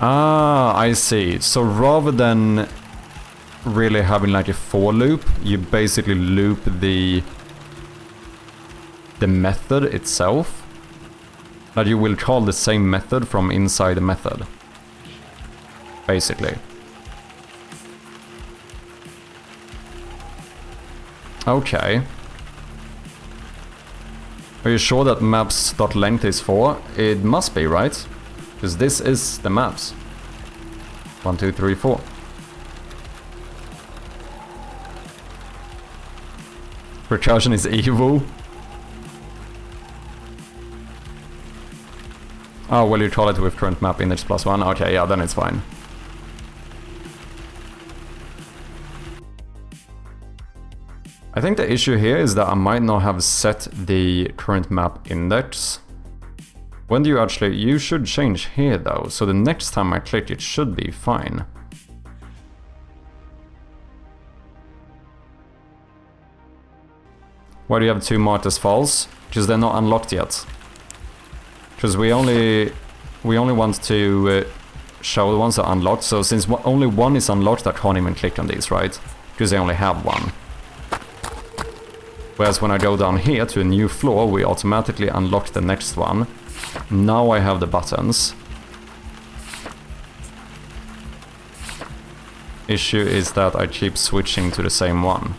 Ah, I see. So rather than really having like a for loop, you basically loop the method itself. That you will call the same method from inside the method. Basically. Okay. Are you sure that maps.length is 4? It must be, right? Because this is the maps. 1, 2, 3, 4. Recursion is evil. Oh, well, you call it with current map index +1. Okay, yeah, then it's fine. I think the issue here is that I might not have set the current map index. When do you actually... You should change here though, so the next time I click it should be fine. Why do you have 2 Martyrs Falls? Because they're not unlocked yet. Because we only want to show the ones that are unlocked, so since only one is unlocked I can't even click on these, right? Because they only have one. Whereas when I go down here to a new floor, we automatically unlock the next one. Now I have the buttons. Issue is that I keep switching to the same one.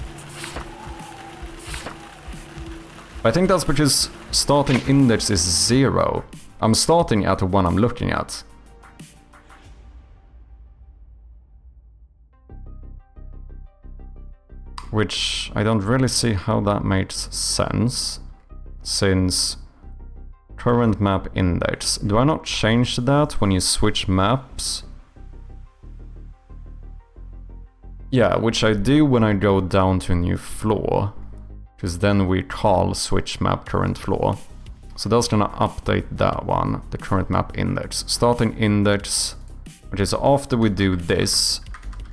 I think that's because starting index is 0. I'm starting at the one I'm looking at. Which I don't really see how that makes sense, since current map index. Do I not change that when you switch maps? Yeah, which I do when I go down to a new floor, because then we call switch map current floor. So that's gonna update that one, the current map index. Starting index, which is after we do this.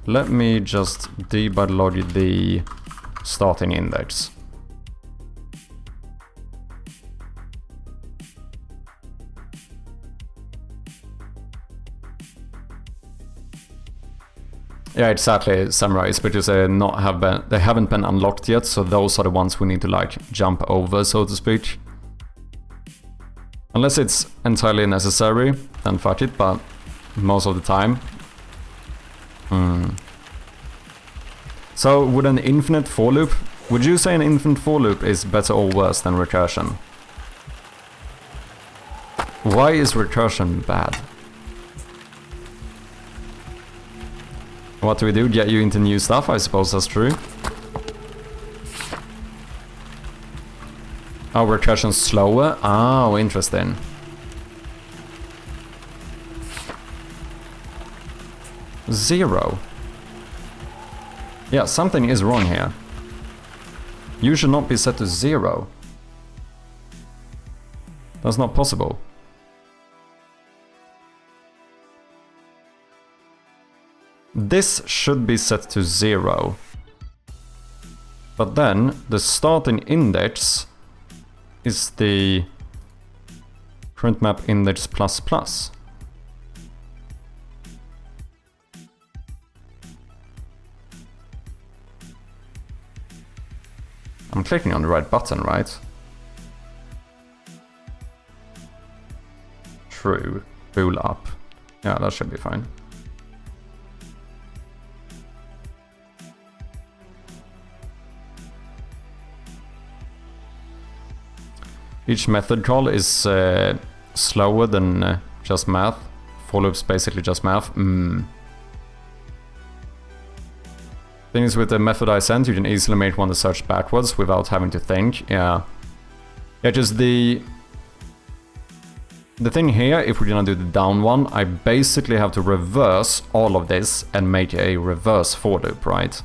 Let me just debug log the starting index. Yeah, exactly, Samurais, because they haven't been unlocked yet, so those are the ones we need to like jump over, so to speak. Unless it's entirely necessary, then fuck it, but most of the time. So would an infinite for loop, would you say an infinite for loop is better or worse than recursion? Why is recursion bad? What do we do? Get you into new stuff? I suppose that's true. Oh, recursion's slower? Oh, interesting. Zero. Yeah, something is wrong here. You should not be set to 0. That's not possible. This should be set to 0. But then, the starting index is the current map index ++. I'm clicking on the right button, right? True. Bool up. Yeah, that should be fine. Each method call is slower than just math. For loop's basically just math. Thing is, with the method I sent, you can easily make one to search backwards without having to think. Yeah. Yeah, just the thing here, if we're gonna do the down one, I basically have to reverse all of this and make a reverse for loop, right?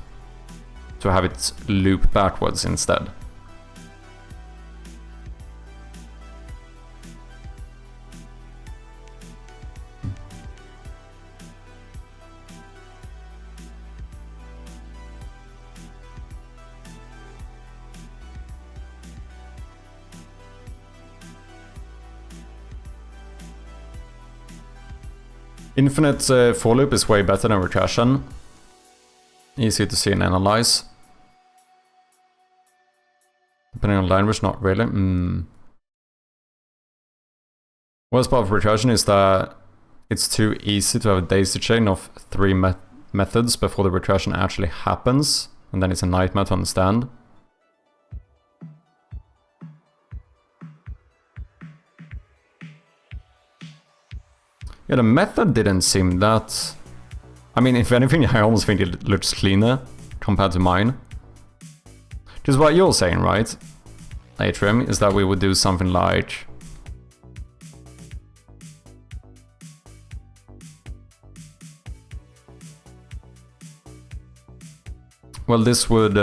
To have it loop backwards instead. Infinite for loop is way better than recursion. Easy to see and analyze. Depending on language, not really. Worst part of recursion is that it's too easy to have a daisy chain of 3 methods before the recursion actually happens, and then it's a nightmare to understand. Yeah, the method didn't seem that... I mean, if anything, I almost think it looks cleaner compared to mine. Just what you're saying, right, Atrium, is that we would do something like... Well, this would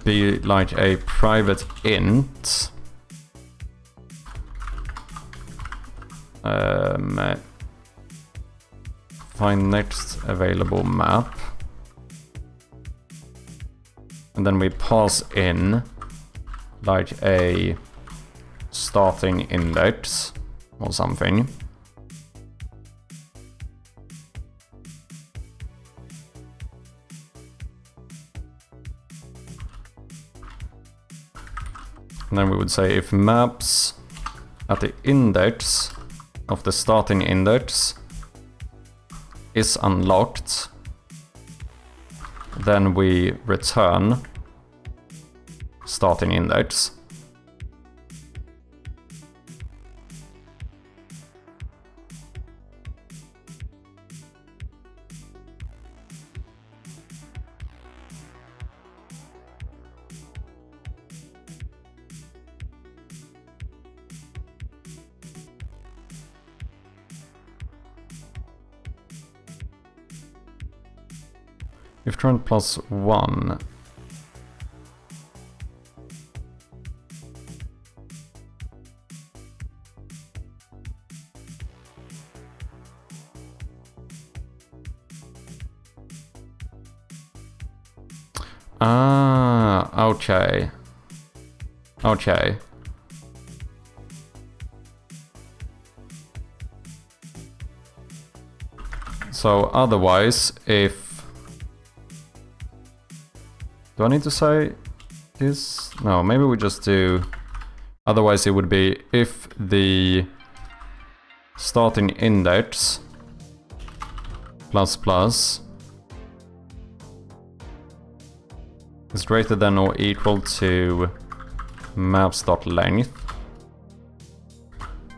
be like a private int. Find next available map. And then we pass in like a starting index or something. And then we would say if maps at the index of the starting index is unlocked, then we return starting index. If current plus 1. Ah, okay. Okay. So otherwise, if... Do I need to say this? No, maybe we just do... Otherwise it would be if the starting index plus plus is greater than or equal to maps.length.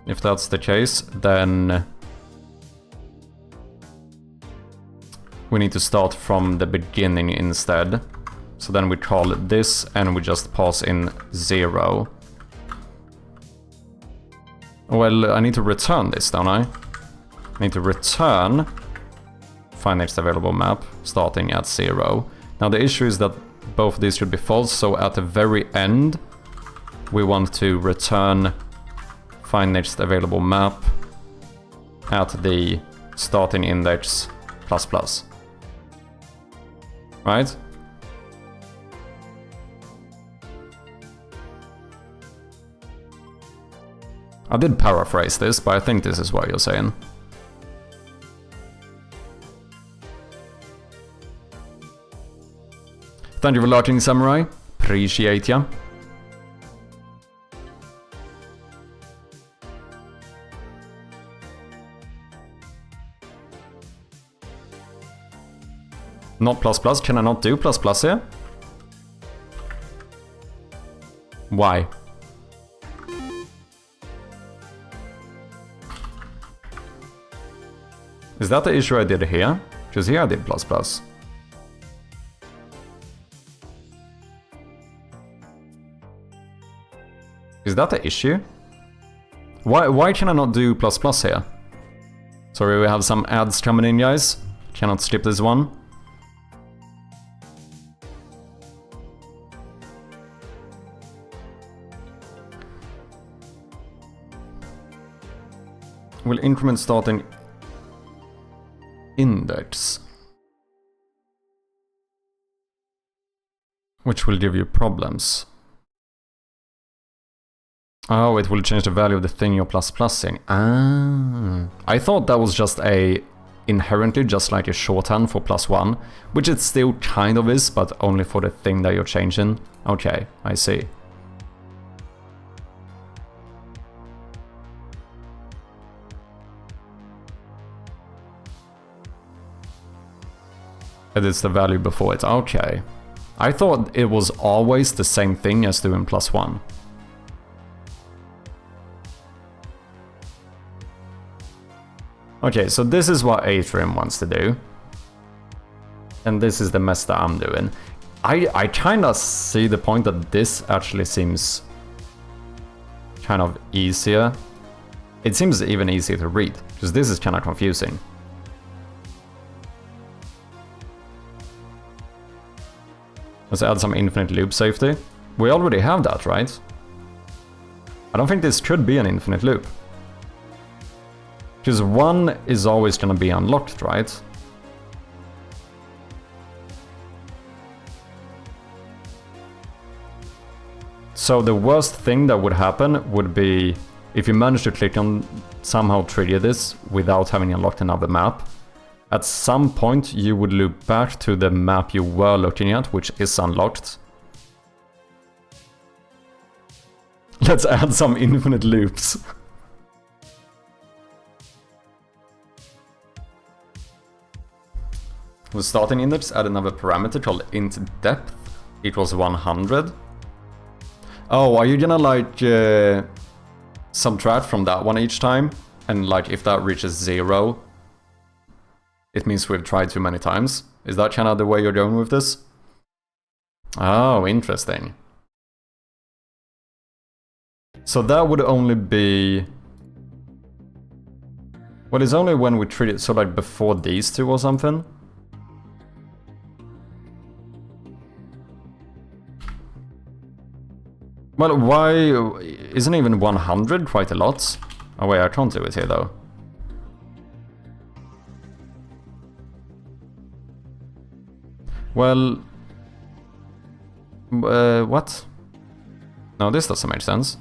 If that's the case, then we need to start from the beginning instead. So then we call this and we just pass in 0. Well, I need to return this, don't I? I need to return find next available map starting at 0. Now the issue is that both of these should be false, so at the very end we want to return find next available map at the starting index plus plus. Right? I did paraphrase this, but I think this is what you're saying. Thank you for watching, Samurai. Appreciate ya. Not plus plus. Can I not do plus plus here? Why? Is that the issue I did here? Because here I did plus plus. Is that the issue? Why can I not do plus plus here? Sorry, we have some ads coming in, guys. Cannot skip this one. Will increment starting index, which will give you problems. Oh, it will change the value of the thing you're ++ing. Ah. I thought that was just inherently just like a shorthand for +1, which it still kind of is, but only for the thing that you're changing. Okay, I see. It's the value before it. Okay. I thought it was always the same thing as doing +1. Okay, so this is what Atrium wants to do. And this is the mess that I'm doing. I kinda see the point that this actually seems kind of easier. It seems even easier to read, because this is kinda confusing. Let's add some infinite loop safety. We already have that, right? I don't think this could be an infinite loop. Because 1 is always gonna be unlocked, right? So the worst thing that would happen would be if you manage to click on somehow trigger this without having unlocked another map. At some point you would loop back to the map you were looking at, which is unlocked. Let's add some infinite loops. The starting index, add another parameter called int depth equals 100. Oh, are you gonna like subtract from that one each time? And like if that reaches 0, it means we've tried too many times? Is that kind of the way you're going with this? Oh, interesting. So that would only be... Well, it's only when we treat it, so like before these two or something? Well, why isn't even 100 quite a lot? Oh wait, I can't do it here though. Well... what? No, this doesn't make sense.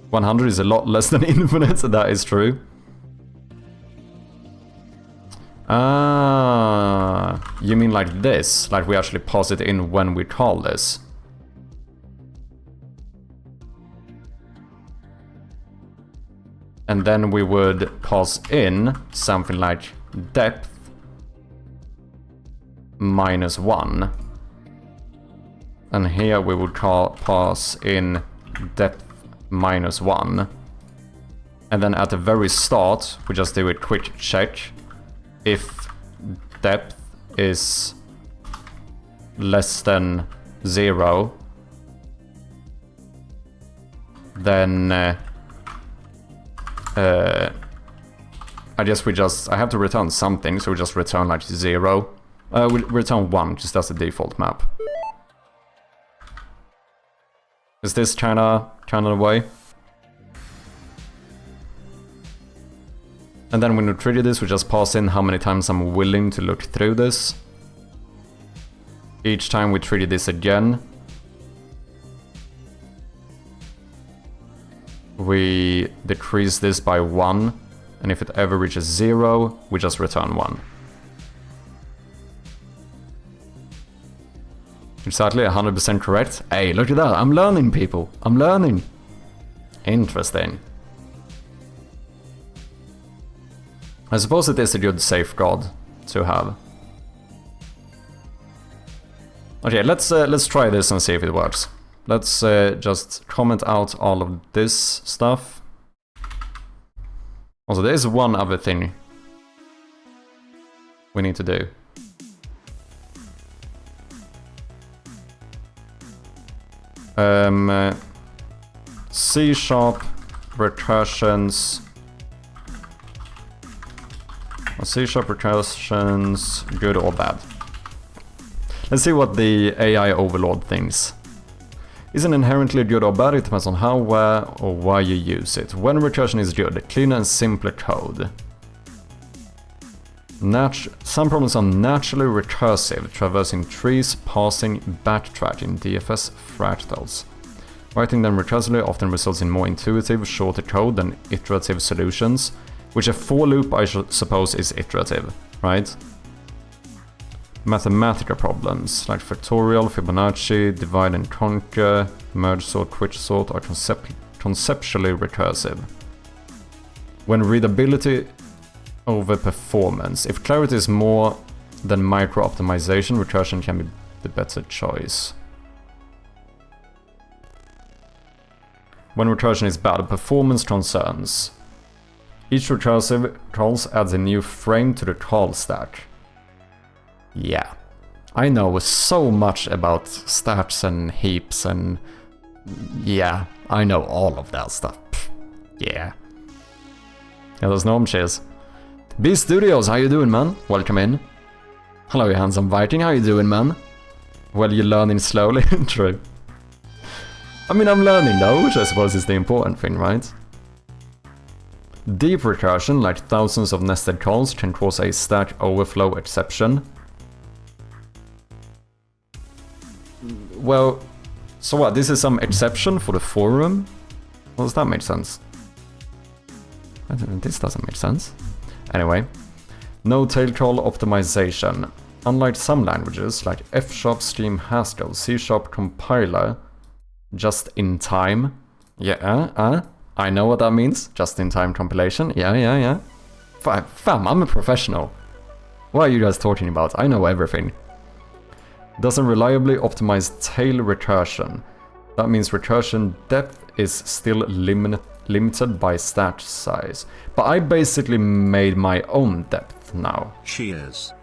100 is a lot less than infinite, so that is true. Ah, you mean like this? Like we actually pause it in when we call this? And then we would pass in something like depth -1. And here we would pass in depth -1. And then at the very start, we just do a quick check. If depth is less than 0, then I guess I have to return something, so we just return like 0. We return 1, because that's the default map. Is this kinda the way? And then when we trigger this, we just pass in how many times I'm willing to look through this. Each time we trigger this again, we decrease this by 1, and if it ever reaches 0, we just return 1. Exactly, 100% correct. Hey, look at that, I'm learning, people. I'm learning. Interesting. I suppose it is a good safeguard to have. Okay, let's try this and see if it works. Let's just comment out all of this stuff. Also, there is one other thing we need to do. C# recursions. C# recursions, good or bad? Let's see what the AI overlord thinks. Isn't inherently good or bad, it depends on how, where, or why you use it. When recursion is good, cleaner and simpler code. Some problems are naturally recursive, traversing trees, parsing, backtracking, DFS fractals. Writing them recursively often results in more intuitive, shorter code than iterative solutions, which a for loop I suppose is iterative, right? Mathematical problems like factorial, Fibonacci, divide and conquer, merge sort, quick sort are conceptually recursive. When readability over performance. If clarity is more than micro-optimization, recursion can be the better choice. When recursion is bad, performance concerns. Each recursive calls adds a new frame to the call stack. Yeah, I know so much about stacks and heaps and yeah, I know all of that stuff. Pfft, yeah. There's Norm, cheers. B Studios, how you doing, man? Welcome in. Hello, you handsome Viking, how you doing, man? Well, you're learning slowly, true. I mean, I'm learning though, which I suppose is the important thing, right? Deep recursion, like thousands of nested calls, can cause a stack overflow exception. Well, so what, this is some exception for the forum? Well, does that make sense? This doesn't make sense. Anyway, no tail call optimization. Unlike some languages, like F#, Stream, Haskell, C# compiler, just in time. Yeah, I know what that means. Just in time compilation. Yeah. Fam, I'm a professional. What are you guys talking about? I know everything. Doesn't reliably optimize tail recursion. That means recursion depth is still limited by stack size. But I basically made my own depth now. Cheers.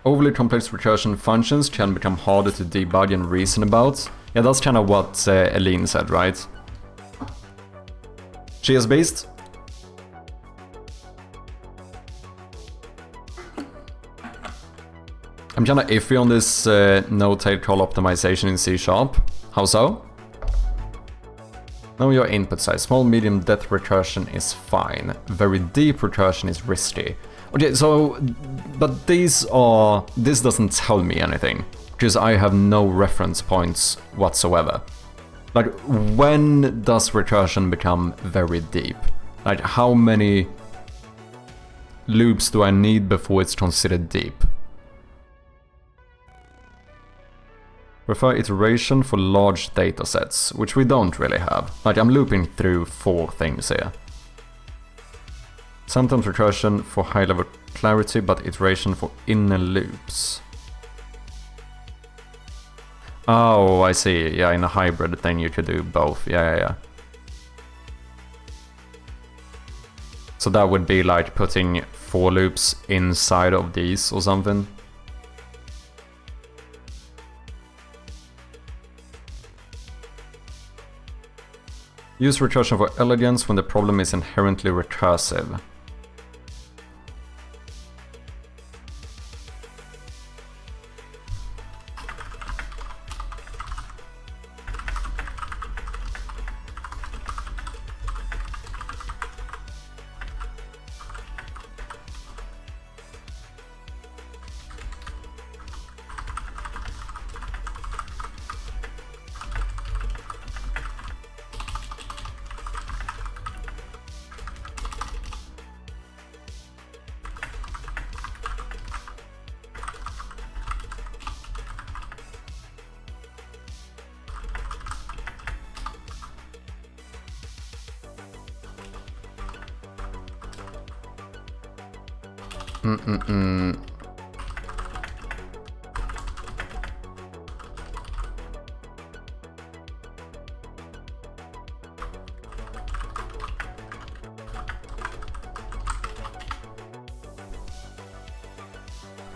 Overly complex recursion functions can become harder to debug and reason about. Yeah, that's kind of what Eileen said, right? Cheers, Beast. I'm kinda iffy on this no-tail call optimization in C#. How so? Know your input size. Small, medium depth recursion is fine. Very deep recursion is risky. Okay, so, but this doesn't tell me anything, because I have no reference points whatsoever. Like, when does recursion become very deep? Like, how many loops do I need before it's considered deep? Prefer iteration for large datasets, which we don't really have. Like, I'm looping through 4 things here. Sometimes recursion for high-level clarity, but iteration for inner loops. Oh, I see. Yeah, in a hybrid thing you could do both. Yeah. So that would be like putting 4 loops inside of these or something. Use recursion for elegance when the problem is inherently recursive.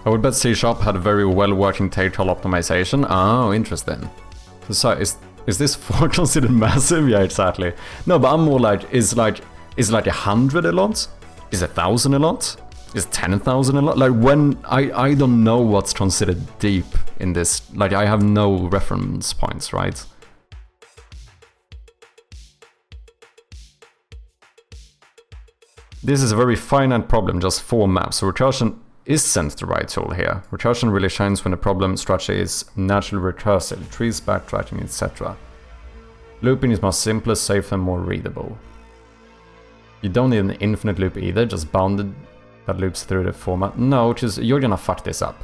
I would bet C# had a very well working tail call optimization. Oh, interesting. So is this 4 considered massive? Yeah, exactly. No, but I'm more like, is like 100 a lot? Is 1,000 a lot? Is 10,000 a lot? Like, when I don't know what's considered deep in this. Like, I have no reference points, right? This is a very finite problem, just 4 maps. So recursion isn't the right tool here. Recursion really shines when the problem structure is naturally recursive, trees, backtracking, etc. Looping is more simple, safe, and more readable. You don't need an infinite loop either, just bounded that loops through the format. No, you're gonna fuck this up.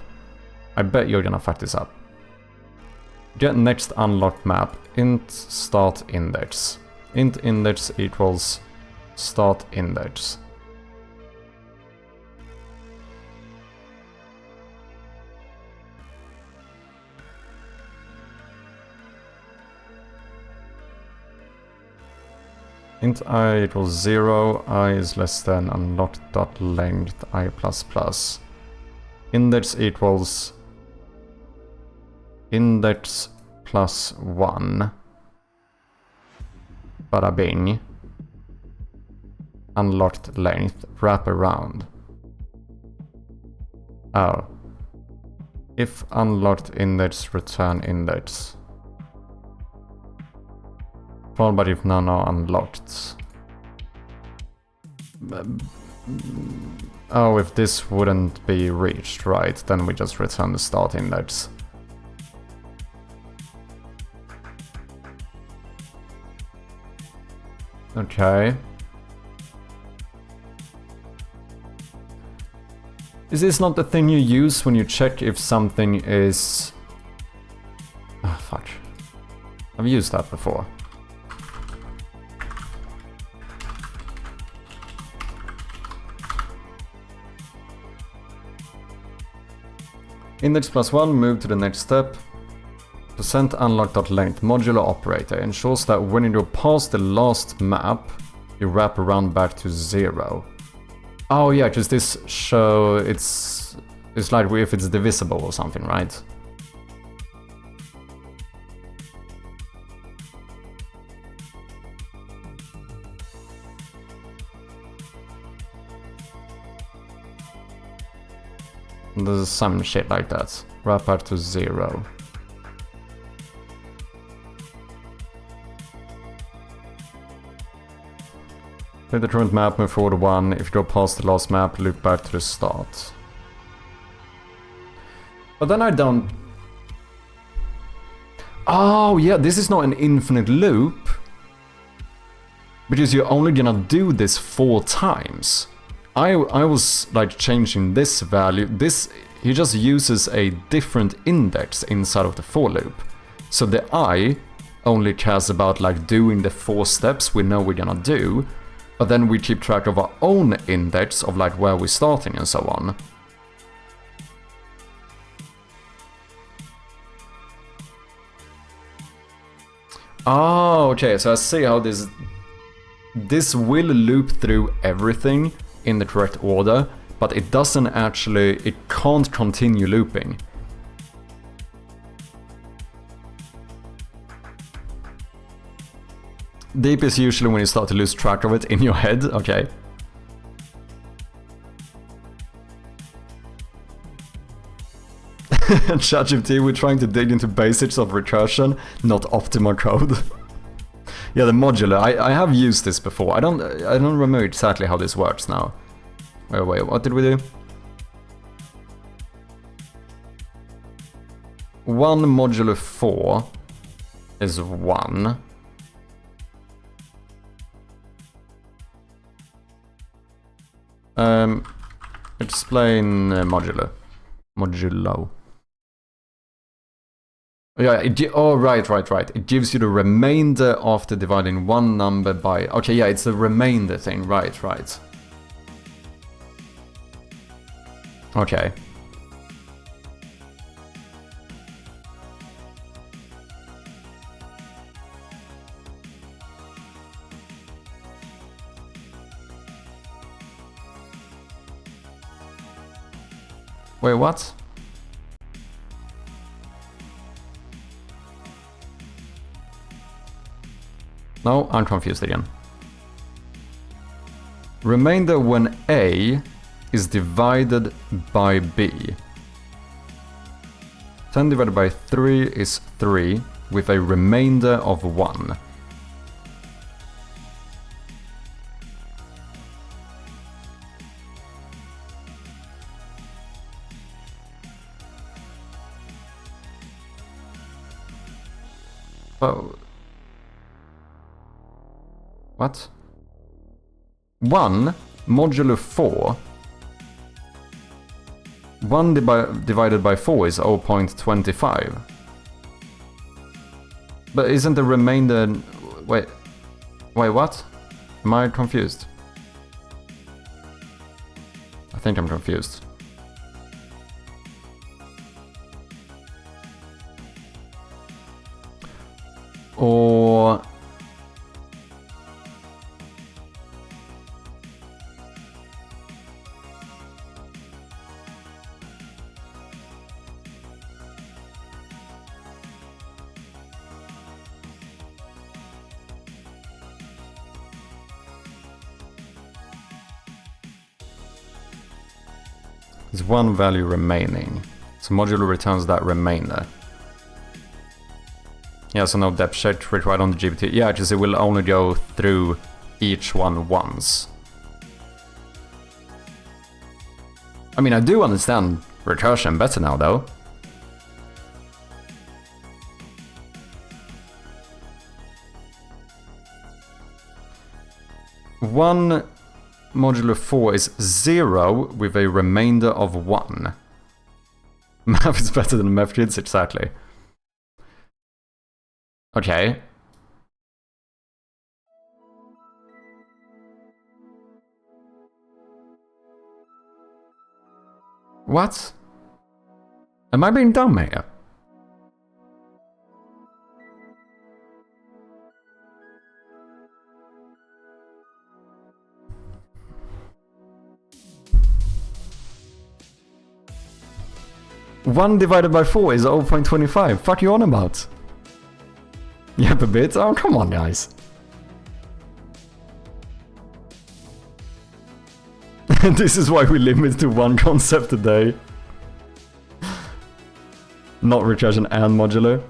I bet you're gonna fuck this up. Get next unlocked map, int start index. Int index equals start index. Int I equals 0, I is less than unlocked.length I++. Index equals index plus 1. Bada bing. Unlocked length, wrap around. Oh. If unlocked index, return index. Well, but if none are unlocked. Oh, if this wouldn't be reached, right, then we just return the start index. Okay. Is this not the thing you use when you check if something is... Oh, fuck. I've used that before. Index plus 1, move to the next step. Percent unlock.length modular operator ensures that when you go past the last map, you wrap around back to 0. Oh yeah, because this show it's like if it's divisible or something, right? There's some shit like that. Wrap back to 0. Play the current map, move forward 1. If you go past the last map, loop back to the start. But then I don't... Oh yeah, this is not an infinite loop. Because you're only gonna do this 4 times. I was like changing this value. This, he just uses a different index inside of the for loop. So the I only cares about like doing the 4 steps we know we're gonna do. But then we keep track of our own index of like where we're starting and so on. Oh, okay, so I see how this will loop through everything in the correct order, but it doesn't actually, it can't continue looping. Deep is usually when you start to lose track of it in your head, okay. ChatGPT, we're trying to dig into basics of recursion, not optimal code. Yeah, the modular, I have used this before. I don't remember exactly how this works now. Wait, what did we do? 1 modulo 4 is 1. Explain modulo. Modulo. Yeah, oh, right. It gives you the remainder after dividing one number by... Okay, yeah, it's the remainder thing, right. Okay. Wait, what? No, I'm confused again. Remainder when A is divided by B. 10 divided by 3 is 3, with a remainder of 1. But... What? 1 modulo 4. 1 divided by 4 is 0.25. But isn't the remainder... Wait, what? Am I confused? I think I'm confused. Or... There's one value remaining. So modulo returns that remainder. Yeah, so no depth check required on the GPT. Yeah, because it will only go through each one once. I mean, I do understand recursion better now, though. One modulo 4 is 0 with a remainder of 1. Math is better than math kids, exactly. Okay. What? Am I being dumb here? One divided by 4 is 0.25. Fuck you on about? Yep, a bit. Oh, come on, guys. This is why we limit to one concept a day. Not recursion and modular.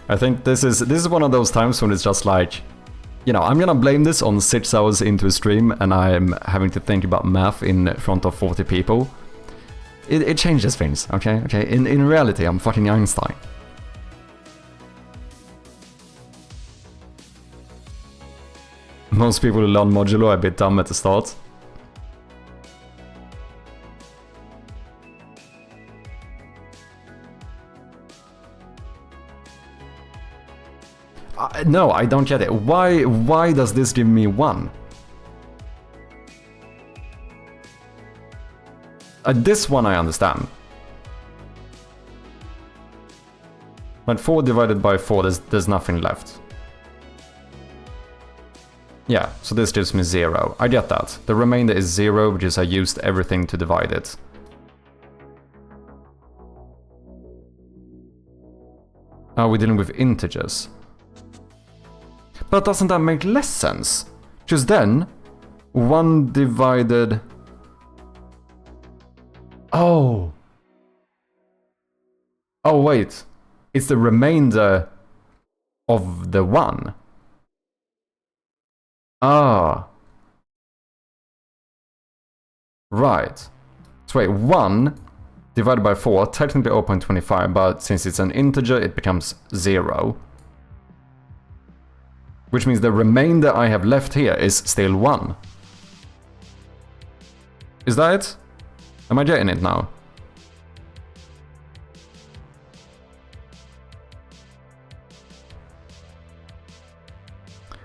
I think this is one of those times when it's just like, you know, I'm gonna blame this on 6 hours into a stream and I'm having to think about math in front of 40 people. It changes things, okay? Okay, in reality, I'm fucking Einstein. Most people who learn modulo are a bit dumb at the start. No, I don't get it. Why does this give me 1? This one I understand. But 4 divided by 4, there's nothing left. Yeah, so this gives me 0. I get that. The remainder is 0 because I used everything to divide it. Oh, we're dealing with integers. But doesn't that make less sense? Because then, 1 divided... Oh! Oh wait, it's the remainder of the 1. Ah. Right. So wait, 1 divided by 4, technically 0.25, but since it's an integer, it becomes 0. Which means the remainder I have left here is still 1. Is that it? Am I getting it now?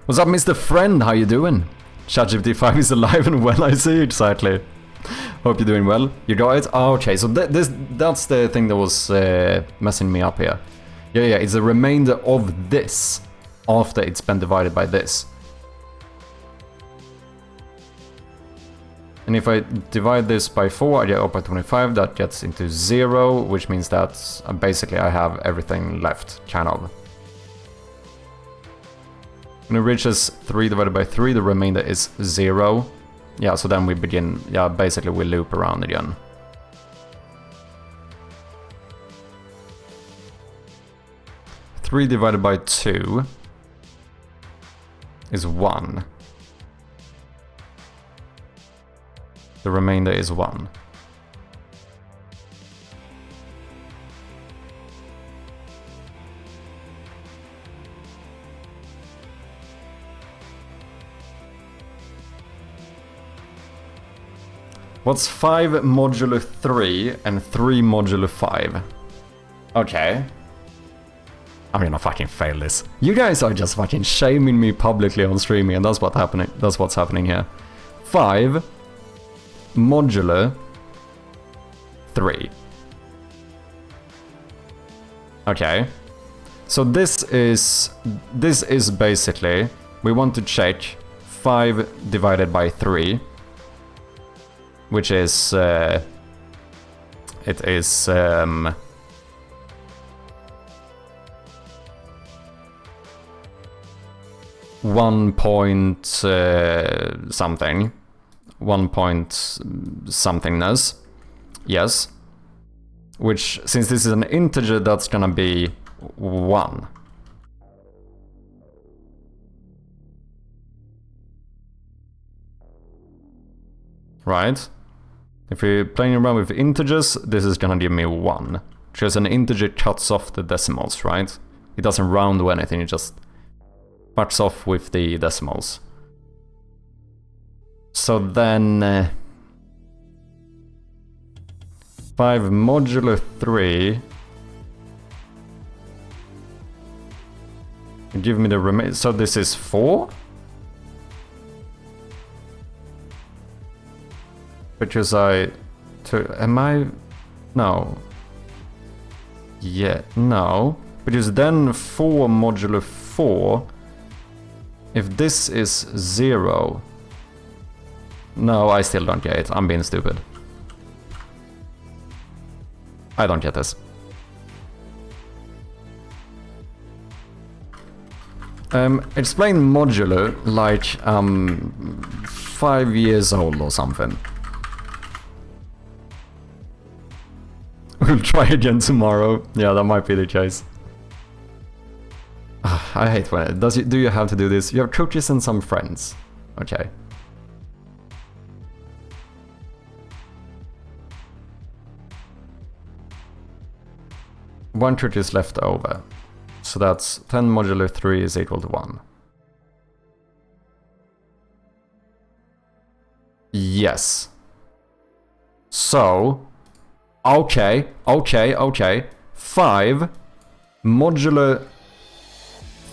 What's up, Mr. Friend? How you doing? ChatGPT 5 is alive and well, I see, exactly. Hope you're doing well. You got it? Oh, okay, so that's the thing that was messing me up here. Yeah, it's the remainder of this after it's been divided by this. And if I divide this by 4, I get 0.25, that gets into 0, which means that basically I have everything left, kind of. When it reaches 3 divided by 3, the remainder is 0. Yeah, so then we begin, yeah, basically we loop around again. Three divided by 2 is 1. The remainder is 1. What's 5 modulo 3 and 3 modulo 5? Okay. I'm gonna fucking fail this. You guys are just fucking shaming me publicly on streaming, and that's what's happening here. 5 modulo 3. Okay. So this is basically, we want to check 5 divided by 3, which is it is 1 point something, 1 point somethingness, yes. Which, since this is an integer, that's gonna be 1. Right? If we're playing around with integers, this is gonna give me 1. Because an integer cuts off the decimals, right? It doesn't round or anything, it just cuts off with the decimals. So then... 5 modulo 3. Give me the remain. So this is 4? Because am I... No. Yeah, no. Because then 4 modulo 4... If this is 0... No, I still don't get it. I'm being stupid. I don't get this. Explain modulo like 5 years old or something. We'll try again tomorrow. Yeah, that might be the case. I hate when it does. Do you have to do this? You have cookies and some friends. Okay. One cookie is left over. So that's 10 modulo 3 is equal to 1. Yes. So, okay. 5 modulo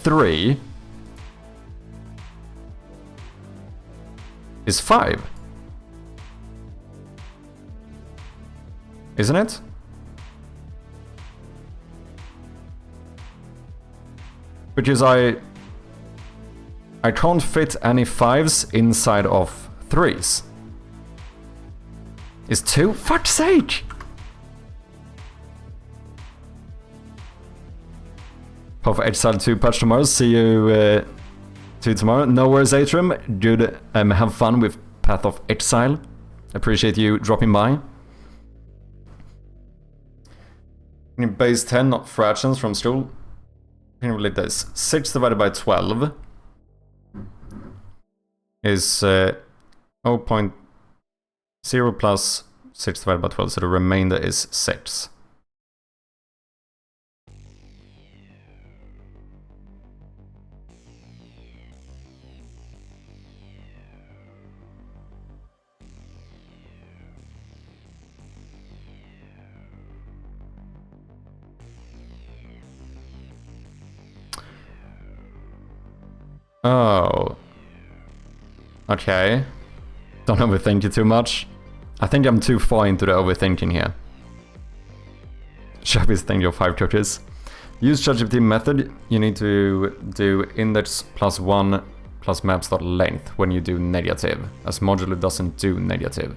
3 is 5. Isn't it? Because I can't fit any 5s inside of 3s. Is 2? Fuck's sake! Hope for Exile 2 patch tomorrow. See you tomorrow. No worries, Atrium. Good. Have fun with Path of Exile. Appreciate you dropping by. Base 10, not fractions from school. Like this. 6 divided by 12 is 0.0 plus 6 divided by 12, so the remainder is 6. Oh. Okay. Don't overthink it too much. I think I'm too far into the overthinking here. Shabby's think your 5 cookies. Use ChatGPT method. You need to do index plus 1 plus maps.length when you do negative, as modulo doesn't do negative.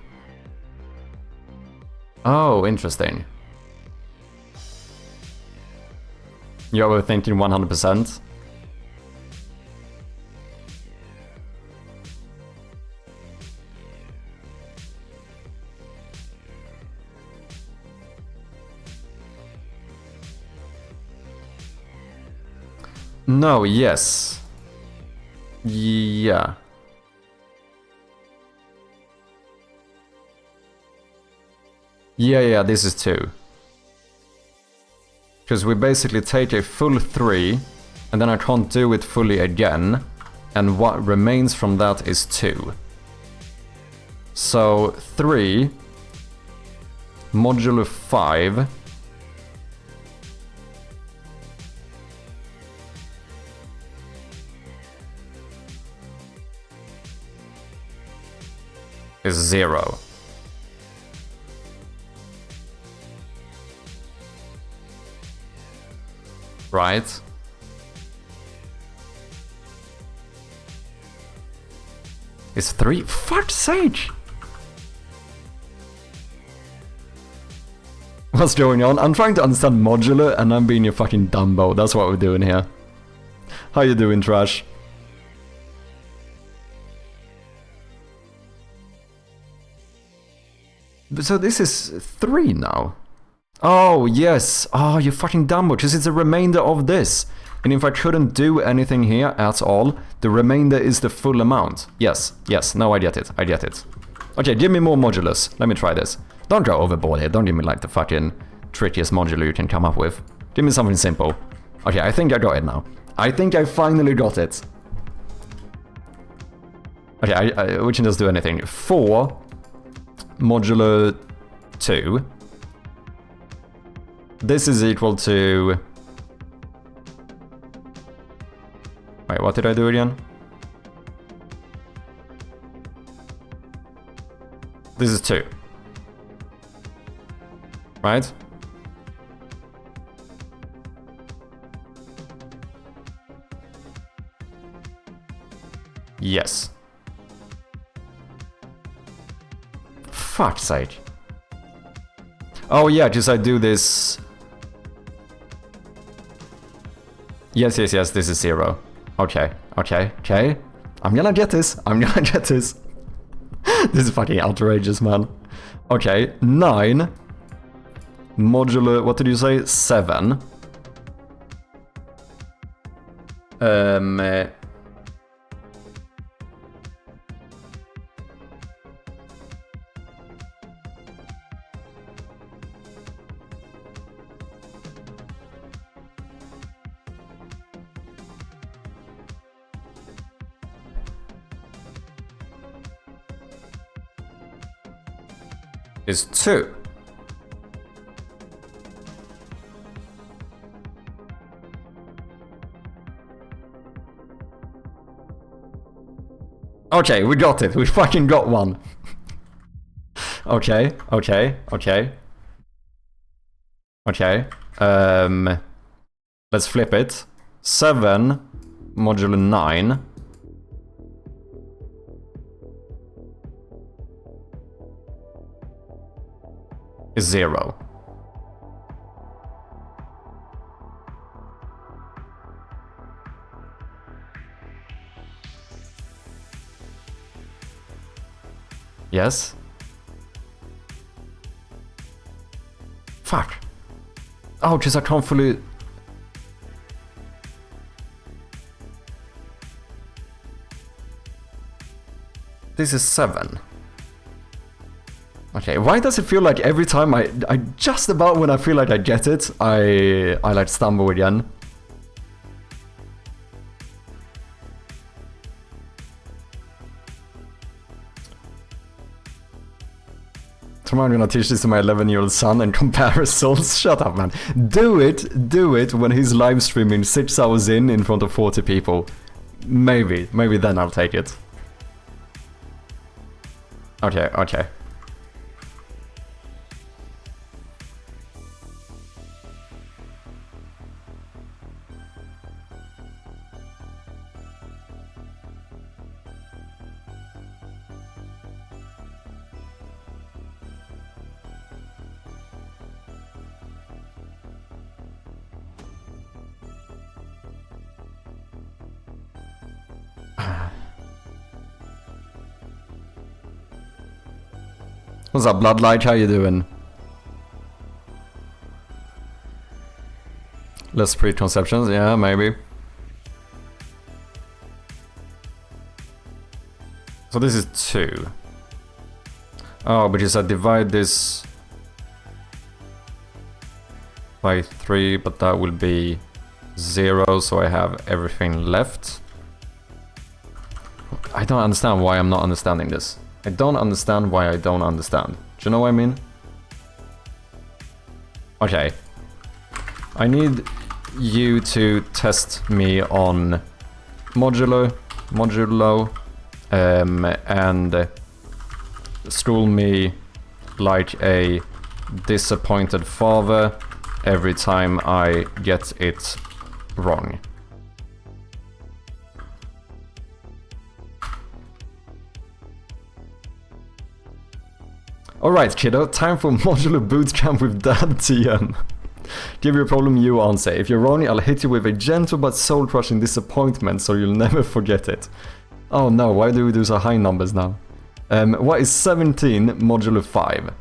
Oh, interesting. You're overthinking 100%. No, yes. Yeah. Yeah, this is 2. Because we basically take a full 3, and then I can't do it fully again, and what remains from that is 2. So 3 modulo 5 is 0. Right? Is 3? Fuck's sake! What's going on? I'm trying to understand modular and I'm being your fucking Dumbo. That's what we're doing here. How you doing, Trash? So this is 3 now. Oh, yes. Oh, you fucking Dumbo, because it's a remainder of this. And if I couldn't do anything here at all, the remainder is the full amount. Yes, yes, now I get it, I get it. Okay, give me more modulus. Let me try this. Don't go overboard here, don't give me like the fucking trickiest modular you can come up with. Give me something simple. Okay, I think I got it now. I think I finally got it. Okay, we can just do anything. 4 modulo 2. This is equal to... Wait, what did I do again? This is 2. Right? Yes. Fuck's sake. Oh yeah, just I do this... Yes, yes, yes, this is 0. Okay, okay, okay. I'm gonna get this. I'm gonna get this. This is fucking outrageous, man. Okay, 9 modular, what did you say? 7. Is 2. Okay, we got it. We fucking got one. Okay, okay, okay. Okay. Let's flip it. 7 modulo 9. Is 0. Yes? Fuck. Oh, because I can't fully... This is 7. Okay, why does it feel like every time I just about when I feel like I get it, I like stumble again? Tomorrow I'm gonna teach this to my 11-year-old son and compare results. Shut up, man. Do it when he's live streaming 6 hours in front of 40 people. Maybe then I'll take it. Okay, okay. What's up, Bloodlight? How you doing? Less preconceptions? Yeah, maybe. So this is 2. Oh, because I divide this by 3, but that will be 0, so I have everything left. I don't understand why I'm not understanding this. I don't understand why I don't understand. Do you know what I mean? Okay. I need you to test me on modulo, and school me like a disappointed father every time I get it wrong. Alright, kiddo, time for modular bootcamp with Dad TM. Give you a problem, you answer. If you're wrong, I'll hit you with a gentle but soul-crushing disappointment so you'll never forget it. Oh no, why do we do so high numbers now? What is 17 modulo 5?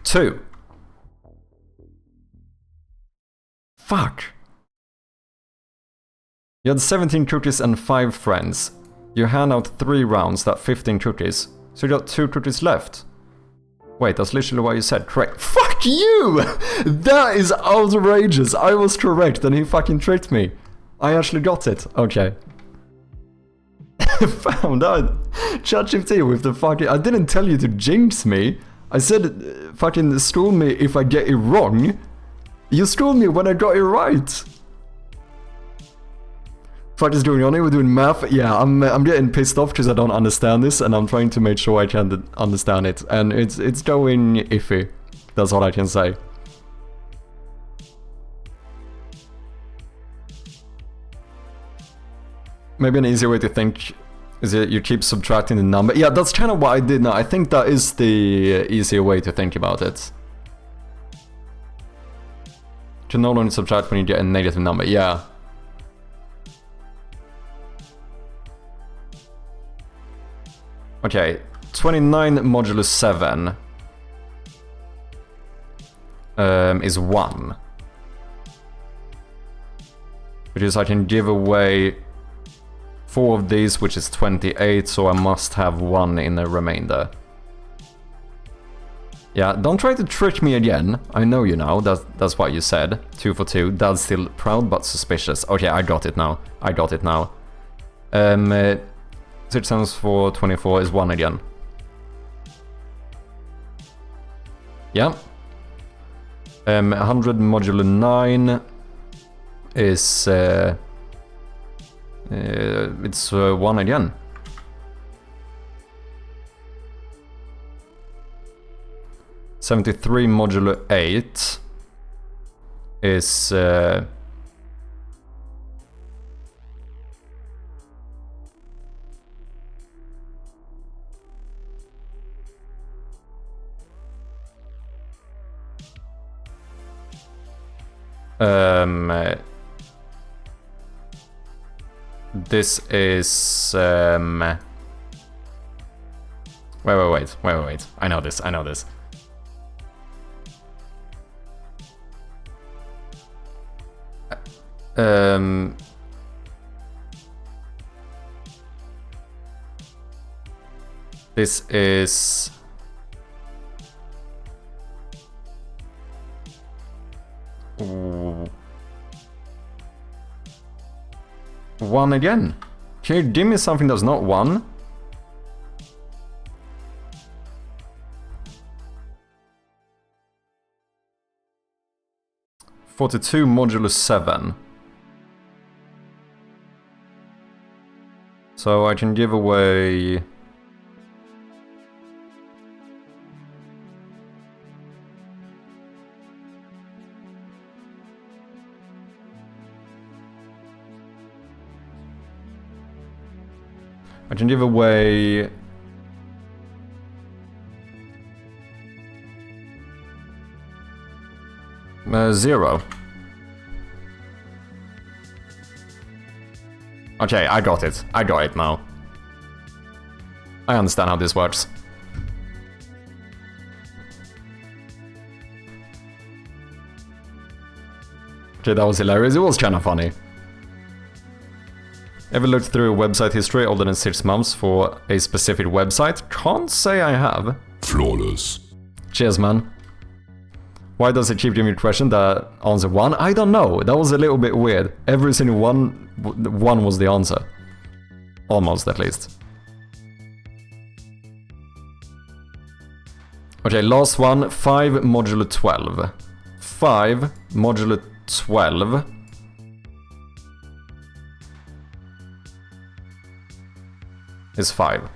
2. Fuck. You had 17 cookies and 5 friends. You hand out 3 rounds, that's 15 cookies. So you got 2 cookies left. Wait, that's literally what you said. Correct. Fuck you! That is outrageous. I was correct and he fucking tricked me. I actually got it. Okay. Found out. ChatGPT with the fucking... I didn't tell you to jinx me. I said fucking school me if I get it wrong. You schooled me when I got it right. What is going on here? We're doing math. Yeah, I'm getting pissed off because I don't understand this, and I'm trying to make sure I can understand it, and it's going iffy. That's all I can say. Maybe an easier way to think is that you keep subtracting the number. Yeah, that's kind of what I did now. I think that is the easier way to think about it. You can no longer subtract when you get a negative number. Yeah. Okay, 29 modulo 7 is 1. Because I can give away 4 of these, which is 28, so I must have 1 in the remainder. Yeah, don't try to trick me again. I know you now, that's what you said. 2 for 2, Dad's still proud but suspicious. Okay, I got it now. I got it now. 6 times 4, 24 is 1 again. Yeah. 100 modulo 9 is... it's 1 again. $73 modulo 8 is... this is wait. I know this. This is 1 again. Can you give me something that's not 1? $42 modulo 7. So I can give away... I can give away... $0. Okay, I got it. I got it now. I understand how this works. Okay, that was hilarious. It was kind of funny. Ever looked through a website history older than 6 months for a specific website? Can't say I have. Flawless. Cheers, man. Why does it keep giving me the question that answer 1? I don't know. That was a little bit weird. Every single one was the answer. Almost, at least. Okay, last one. 5 modulo 12. 5 modulo 12 is 5.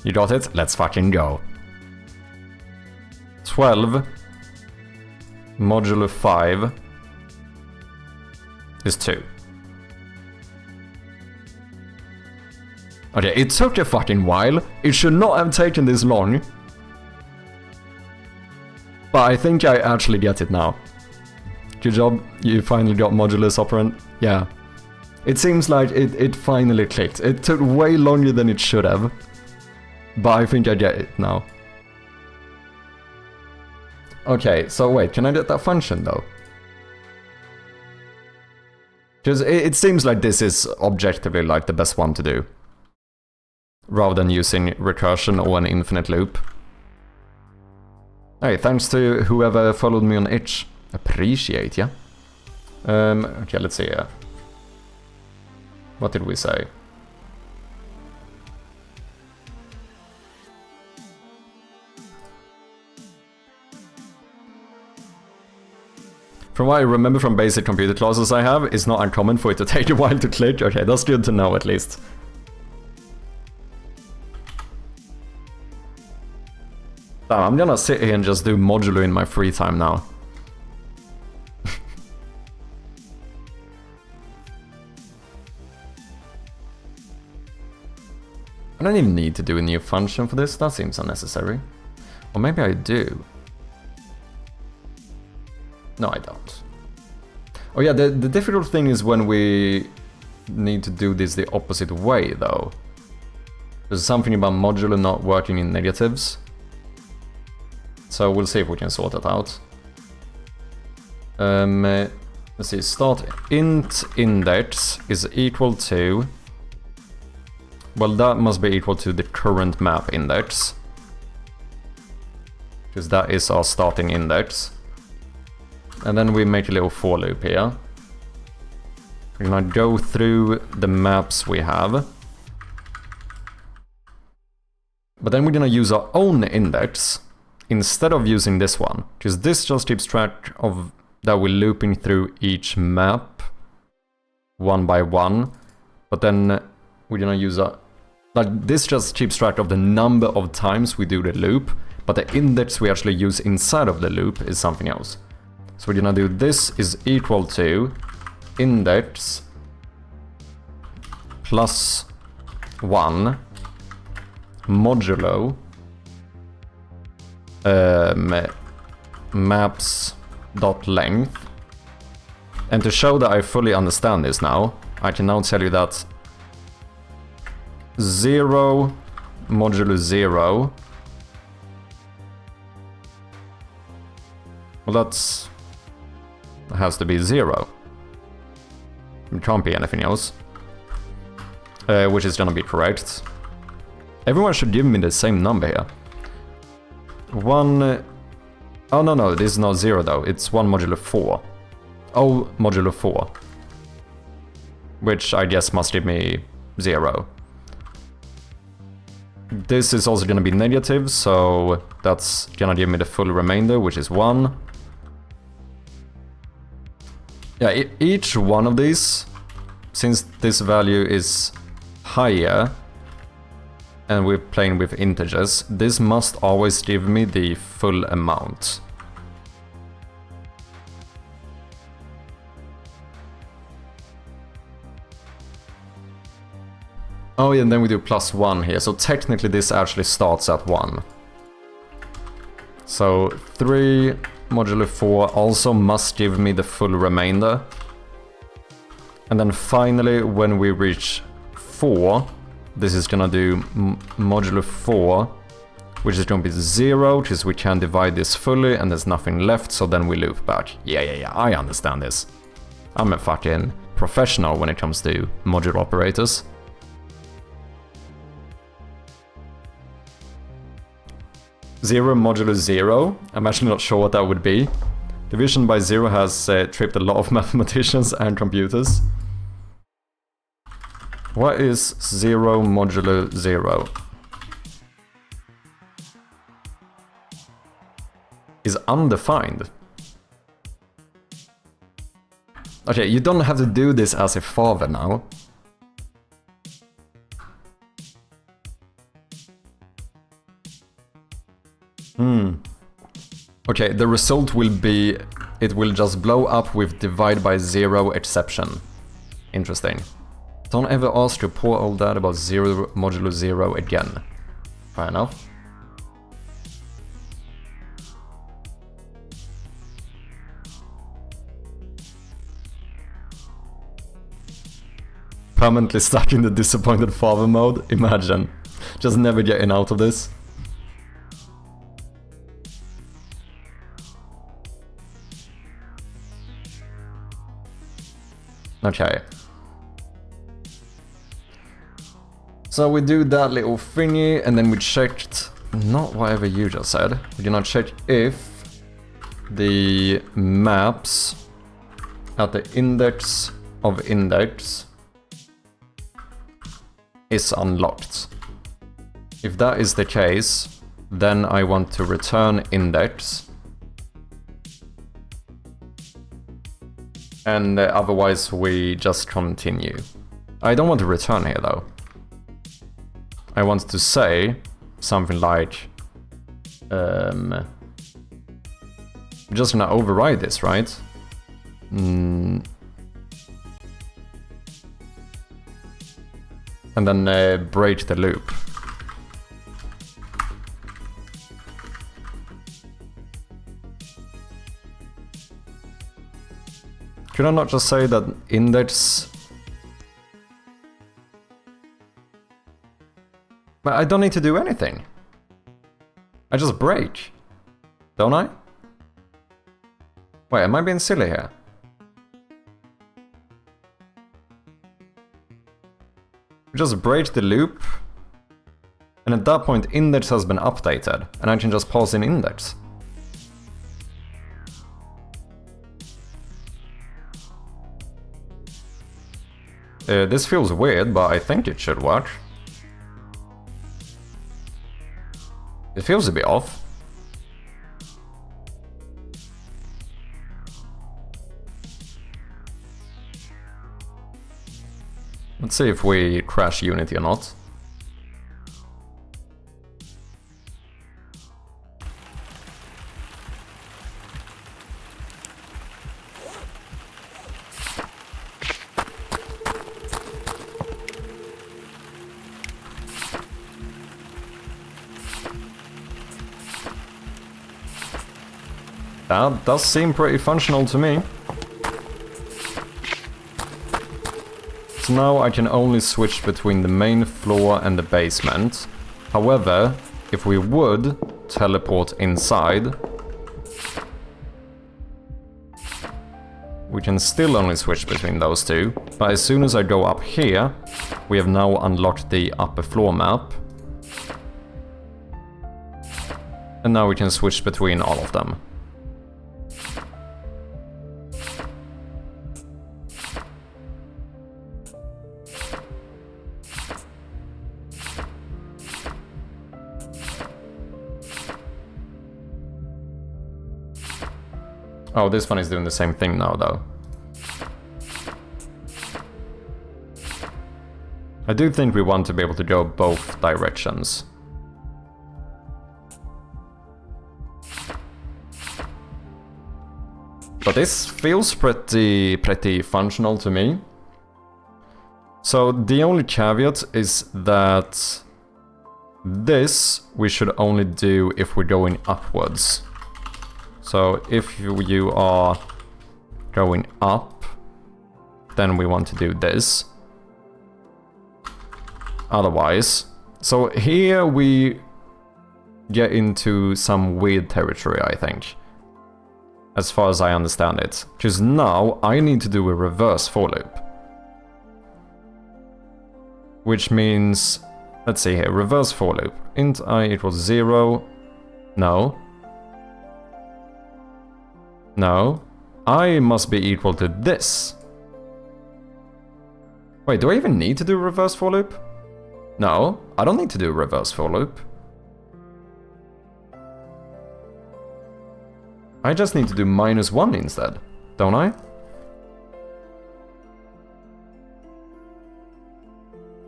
You got it? Let's fucking go. 12 modulo 5 is 2. Okay, it took a fucking while. It should not have taken this long. But I think I actually get it now. Good job, you finally got modulus operand. Yeah. It seems like it finally clicked. It took way longer than it should have. But I think I get it now. Okay, so wait, can I get that function though? Because it seems like this is objectively like the best one to do. Rather than using recursion or an infinite loop. Hey, thanks to whoever followed me on itch. Appreciate ya. Okay, let's see here. What did we say? From what I remember from basic computer classes I have, it's not uncommon for it to take a while to click. Okay, that's good to know at least. Damn, I'm gonna sit here and just do modulo in my free time now. I don't even need to do a new function for this, that seems unnecessary. Or maybe I do. No, I don't. Oh yeah, the difficult thing is when we need to do this the opposite way, though. There's something about modulo not working in negatives. So we'll see if we can sort that out. Let's see, start int index is equal to... Well, that must be equal to the current map index. Because that is our starting index. And then we make a little for loop here. We're gonna go through the maps we have. But then we're gonna use our own index instead of using this one. Because this just keeps track of that we're looping through each map one by one. But then we're gonna use a... Like, this just keeps track of the number of times we do the loop. But the index we actually use inside of the loop is something else. So we're gonna do this is equal to index plus 1 modulo maps.length. And to show that I fully understand this now, I can now tell you that 0 modulo 0. Well, that has to be 0. It can't be anything else. Which is gonna be correct. Everyone should give me the same number here. 1... Oh, no, this is not 0 though. It's 1 modulo 4. Oh, modulo 4. Which I guess must give me 0. This is also gonna be negative, so that's gonna give me the full remainder, which is 1. Yeah, each one of these, since this value is higher, and we're playing with integers, this must always give me the full amount. Oh yeah, and then we do plus 1 here, so technically this actually starts at 1. So 3 modulo 4 also must give me the full remainder. And then finally, when we reach 4, this is gonna do modulo 4, which is gonna be 0, because we can divide this fully and there's nothing left, so then we loop back. Yeah, I understand this. I'm a fucking professional when it comes to modular operators. Zero modulo 0. I'm actually not sure what that would be. Division by 0 has tripped a lot of mathematicians and computers. What is 0 modulo 0? Is undefined. Okay, you don't have to do this as a father now. Okay, the result will be, it will just blow up with divide by 0 exception. Interesting. Don't ever ask your poor old dad about 0 modulo 0 again. Fair enough. Permanently stuck in the disappointed father mode? Imagine. Just never getting out of this. Okay. So we do that little thingy, and then we checked, not whatever you just said, we're gonna check if the maps at the index of index is unlocked. If that is the case, then I want to return index. And otherwise we just continue. I don't want to return here though. I want to say something like, I'm just gonna override this, right? And then break the loop. Could I not just say that index... But I don't need to do anything. I just break. Don't I? Wait, am I being silly here? Just break the loop. And at that point index has been updated. And I can just pass in index. This feels weird, but I think it should work. It feels a bit off. Let's see if we crash Unity or not. That does seem pretty functional to me. So now I can only switch between the main floor and the basement. However, if we would teleport inside, we can still only switch between those two. But as soon as I go up here, we have now unlocked the upper floor map. And now we can switch between all of them. Oh, this one is doing the same thing now, though. I do think we want to be able to go both directions. But this feels pretty functional to me. So the only caveat is that this we should only do if we're going upwards. So if you are going up, then we want to do this. Otherwise, so here we get into some weird territory, I think. as far as I understand it. Because now I need to do a reverse for loop. Which means, let's see here, reverse for loop. Int I equals 0. No. No. I must be equal to this. Wait, do I even need to do a reverse for loop? No, I don't need to do a reverse for loop. I just need to do -1 instead, don't I?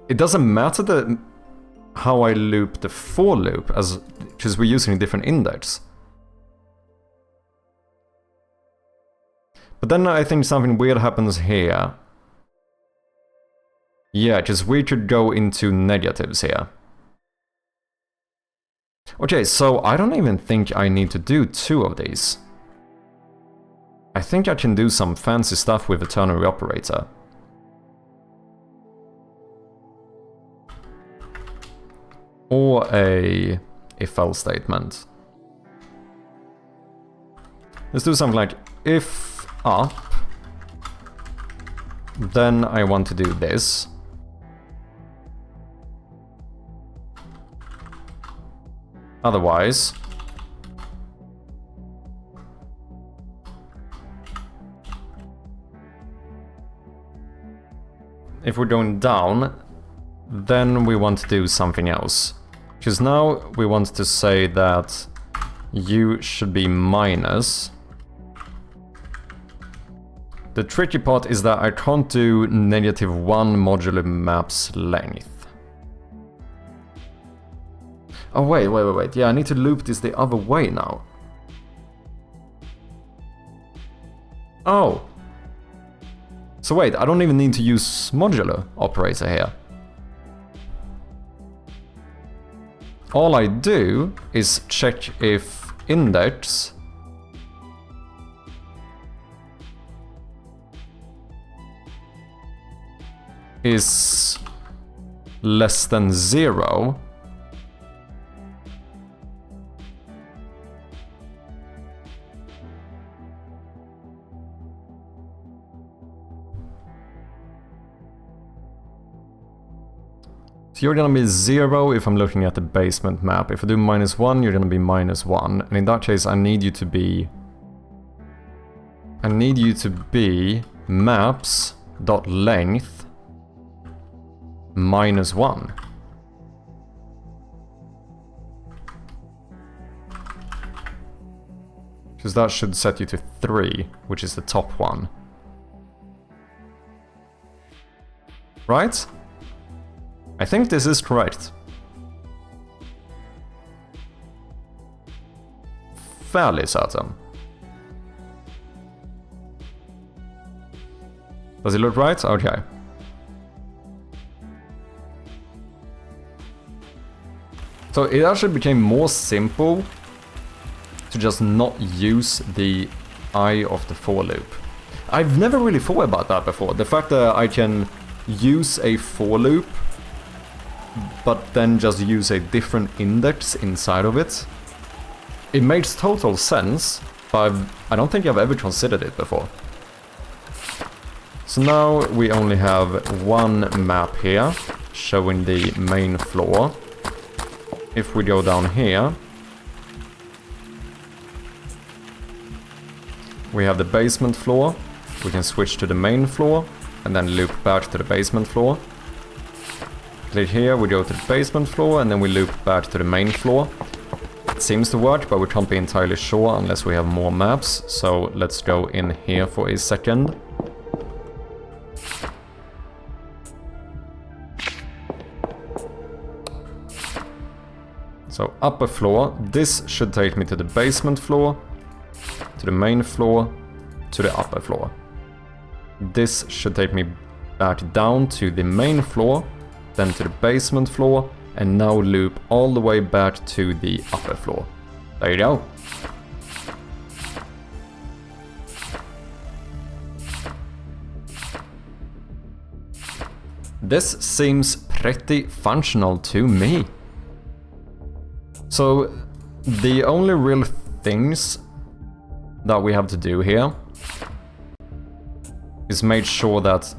It doesn't matter how I loop the for loop, because we're using a different index. But then I think something weird happens here. Yeah, because we could go into negatives here. Okay, so I don't even think I need to do 2 of these. I think I can do some fancy stuff with a ternary operator. Or a if-else statement. Let's do something like if up, then I want to do this. Otherwise, if we're going down, then we want to do something else. Because now we want to say that u should be minus. The tricky part is that I can't do -1 modulo maps length. Oh wait, yeah, I need to loop this the other way now. Oh! So wait, I don't even need to use modulo operator here. All I do is check if index is less than 0. So you're gonna be 0 if I'm looking at the basement map. If I do -1, you're gonna be -1. And in that case, I need you to be maps.length -1. Because that should set you to 3, which is the top one. Right? I think this is correct. Fairly certain. Does it look right? Okay. So it actually became more simple to just not use the I of the for loop. I've never really thought about that before. The fact that I can use a for loop but then just use a different index inside of it. It makes total sense, but I don't think I've ever considered it before. So now we only have one map here, showing the main floor. If we go down here, we have the basement floor. We can switch to the main floor, and then loop back to the basement floor. Click here, we go to the basement floor, and then we loop back to the main floor. It seems to work, but we can't be entirely sure unless we have more maps. So let's go in here for a second. So upper floor, this should take me to the basement floor, to the main floor, to the upper floor. This should take me back down to the main floor, then to the basement floor, and now loop all the way back to the upper floor. There you go. This seems pretty functional to me. So the only real things that we have to do here is make sure that,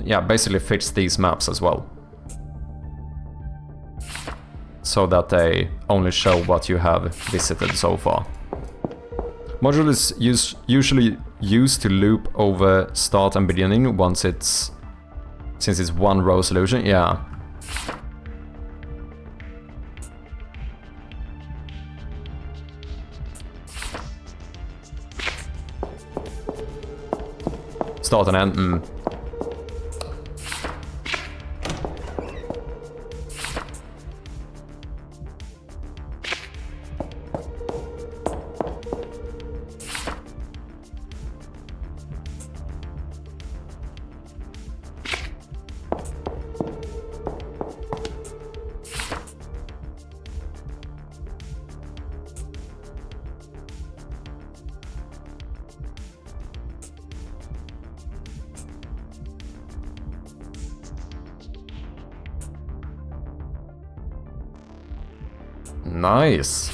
yeah, basically fix these maps as well. So that they only show what you have visited so far. Module is usually used to loop over start and beginning once it's... since it's one row solution, yeah. Start and end, Nice.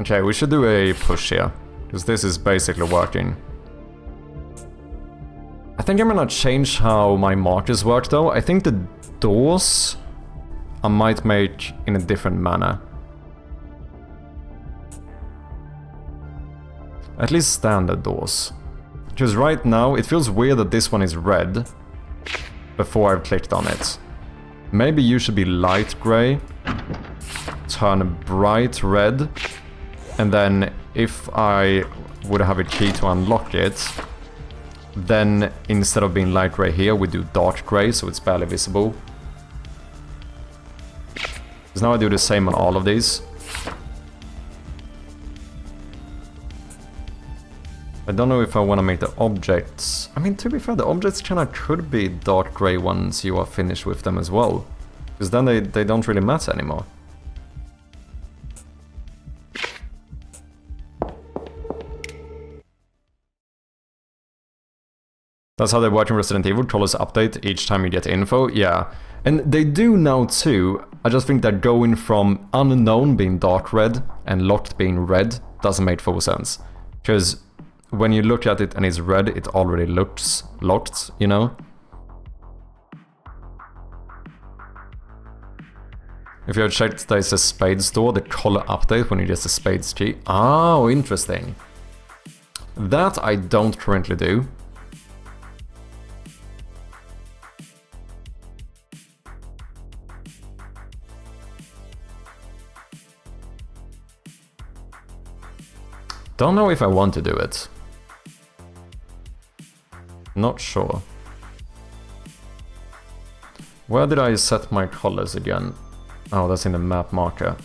Okay, we should do a push here, because this is basically working. I think I'm gonna change how my markers work though. I think the doors I might make in a different manner. At least standard doors. Because right now, it feels weird that this one is red before I've clicked on it. Maybe you should be light grey, turn bright red, and then if I would have a key to unlock it, then instead of being light grey here, we do dark grey, so it's barely visible. Because now I do the same on all of these. I don't know if I want to make the objects... I mean, to be fair, the objects kinda could be dark grey once you are finished with them as well. Because then they don't really matter anymore. That's how they work in Resident Evil. Colors update each time you get info. Yeah. And they do now too. I just think that going from unknown being dark red and locked being red doesn't make full sense. Because when you look at it and it's red, it already looks locked, you know? If you have checked there's a spades door, the color update when you get the spades key. Oh, interesting. That I don't currently do. Don't know if I want to do it. Not sure. Where did I set my colors again? Oh, that's in the map marker.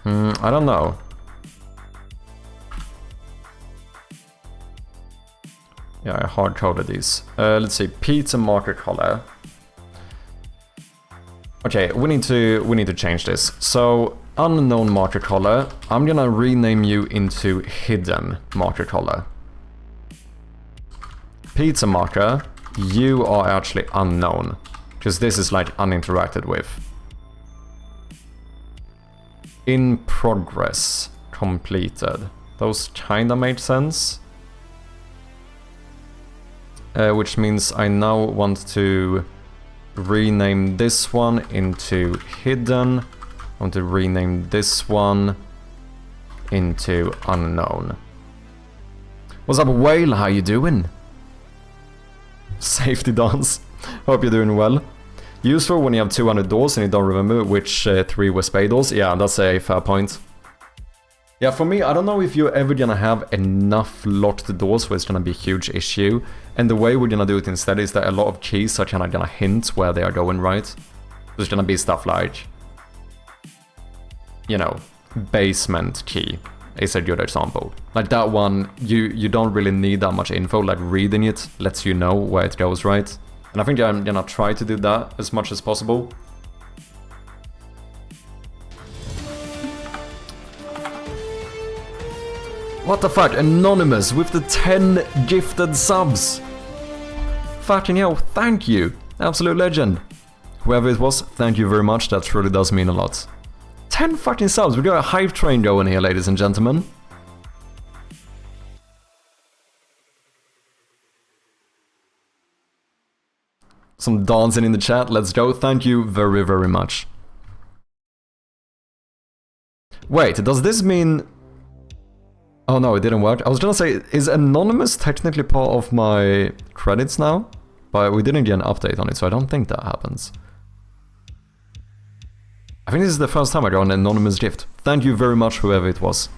I don't know. Yeah, I hard-coded these. Let's see, pizza marker color. Okay, we need to change this. So, unknown marker color, I'm gonna rename you into hidden marker color. Pizza marker, you are actually unknown, because this is like uninteracted with. In progress, completed. Those kinda made sense. Which means I now want to rename this one into hidden. I want to rename this one into unknown. What's up, Whale? How you doing? Safety dance. Hope you're doing well. Useful when you have 200 doors and you don't remember which 3 were spade doors. Yeah, that's a fair point. Yeah, for me, I don't know if you're ever gonna have enough locked doors where it's gonna be a huge issue. And the way we're gonna do it instead is that a lot of keys are kinda gonna hint where they are going, right? There's gonna be stuff like, you know, basement key is a good example. Like that one, you don't really need that much info, like reading it lets you know where it goes, right? And I think I'm gonna try to do that as much as possible. What the fuck? Anonymous with the 10 gifted subs! Fucking hell, thank you! Absolute legend. Whoever it was, thank you very much, that truly does mean a lot. 10 fucking subs, we got a hype train going here, ladies and gentlemen. Some dancing in the chat, let's go, thank you very, very much. Wait, does this mean... Oh no, it didn't work. I was gonna say, is Anonymous technically part of my credits now? But we didn't get an update on it, so I don't think that happens. I think this is the first time I got an anonymous gift. Thank you very much, whoever it was.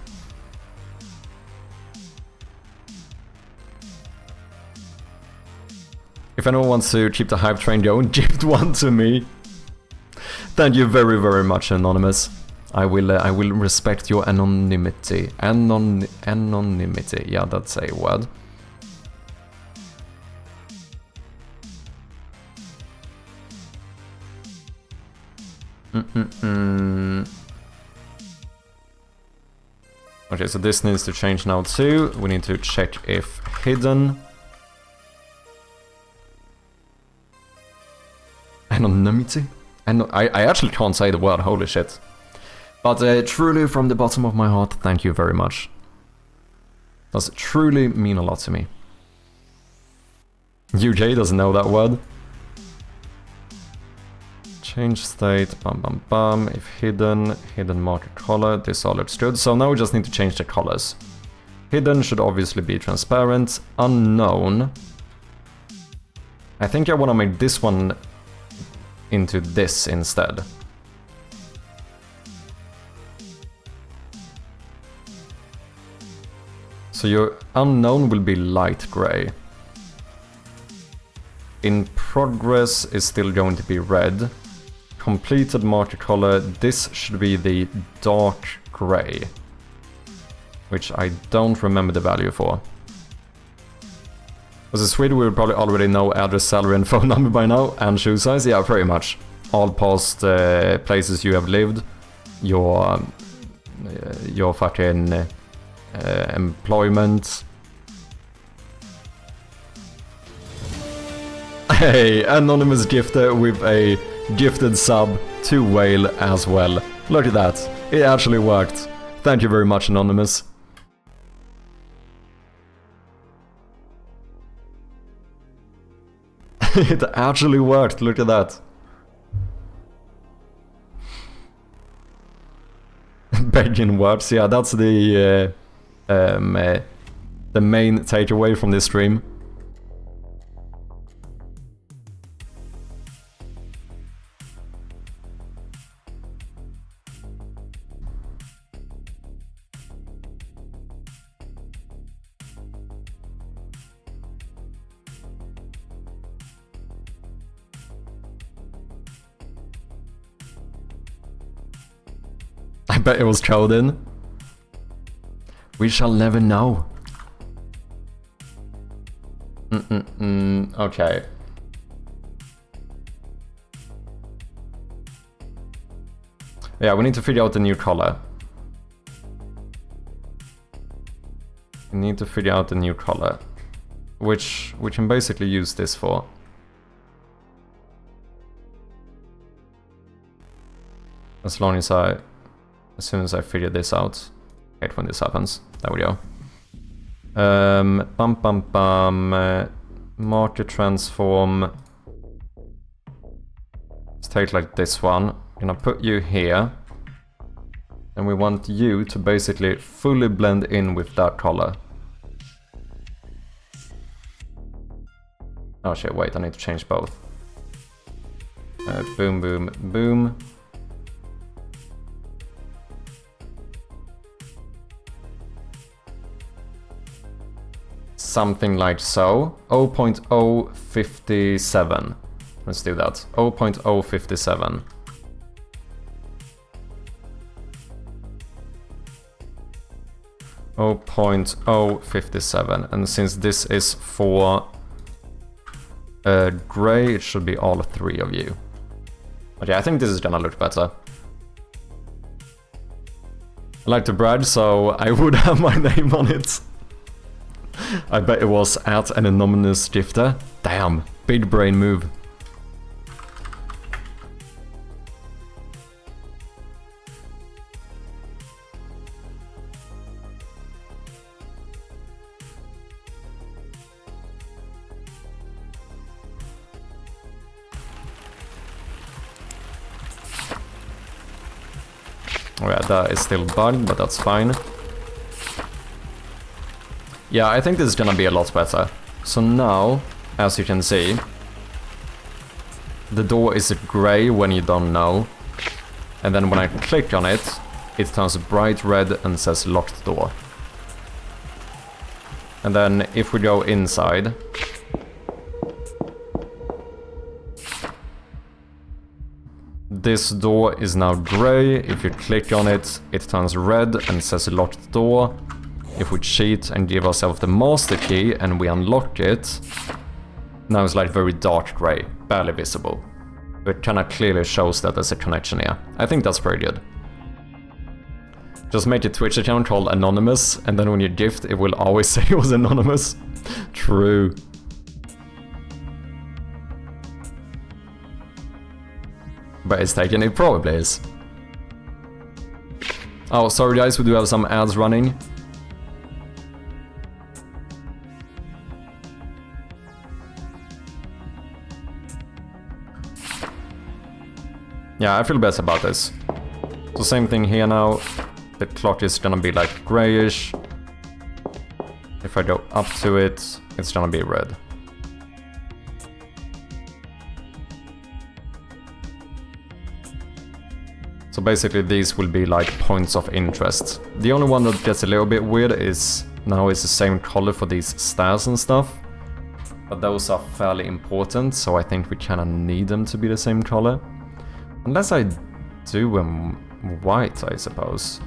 If anyone wants to keep the hype train going, gift one to me. Thank you very, very much, Anonymous. I will respect your anonymity. Anonymity. Yeah, that's a word. Okay, so this needs to change now too. We need to check if hidden anonymity. And I actually can't say the word. Holy shit! But truly, from the bottom of my heart, thank you very much. Does truly mean a lot to me. UK doesn't know that word. Change state, bum bum bum, if hidden market color, this all looks good. So now we just need to change the colors. Hidden should obviously be transparent. Unknown. I think I want to make this one into this instead. So your unknown will be light gray. In progress is still going to be red. Completed market color, this should be the dark gray, which I don't remember the value for. As a Swede, we would probably already know address, salary and phone number by now, and shoe size, yeah, pretty much. All past places you have lived, your fucking employment. Hey, anonymous gifter with a gifted sub to Whale as well. Look at that. It actually worked. Thank you very much, Anonymous. It actually worked. Look at that. Begging words. Yeah, that's the main takeaway from this stream. I bet it was Chodin. We shall never know. Okay. Yeah, we need to figure out the new color. We need to figure out the new color, which we can basically use this for. As soon as I figure this out. Wait when this happens. There we go. Market transform. Let's take like this one. I'm gonna put you here. And we want you to basically fully blend in with that color. Oh shit, wait, I need to change both. Boom, boom, boom. Something like so. 0.057. Let's do that. 0.057. Oh, 0.057, and since this is for gray, it should be all three of you. Okay, I think this is gonna look better. I like to brag, so I would have my name on it. I bet it was at an anonymous gifter. Damn, big brain move. Oh yeah, that is still bugged, but that's fine. Yeah, I think this is gonna be a lot better. So now, as you can see, the door is grey when you don't know. And then when I click on it, it turns bright red and says locked door. And then if we go inside, this door is now grey. If you click on it, it turns red and says locked door. If we cheat and give ourselves the master key and we unlock it, now it's like very dark grey, barely visible. It kind of clearly shows that there's a connection here. I think that's pretty good. Just make a Twitch account called Anonymous, and then when you gift, it will always say it was anonymous. True. But it's taken, it probably is. Oh, sorry guys, we do have some ads running. Yeah, I feel better about this. So same thing here now. The clock is gonna be like grayish. If I go up to it, it's gonna be red. So basically these will be like points of interest. The only one that gets a little bit weird is now it's the same color for these stairs and stuff. But those are fairly important, so I think we kinda need them to be the same color. Unless I do them white, I suppose.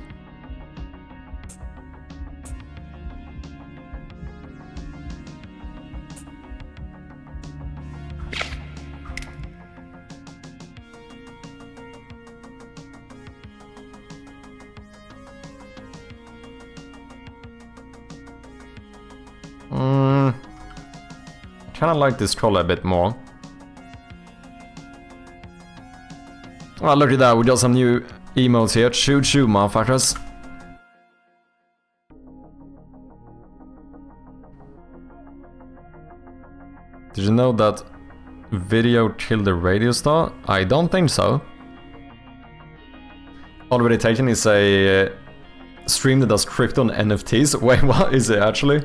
I kinda like this color a bit more. Oh, look at that, we got some new emotes here. Shoot, shoot, motherfuckers. Did you know that video killed the radio star? I don't think so. Already Taken is a stream that does crypto and NFTs. Wait, what is it actually?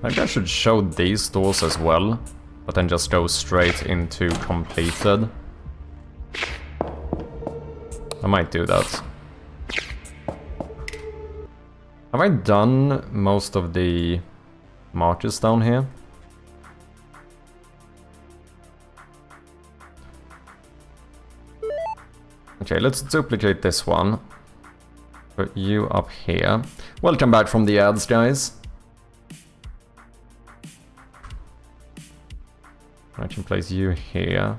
Maybe I should show these doors as well, but then just go straight into completed. I might do that. Have I done most of the markers down here? Okay, let's duplicate this one. Put you up here. Welcome back from the ads, guys. I can place you here.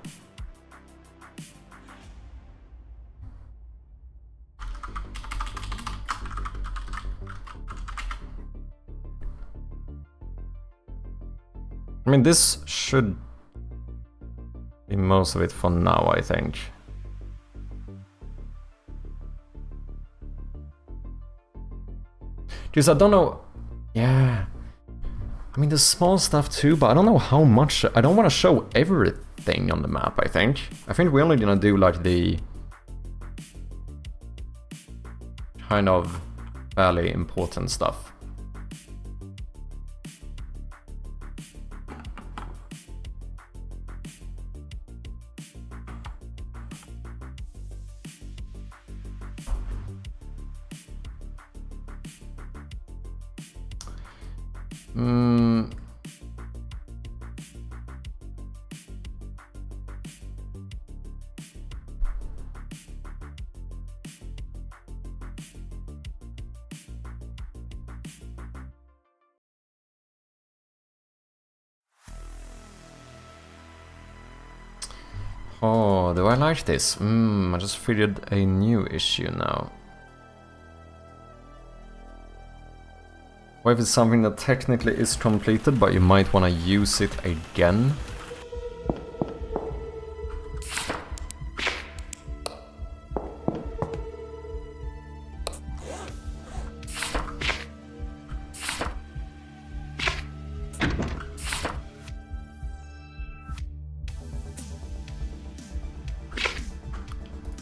I mean, this should be most of it for now, I think. Because I don't know... Yeah... I mean, there's small stuff too, but I don't know how much... I don't want to show everything on the map, I think. I think we're only gonna do, like, the... kind of fairly important stuff. Oh, do I like this? I just figured a new issue now. What if it's something that technically is completed, but you might want to use it again?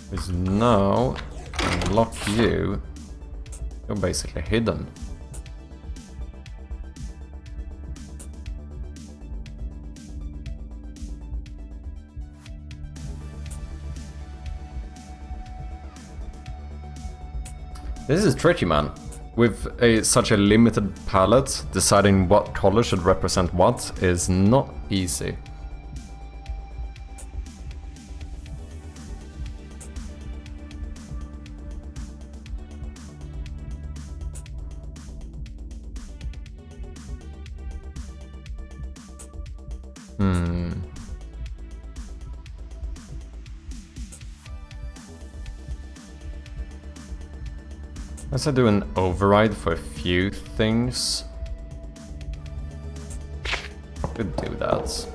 Because now, unlock you, you're basically hidden. This is tricky, man. With such a limited palette, deciding what color should represent what is not easy. Let's do an override for a few things. Could do that.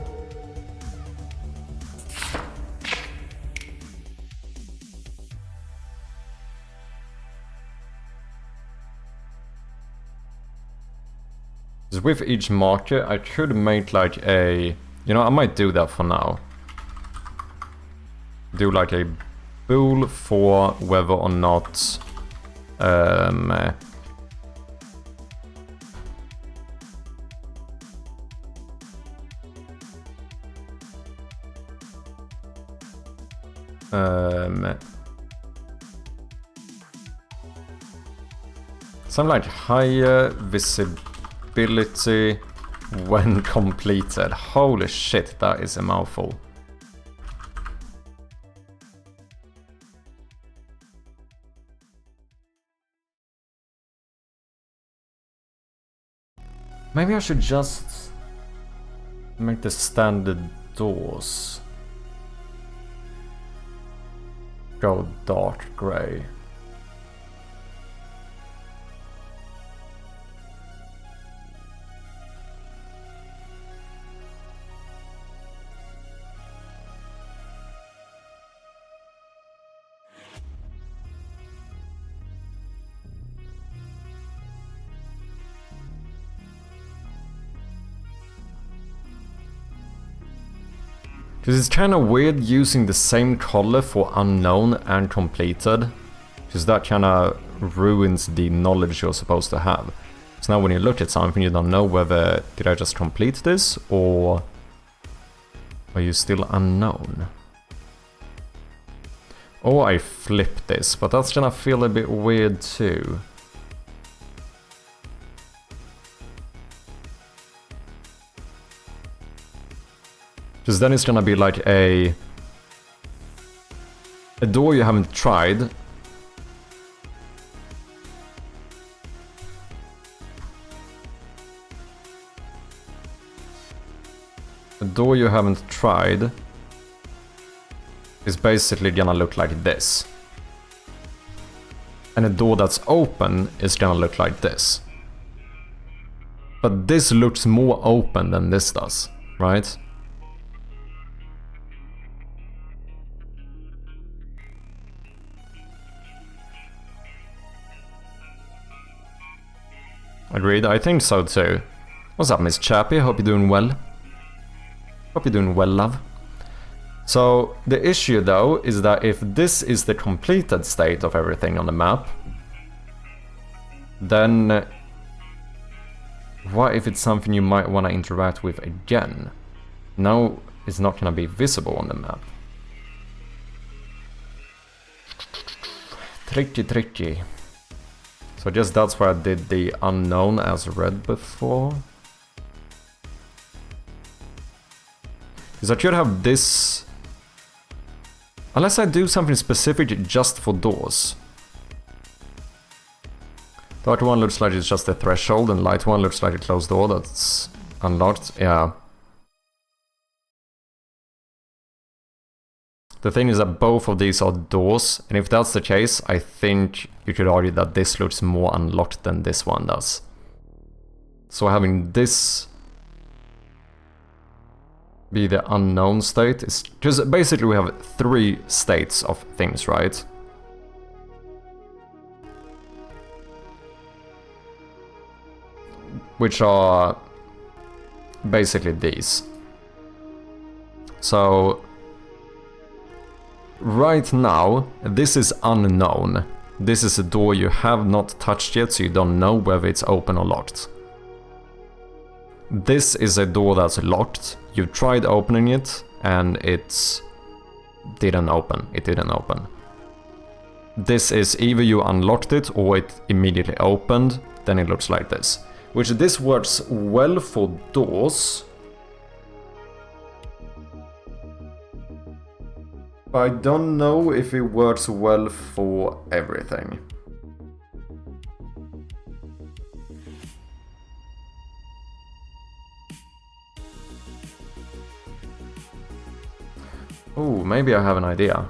Because with each marker, I could make like a... You know, I might do that for now. Do like a bool for whether or not... Something like higher visibility when completed. Holy shit, that is a mouthful. Maybe I should just make the standard doors go dark grey. Because it's kind of weird using the same color for unknown and completed. Because that kind of ruins the knowledge you're supposed to have. So now when you look at something, you don't know whether did I just complete this or are you still unknown? Or I flip this, but that's gonna feel a bit weird too. Because then it's gonna be like a door you haven't tried. A door you haven't tried is basically gonna look like this. And a door that's open is gonna look like this. But this looks more open than this does, right? Agreed, I think so too. What's up, Miss Chappie? Hope you're doing well. Hope you're doing well, love. So, the issue though is that if this is the completed state of everything on the map, then what if it's something you might want to interact with again? Now it's not going to be visible on the map. Tricky, tricky. So I guess that's why I did the unknown as red before. Because I should have this... Unless I do something specific just for doors. Dark one looks like it's just a threshold, and light one looks like a closed door that's unlocked. Yeah. The thing is that both of these are doors, and if that's the case, I think you could argue that this looks more unlocked than this one does. So having this be the unknown state is... Because basically we have 3 states of things, right? Which are basically these. So... Right now, this is unknown. This is a door you have not touched yet, so you don't know whether it's open or locked. This is a door that's locked. You tried opening it, and it didn't open. It didn't open. This is either you unlocked it, or it immediately opened, then it looks like this. Which this works well for doors. I don't know if it works well for everything. Oh, maybe I have an idea.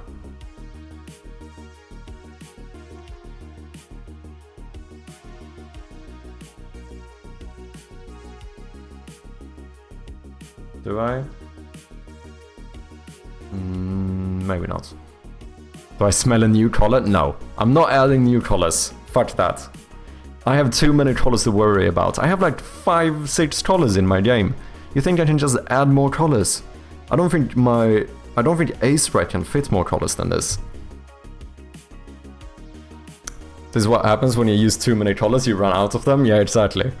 Do I? Maybe not. Do I smell a new color? No. I'm not adding new colors. Fuck that. I have too many colors to worry about. I have like 5, 6 colors in my game. You think I can just add more colors? I don't think Ace Rat can fit more colors than this. This is what happens when you use too many colors, you run out of them? Yeah, exactly.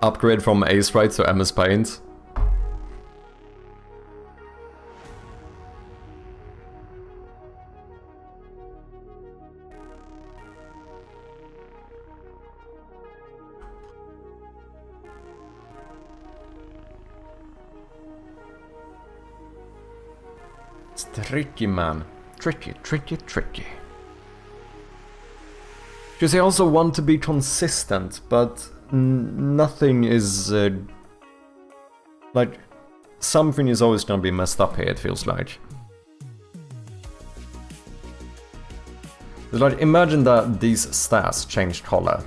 Upgrade from Ace Rat to MS Paint. It's tricky, man. Tricky, tricky, tricky. Because I also want to be consistent, but nothing is... like, something is always gonna be messed up here, it feels like. It's like, imagine that these stairs change color.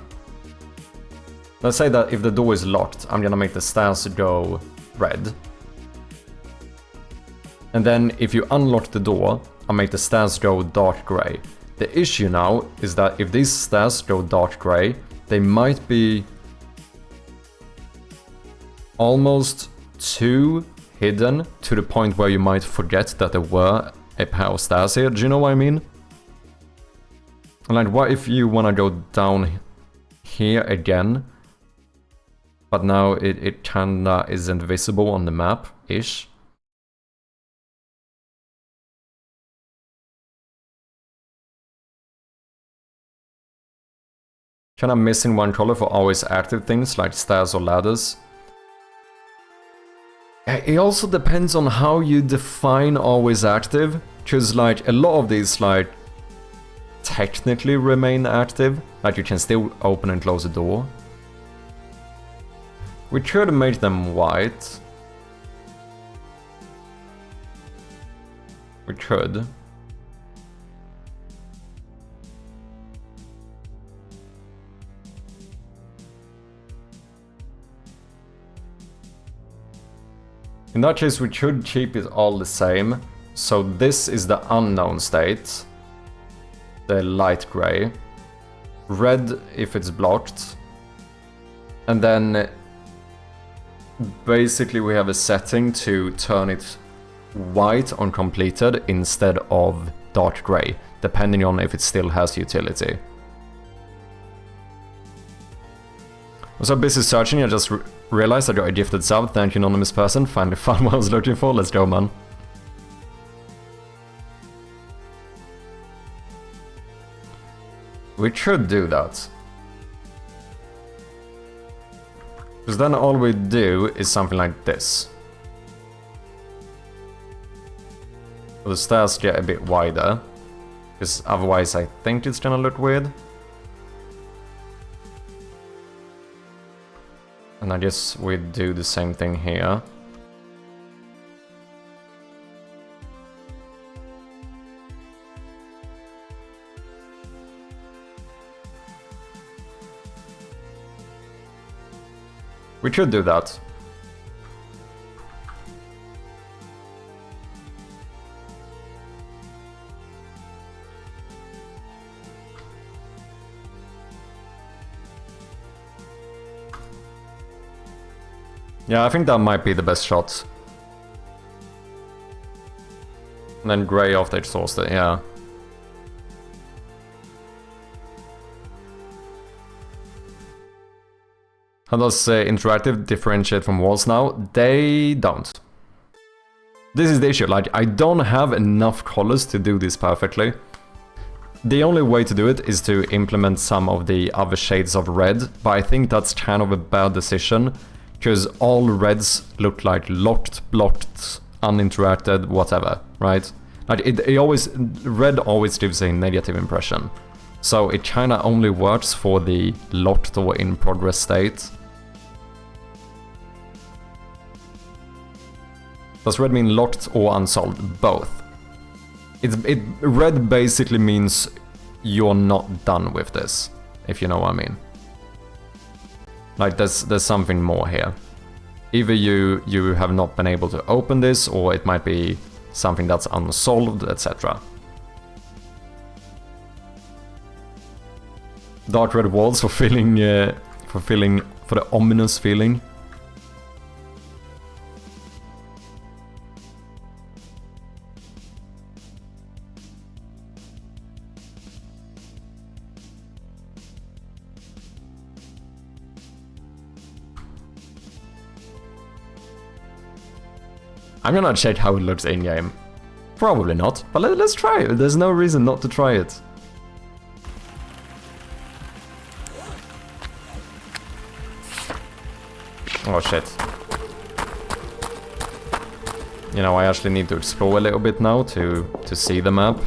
Let's say that if the door is locked, I'm gonna make the stairs go red. And then if you unlock the door, I'll make the stairs go dark grey. The issue now is that if these stairs go dark grey, they might be almost too hidden to the point where you might forget that there were a pair of stairs here. Do you know what I mean? Like, what if you want to go down here again, but now it kinda isn't visible on the map-ish? Kinda missing one color for always active things like stairs or ladders. It also depends on how you define always active, because like a lot of these like technically remain active, like you can still open and close a door. We could make them white. We could. In that case, we should keep it all the same. So this is the unknown state. The light gray. Red if it's blocked. And then basically we have a setting to turn it white on completed instead of dark gray, depending on if it still has utility. I was so busy searching, I just Realize that you're a gifted sub. Thank you, anonymous person. Finally found what I was looking for. Let's go, man. We should do that. Because then all we do is something like this. The stairs get a bit wider. Because otherwise I think it's gonna look weird. And I guess we do the same thing here. We should do that. Yeah, I think that might be the best shot. And then grey after exhausted, yeah. How does interactive differentiate from walls now? They don't. This is the issue, like, I don't have enough colors to do this perfectly. The only way to do it is to implement some of the other shades of red, but I think that's kind of a bad decision. Because all reds look like locked, blocked, uninteracted, whatever, right? Like red always gives a negative impression. So it kinda only works for the locked or in progress state. Does red mean locked or unsolved? Both. Red basically means you're not done with this, if you know what I mean. Like there's something more here. Either you have not been able to open this, or it might be something that's unsolved, etc. Dark red walls for the ominous feeling. I'm gonna check how it looks in-game. Probably not, but let's try it. There's no reason not to try it. Oh shit. You know, I actually need to explore a little bit now to see the map.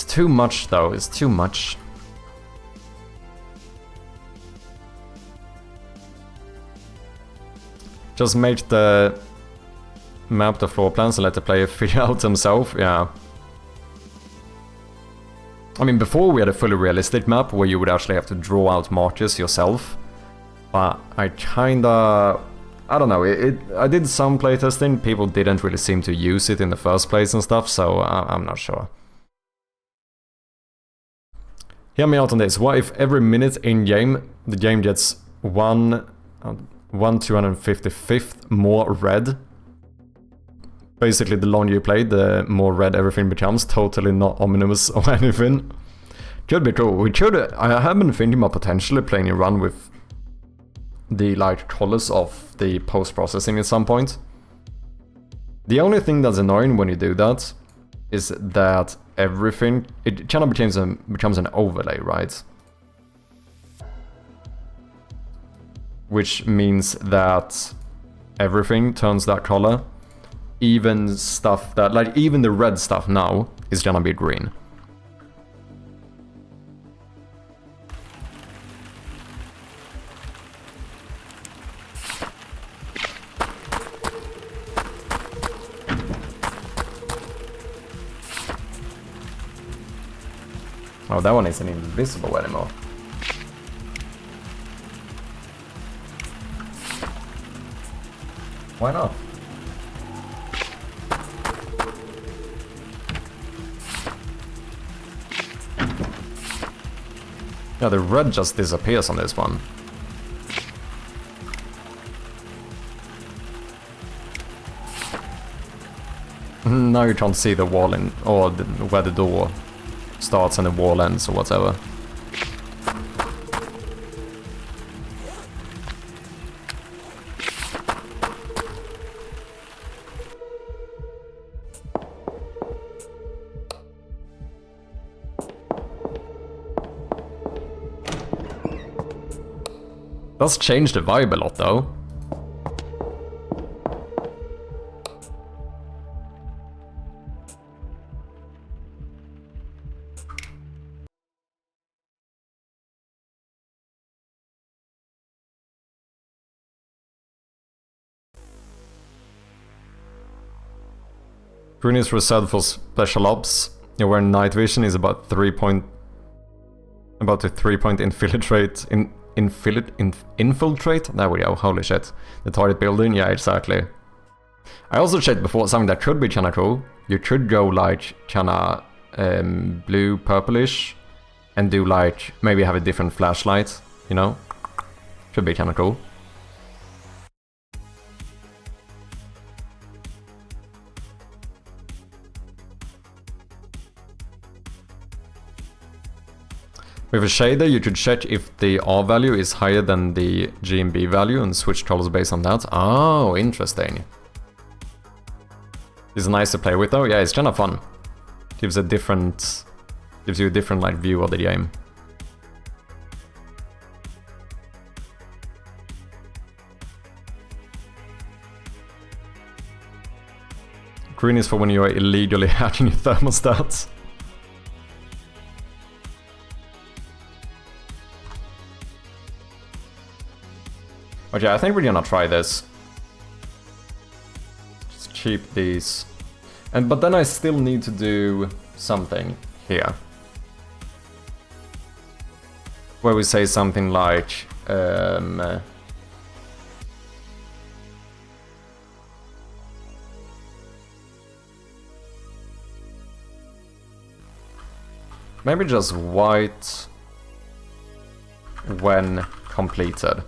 Too much though, it's too much. Just make the map the floor plans and let the player figure out himself, yeah. I mean, before we had a fully realistic map where you would actually have to draw out markers yourself. But I kinda... I don't know, I did some playtesting, people didn't really seem to use it in the first place and stuff, so I'm not sure. Hear me out on this. What if every minute in-game, the game gets 1/255th more red? Basically, the longer you play, the more red everything becomes. Totally not ominous or anything. Could be cool. I have been thinking about potentially playing a run with the light colors of the post-processing at some point. The only thing that's annoying when you do that is that everything, it kind of becomes an overlay, right? Which means that everything turns that color. Even stuff that, like even the red stuff now is gonna be green. Oh, that one isn't invisible anymore. Why not? Yeah, the red just disappears on this one. now you can't see the wall in, or where the door starts and the wall ends or whatever. Does change the vibe a lot though. Green is reserved for special ops, where night vision is about 3-point infiltrate infiltrate? There we go, holy shit. The target building, yeah, exactly. I also checked before something that could be kinda cool. You could go like kinda blue purplish and do like maybe have a different flashlight, you know? Could be kinda cool. With a shader, you could check if the R value is higher than the GMB value and switch colors based on that. Oh, interesting. It's nice to play with though. Yeah, it's kind of fun. Gives you a different like view of the game. Green is for when you are illegally hacking your thermostats. Okay, I think we're gonna try this. Just keep these. But then I still need to do something here. Where we say something like... maybe just white when completed.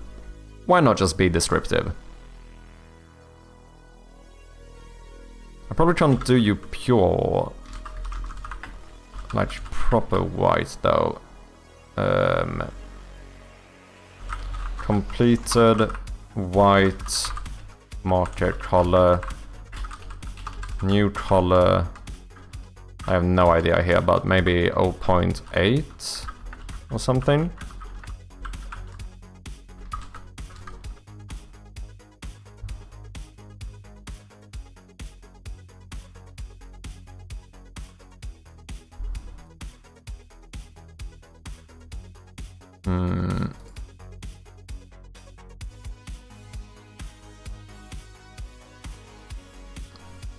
Why not just be descriptive? I probably can't do you pure, like proper white though. Completed white marker color, new color. I have no idea here, but maybe 0.8 or something.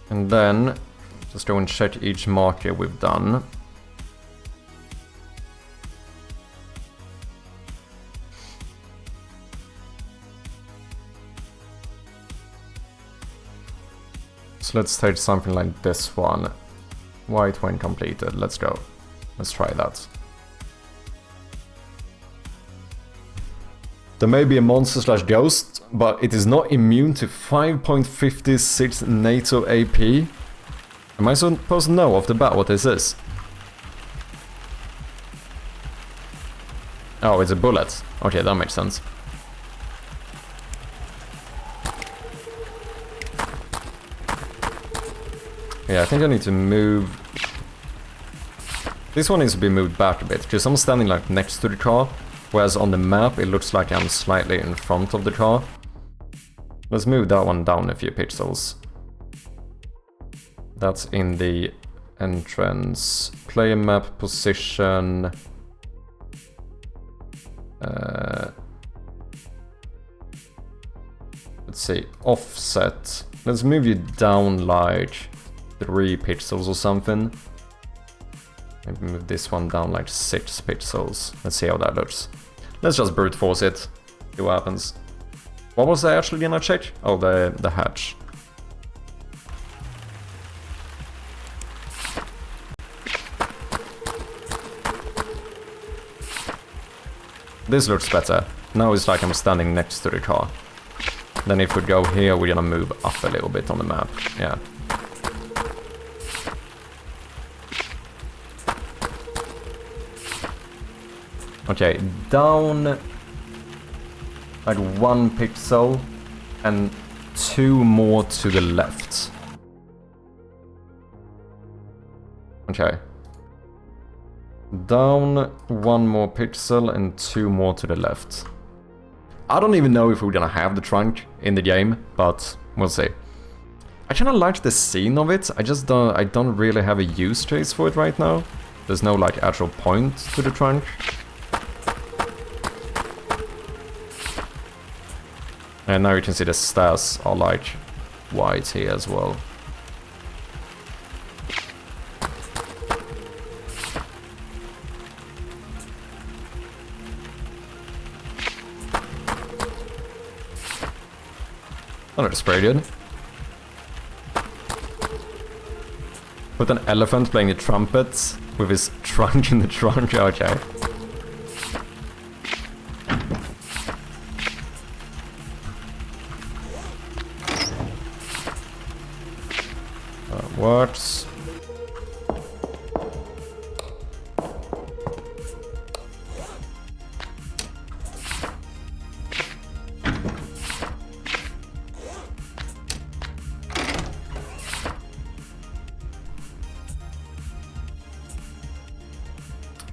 And then just go and check each marker we've done. So let's take something like this one. White when completed. Let's go. Let's try that. There may be a monster slash ghost, but it is not immune to 5.56 NATO AP. Am I supposed to know off the bat what this is? Oh, it's a bullet. Okay, that makes sense. Yeah, I think I need to move... This one needs to be moved back a bit, because I'm standing like next to the car. Whereas on the map, it looks like I'm slightly in front of the car. Let's move that one down a few pixels. That's in the entrance. Player map position. Let's see, offset. Let's move you down like 3 pixels or something. Maybe move this one down like 6 pixels. Let's see how that looks. Let's just brute force it. See what happens. What was I actually gonna check? Oh, the hatch. This looks better. Now it's like I'm standing next to the car. Then if we go here, we're gonna move up a little bit on the map. Yeah. Okay, down like 1 pixel and 2 more to the left. Okay. Down 1 more pixel and 2 more to the left. I don't even know if we're gonna have the trunk in the game, but we'll see. I kinda like the scene of it, I don't really have a use case for it right now. There's no like actual point to the trunk. And now you can see the stairs are like white here as well. Oh, that's pretty good. With an elephant playing the trumpet with his trunk in the trunk, okay. That works.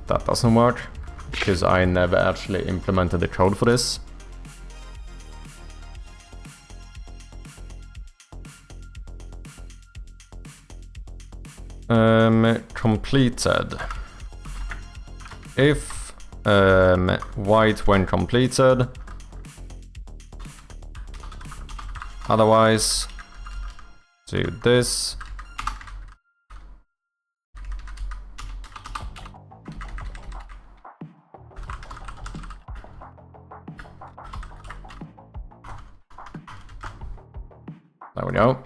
That doesn't work, because I never actually implemented the code for this. Completed. If white when completed, otherwise do this. There we go.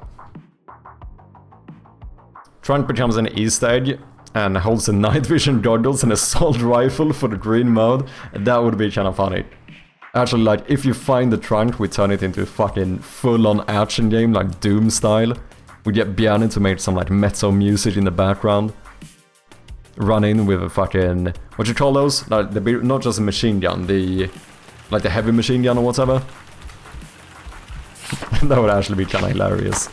Trunk becomes an Easter egg and holds a night vision goggles and assault rifle for the green mode. That would be kind of funny. Actually, like, if you find the trunk, we turn it into a fucking full-on action game, like Doom style. We get Bjarne to make some like metal music in the background. Run in with a fucking... what you call those? Like, not just a machine gun, like the heavy machine gun or whatever. That would actually be kind of hilarious.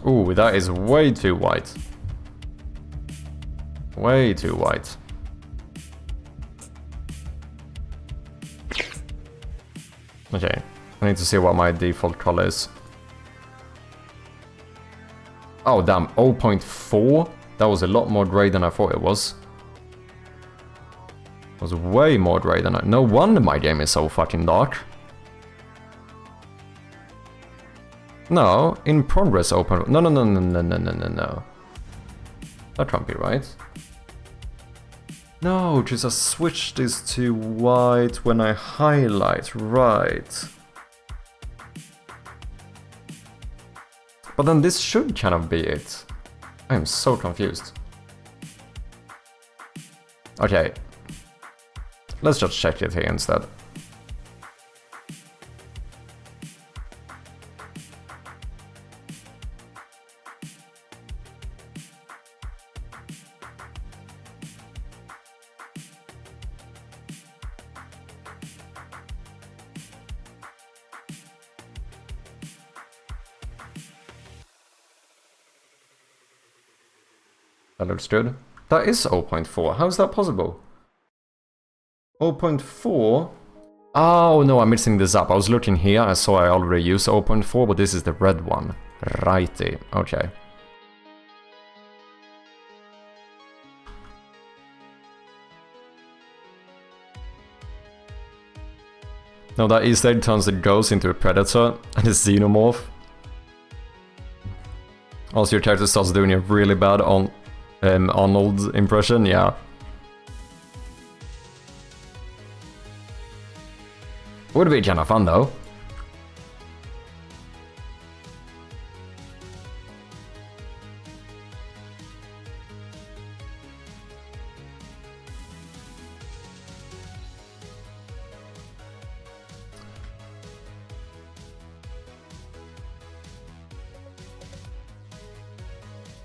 Ooh, that is way too white. Way too white. Okay, I need to see what my default color is. Oh damn, 0.4? That was a lot more gray than I thought it was. It was way more gray than I... No wonder my game is so fucking dark. No, in progress open... No. That can't be right. No, because I switched this to white when I highlight, right. But then this should kind of be it. I am so confused. Okay. Let's just check it here instead. That looks good. That is 0.4. How is that possible? 0.4? Oh no, I'm mixing this up. I was looking here. I saw I already used 0.4, but this is the red one. Righty. Okay. No, that Easter egg turns the ghost into a predator and a xenomorph. Also, your character starts doing it really bad on Arnold impression, yeah. Would be kind of fun though.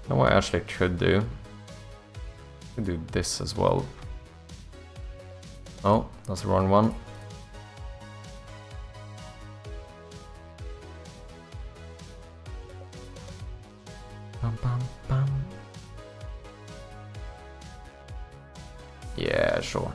You know what I actually could do? Could do this as well. Oh, that's the wrong one. Bum, bum, bum. Yeah, sure.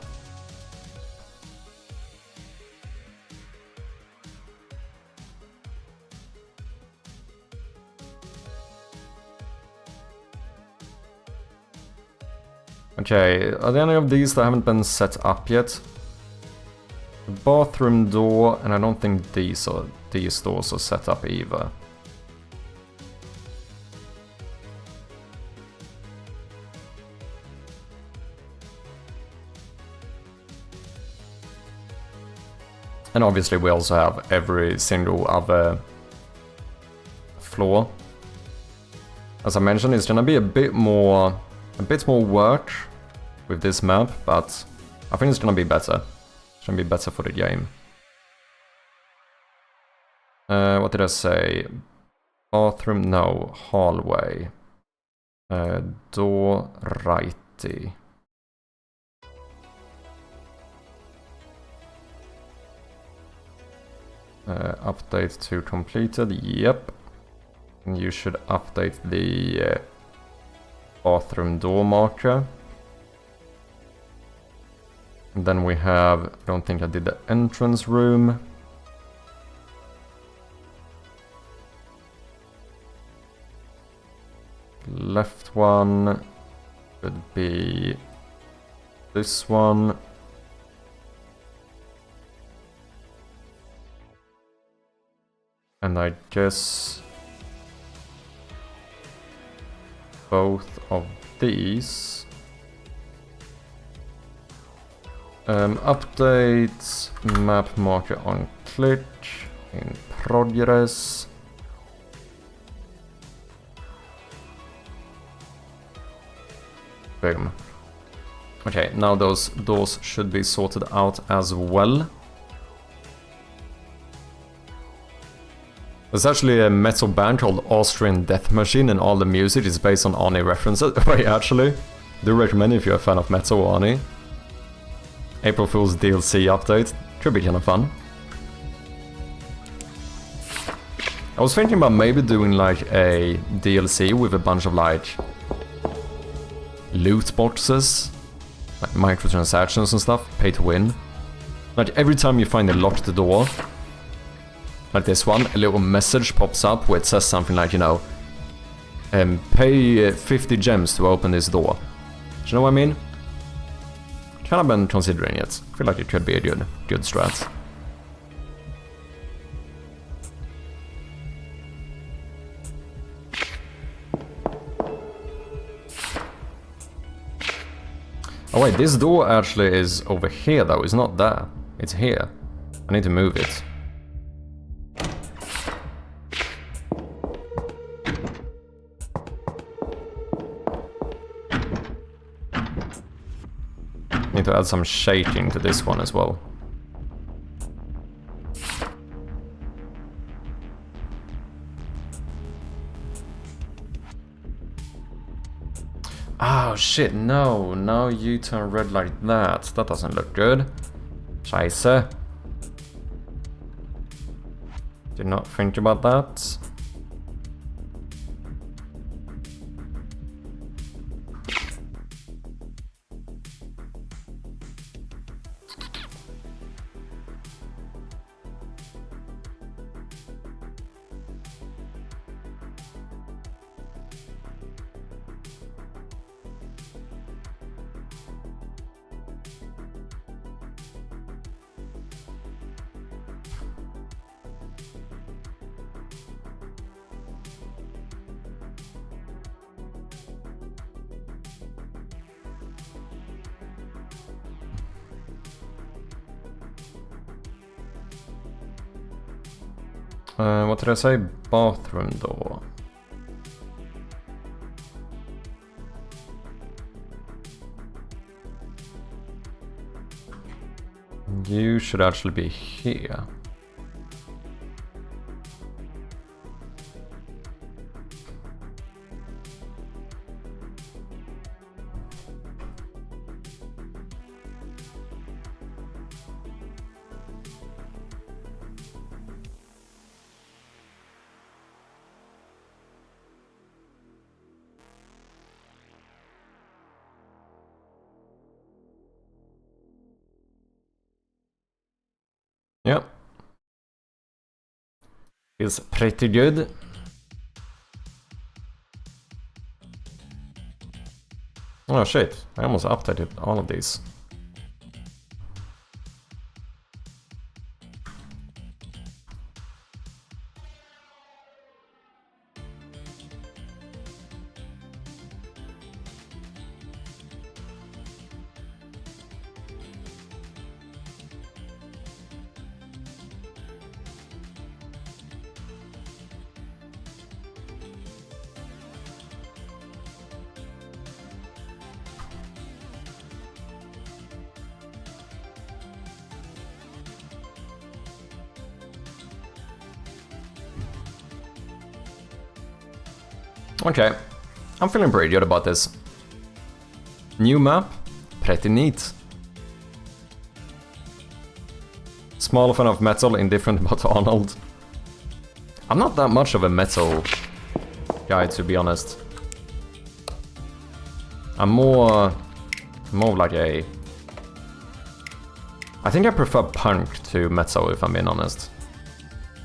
Okay, are there any of these that haven't been set up yet? The bathroom door, and I don't think these doors are set up either. And obviously we also have every single other floor. As I mentioned, it's gonna be a bit more work with this map, but I think it's gonna be better. It's gonna be better for the game. What did I say? Bathroom, no. Hallway. Door righty. Update to completed, yep. And you should update the bathroom door marker. And then we have, I don't think I did the entrance room. Left one should be this one. And I guess both of these. Update map marker on click in progress. Boom. Okay, now those doors should be sorted out as well. There's actually a metal band called Austrian Death Machine, and all the music is based on Arnie references. Wait, actually, do recommend if you're a fan of metal or Arnie. April Fool's DLC update. Could be kind of fun. I was thinking about maybe doing like a DLC with a bunch of like loot boxes, like microtransactions and stuff, pay to win. Like every time you find a locked door, like this one, a little message pops up where it says something like, you know, pay 50 gems to open this door. Do you know what I mean? Kind of been considering it. I feel like it could be a good strat. Oh wait, this door actually is over here though, it's not there. It's here. I need to move it. Need to add some shaking to this one as well. Oh shit, no. Now you turn red like that. That doesn't look good. Scheiße. Did not think about that. What did I say? Bathroom door. You should actually be here. Yep. Feels pretty good. Oh shit, I almost updated all of these. Okay, I'm feeling pretty good about this. New map, pretty neat. Small fan of metal, indifferent about Arnold. I'm not that much of a metal guy, to be honest. I'm more of like a... I think I prefer punk to metal, if I'm being honest.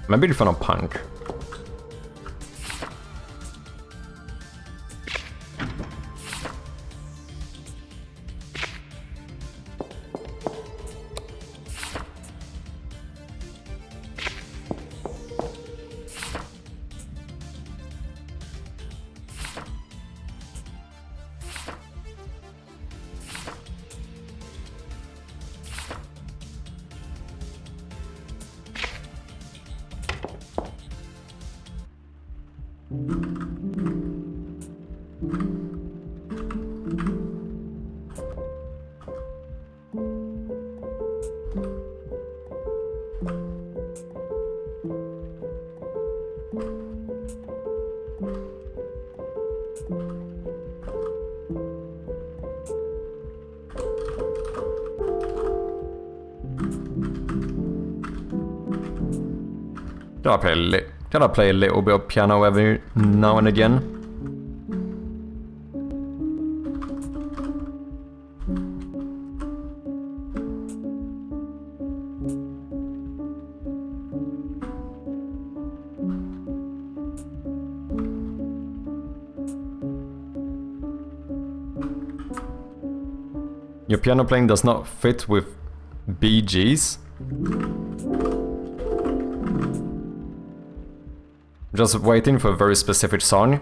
I'm a big fan of punk. Gotta play a little bit of piano every now and again. Your piano playing does not fit with BGs? Just waiting for a very specific song.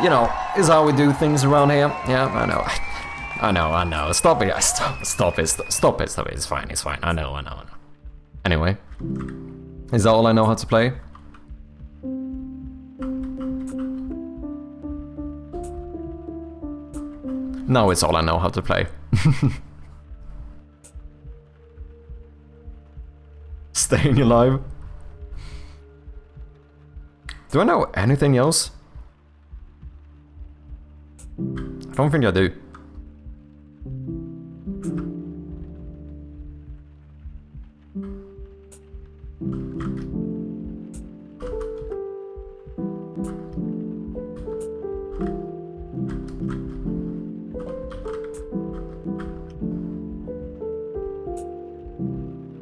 You know, is how we do things around here. Yeah, I know. I know. Stop it. Stop it. It's fine. I know. Anyway. Is that all I know how to play? Now it's all I know how to play. Staying alive. Do I know anything else? I don't think I do.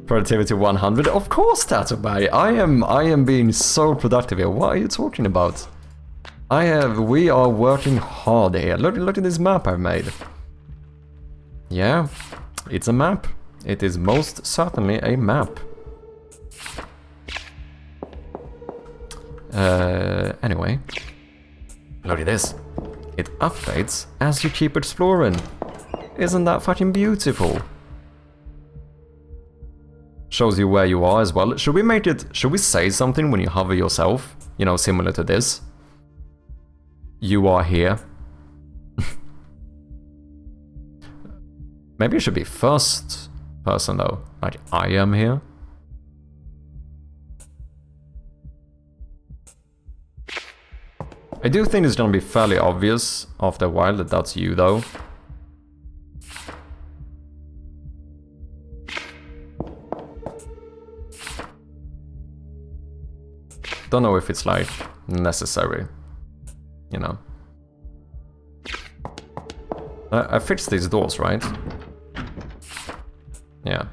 Productivity 100? Of course, Tatubai. I am being so productive here. What are you talking about? We are working hard here. Look at this map I've made. Yeah, it's a map. It is most certainly a map. Anyway, look at this. It updates as you keep exploring. Isn't that fucking beautiful? Shows you where you are as well. Should we say something when you hover yourself? You know, similar to this. You are here. Maybe it should be first person though. Like, I am here. I do think it's gonna be fairly obvious after a while that that's you though. Don't know if it's like necessary, you know. I fixed these doors, right? Yeah.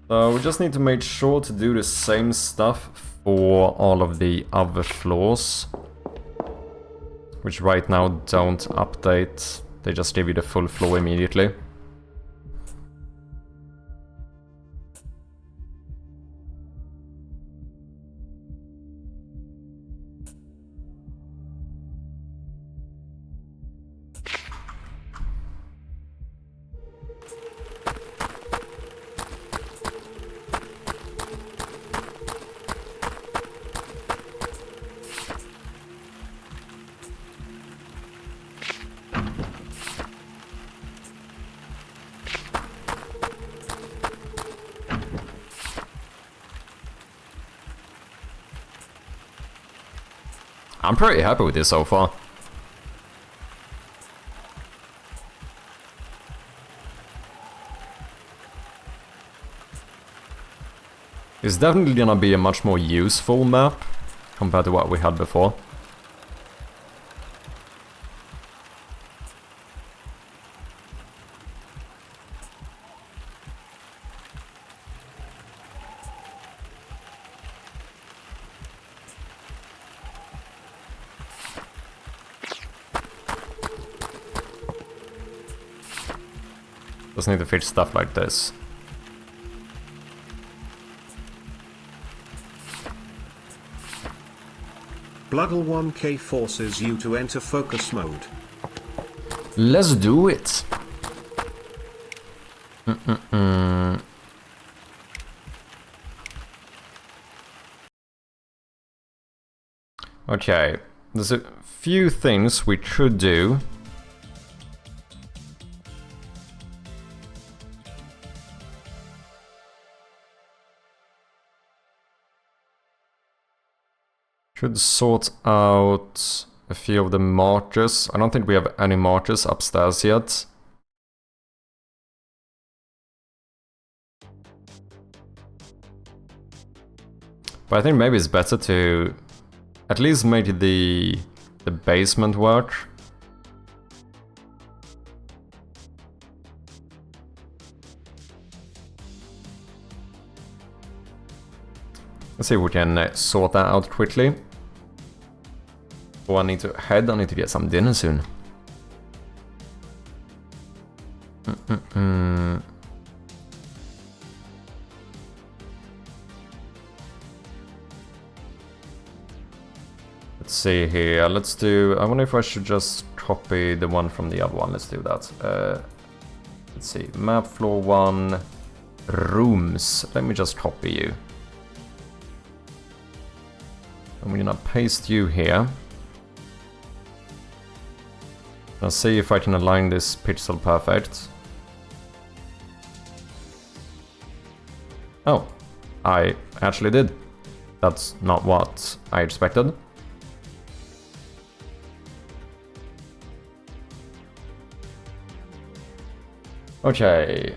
So we just need to make sure to do the same stuff for all of the other floors, which right now don't update. They just give you the full floor immediately. I'm pretty happy with this so far. It's definitely gonna be a much more useful map compared to what we had before. Just need to fix stuff like this. Bluggle 1K forces you to enter focus mode. Let's do it. Okay, there's a few things we could do. Should sort out a few of the markers. I don't think we have any markers upstairs yet. But I think maybe it's better to at least make the basement work. Let's see if we can sort that out quickly. Oh, I need to head. I need to get some dinner soon. Let's see here. Let's do. I wonder if I should just copy the one from the other one. Let's do that. Let's see. Map floor 1. Rooms. Let me just copy you. And we're gonna paste you here. I'll see if I can align this pixel perfect. Oh, I actually did. That's not what I expected. Okay,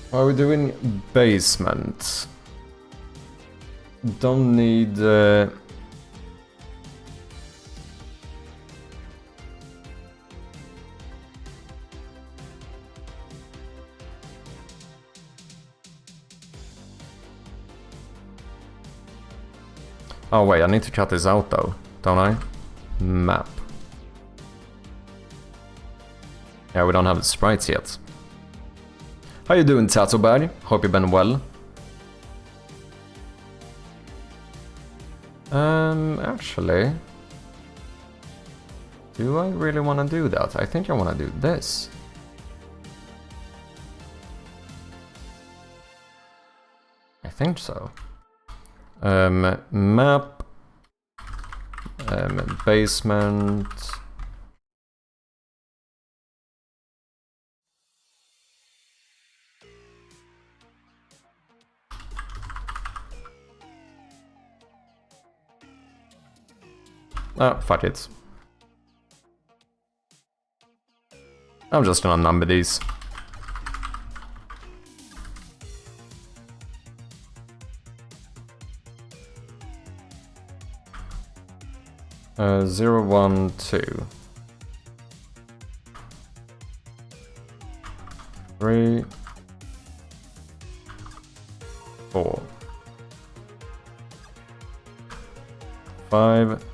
what are we doing? Basement. Don't need... Oh wait, I need to cut this out though, don't I? Map. Yeah, we don't have the sprites yet. How you doing, Tatsuberg? Hope you've been well. Actually... do I really want to do that? I think I want to do this. I think so. Map. Basement. Ah, fuck it. I'm just gonna number these. Uh, 0, 1, 2. 3. 4. 5.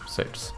6.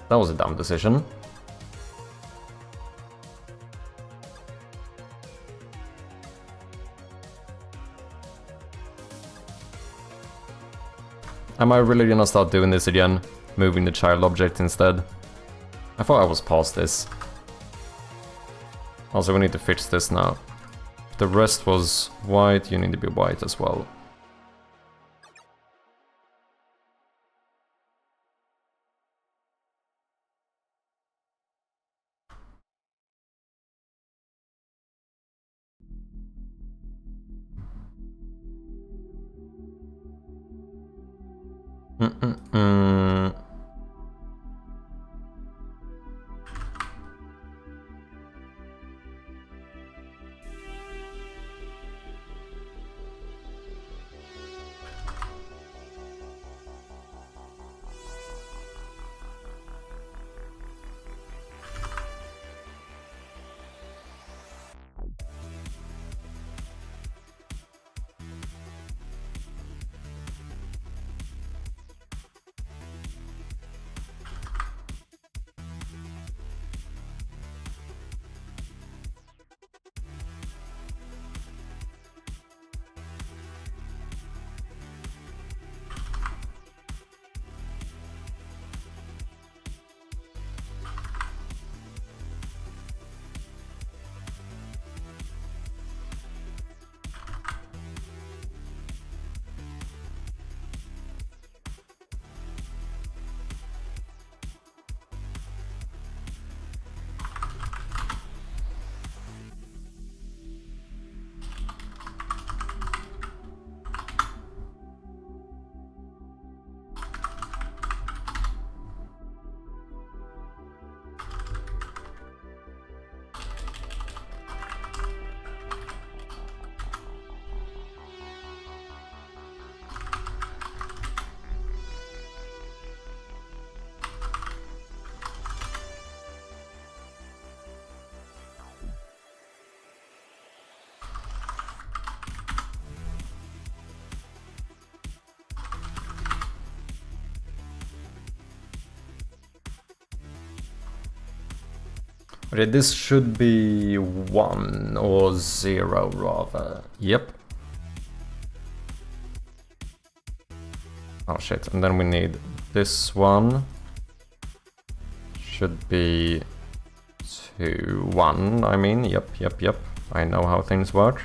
That was a dumb decision. Am I really gonna start doing this again? Moving the child object instead? I thought I was past this. Also, we need to fix this now. If the rest was white, you need to be white as well. Mm-mm-mm. Okay, this should be 1 or 0 rather. Yep. Oh shit, and then we need this one. Should be 2, 1, I mean, yep. I know how things work.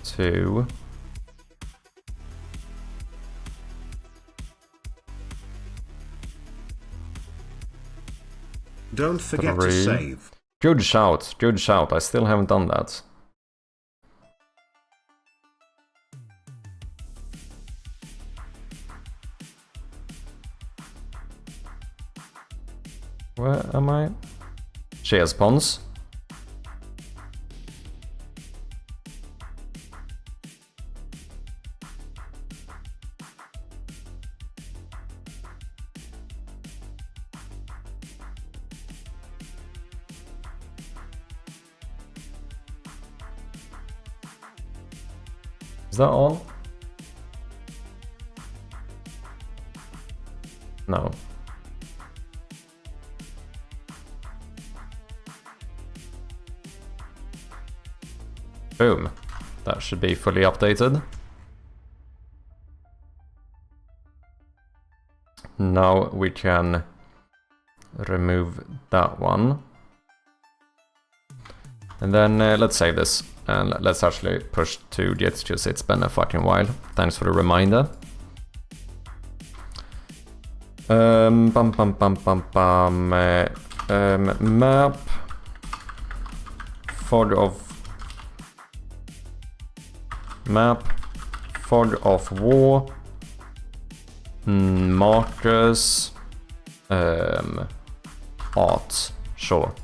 Two. Don't forget to 3. save. Good shout, good shout. I still haven't done that. Where am I? Cheers, Pons. Is that all? No. Boom. That should be fully updated. Now we can remove that one. And then let's save this. And let's actually push to Git, because it's been a fucking while. Thanks for the reminder. Map fog of war, markers, art, sure.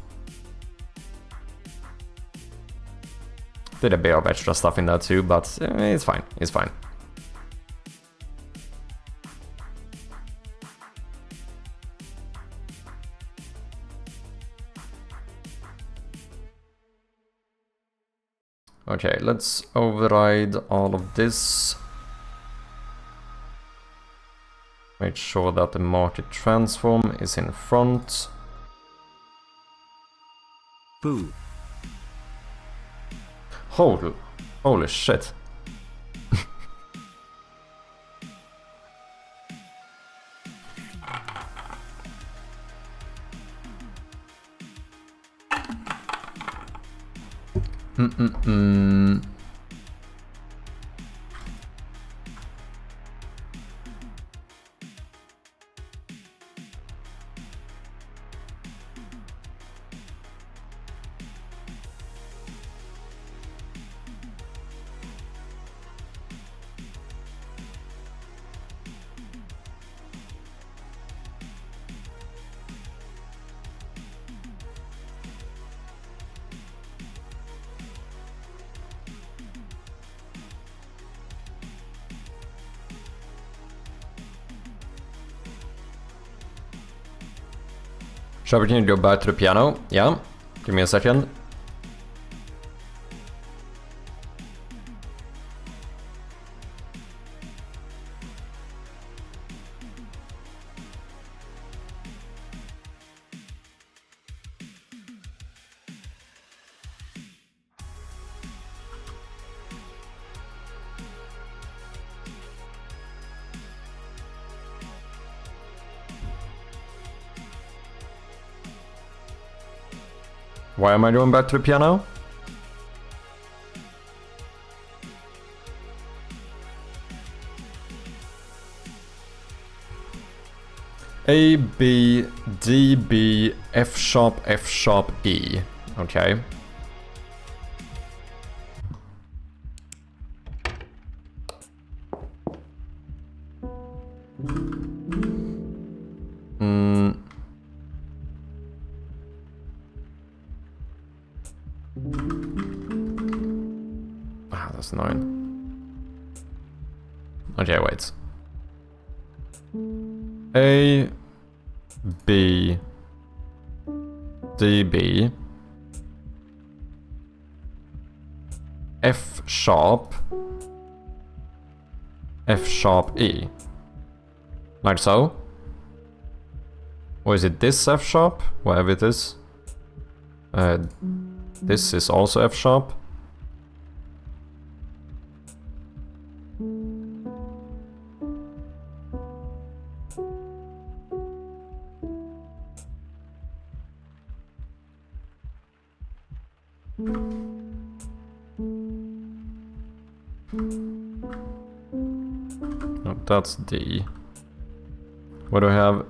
Did a bit of extra stuff in there too, but it's fine, it's fine. Okay, let's override all of this. Make sure that the market transform is in front. Boo. Holy shit. Shabby, can you go back to the piano? Yeah, give me a second. Why am I going back to the piano? A, B, D, B, F sharp, F sharp, E. Okay. That's annoying. Okay, wait. A, B, D, B, F sharp, F sharp, E. Like so? Or is it this F sharp? Whatever it is. This is also F sharp. No, that's D. What do I have?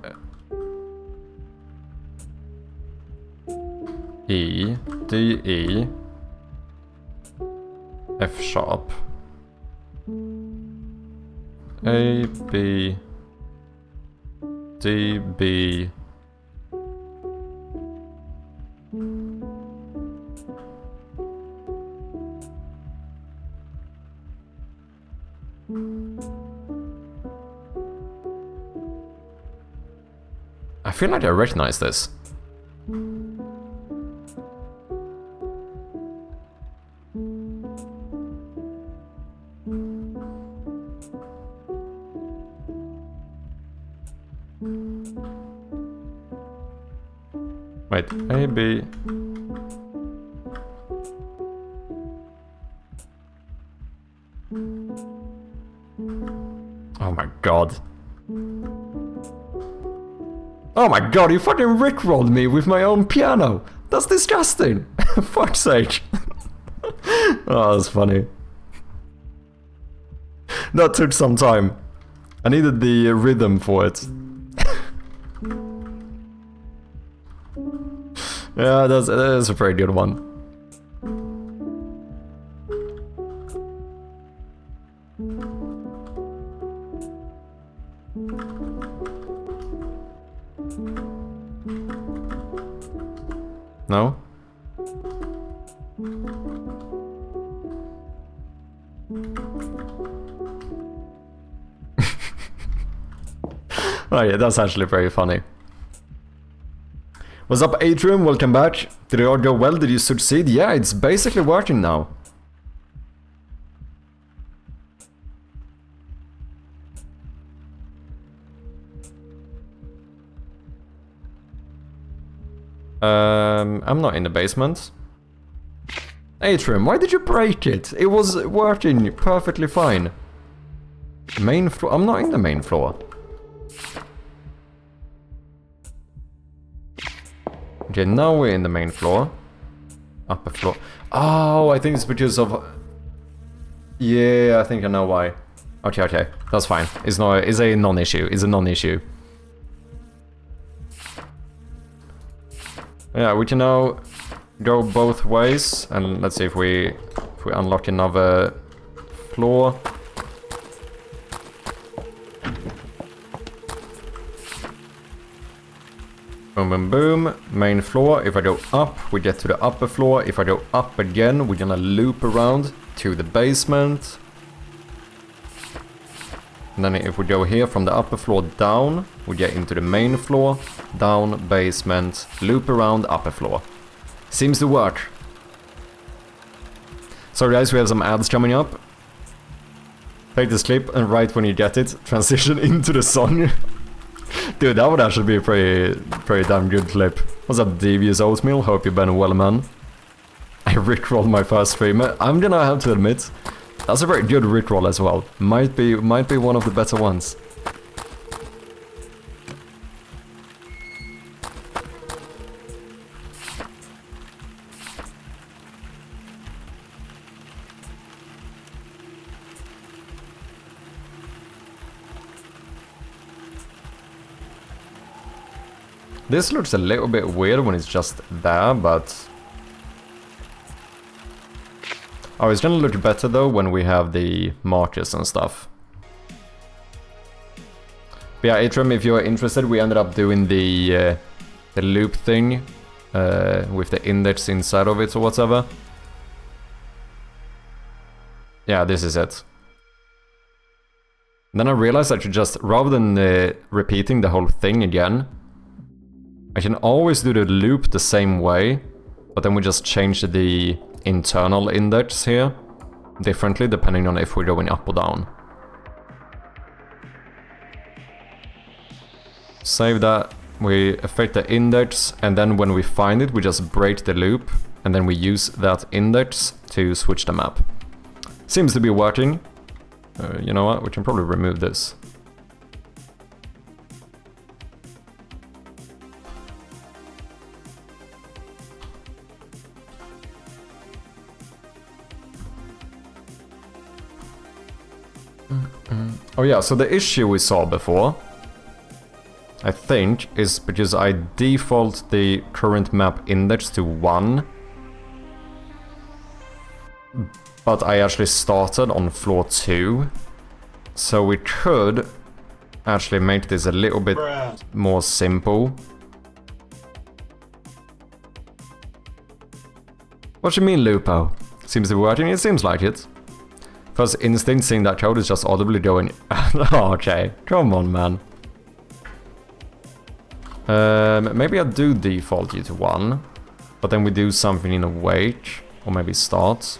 E, D, E, F sharp, A, B, D, B, I feel like I recognize this. Wait, A, B... Oh my god. Oh my god, you fucking rickrolled me with my own piano! That's disgusting! Fuck's sake. Oh, that's funny. That took some time. I needed the rhythm for it. Yeah, that's a pretty good one. No? Oh yeah, that's actually very funny. What's up, Atrium? Welcome back. Did it all go well? Did you succeed? Yeah, it's basically working now. I'm not in the basement. Atrium, why did you break it? It was working perfectly fine. Main floor? I'm not in the main floor. Okay, now we're in the main floor. Upper floor. Oh, I think it's because of... Yeah, I think I know why. Okay, okay. That's fine. It's a non-issue. It's a non-issue. Yeah, we can now go both ways, and let's see if we unlock another floor. Boom, boom, boom. Main floor. If I go up, we get to the upper floor. If I go up again, we're gonna loop around to the basement. And then if we go here from the upper floor down, we get into the main floor, down, basement, loop around, upper floor. Seems to work. Sorry guys, we have some ads coming up. Take this clip and right when you get it, transition into the song. Dude, that would actually be a pretty damn good clip. What's up, Devious Oatmeal? Hope you've been well, man. I rickrolled my first stream. I'm gonna have to admit, that's a very good rickroll as well. Might be one of the better ones. This looks a little bit weird when it's just there, but... Oh, it's gonna look better though when we have the markers and stuff. But yeah, Atrium, if you're interested, we ended up doing the loop thing with the index inside of it or whatever. Yeah, this is it. Then I realized I should just, rather than repeating the whole thing again, I can always do the loop the same way, but then we just change the internal index here differently depending on if we're going up or down. Save that, we affect the index, and then when we find it we just break the loop, and then we use that index to switch the map. Seems to be working. You know what, we can probably remove this. Oh yeah, so the issue we saw before, I think, is because I default the current map index to 1. But I actually started on floor 2. So we could actually make this a little bit more simple. What do you mean, Lupo? Seems to be working? It seems like it. First instinct seeing that code is just audibly going... Oh, okay, come on, man. Maybe I do default you to 1. But then we do something in awake. Or maybe start.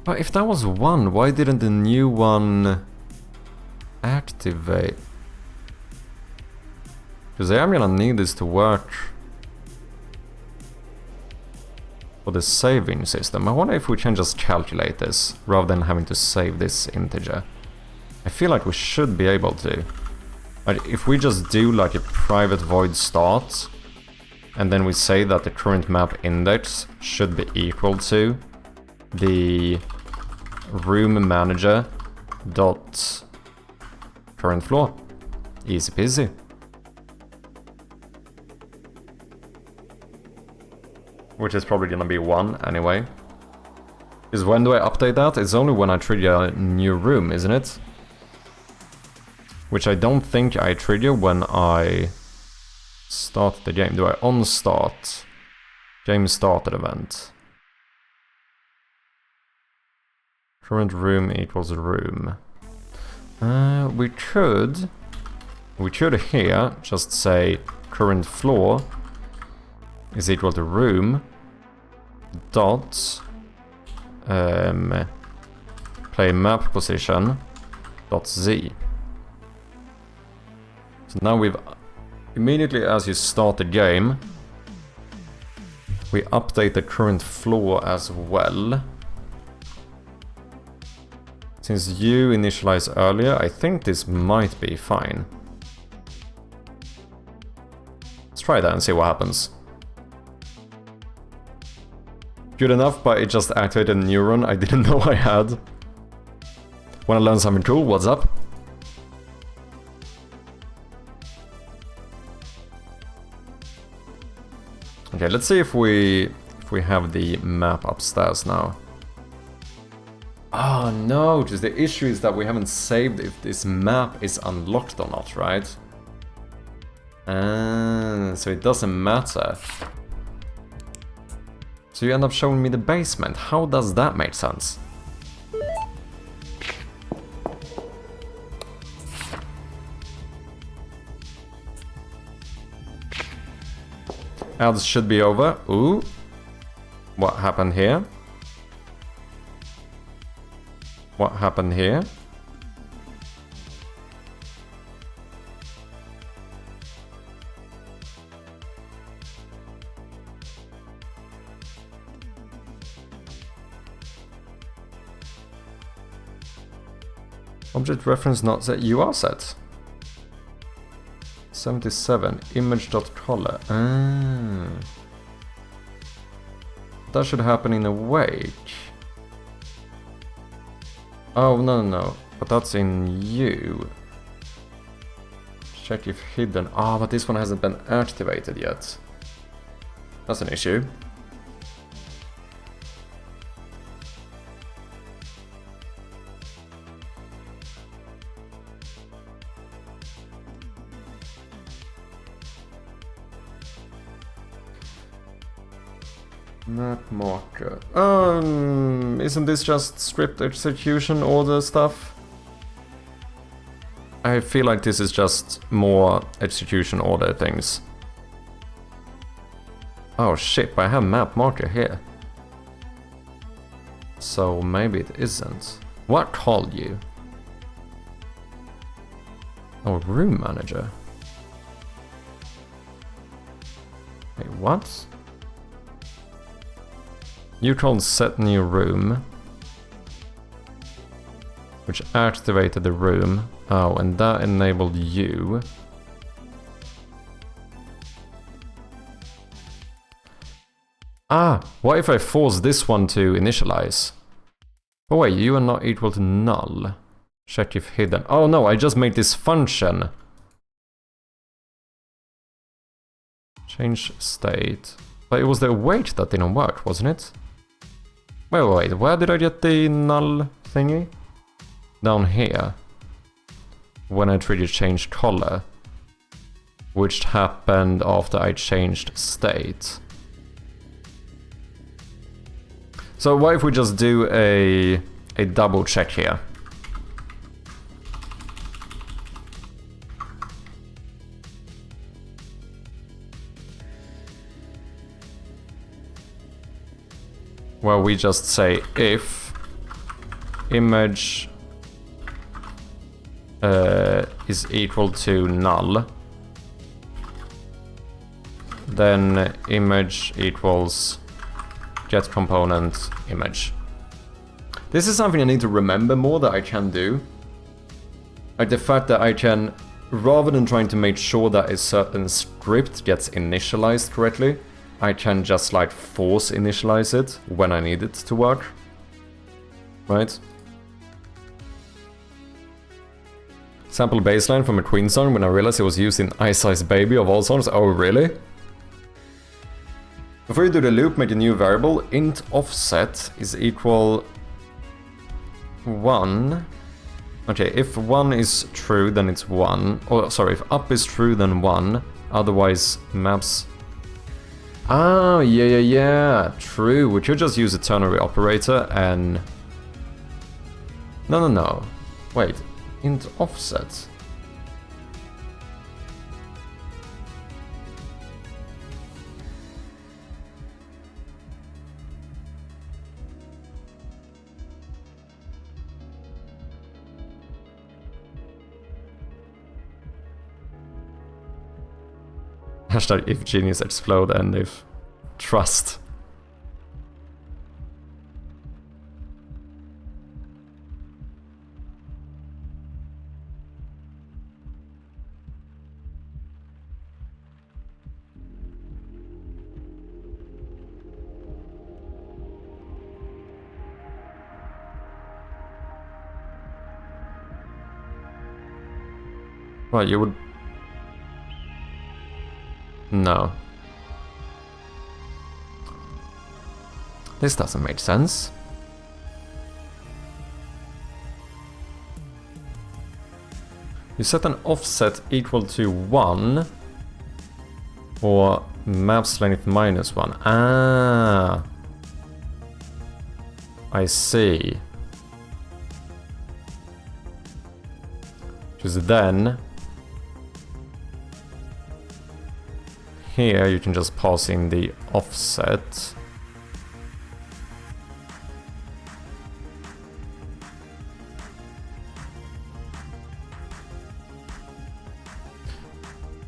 But if that was 1, why didn't the new one activate? Because I am gonna need this to work for the saving system. I wonder if we can just calculate this rather than having to save this integer. I feel like we should be able to. Like if we just do like a private void start and then we say that the current map index should be equal to the room manager dot current floor. Easy peasy. Which is probably gonna be 1 anyway. Because when do I update that? It's only when I trigger a new room, isn't it? Which I don't think I trigger when I start the game. Do I on-start? Game started event. Current room equals room. We could here just say current floor is equal to room dot play map position dot z. So now we've immediately as you start the game, we update the current floor as well. Since you initialized earlier, I think this might be fine. Let's try that and see what happens. Good enough, but it just activated a neuron I didn't know I had. Wanna learn something cool? What's up? Okay, let's see if we have the map upstairs now. Oh no, just the issue is that we haven't saved if this map is unlocked or not, right? So it doesn't matter. So you end up showing me the basement. How does that make sense? Ads should be over. Ooh. What happened here? What happened here? Object reference not set. You are set. 77 image.color. That should happen in awake. Oh, no. But that's in you. Check if hidden. Ah, but this one hasn't been activated yet. That's an issue. Map marker. Isn't this just script execution order stuff? I feel like this is just more execution order things. Oh shit, but I have map marker here. So maybe it isn't. What called you? Oh, room manager. Wait, what? You called set new room, which activated the room. Oh, and that enabled you. Ah, what if I force this one to initialize? Oh wait, you are not equal to null. Check if hidden. Oh no, I just made this function. Change state. But it was the await that didn't work, wasn't it? Wait, where did I get the null thingy? Down here. When I tried to change color. Which happened after I changed state. So what if we just do a double check here? Where we just say if image is equal to null, then image equals get component image. This is something I need to remember more that I can do. Like the fact that I can, rather than trying to make sure that a certain script gets initialized correctly, I can just like force initialize it when I need it to work. Right? Sample baseline from a Queen song when I realized it was used in Ice Ice Baby of all songs. Oh really? Before you do the loop, make a new variable. Int offset is equal 1. Okay, if 1 is true, then it's 1. Oh, sorry, if up is true, then 1. Otherwise, maps... Ah, yeah, true. We could just use a ternary operator and... No. Wait, int offset. Hashtag if genius explode and if trust. Well, you would... No. This doesn't make sense. You set an offset equal to 1 or maps length minus 1. Ah, I see. Which is then here you can just pass in the offset.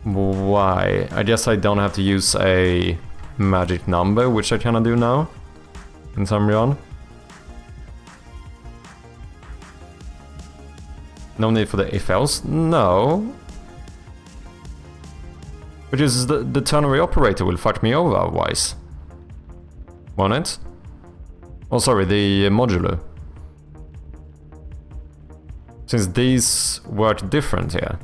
Why? I guess I don't have to use a magic number, which I cannot do now in Samrion. No need for the if else? No. Because the ternary operator will fuck me over otherwise. Won't it? Oh, sorry, the modulo. Since these work different here.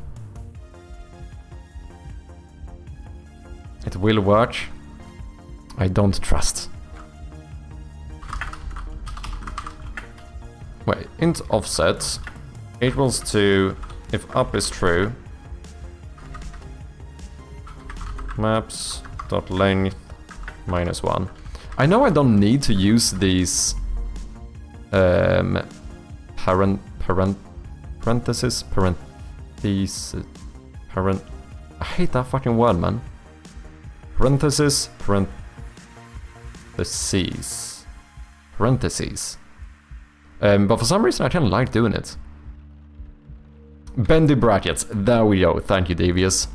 It will work. I don't trust. Wait, int offset equals to, if up is true, maps.length minus 1. I know I don't need to use these parentheses. I hate that fucking word, man. Parentheses. But for some reason I kind of like doing it. Bendy brackets, there we go, thank you Devious.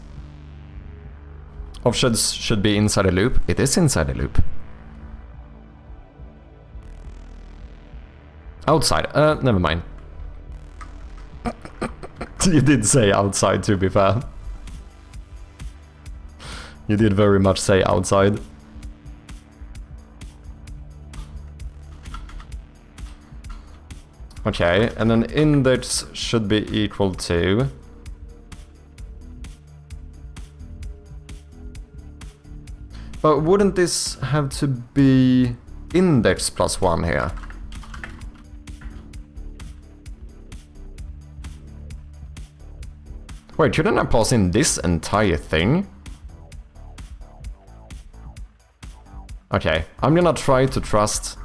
Offsets should be inside a loop. It is inside a loop. Outside, never mind. You did say outside, to be fair. You did very much say outside. Okay, and then index should be equal to... But wouldn't this have to be index plus 1 here? Wait, shouldn't I pass in this entire thing? Okay, I'm gonna try to trust.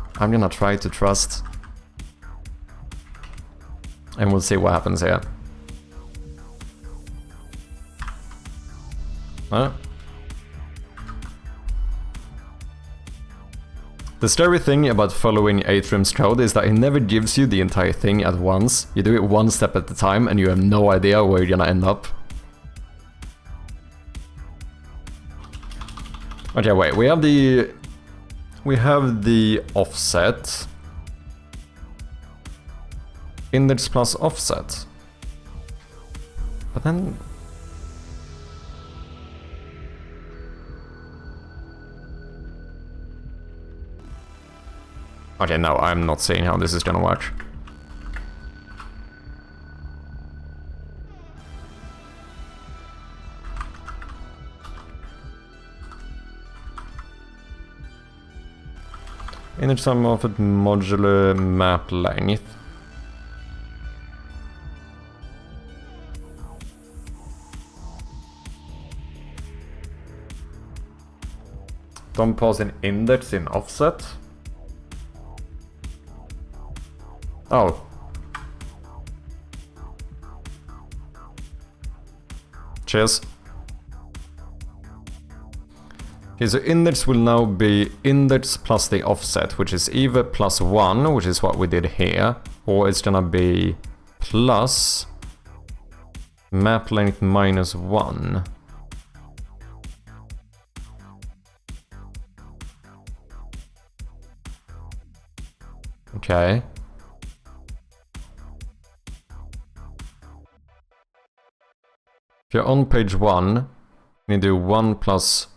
And we'll see what happens here. Huh? The scary thing about following Atrium's code is that it never gives you the entire thing at once. You do it one step at a time and you have no idea where you're gonna end up. Okay, wait, we have the offset. Index plus offset. But then... Okay, no, I'm not seeing how this is gonna work. Index sum of it modular map length. Don't pass in index in offset. Oh. Cheers. Okay, so index will now be index plus the offset, which is either plus 1, which is what we did here, or it's gonna be plus map length minus 1. Okay. If you're on page 1, you do 1 plus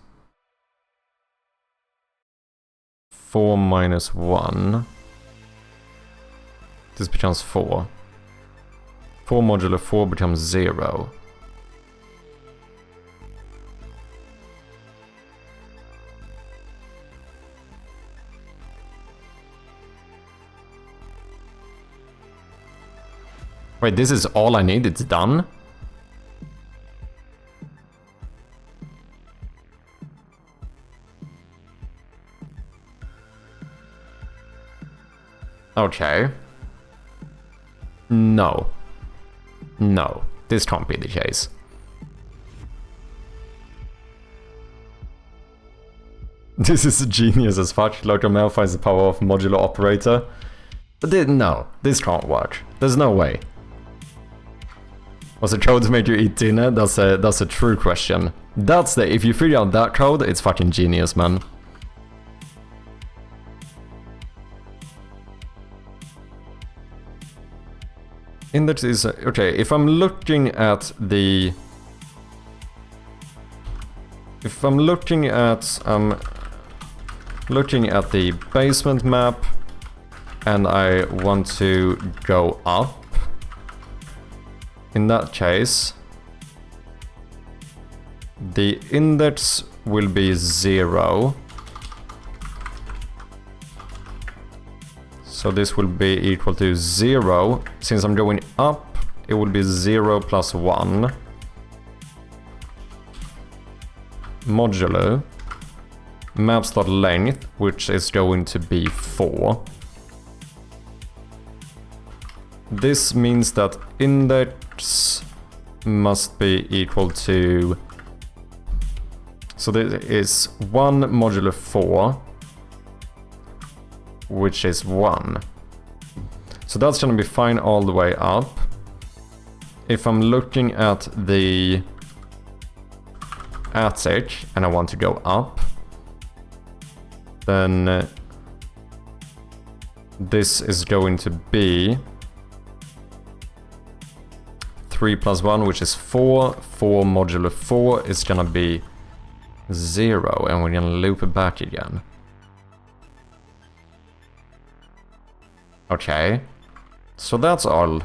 4 minus 1. This becomes 4. 4 modulo 4 becomes 0. Wait, this is all I need? It's done? Okay. No. No, this can't be the case. This is genius as fuck. Local mail finds the power of modular operator. But no, this can't work. There's no way. Was the code to make you eat dinner? That's a true question. If you figure out that code, it's fucking genius, man. Index is okay. If I'm looking at the basement map and I want to go up, in that case the index will be 0. So this will be equal to 0. Since I'm going up, it will be 0 plus 1. Modulo maps.length, which is going to be 4. This means that index must be equal to... So this is 1 modulo 4. Which is 1. So that's gonna be fine all the way up. If I'm looking at the attic and I want to go up, then this is going to be 3 plus 1, which is 4. 4 modulo 4 is gonna be 0, and we're gonna loop it back again. Okay. So that's all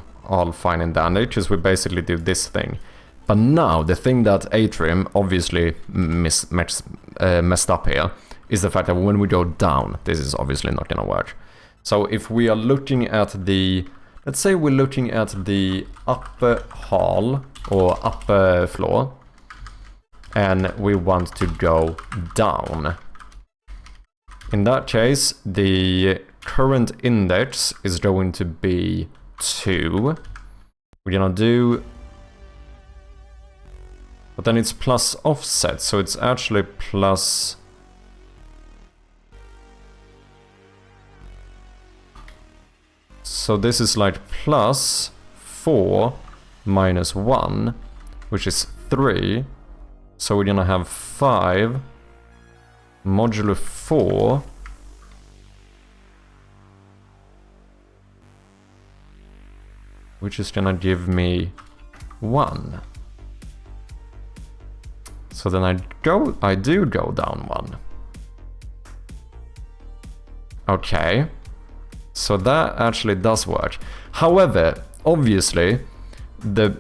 fine and dandy, because we basically do this thing. But now, the thing that Atrium obviously messed up here is the fact that when we go down, this is obviously not gonna work. So if we are looking at the... Let's say we're looking at the upper hall, or upper floor, and we want to go down. In that case, the current index is going to be 2. We're gonna do... But then it's plus offset, so it's actually plus... So this is like plus 4 minus 1, which is 3. So we're gonna have 5 modulo 4 which is gonna give me 1. So then I do go down 1. Okay. So that actually does work. However, obviously, the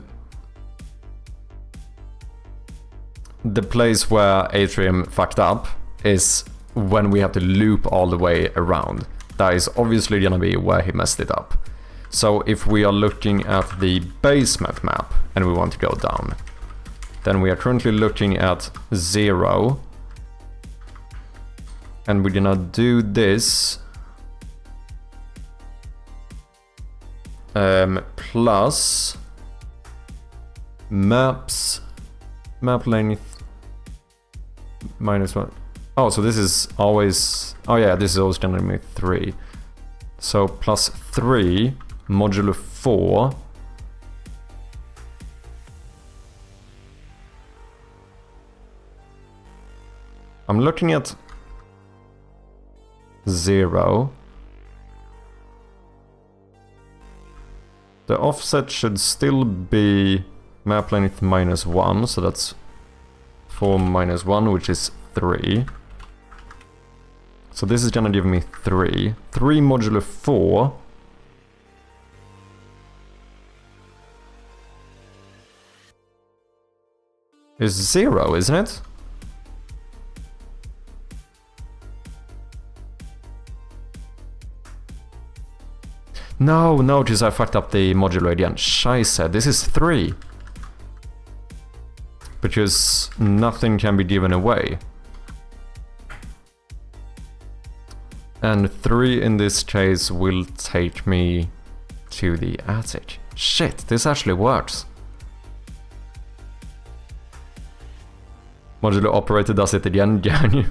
place where Atrium fucked up is when we have to loop all the way around. That is obviously gonna be where he messed it up. So if we are looking at the basement map and we want to go down, then we are currently looking at 0. And we're gonna do this plus map length minus 1. Oh, so this is always... Oh yeah, this is always gonna be 3. So plus 3 modulo 4. I'm looking at 0. The offset should still be map length minus 1, so that's 4 minus 1, which is 3. So this is gonna give me 3. 3 modulo 4. Is 0, isn't it? No, notice I fucked up the modulo again. Scheisse, this is 3. Because nothing can be given away. And 3 in this case will take me to the attic. Shit, this actually works. Modulo operator does it again, can you?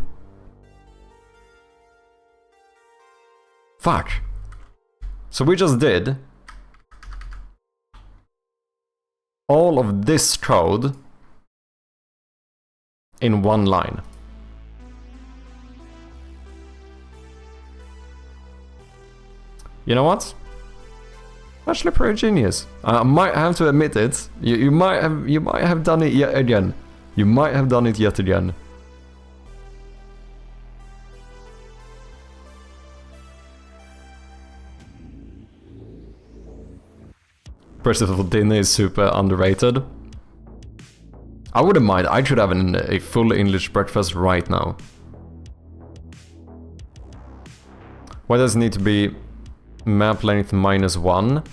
Fuck. So we just did all of this code in one line. You know what? Actually pretty genius. I might have to admit it. You might have done it yet again. You might have done it yet again. Versatile dinner is super underrated. I wouldn't mind. I should have a full English breakfast right now. Why does it need to be map length minus 1?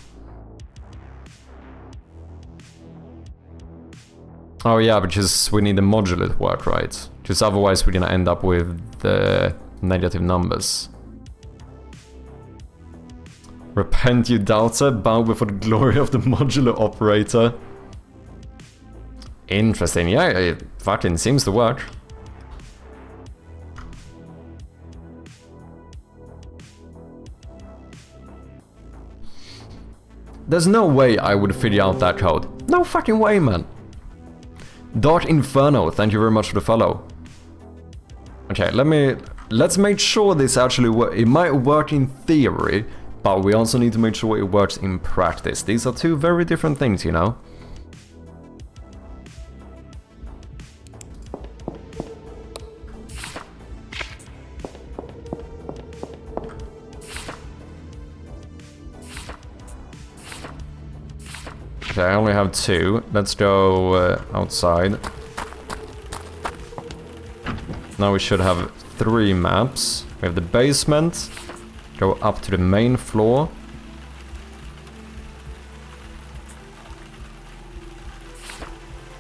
Oh yeah, because we need a modulo to work, right? Because otherwise we're gonna end up with the negative numbers. Repent, you doubter, bow before the glory of the modulo operator. Interesting, yeah, it fucking seems to work. There's no way I would figure out that code. No fucking way, man. Dark Inferno, thank you very much for the follow. Okay, let's make sure this actually works. It might work in theory, but we also need to make sure it works in practice. These are two very different things, you know? Okay, I only have 2. Let's go outside. Now we should have 3 maps. We have the basement. Go up to the main floor.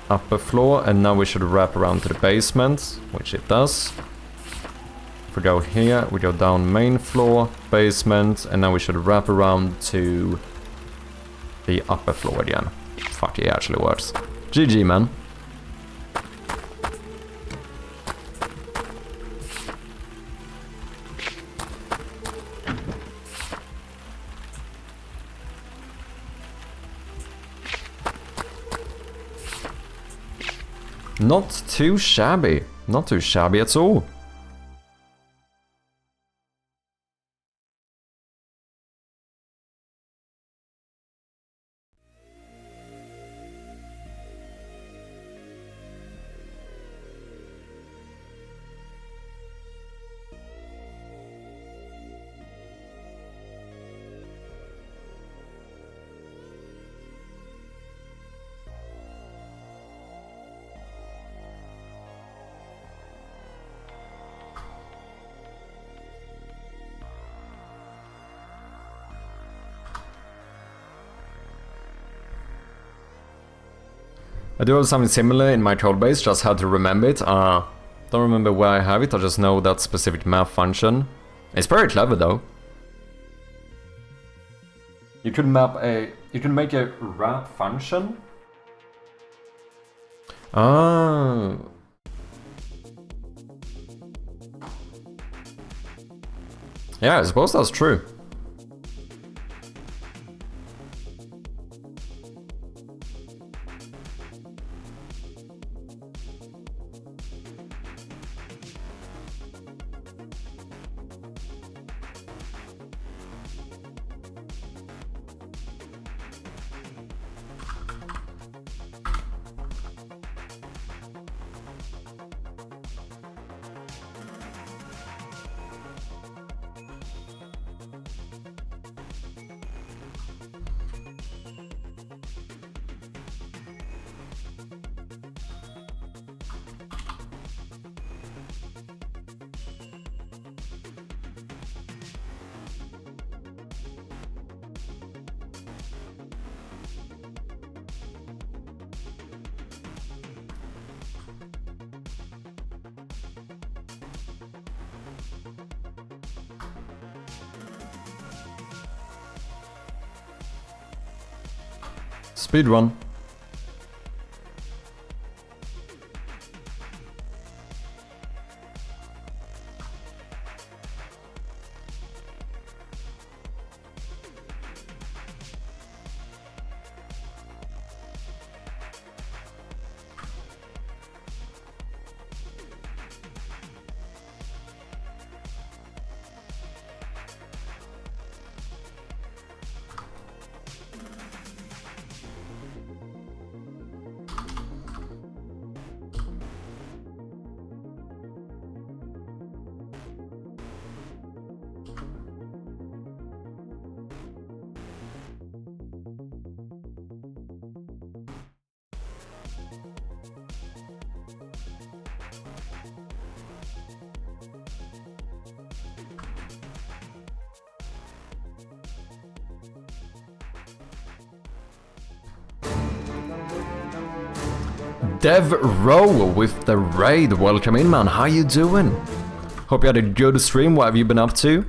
Upper floor, and now we should wrap around to the basement, which it does. If we go here, we go down main floor, basement, and now we should wrap around to the upper floor again. Fuck, it actually works. GG, man. Not too shabby. Not too shabby at all. I do have something similar in my code base, just had to remember it. Don't remember where I have it, I just know that specific math function. It's very clever though. You can make a wrap function. Ah. Yeah, I suppose that's true. Speedrun. Dev Row with the raid. Welcome in, man. How you doing? Hope you had a good stream. What have you been up to?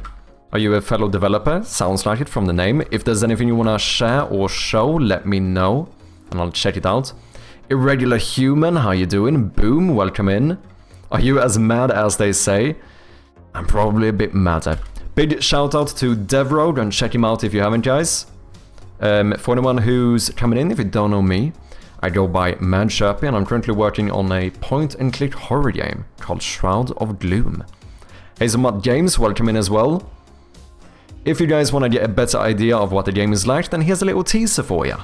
Are you a fellow developer? Sounds like it from the name. If there's anything you want to share or show, let me know and I'll check it out. Irregular Human, how you doing? Boom, welcome in. Are you as mad as they say? I'm probably a bit madder. Big shout out to DevRoad and check him out if you haven't, guys. For anyone who's coming in, if you don't know me, I go by Madchirpy and I'm currently working on a point-and-click horror game called Shroud of Gloom. Hazelmut Games, welcome in as well. If you guys want to get a better idea of what the game is like, then here's a little teaser for you.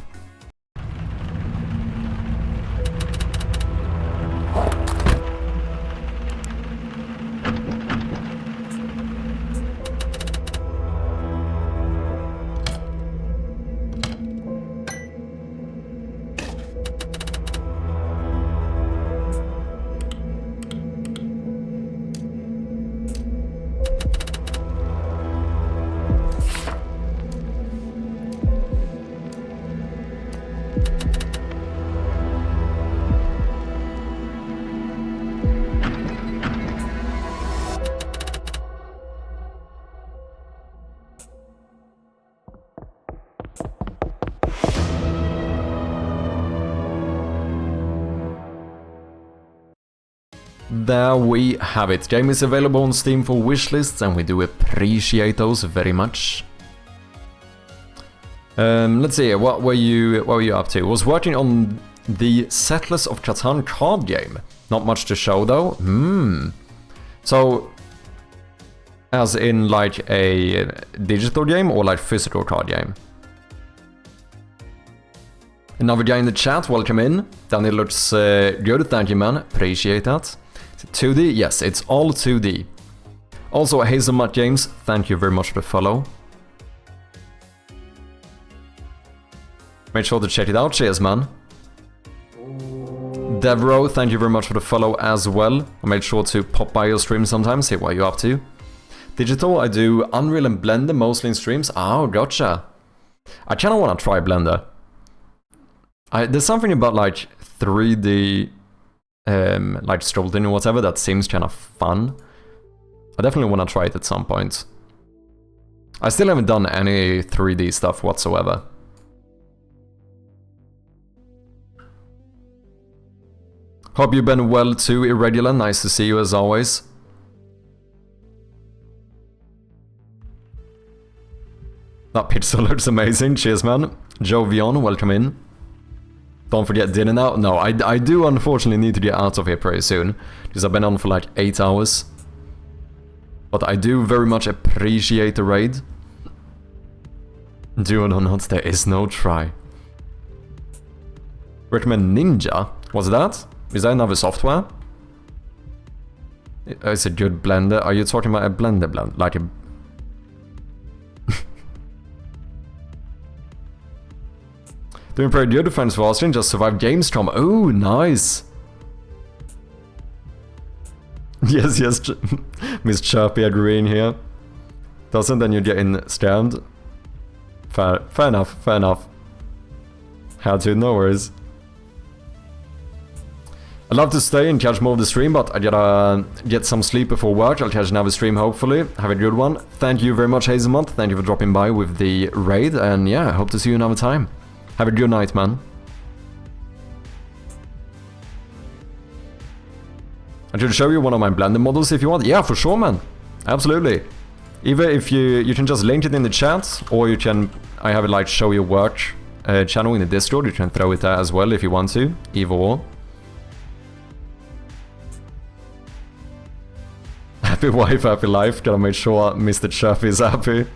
there we have it. Game is available on Steam for wishlists, and we do appreciate those very much. Let's see, what were you up to? I was working on the Settlers of Catan card game. Not much to show though. So, as in like a digital game or like physical card game? Another guy in the chat, welcome in. Danny looks good, thank you man, appreciate that. 2D? Yes, it's all 2D. Also, Hazelnut Games, thank you very much for the follow. Make sure to check it out, cheers man. Devro, thank you very much for the follow as well. I made sure to pop by your stream sometimes, see what you're up to. Digital, I do Unreal and Blender mostly in streams. Oh, gotcha. I kinda wanna try Blender. There's something about like 3D, like sculpting or whatever that seems kind of fun. I definitely want to try it at some point. I still haven't done any 3D stuff whatsoever. Hope you've been well too, Irregular. Nice to see you as always. That pizza looks amazing. Cheers, man. Jovion, welcome in. Don't forget dinner now. No, I do unfortunately need to get out of here pretty soon, because I've been on for like 8 hours. But I do very much appreciate the raid. Do it or not, there is no try. Recommend Ninja? What's that? Is that another software? It's a good blender. Are you talking about a blender blend? Like a... Doing pretty good, thanks for asking. Just survived Gamescom. Oh, nice. Yes, Miss Chirpy agreeing here. Doesn't, then you're getting scammed. Fair enough, fair enough. Had to, no worries. I'd love to stay and catch more of the stream, but I gotta get some sleep before work. I'll catch another stream, hopefully. Have a good one. Thank you very much, Hazelmont. Thank you for dropping by with the raid, and yeah, I hope to see you another time. Have a good night, man. I should show you one of my Blender models if you want. Yeah, for sure, man. Absolutely. Either if you can just link it in the chat, or you can, I have it like show your work channel in the Discord. You can throw it there as well if you want to. Either or. Happy wife, happy life. Gotta make sure Mr. Chirpy is happy.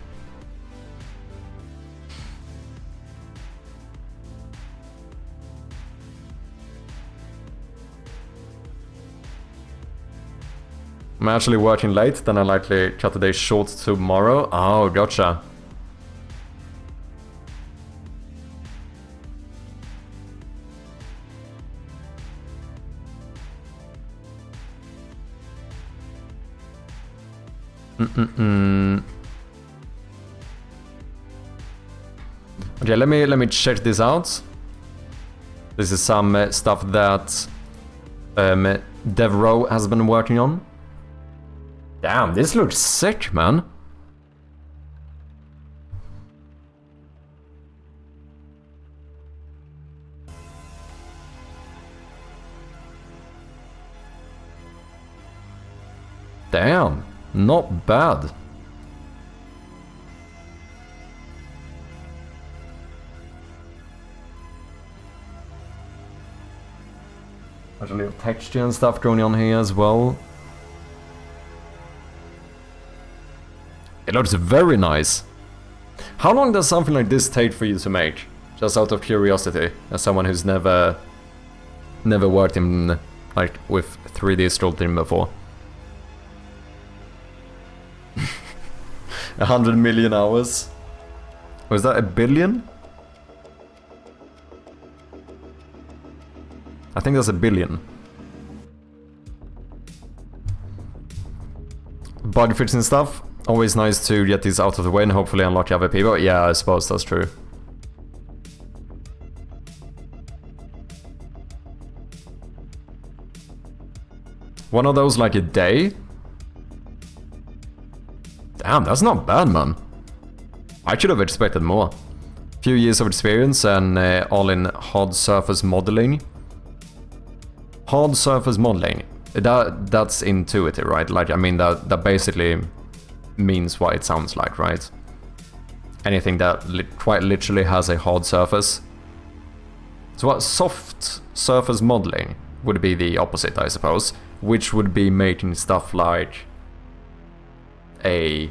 I'm actually working late, then I likely cut the day short tomorrow. Oh, gotcha. Okay, let me check this out. This is some stuff that Devro has been working on. Damn, this looks sick, man. Damn, not bad. There's a little texture and stuff going on here as well. It looks very nice. How long does something like this take for you to make? Just out of curiosity, as someone who's never worked in like with 3D sculpting before. 100 million hours. Was that a billion? I think that's a billion. Bug fixing stuff. Always nice to get these out of the way and hopefully unlock other people. Yeah, I suppose that's true. One of those like a day? Damn, that's not bad, man. I should have expected more. Few years of experience and all in hard surface modeling. Hard surface modeling. That's intuitive, right? Like, I mean, that basically means what it sounds like, right? Anything that quite literally has a hard surface. So what soft surface modeling would be the opposite, I suppose, which would be making stuff like a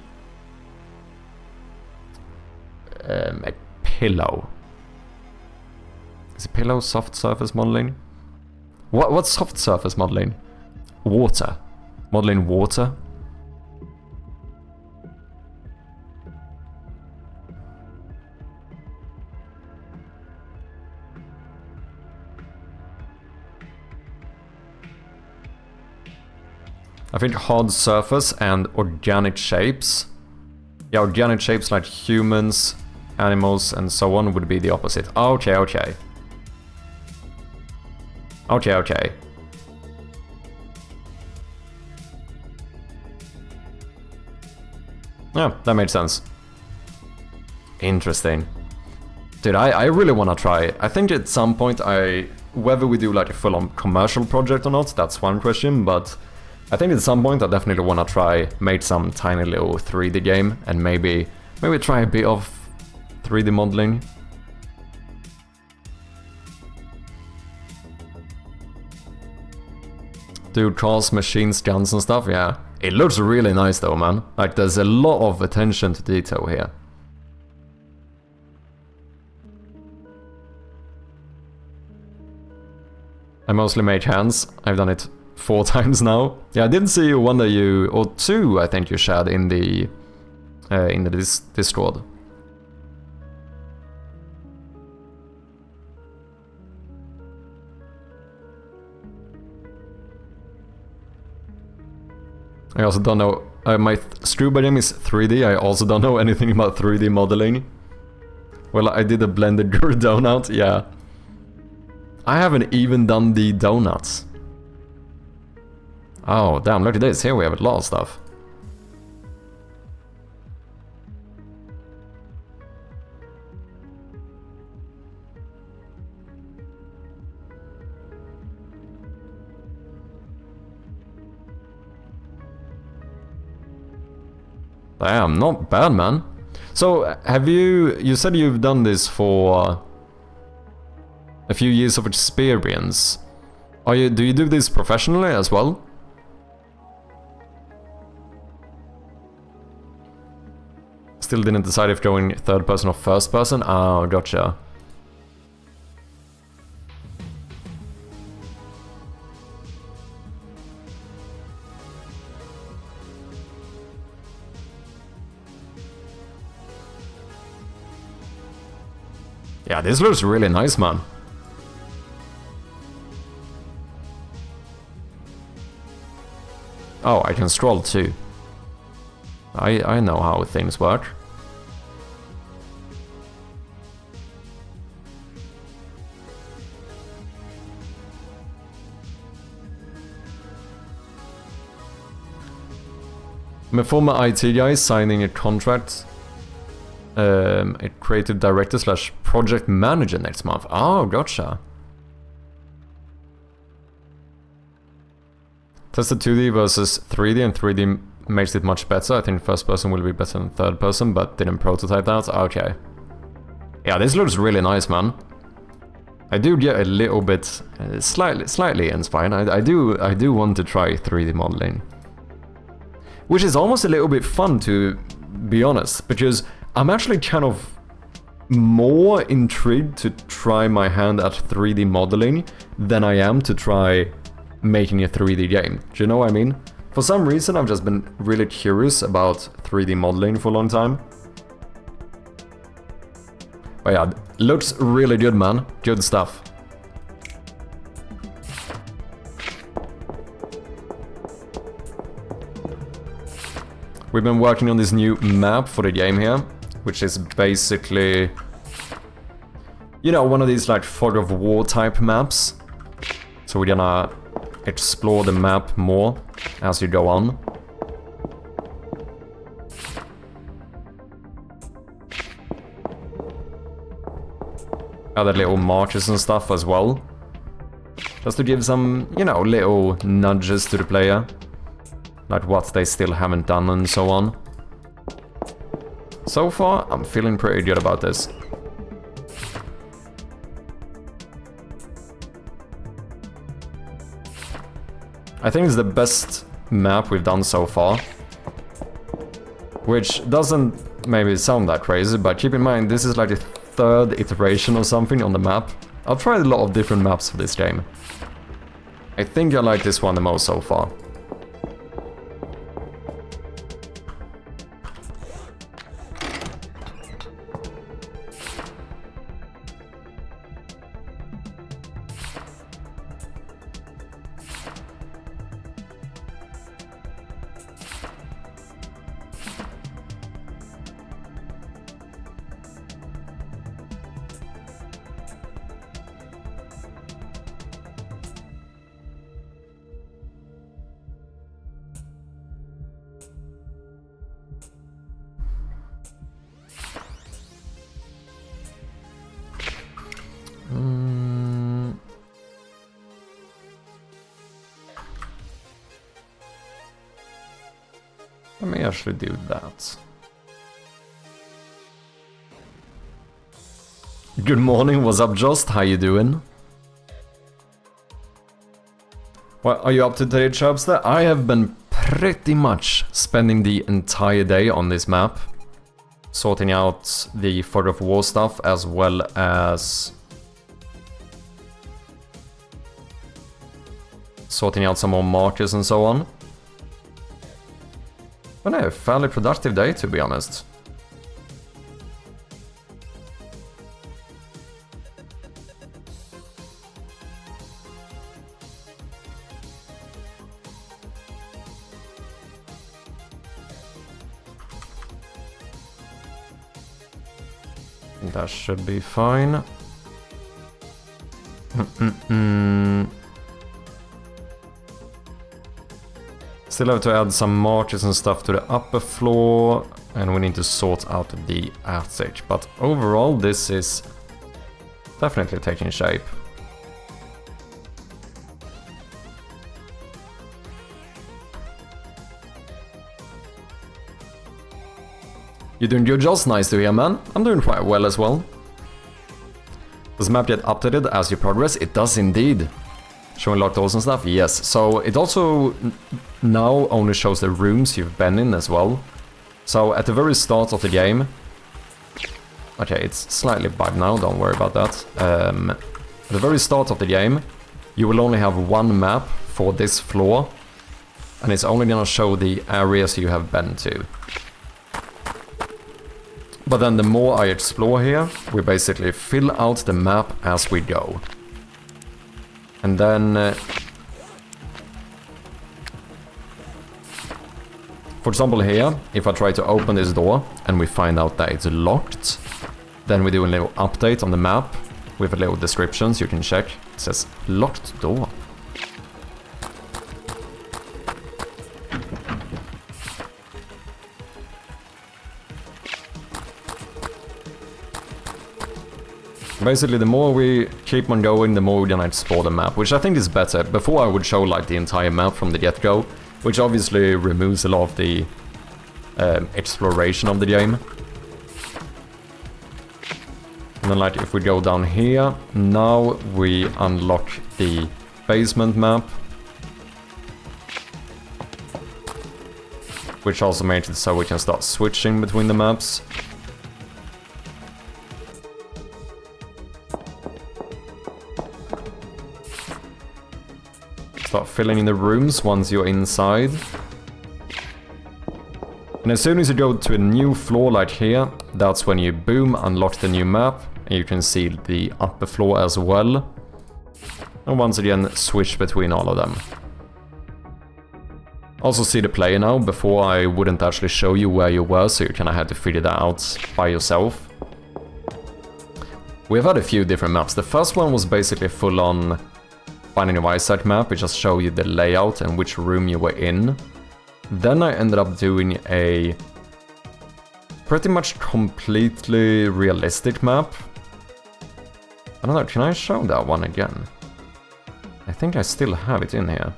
pillow. Is a pillow soft surface modeling? What's soft surface modeling? Water. Modeling water? I think hard surface and organic shapes. Yeah, organic shapes like humans, animals, and so on would be the opposite. Okay, okay. Okay, okay. Yeah, that made sense. Interesting. Dude, I really want to try. I think at some point whether we do like a full-on commercial project or not, that's one question, but I think at some point I definitely want to try make some tiny little 3D game and maybe try a bit of 3D modeling. Do cars, machines, guns and stuff, yeah. It looks really nice though, man. Like, there's a lot of attention to detail here. I mostly make hands. I've done it 4 times now. Yeah, I didn't see one that you, or 2 I think you shared in the Discord. I also don't know, my scuba game is 3D, I also don't know anything about 3D modeling. Well, I did a blended donut, yeah. I haven't even done the donuts. Oh, damn, look at this, here we have a lot of stuff. Damn, not bad, man. So, you said you've done this for a few years of experience. Do you do this professionally as well? Still didn't decide if going third person or first person? Oh, gotcha. Yeah, this looks really nice, man. Oh, I can scroll too. I know how things work. I'm a former IT guy signing a contract. A creative director slash project manager next month. Oh, gotcha. Tested 2D versus 3D, and 3D makes it much better. I think first person will be better than third person, but didn't prototype that. Okay. Yeah, this looks really nice, man. I do get a little bit, slightly inspired. I do want to try 3D modeling, which is almost a little bit fun, to be honest, because I'm actually kind of more intrigued to try my hand at 3D modeling than I am to try making a 3D game. Do you know what I mean? For some reason, I've just been really curious about 3D modeling for a long time. But yeah, looks really good, man. Good stuff. We've been working on this new map for the game here, which is basically, you know, one of these like fog of war type maps. So we're gonna explore the map more as you go on. Other little marches and stuff as well. Just to give some, you know, little nudges to the player. Like what they still haven't done and so on. So far, I'm feeling pretty good about this. I think it's the best map we've done so far. Which doesn't maybe sound that crazy, but keep in mind this is like the third iteration or something on the map. I've tried a lot of different maps for this game. I think I like this one the most so far. Let me actually do that. Good morning, what's up Just? How you doing? Well, are you up to date, Chubster? I have been pretty much spending the entire day on this map. Sorting out the Fog of War stuff as well as sorting out some more markers and so on. But no, fairly productive day to be honest. That should be fine. Still have to add some markers and stuff to the upper floor, and we need to sort out the attic. But overall, this is definitely taking shape. You're doing good, Joss. Nice to hear, man. I'm doing quite well as well. Does the map get updated as you progress? It does indeed. Showing locked doors and stuff? Yes. So it also now only shows the rooms you've been in as well. So at the very start of the game... Okay, it's slightly bugged now, don't worry about that. At the very start of the game, you will only have one map for this floor. And it's only gonna show the areas you have been to. But then the more I explore here, we basically fill out the map as we go. And then... for example here, if I try to open this door and we find out that it's locked, then we do a little update on the map with a little description so you can check. It says locked door. Basically, the more we keep on going, the more we're gonna explore the map, which I think is better. Before I would show like the entire map from the get-go, which obviously removes a lot of the exploration of the game. And then like if we go down here, now we unlock the basement map. Which also makes it so we can start switching between the maps. Start filling in the rooms once you're inside. And as soon as you go to a new floor like here, that's when you boom, unlock the new map. And you can see the upper floor as well. And once again, switch between all of them. Also see the player now. Before I wouldn't actually show you where you were, so you kind of had to figure that out by yourself. We've had a few different maps. The first one was basically full on Finding a Eyesight map, which just show you the layout and which room you were in. Then I ended up doing a pretty much completely realistic map. I don't know, can I show that one again? think I still have it in here.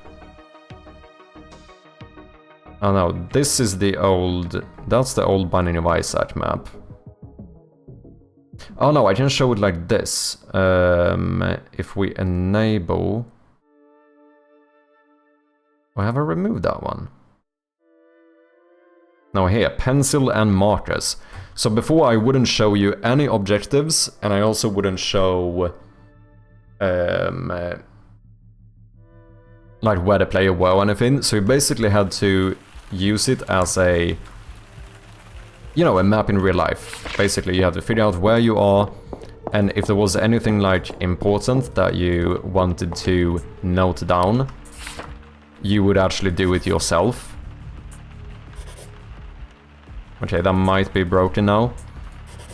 Oh no, this is the old... That's the old Binding of Isaac map. Oh no, I can show it like this. If we enable... Or have I removed that one? No, here, pencil and markers. So before I wouldn't show you any objectives, and I also wouldn't show... like where the player were or anything. So you basically had to use it as a... You know, a map in real life. Basically, you have to figure out where you are, and if there was anything like important that you wanted to note down, you would actually do it yourself. Okay, that might be broken now.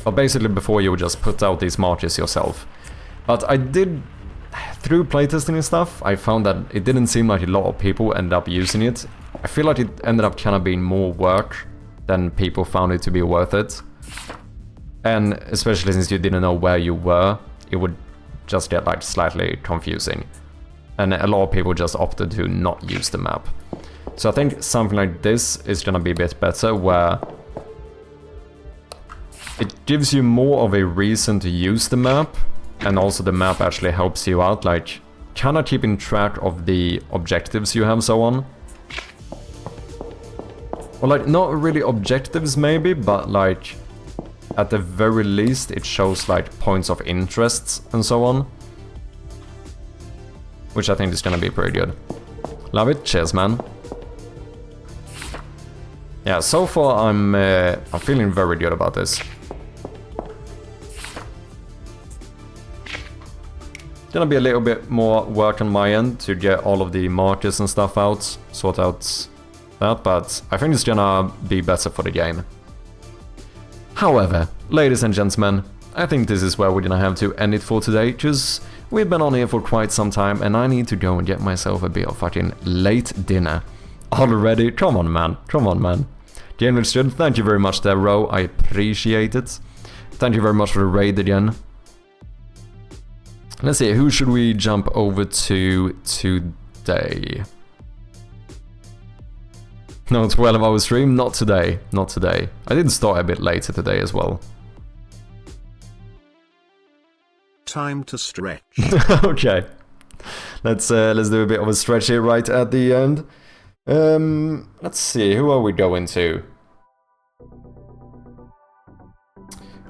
But basically, before you would just put out these markers yourself. But I did, through playtesting and stuff, I found that it didn't seem like a lot of people ended up using it. I feel like it ended up kind of being more work than people found it to be worth it. And especially since you didn't know where you were, it would just get like slightly confusing. And a lot of people just opted to not use the map. So I think something like this is gonna be a bit better, where it gives you more of a reason to use the map, and also the map actually helps you out, like kinda keeping track of the objectives you have, so on. Or like, not really objectives maybe, but like, at the very least it shows like points of interest and so on. Which I think is gonna be pretty good. Love it, cheers man. Yeah, so far I'm feeling very good about this. Gonna be a little bit more work on my end to get all of the markers and stuff out, sort out that, but I think it's gonna be better for the game. However, ladies and gentlemen, I think this is where we're gonna have to end it for today, because we've been on here for quite some time and I need to go and get myself a bit of fucking late dinner. Already? Come on man, come on man. Gamedev, thank you very much there, Ro, I appreciate it. Thank you very much for the raid again. Let's see, who should we jump over to today? No, 12-hour stream? Not today, not today. I did start a bit later today as well. Time to stretch. Okay. Let's do a bit of a stretch here right at the end. Let's see, who are we going to?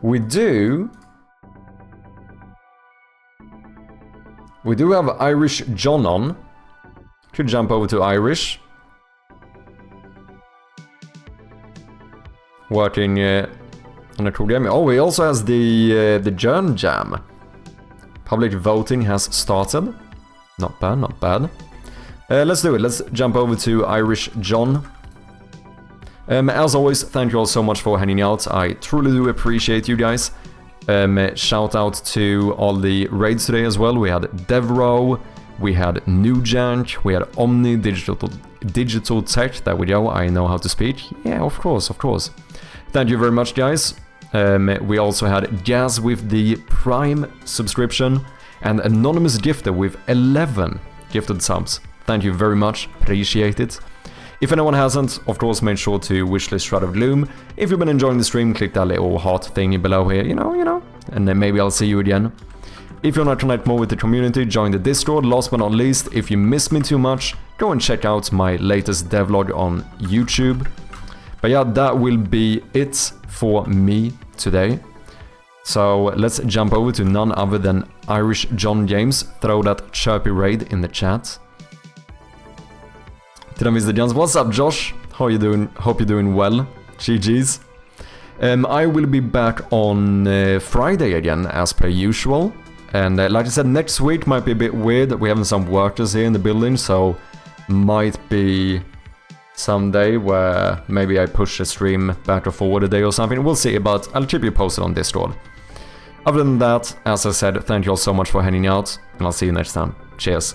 We do have Irish John on. Could jump over to Irish. Working on a cool game. Oh, he also has the Jern Jam. Public voting has started. Not bad, not bad. Let's do it. Let's jump over to Irish John. As always, thank you all so much for hanging out. I truly do appreciate you guys. Shout out to all the raids today as well. We had Devro, we had Nujank, we had Omni Digital Tech. There we go, I know how to speak. Yeah, of course, of course. Thank you very much, guys. We also had Gaz with the Prime subscription and Anonymous Gifter with 11 gifted subs. Thank you very much, appreciate it. If anyone hasn't, of course, make sure to wishlist Shroud of Gloom. If you've been enjoying the stream, click that little heart thingy below here, you know, and then maybe I'll see you again. If you want to connect more with the community, join the Discord. Last but not least, if you miss me too much, go and check out my latest devlog on YouTube. But yeah, that will be it for me today. So let's jump over to none other than Irish John James. Throw that chirpy raid in the chat. Did I miss the Jans? What's up, Josh? How are you doing? Hope you're doing well. GG's. I will be back on Friday again, as per usual. And like I said, next week might be a bit weird. We're having some workers here in the building, so might be someday where maybe I push the stream back or forward a day or something. We'll see, but I'll keep you posted on Discord. Other than that, as I said, thank you all so much for hanging out, and I'll see you next time. Cheers.